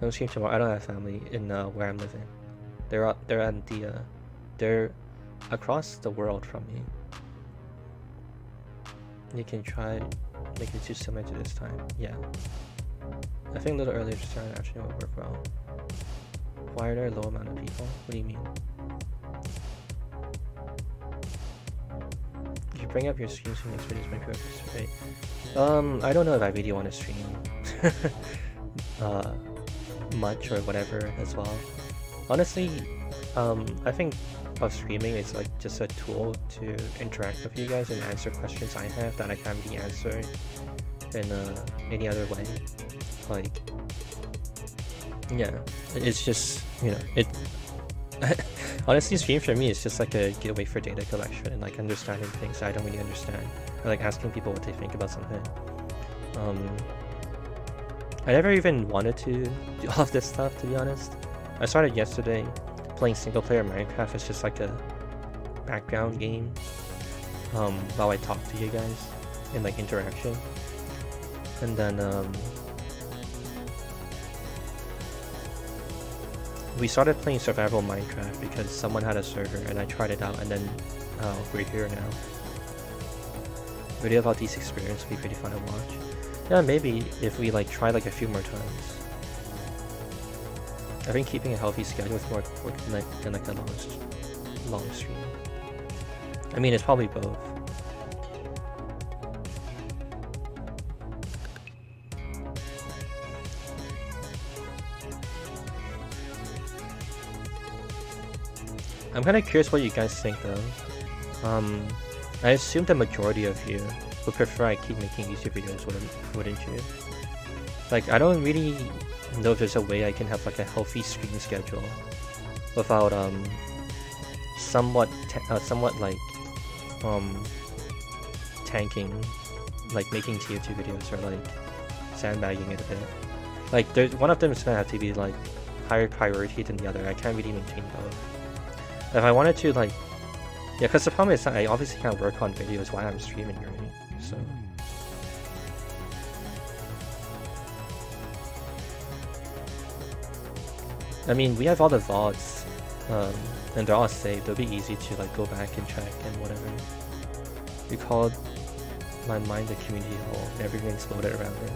Don't stream tomorrow. I don't have family in where I'm living. They're across the world from me. You can try make it too similar to this time. Yeah. I think a little earlier to start actually would work well. Why are there a low amount of people? What do you mean? You should bring up your streams and next videos, make people participate. I don't know if I really want to stream much or whatever as well. Honestly, I think of streaming is like just a tool to interact with you guys and answer questions I have that I can't really answer in any other way. Like, yeah, it's just, you know, it honestly, stream for me is just like a gateway for data collection and like understanding things I don't really understand, or like asking people what they think about something. I never even wanted to do all of this stuff, to be honest. I started yesterday playing single player Minecraft as just like a background game while I talk to you guys in like interaction, and then we started playing survival Minecraft because someone had a server and I tried it out, and then we're here now. Video about these experiences would be pretty fun to watch. Yeah, maybe if we like try like a few more times. I think keeping a healthy schedule is more important than like a long stream. I mean, it's probably both. I'm kind of curious what you guys think though. I assume the majority of you would prefer I keep making YouTube videos, wouldn't you? Like, I don't really know if there's a way I can have like a healthy stream schedule without somewhat like tanking, like making tier 2 videos, or like sandbagging it a bit. Like, there's one of them is gonna have to be like higher priority than the other. I can't really maintain both. If I wanted to, like, yeah, because the problem is I obviously can't work on videos while I'm streaming, right? So I mean, we have all the VODs, and they're all saved. It'll be easy to like go back and check and whatever. We called my mind the community hall, and everything's loaded around it.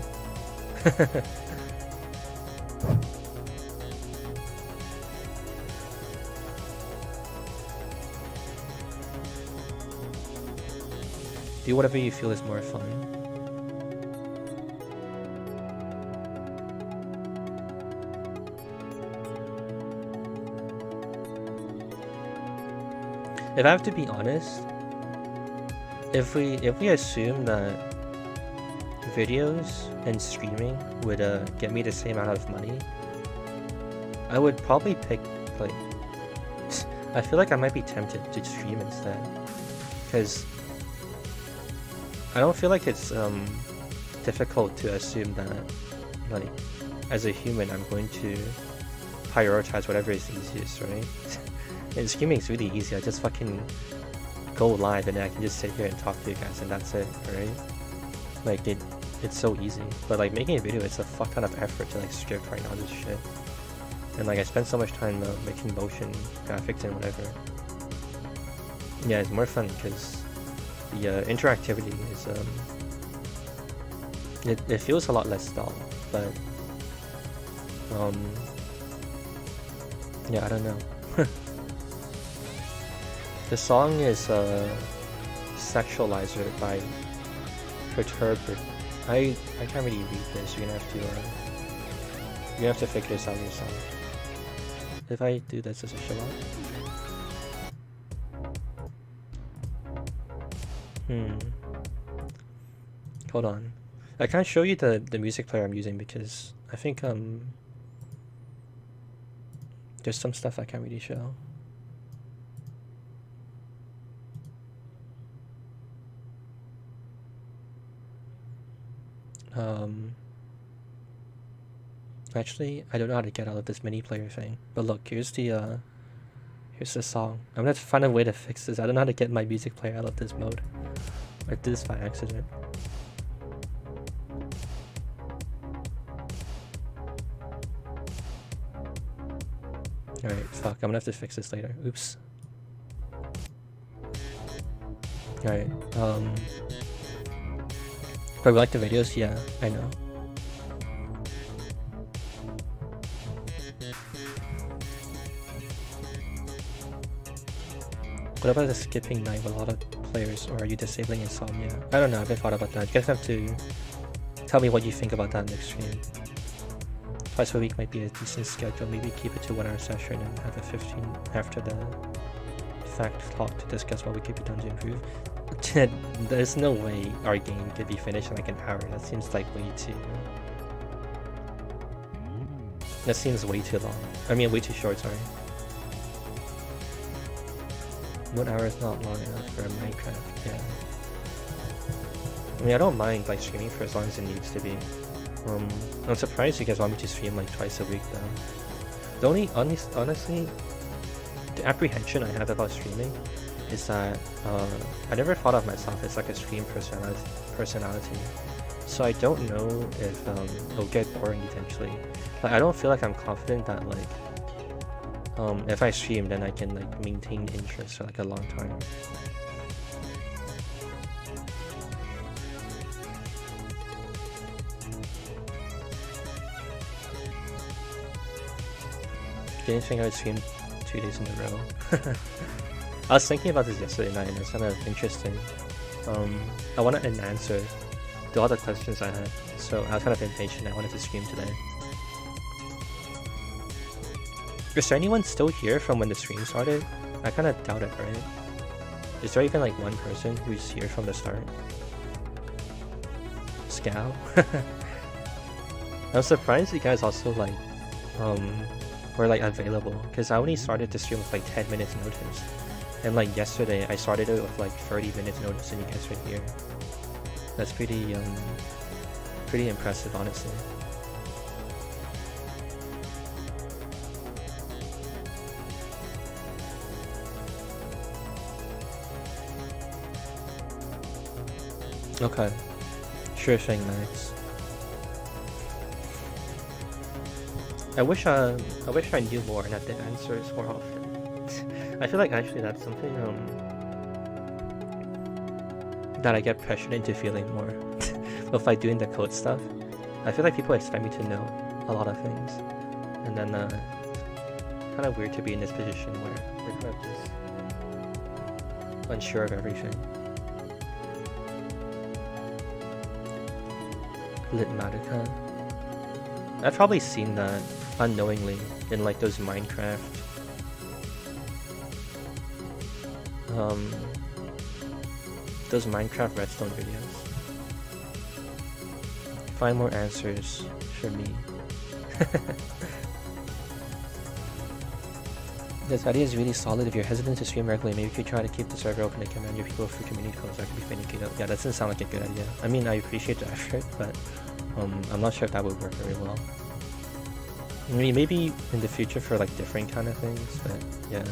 Do whatever you feel is more fun. If I have to be honest, if we assume that videos and streaming would get me the same amount of money, I would probably pick, like, I feel like I might be tempted to stream instead, because I don't feel like it's difficult to assume that, like, as a human, I'm going to prioritize whatever is easiest, right? And streaming is really easy. I just fucking go live and then I can just sit here and talk to you guys and that's it, right? Like, it's so easy. But like making a video, it's a fuck ton of effort to like script right now, this shit. And like I spend so much time making motion graphics and whatever. Yeah, it's more fun because the interactivity is it feels a lot less dull, but yeah, I don't know. The song is Sexualizer by Perturber. I can't really read this. You're gonna have to figure this out yourself. If I do this as a show up. Hold on. I can't show you the music player I'm using because I think there's some stuff I can't really show. Actually, I don't know how to get out of this mini player thing. But look, here's the song. I'm gonna have to find a way to fix this. I don't know how to get my music player out of this mode. I did this by accident. Alright, fuck. I'm gonna have to fix this later. Oops. Alright, but we like the videos? Yeah, I know. What about the skipping night with a lot of players, or are you disabling insomnia? I don't know, I haven't thought about that. You guys have to tell me what you think about that next stream. Twice a week might be a decent schedule. Maybe keep it to 1 hour session and have a 15 after the fact talk to discuss what we could be done to improve. There's no way our game could be finished in like an hour. That seems like way too... That seems way too long. I mean, way too short, sorry. 1 hour is not long enough for a Minecraft, yeah. I mean, I don't mind like streaming for as long as it needs to be. I'm surprised you guys want me to stream like twice a week though. The only, honestly, the apprehension I have about streaming is that I never thought of myself as like a stream personality. So I don't know if it'll get boring eventually. Like, I don't feel like I'm confident that like if I stream then I can like maintain interest for like a long time. Didn't think I would stream 2 days in a row. I was thinking about this yesterday night and it's kind of interesting. I wanted an answer to all the questions I had, so I was kind of impatient. I wanted to stream today. Is there anyone still here from when the stream started? I kind of doubt it, right? Is there even like one person who's here from the start? Scow? I'm surprised you guys also like were like available, because I only started the stream with like 10 minutes notice, and like yesterday I started it with like 30 minutes notice and you guys were here. That's pretty impressive, honestly. Okay, sure thing, Max. I wish I knew more and had the answers more often. I feel like actually that's something that I get pressured into feeling more with like doing the code stuff. I feel like people expect me to know a lot of things, and then kind of weird to be in this position where we're kind of just unsure of everything. Litmatica. I've probably seen that unknowingly in like those Minecraft redstone videos. Find more answers for me. This idea is really solid. If you're hesitant to stream regularly, maybe you could try to keep the server open and command your people through community codes that could be vindicated. Yeah, that doesn't sound like a good idea. I mean, I appreciate the effort, but I'm not sure if that would work very well. I mean, maybe in the future for like different kind of things, but yeah.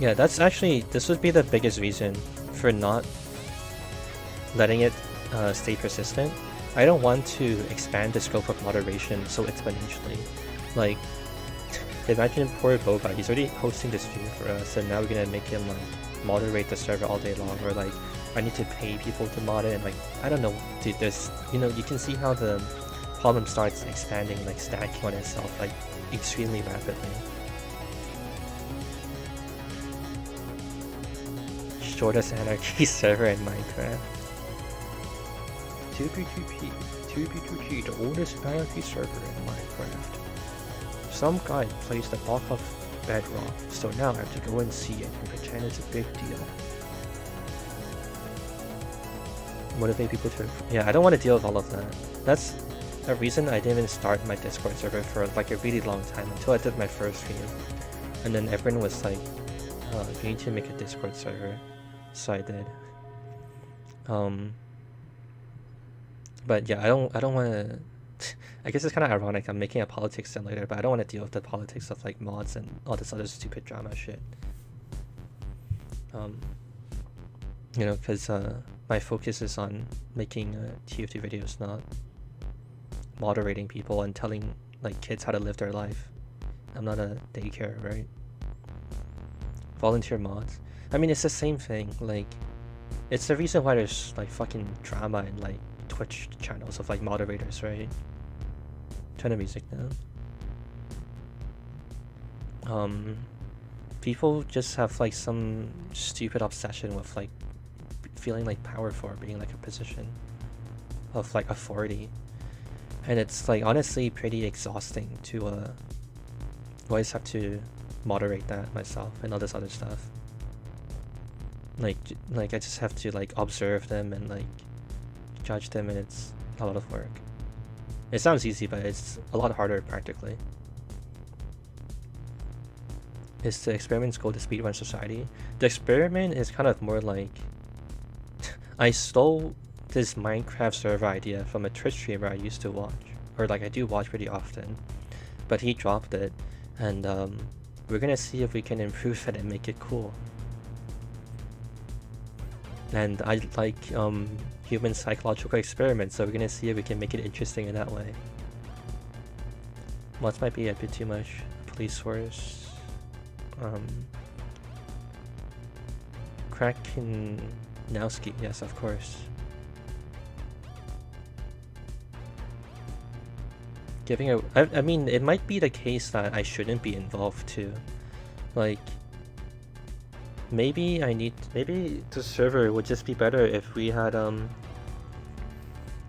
Yeah, that's actually, this would be the biggest reason for not letting it stay persistent. I don't want to expand the scope of moderation so exponentially. Like, imagine poor Boba, he's already hosting this view for us, and now we're gonna make him like moderate the server all day long, or like I need to pay people to mod it, and like, I don't know, dude, there's, you know, you can see how the problem starts expanding, like stacking on itself, like extremely rapidly. Shortest anarchy server in Minecraft. 2p2p, the oldest anarchy server in Minecraft. Some guy placed a block of bedrock, so now I have to go and see it and pretend it's a big deal. Motivate people to... Yeah, I don't want to deal with all of that. That's a reason I didn't even start my Discord server for like a really long time, until I did my first stream. And then everyone was like, oh, you need to make a Discord server. So I did. But yeah, I don't want to... I guess it's kind of ironic, I'm making a politics simulator, but I don't want to deal with the politics of like mods and all this other stupid drama shit. You know, because my focus is on making TFT videos, not moderating people and telling like kids how to live their life. I'm not a daycare, right? Volunteer mods. I mean, it's the same thing. Like, it's the reason why there's like fucking drama in like Twitch channels of like moderators, right? Turn the music down. People just have like some stupid obsession with like feeling like powerful or being like a position of like authority, and it's like honestly pretty exhausting to always have to moderate that myself and all this other stuff. Like I just have to like observe them and like judge them, and it's a lot of work. It sounds easy, but it's a lot harder practically. Is the experiment's goal to speedrun society? The experiment is kind of more like... I stole this Minecraft server idea from a Twitch streamer I used to watch. Or like I do watch pretty often. But he dropped it, and we're gonna see if we can improve it and make it cool. And I like human psychological experiments, so we're gonna see if we can make it interesting in that way. Mods might be a bit too much. Police force. Krakenowski, yes, of course. Giving a... I mean, it might be the case that I shouldn't be involved too. Like, maybe the server would just be better if we had,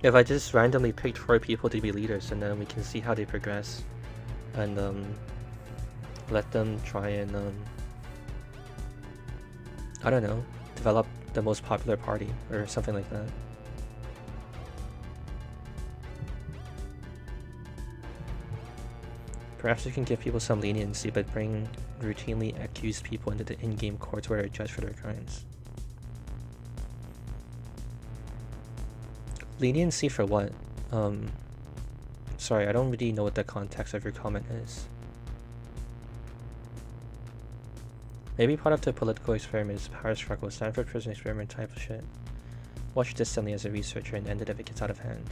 if I just randomly picked 4 people to be leaders, and then we can see how they progress. And, let them try and, I don't know, develop the most popular party, or something like that. Perhaps we can give people some leniency, but bring routinely accused people into the in-game courts where they're judged for their crimes. Leniency for what? Sorry, I don't really know what the context of your comment is. Maybe part of the political experiment is power struggle, Stanford prison experiment type of shit. Watch distantly as a researcher and end it if it gets out of hand.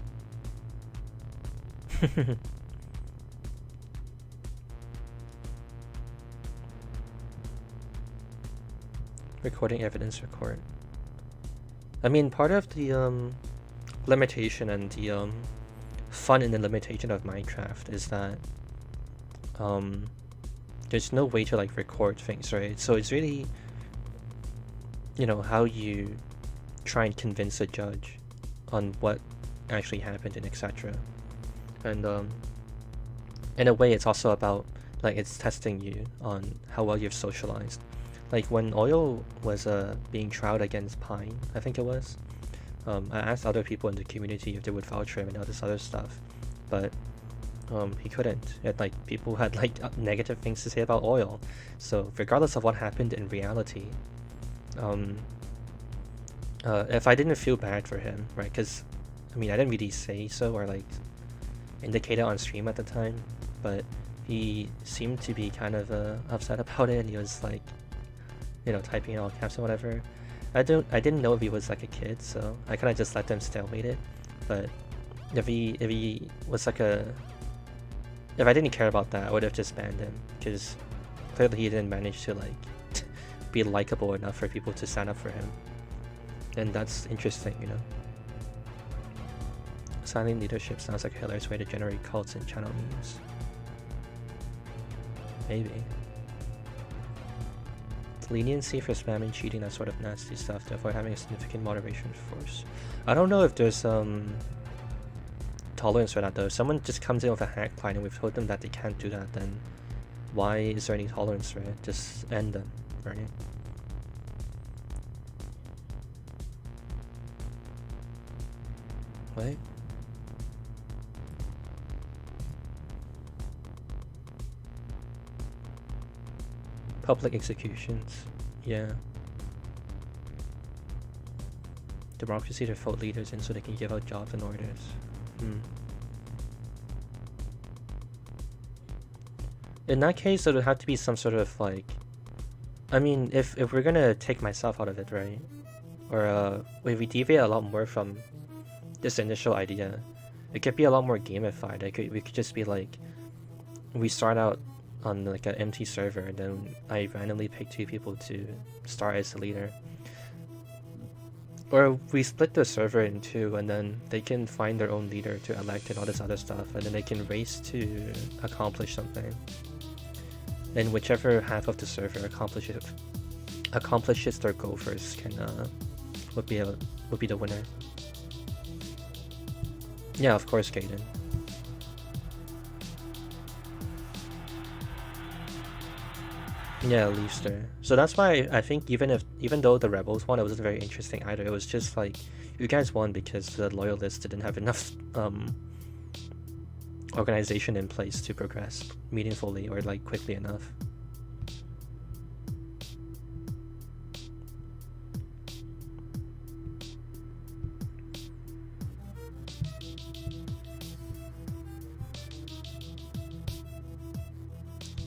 Recording evidence for court. I mean, part of the limitation and the fun in the limitation of Minecraft is that there's no way to like record things, right? So it's really you know, how you try and convince a judge on what actually happened and etc. And in a way, it's also about, like, it's testing you on how well you've socialized. Like when Oil was being tried against Pine, I think it was. I asked other people in the community if they would vouch for him and all this other stuff, but he couldn't. Like people had like negative things to say about Oil. So regardless of what happened in reality, if I didn't feel bad for him, right? Because I mean, I didn't really say so or like indicate it on stream at the time, but he seemed to be kind of upset about it, and he was like, you know, typing in all caps and whatever. I didn't know if he was like a kid, so I kind of just let them stalemate it. But if he was like if I didn't care about that, I would have just banned him, because clearly he didn't manage to like be likable enough for people to sign up for him, and that's interesting, you know. Silent leadership sounds like a hilarious way to generate cults and channel memes. Maybe. Leniency for spam and cheating, that sort of nasty stuff, to avoid having a significant moderation force. I don't know if there's tolerance for that though. If someone just comes in with a hack client and we've told them that they can't do that, then why is there any tolerance for it? Just end them, right? Right? Public executions, yeah. Democracy to vote leaders in so they can give out jobs and orders. In that case, there would have to be some sort of like, I mean, if we're gonna take myself out of it, right? Or if we deviate a lot more from this initial idea, it could be a lot more gamified. We could just be like, we start out on like an empty server, and then I randomly pick 2 people to start as the leader. Or we split the server in 2, and then they can find their own leader to elect and all this other stuff, and then they can race to accomplish something. And whichever half of the server accomplishes their goal first would be the winner. Yeah, of course, Gaiden. Yeah, Leafster. So that's why I think even though the Rebels one, it wasn't very interesting either. It was just like, you guys won because the Loyalists didn't have enough organization in place to progress meaningfully or like quickly enough.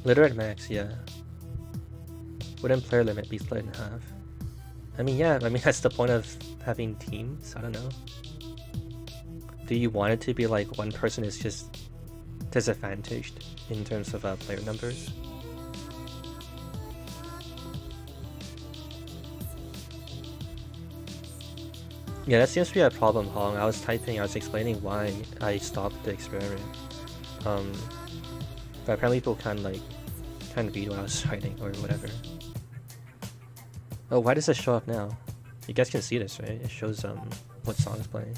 Literate max, yeah. Wouldn't player limit be split in half? I mean, yeah, I mean, that's the point of having teams, I don't know. Do you want it to be like one person is just disadvantaged in terms of player numbers? Yeah, that seems to be a problem, Hong. I was explaining why I stopped the experiment. But apparently people can't read what I was writing or whatever. Oh, why does this show up now? You guys can see this, right? It shows what song is playing.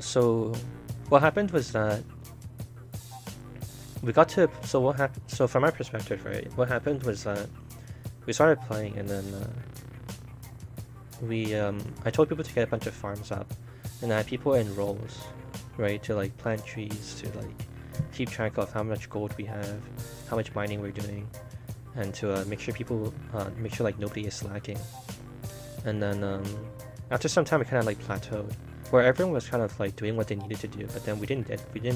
So what happened was that we got to, so from our perspective, right, what happened was that we started playing, and then I told people to get a bunch of farms up, and I had people in roles, right, to like plant trees, to like keep track of how much gold we have, how much mining we're doing, and to make sure like nobody is slacking. And then after some time, it kind of like plateaued, where everyone was kind of like doing what they needed to do, but then we didn't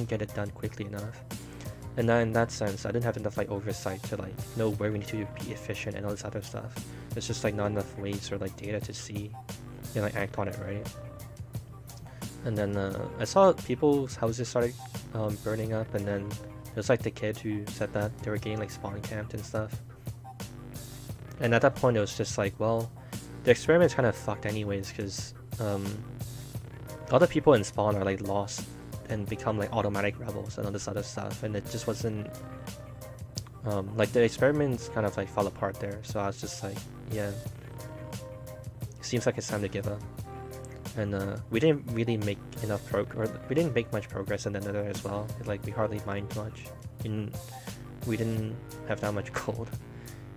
get it done quickly enough. And then in that sense, I didn't have enough like oversight to like know where we need to be efficient and all this other stuff. There's just like not enough ways or like data to see and like act on it, right? And then I saw people's houses started burning up, and then it was like the kid who said that they were getting like spawn camped and stuff. And at that point, it was just like, well, the experiment's kind of fucked anyways, because all the people in spawn are like lost and become like automatic rebels and all this other stuff, and it just wasn't like the experiments kind of like fall apart there. So I was just like, yeah, seems like it's time to give up. And we didn't really make enough we didn't make much progress in the Nether as well. Like we hardly mined much, and we didn't have that much gold.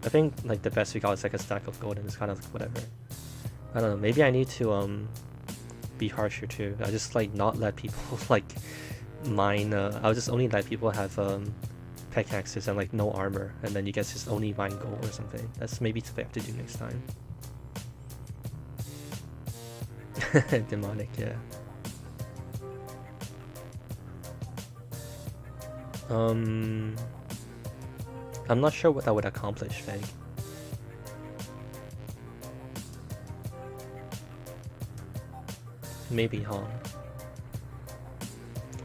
I think like the best we got was like a stack of gold, and it's kind of like, whatever. I don't know. Maybe I need to be harsher too. I just like not let people like mine. I'll just only let people have pickaxes and like no armor, and then you guys just only mine gold or something. That's maybe what I have to do next time. Demonic, yeah. I'm not sure what that would accomplish, Fake. Maybe, huh?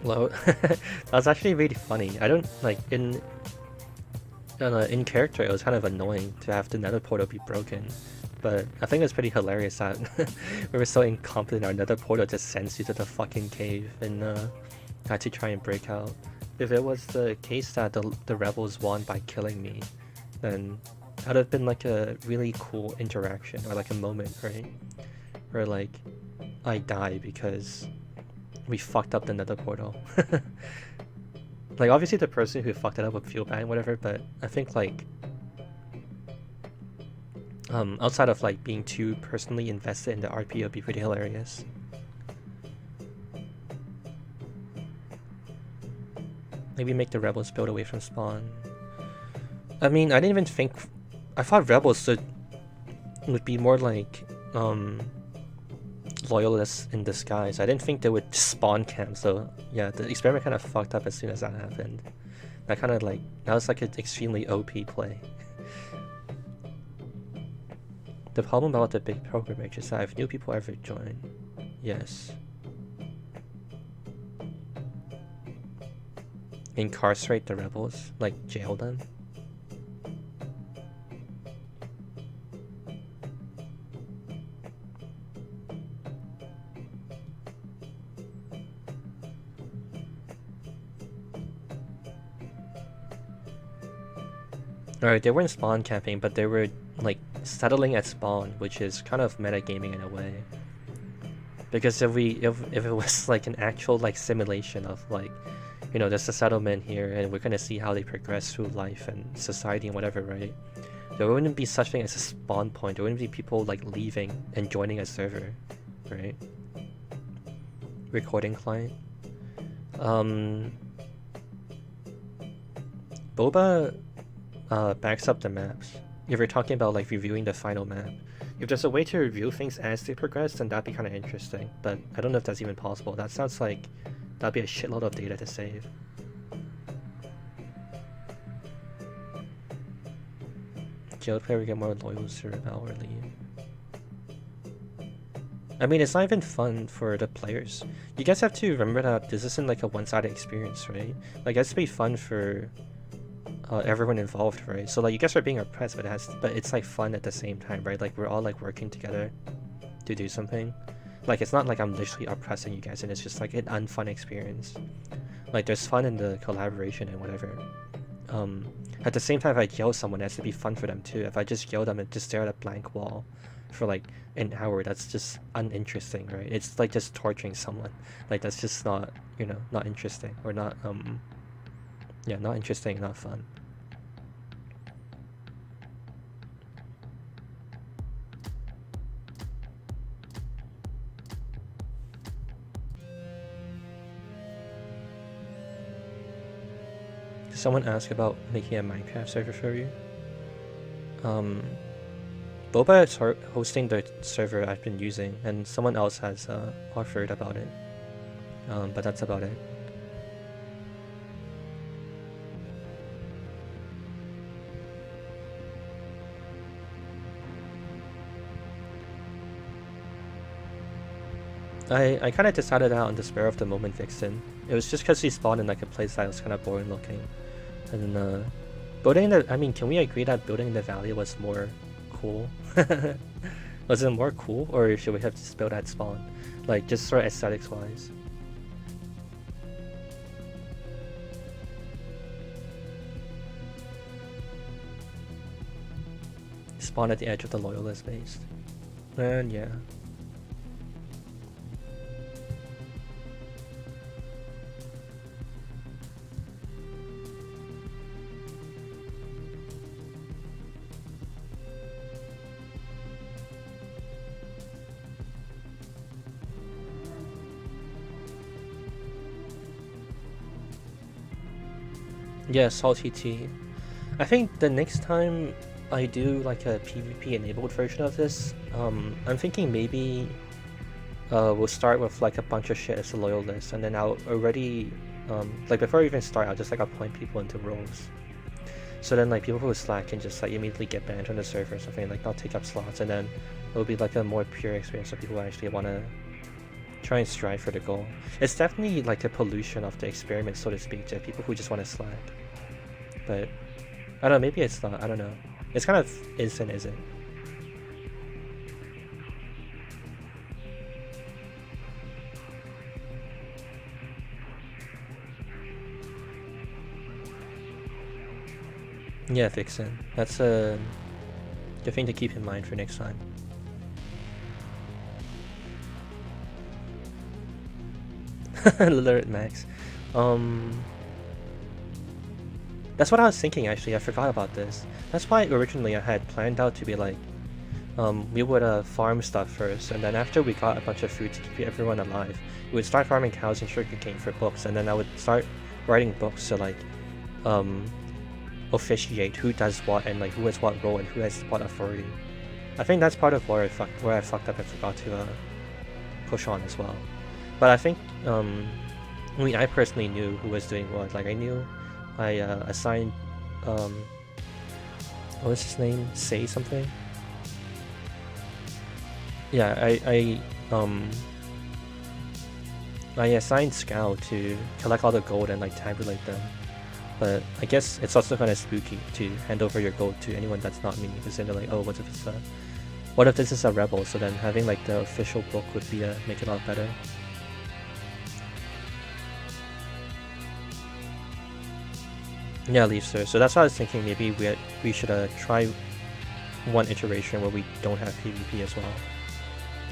Well, that was actually really funny. I don't like in character. It was kind of annoying to have the nether portal be broken, but I think it's pretty hilarious that we were so incompetent. Our nether portal just sends you to the fucking cave and had to try and break out. If it was the case that the rebels won by killing me, then that would have been like a really cool interaction, or like a moment, right? Where like I die because we fucked up the nether portal. Like obviously the person who fucked it up would feel bad and whatever, but I think like outside of like being too personally invested in the RP, it would be pretty hilarious. Maybe make the rebels build away from spawn. I mean, I didn't even think... I thought rebels would be more like loyalists in disguise. I didn't think they would spawn camp, so yeah, the experiment kind of fucked up as soon as that happened. That kind of like... That was like an extremely OP play. The problem about the big pilgrimage is that if new people ever join... Yes. Incarcerate the rebels, like jail them. Alright, they weren't spawn camping, but they were like settling at spawn, which is kind of metagaming in a way. Because if it was like an actual like simulation of like, you know, there's a settlement here and we're gonna see how they progress through life and society and whatever, right? There wouldn't be such thing as a spawn point. There wouldn't be people like leaving and joining a server, right? Recording client. Boba backs up the maps. If you're talking about like reviewing the final map, if there's a way to review things as they progress, then that'd be kind of interesting. But I don't know if that's even possible. That sounds like that'd be a shitload of data to save. Guild player get more loyal to rebel or leave. I mean, it's not even fun for the players. You guys have to remember that this isn't like a one-sided experience, right? Like, it has to be fun for everyone involved, right? So like, you guys are being oppressed, but it's like fun at the same time, right? Like, we're all like working together to do something. Like, it's not like I'm literally oppressing you guys, and it's just like an unfun experience. Like, there's fun in the collaboration and whatever. At the same time, if I yell someone, it has to be fun for them too. If I just yell them and just stare at a blank wall for like an hour, that's just uninteresting, right? It's like just torturing someone. Like, that's just not, you know, not interesting, or not, yeah, not interesting, not fun. Did someone ask about making a Minecraft server for you? Boba is hosting the server I've been using, and someone else has offered about it. But that's about it. I kind of decided out on the spur of the moment, Vixen. It was just because he spawned in like a place that was kind of boring looking. And building the, I mean, can we agree that building in the valley was more cool? Was it more cool, or should we have just built at spawn? Like, just sort of aesthetics-wise. Spawn at the edge of the loyalist base. And yeah. Yeah, salty tea. I think the next time I do like a PvP enabled version of this, I'm thinking maybe we'll start with like a bunch of shit as a loyal list, and then I'll already like before we even start, I'll just like appoint people into roles. So then like people who slack can just like immediately get banned from the server or something, like not take up slots, and then it'll be like a more pure experience for people who actually want to try and strive for the goal. It's definitely like a pollution of the experiment, so to speak, to people who just want to slack. But I don't know, maybe it's not, I don't know. It's kind of is and isn't. Yeah, Vixen. That's a good thing to keep in mind for next time. Alert Max. That's what I was thinking actually, I forgot about this. That's why originally I had planned out to be like, we would farm stuff first, and then after we got a bunch of food to keep everyone alive, we would start farming cows and sugarcane for books, and then I would start writing books to like, officiate who does what and like who has what role and who has what authority. I think that's part of where I fucked up and forgot to push on as well. But I think, I mean, I personally knew who was doing what. Like I knew I assigned, what was his name? Say something? Yeah, I assigned Scout to collect all the gold and like tabulate them. But I guess it's also kind of spooky to hand over your gold to anyone that's not me, because then they're like, oh, what if this is a rebel? So then having like the official book would be make it a lot better. Yeah, Leaf Sir. So that's why I was thinking maybe we should try one iteration where we don't have PvP as well,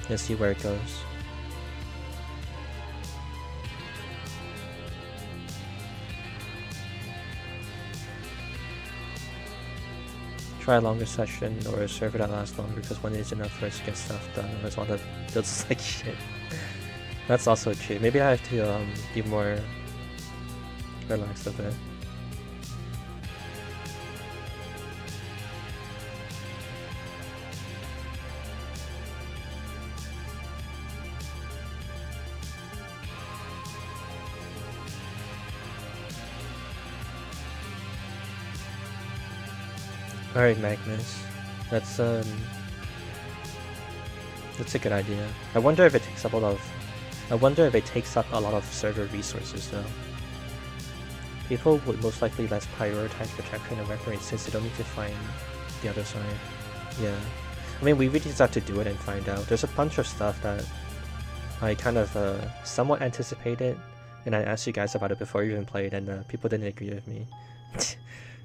and see where it goes. Try a longer session or a server that lasts longer, because one is enough for us to get stuff done, otherwise all the builds like shit. That's also true. Maybe I have to be more relaxed a bit. Alright, Magnus. That's a good idea. I wonder if it takes up a lot of server resources though. People would most likely less prioritize protection and weaponry since they don't need to find the other side. Yeah. I mean, we really just have to do it and find out. There's a bunch of stuff that I kind of somewhat anticipated, and I asked you guys about it before you even played, and people didn't agree with me.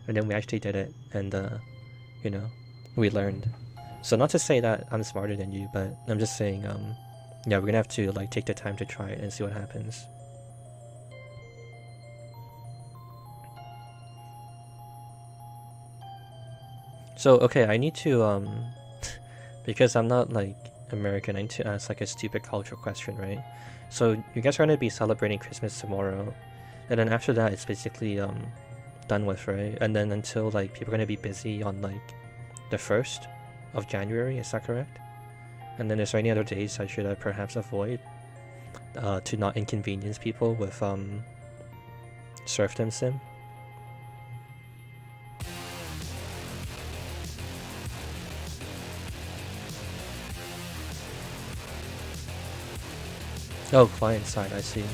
And then we actually did it, and you know, we learned. So not to say that I'm smarter than you, but I'm just saying, yeah, we're gonna have to like take the time to try it and see what happens. So okay, I need to because I'm not like American, I need to ask like a stupid cultural question, right? So you guys are gonna be celebrating Christmas tomorrow, and then after that it's basically done with, right? And then until like people are gonna be busy on like the 1st of January, is that correct? And then is there any other days I should perhaps avoid to not inconvenience people with serfdom sim? Oh, client side, I see.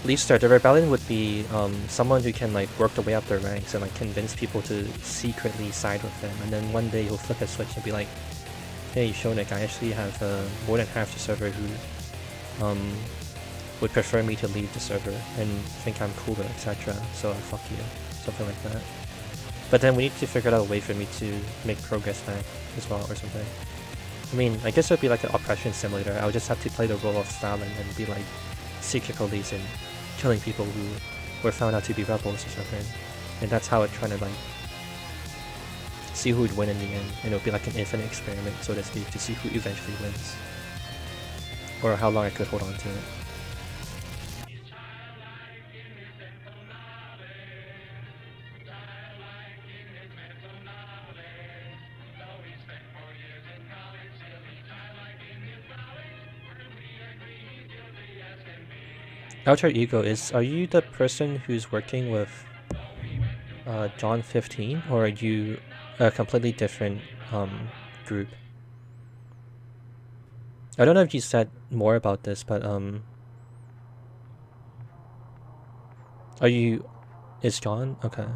Leafstar, the rebellion would be someone who can like work their way up their ranks and like convince people to secretly side with them, and then one day he'll flip a switch and be like, "Hey, Shonik, I actually have more than half the server who would prefer me to leave the server and think I'm cooler, etc. So fuck you," something like that. But then we need to figure out a way for me to make progress back as well, or something. I mean, I guess it would be like an oppression simulator. I would just have to play the role of Stalin and be like secret police and killing people who were found out to be rebels or something. And that's how it's trying to like see who would win in the end. And it would be like an infinite experiment, so to speak, to see who eventually wins. Or how long I could hold on to it. Alter Ego are you the person who's working with John 15, or are you a completely different group? I don't know if you said more about this, but is John? Okay.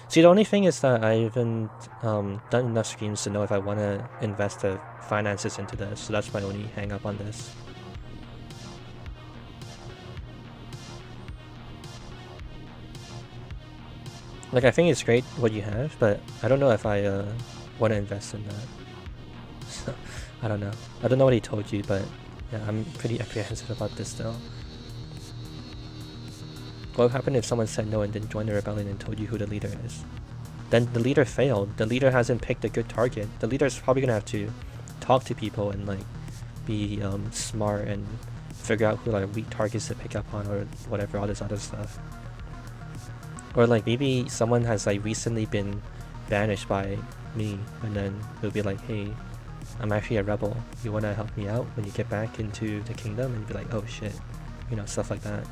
See, the only thing is that I haven't done enough streams to know if I want to invest the finances into this, so that's my only hang up on this. Like, I think it's great what you have, but I don't know if I want to invest in that. So, I don't know. I don't know what he told you, but yeah, I'm pretty apprehensive about this still. What would happen if someone said no and didn't join the rebellion and told you who the leader is? Then the leader failed. The leader hasn't picked a good target. The leader's probably gonna have to talk to people and like be smart and figure out who like weak targets to pick up on or whatever, all this other stuff. Or like maybe someone has like recently been banished by me, and then it'll be like, hey, I'm actually a rebel. You wanna help me out when you get back into the kingdom? And you'd be like, oh shit, you know, stuff like that.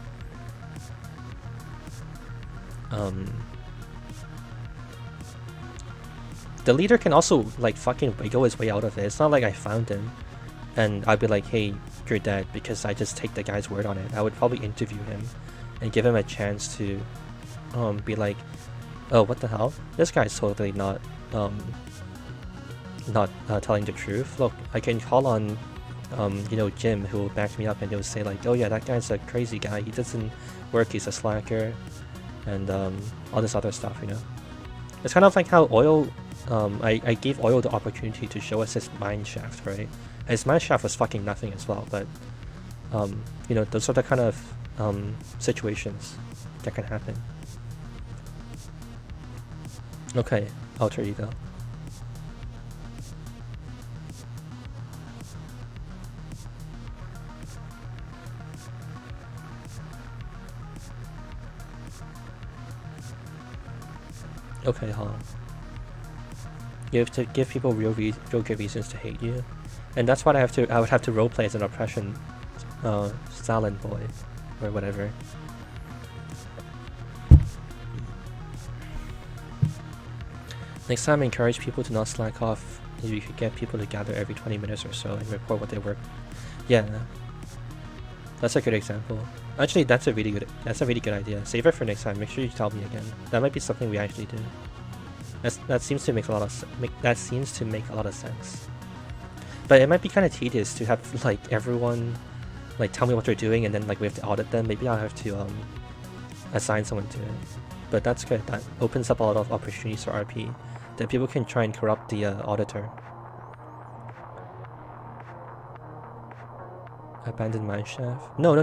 The leader can also like fucking wiggle his way out of it. It's not like I found him and I'd be like, hey, you're dead, because I just take the guy's word on it. I would probably interview him and give him a chance to be like, oh, what the hell? This guy's totally not telling the truth. Look, I can call on you know, Jim, who will back me up, and he'll say like, oh yeah, that guy's a crazy guy, he doesn't work, he's a slacker, and all this other stuff, you know. It's kind of like how Oil, I gave Oil the opportunity to show us his mine shaft, right? And his mine shaft was fucking nothing as well, but you know, those are the kind of situations that can happen. Okay, Alter Ego. Okay, huh? You have to give people real good reasons to hate you, and that's what I would have to roleplay as an oppression Stalin boy, or whatever. Next time, encourage people to not slack off. If you could get people to gather every 20 minutes or so and report what they work. Yeah, that's a good example. Actually, that's a really good idea. Save it for next time. Make sure you tell me again. That might be something we actually do. That seems to make a lot of sense. But it might be kind of tedious to have like everyone like tell me what they're doing, and then like we have to audit them. Maybe I'll have to assign someone to it. But that's good. That opens up a lot of opportunities for RP. That people can try and corrupt the auditor. Abandoned mine shaft? No.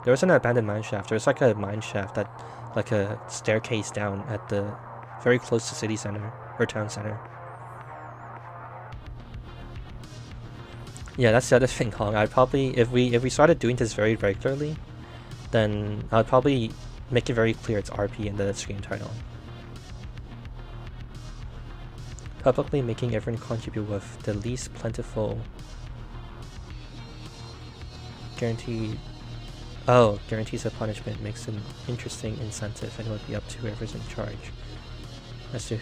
There wasn't an abandoned mine shaft. There was like a mine shaft that, like a staircase down at the very close to city center or town center. Yeah, that's the other thing, Hong. I'd probably, if we started doing this very regularly, then I'd probably make it very clear it's RP in the stream title. Publicly making everyone contribute with the least plentiful guarantees a punishment, makes an interesting incentive, and it would be up to whoever's in charge as to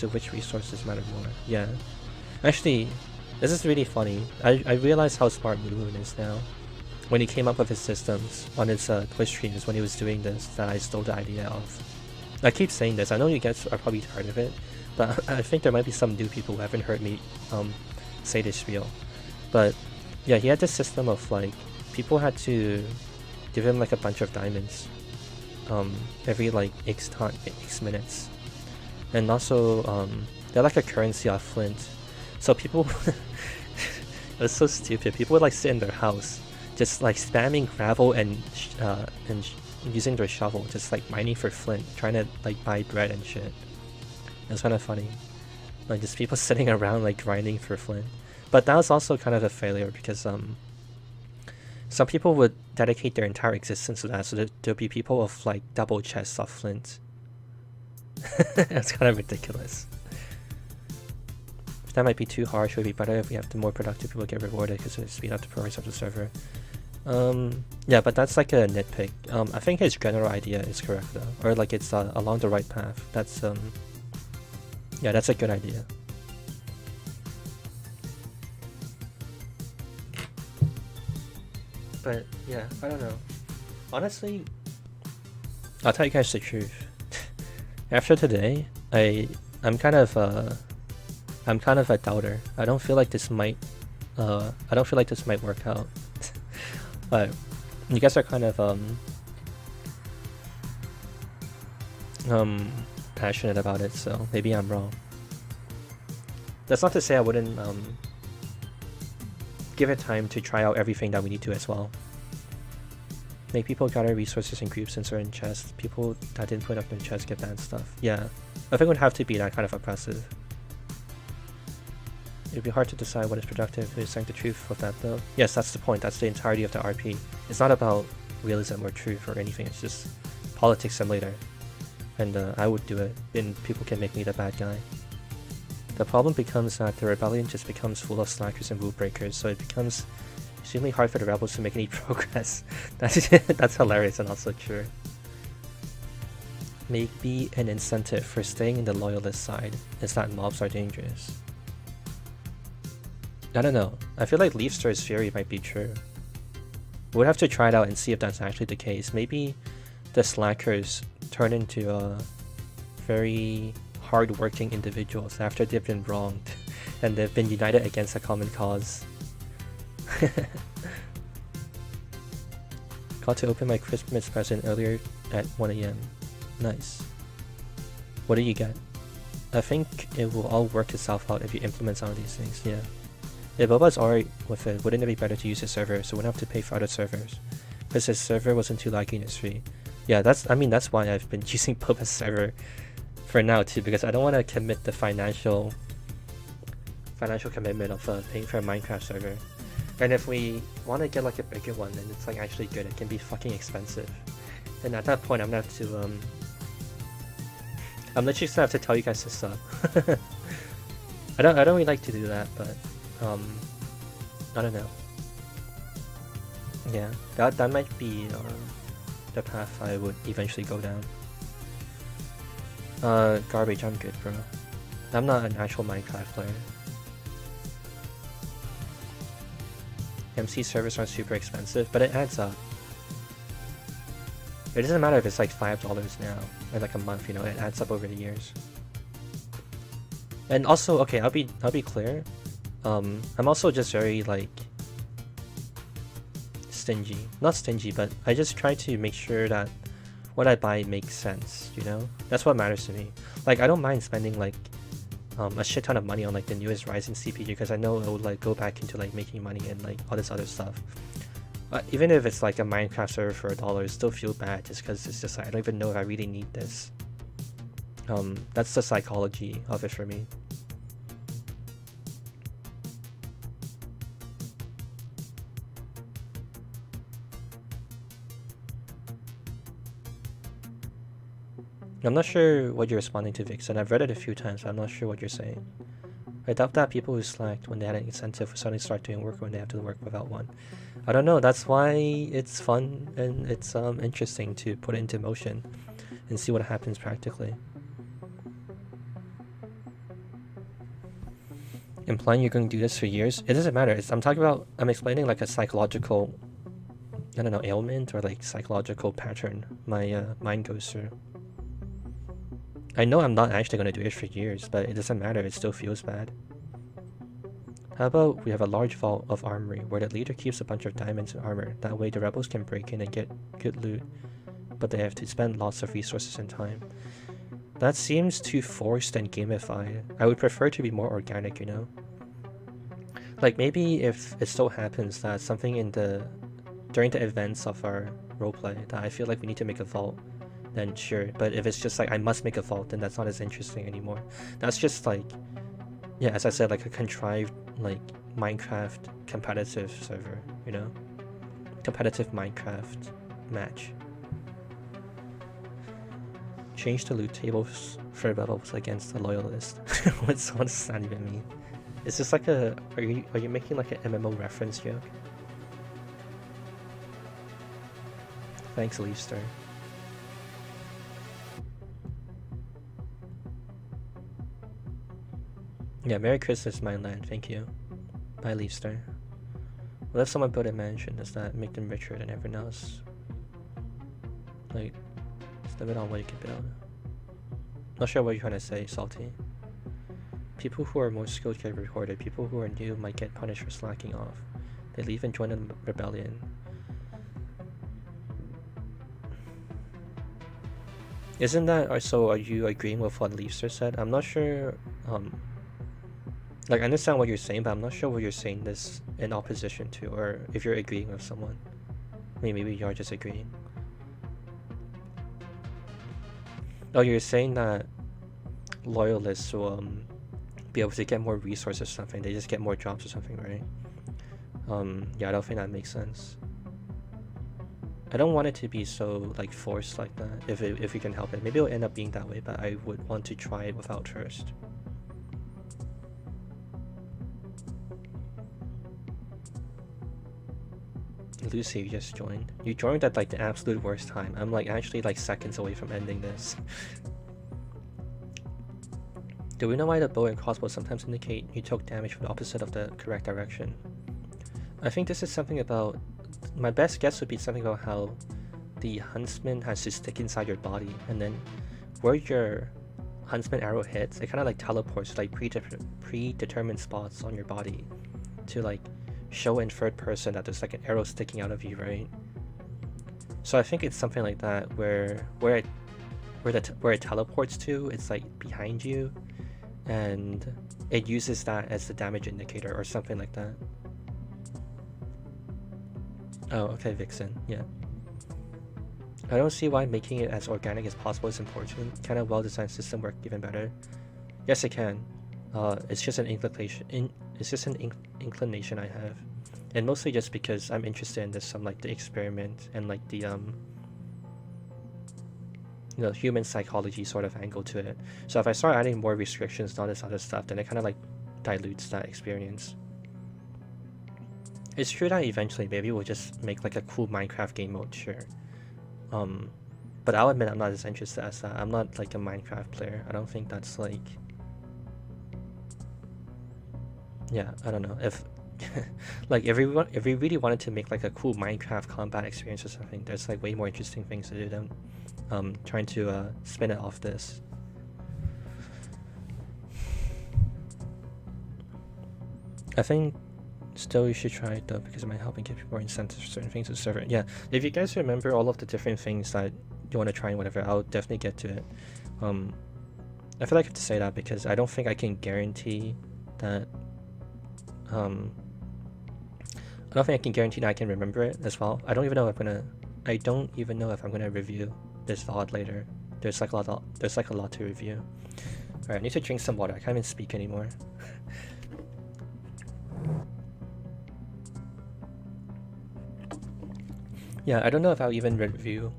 which resources matter more. Yeah, actually, this is really funny. I realize how smart Moon is now. when he came up with his systems on his Twitch streams when he was doing this that I stole the idea of. I keep saying this. I know you guys are probably tired of it, but I think there might be some new people who haven't heard me say this spiel. But yeah, he had this system of like people had to give him like a bunch of diamonds every like X minutes, and also they're like a currency of flint. So people, it was so stupid. People would like sit in their house, just like spamming gravel and using their shovel, just like mining for flint, trying to like buy bread and shit. It was kind of funny, like just people sitting around like grinding for flint. But that was also kind of a failure because some people would dedicate their entire existence to that, so there'll be people with like double chests of flint. That's kind of ridiculous. That might be too harsh. It would be better if we have the more productive people get rewarded because it speed up the progress of the server. Yeah, but that's like a nitpick. I think his general idea is correct though, or like it's along the right path. That's yeah, that's a good idea. But yeah, I don't know. Honestly, I'll tell you guys the truth. After today, I'm kind of a doubter. I don't feel like this might work out. But you guys are kind of passionate about it, so maybe I'm wrong. That's not to say I wouldn't give it time to try out everything that we need to as well. Make people gather resources in groups in certain chests. People that didn't put up their chests get bad stuff. Yeah, I think it would have to be that kind of oppressive. It'd be hard to decide what is productive. Who is saying the truth of that though? Yes, that's the point. That's the entirety of the RP. It's not about realism or truth or anything. It's just politics simulator. And I would do it, and people can make me the bad guy. The problem becomes that the rebellion just becomes full of slackers and rule breakers, so it becomes extremely hard for the rebels to make any progress. That's hilarious and also true. Maybe an incentive for staying in the loyalist side is that mobs are dangerous. I don't know. I feel like Leafster's theory might be true. We'll have to try it out and see if that's actually the case. Maybe the slackers turn into very hard-working individuals after they've been wronged and they've been united against a common cause. Got to open my Christmas present earlier at 1 AM. Nice. What do you get? I think it will all work itself out if you implement some of these things, yeah. If Boba's alright with it, wouldn't it be better to use his server so we wouldn't have to pay for other servers? Because his server wasn't too laggy and it's free. Yeah, that's why I've been using Boba's server for now too, because I don't want to commit the financial commitment of paying for a Minecraft server. And if we want to get like a bigger one and it's like actually good, it can be fucking expensive. And at that point I'm gonna have to I'm literally just gonna have to tell you guys to sub. I don't really like to do that, but I don't know. Yeah, that might be the path I would eventually go down. Garbage, I'm good, bro. I'm not an actual Minecraft player. MC servers aren't super expensive, but it adds up. It doesn't matter if it's like $5 now, or like a month, you know, it adds up over the years. And also, okay, I'll be clear. I'm also just very like stingy. Not stingy, but I just try to make sure that what I buy makes sense, you know? That's what matters to me. Like, I don't mind spending like a shit ton of money on like the newest Ryzen CPU because I know it will like go back into like making money and like all this other stuff. Even if it's like a Minecraft server for $1, I still feel bad just because it's just like, I don't even know if I really need this. That's the psychology of it for me. I'm not sure what you're responding to, Vixen. I've read it a few times, but I'm not sure what you're saying. I doubt that people who slacked when they had an incentive will suddenly start doing work when they have to work without one. I don't know, that's why it's fun and it's interesting to put it into motion and see what happens practically. Implying you're going to do this for years? It doesn't matter. I'm talking about, I'm explaining like a psychological I don't know, ailment or like psychological pattern my mind goes through. I know I'm not actually going to do it for years, but it doesn't matter, it still feels bad. How about we have a large vault of armory where the leader keeps a bunch of diamonds and armor. That way the rebels can break in and get good loot, but they have to spend lots of resources and time. That seems too forced and gamified. I would prefer to be more organic, you know? Like maybe if it so happens that something during the events of our roleplay that I feel like we need to make a vault, then sure. But if it's just like I must make a vault, then that's not as interesting anymore. That's just like, yeah, as I said, like a contrived like Minecraft competitive server, you know? Competitive Minecraft match. Change the loot tables for rebels against the loyalist. what does that even mean? Is this like a... Are you making like an MMO reference joke? Thanks, Leafster. Yeah, Merry Christmas, my land. Thank you. Bye, Leafster. What if someone built a mansion? Does that make them richer than everyone else? Like, it's limit on what you can build. Not sure what you're trying to say, Salty. People who are more skilled get rewarded. People who are new might get punished for slacking off. They leave and join the rebellion. Isn't that... So are you agreeing with what Leafster said? I'm not sure... Like, I understand what you're saying, but I'm not sure what you're saying this in opposition to, or if you're agreeing with someone. I mean, maybe you're just agreeing. Oh, you're saying that loyalists will be able to get more resources or something. They just get more jobs or something, right? Yeah, I don't think that makes sense. I don't want it to be so like forced like that. If we can help it, maybe it'll end up being that way. But I would want to try it without first. Lucy, you just joined. You joined at like the absolute worst time. I'm like actually like seconds away from ending this. Do we know why the bow and crossbow sometimes indicate you took damage from the opposite of the correct direction? I think this is something about... My best guess would be something about how the huntsman has to stick inside your body, and then where your huntsman arrow hits, it kind of like teleports to like predetermined spots on your body to like show in third person that there's like an arrow sticking out of you, right? So I think it's something like that where it teleports to, it's like behind you, and it uses that as the damage indicator or something like that. Oh, okay, Vixen, yeah. I don't see why making it as organic as possible is important. Can a well-designed system work even better? Yes, it can. It's just an inclination I have, and mostly just because I'm interested in this, like the experiment and like the you know, human psychology sort of angle to it. So if I start adding more restrictions and all this other stuff, then it kind of like dilutes that experience. It's true that eventually maybe we'll just make like a cool Minecraft game mode, sure. But I'll admit I'm not as interested as that. I'm not like a Minecraft player. I don't think that's like... Yeah, I don't know. If like if we really wanted to make like a cool Minecraft combat experience or something, there's like way more interesting things to do than trying to spin it off this. I think still you should try it though, because it might help and give you more incentives for certain things to serve it. Yeah, if you guys remember all of the different things that you want to try and whatever, I'll definitely get to it. I feel like I have to say that because I don't think I can guarantee that I don't think I can guarantee that I can remember it as well. I don't even know if I'm gonna review this VOD later. There's like a lot to review. Alright, I need to drink some water. I can't even speak anymore. Yeah, I don't know if I'll even review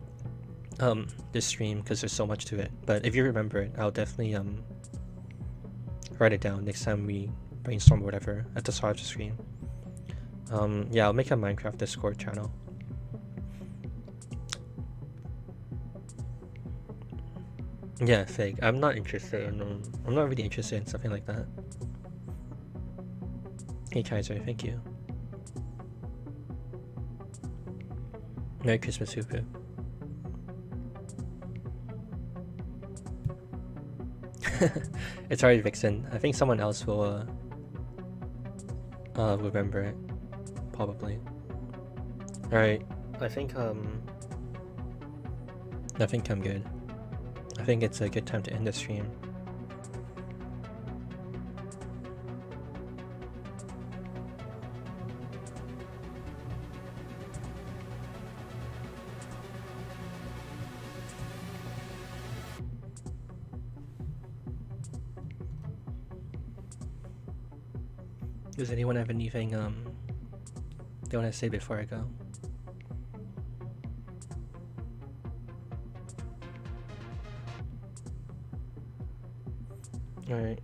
this stream because there's so much to it. But if you remember it, I'll definitely write it down next time we brainstorm or whatever at the start of the stream. Yeah, I'll make a Minecraft Discord channel. Yeah, fake. I'm not interested in I'm not really interested in something like that. Hey Kaiser, thank you. Merry Christmas, Hupu. It's alright, Vixen. I think someone else will remember it. Probably. Alright. I think I'm good. I think it's a good time to end the stream. Does anyone have anything they want to say before I go? Alright.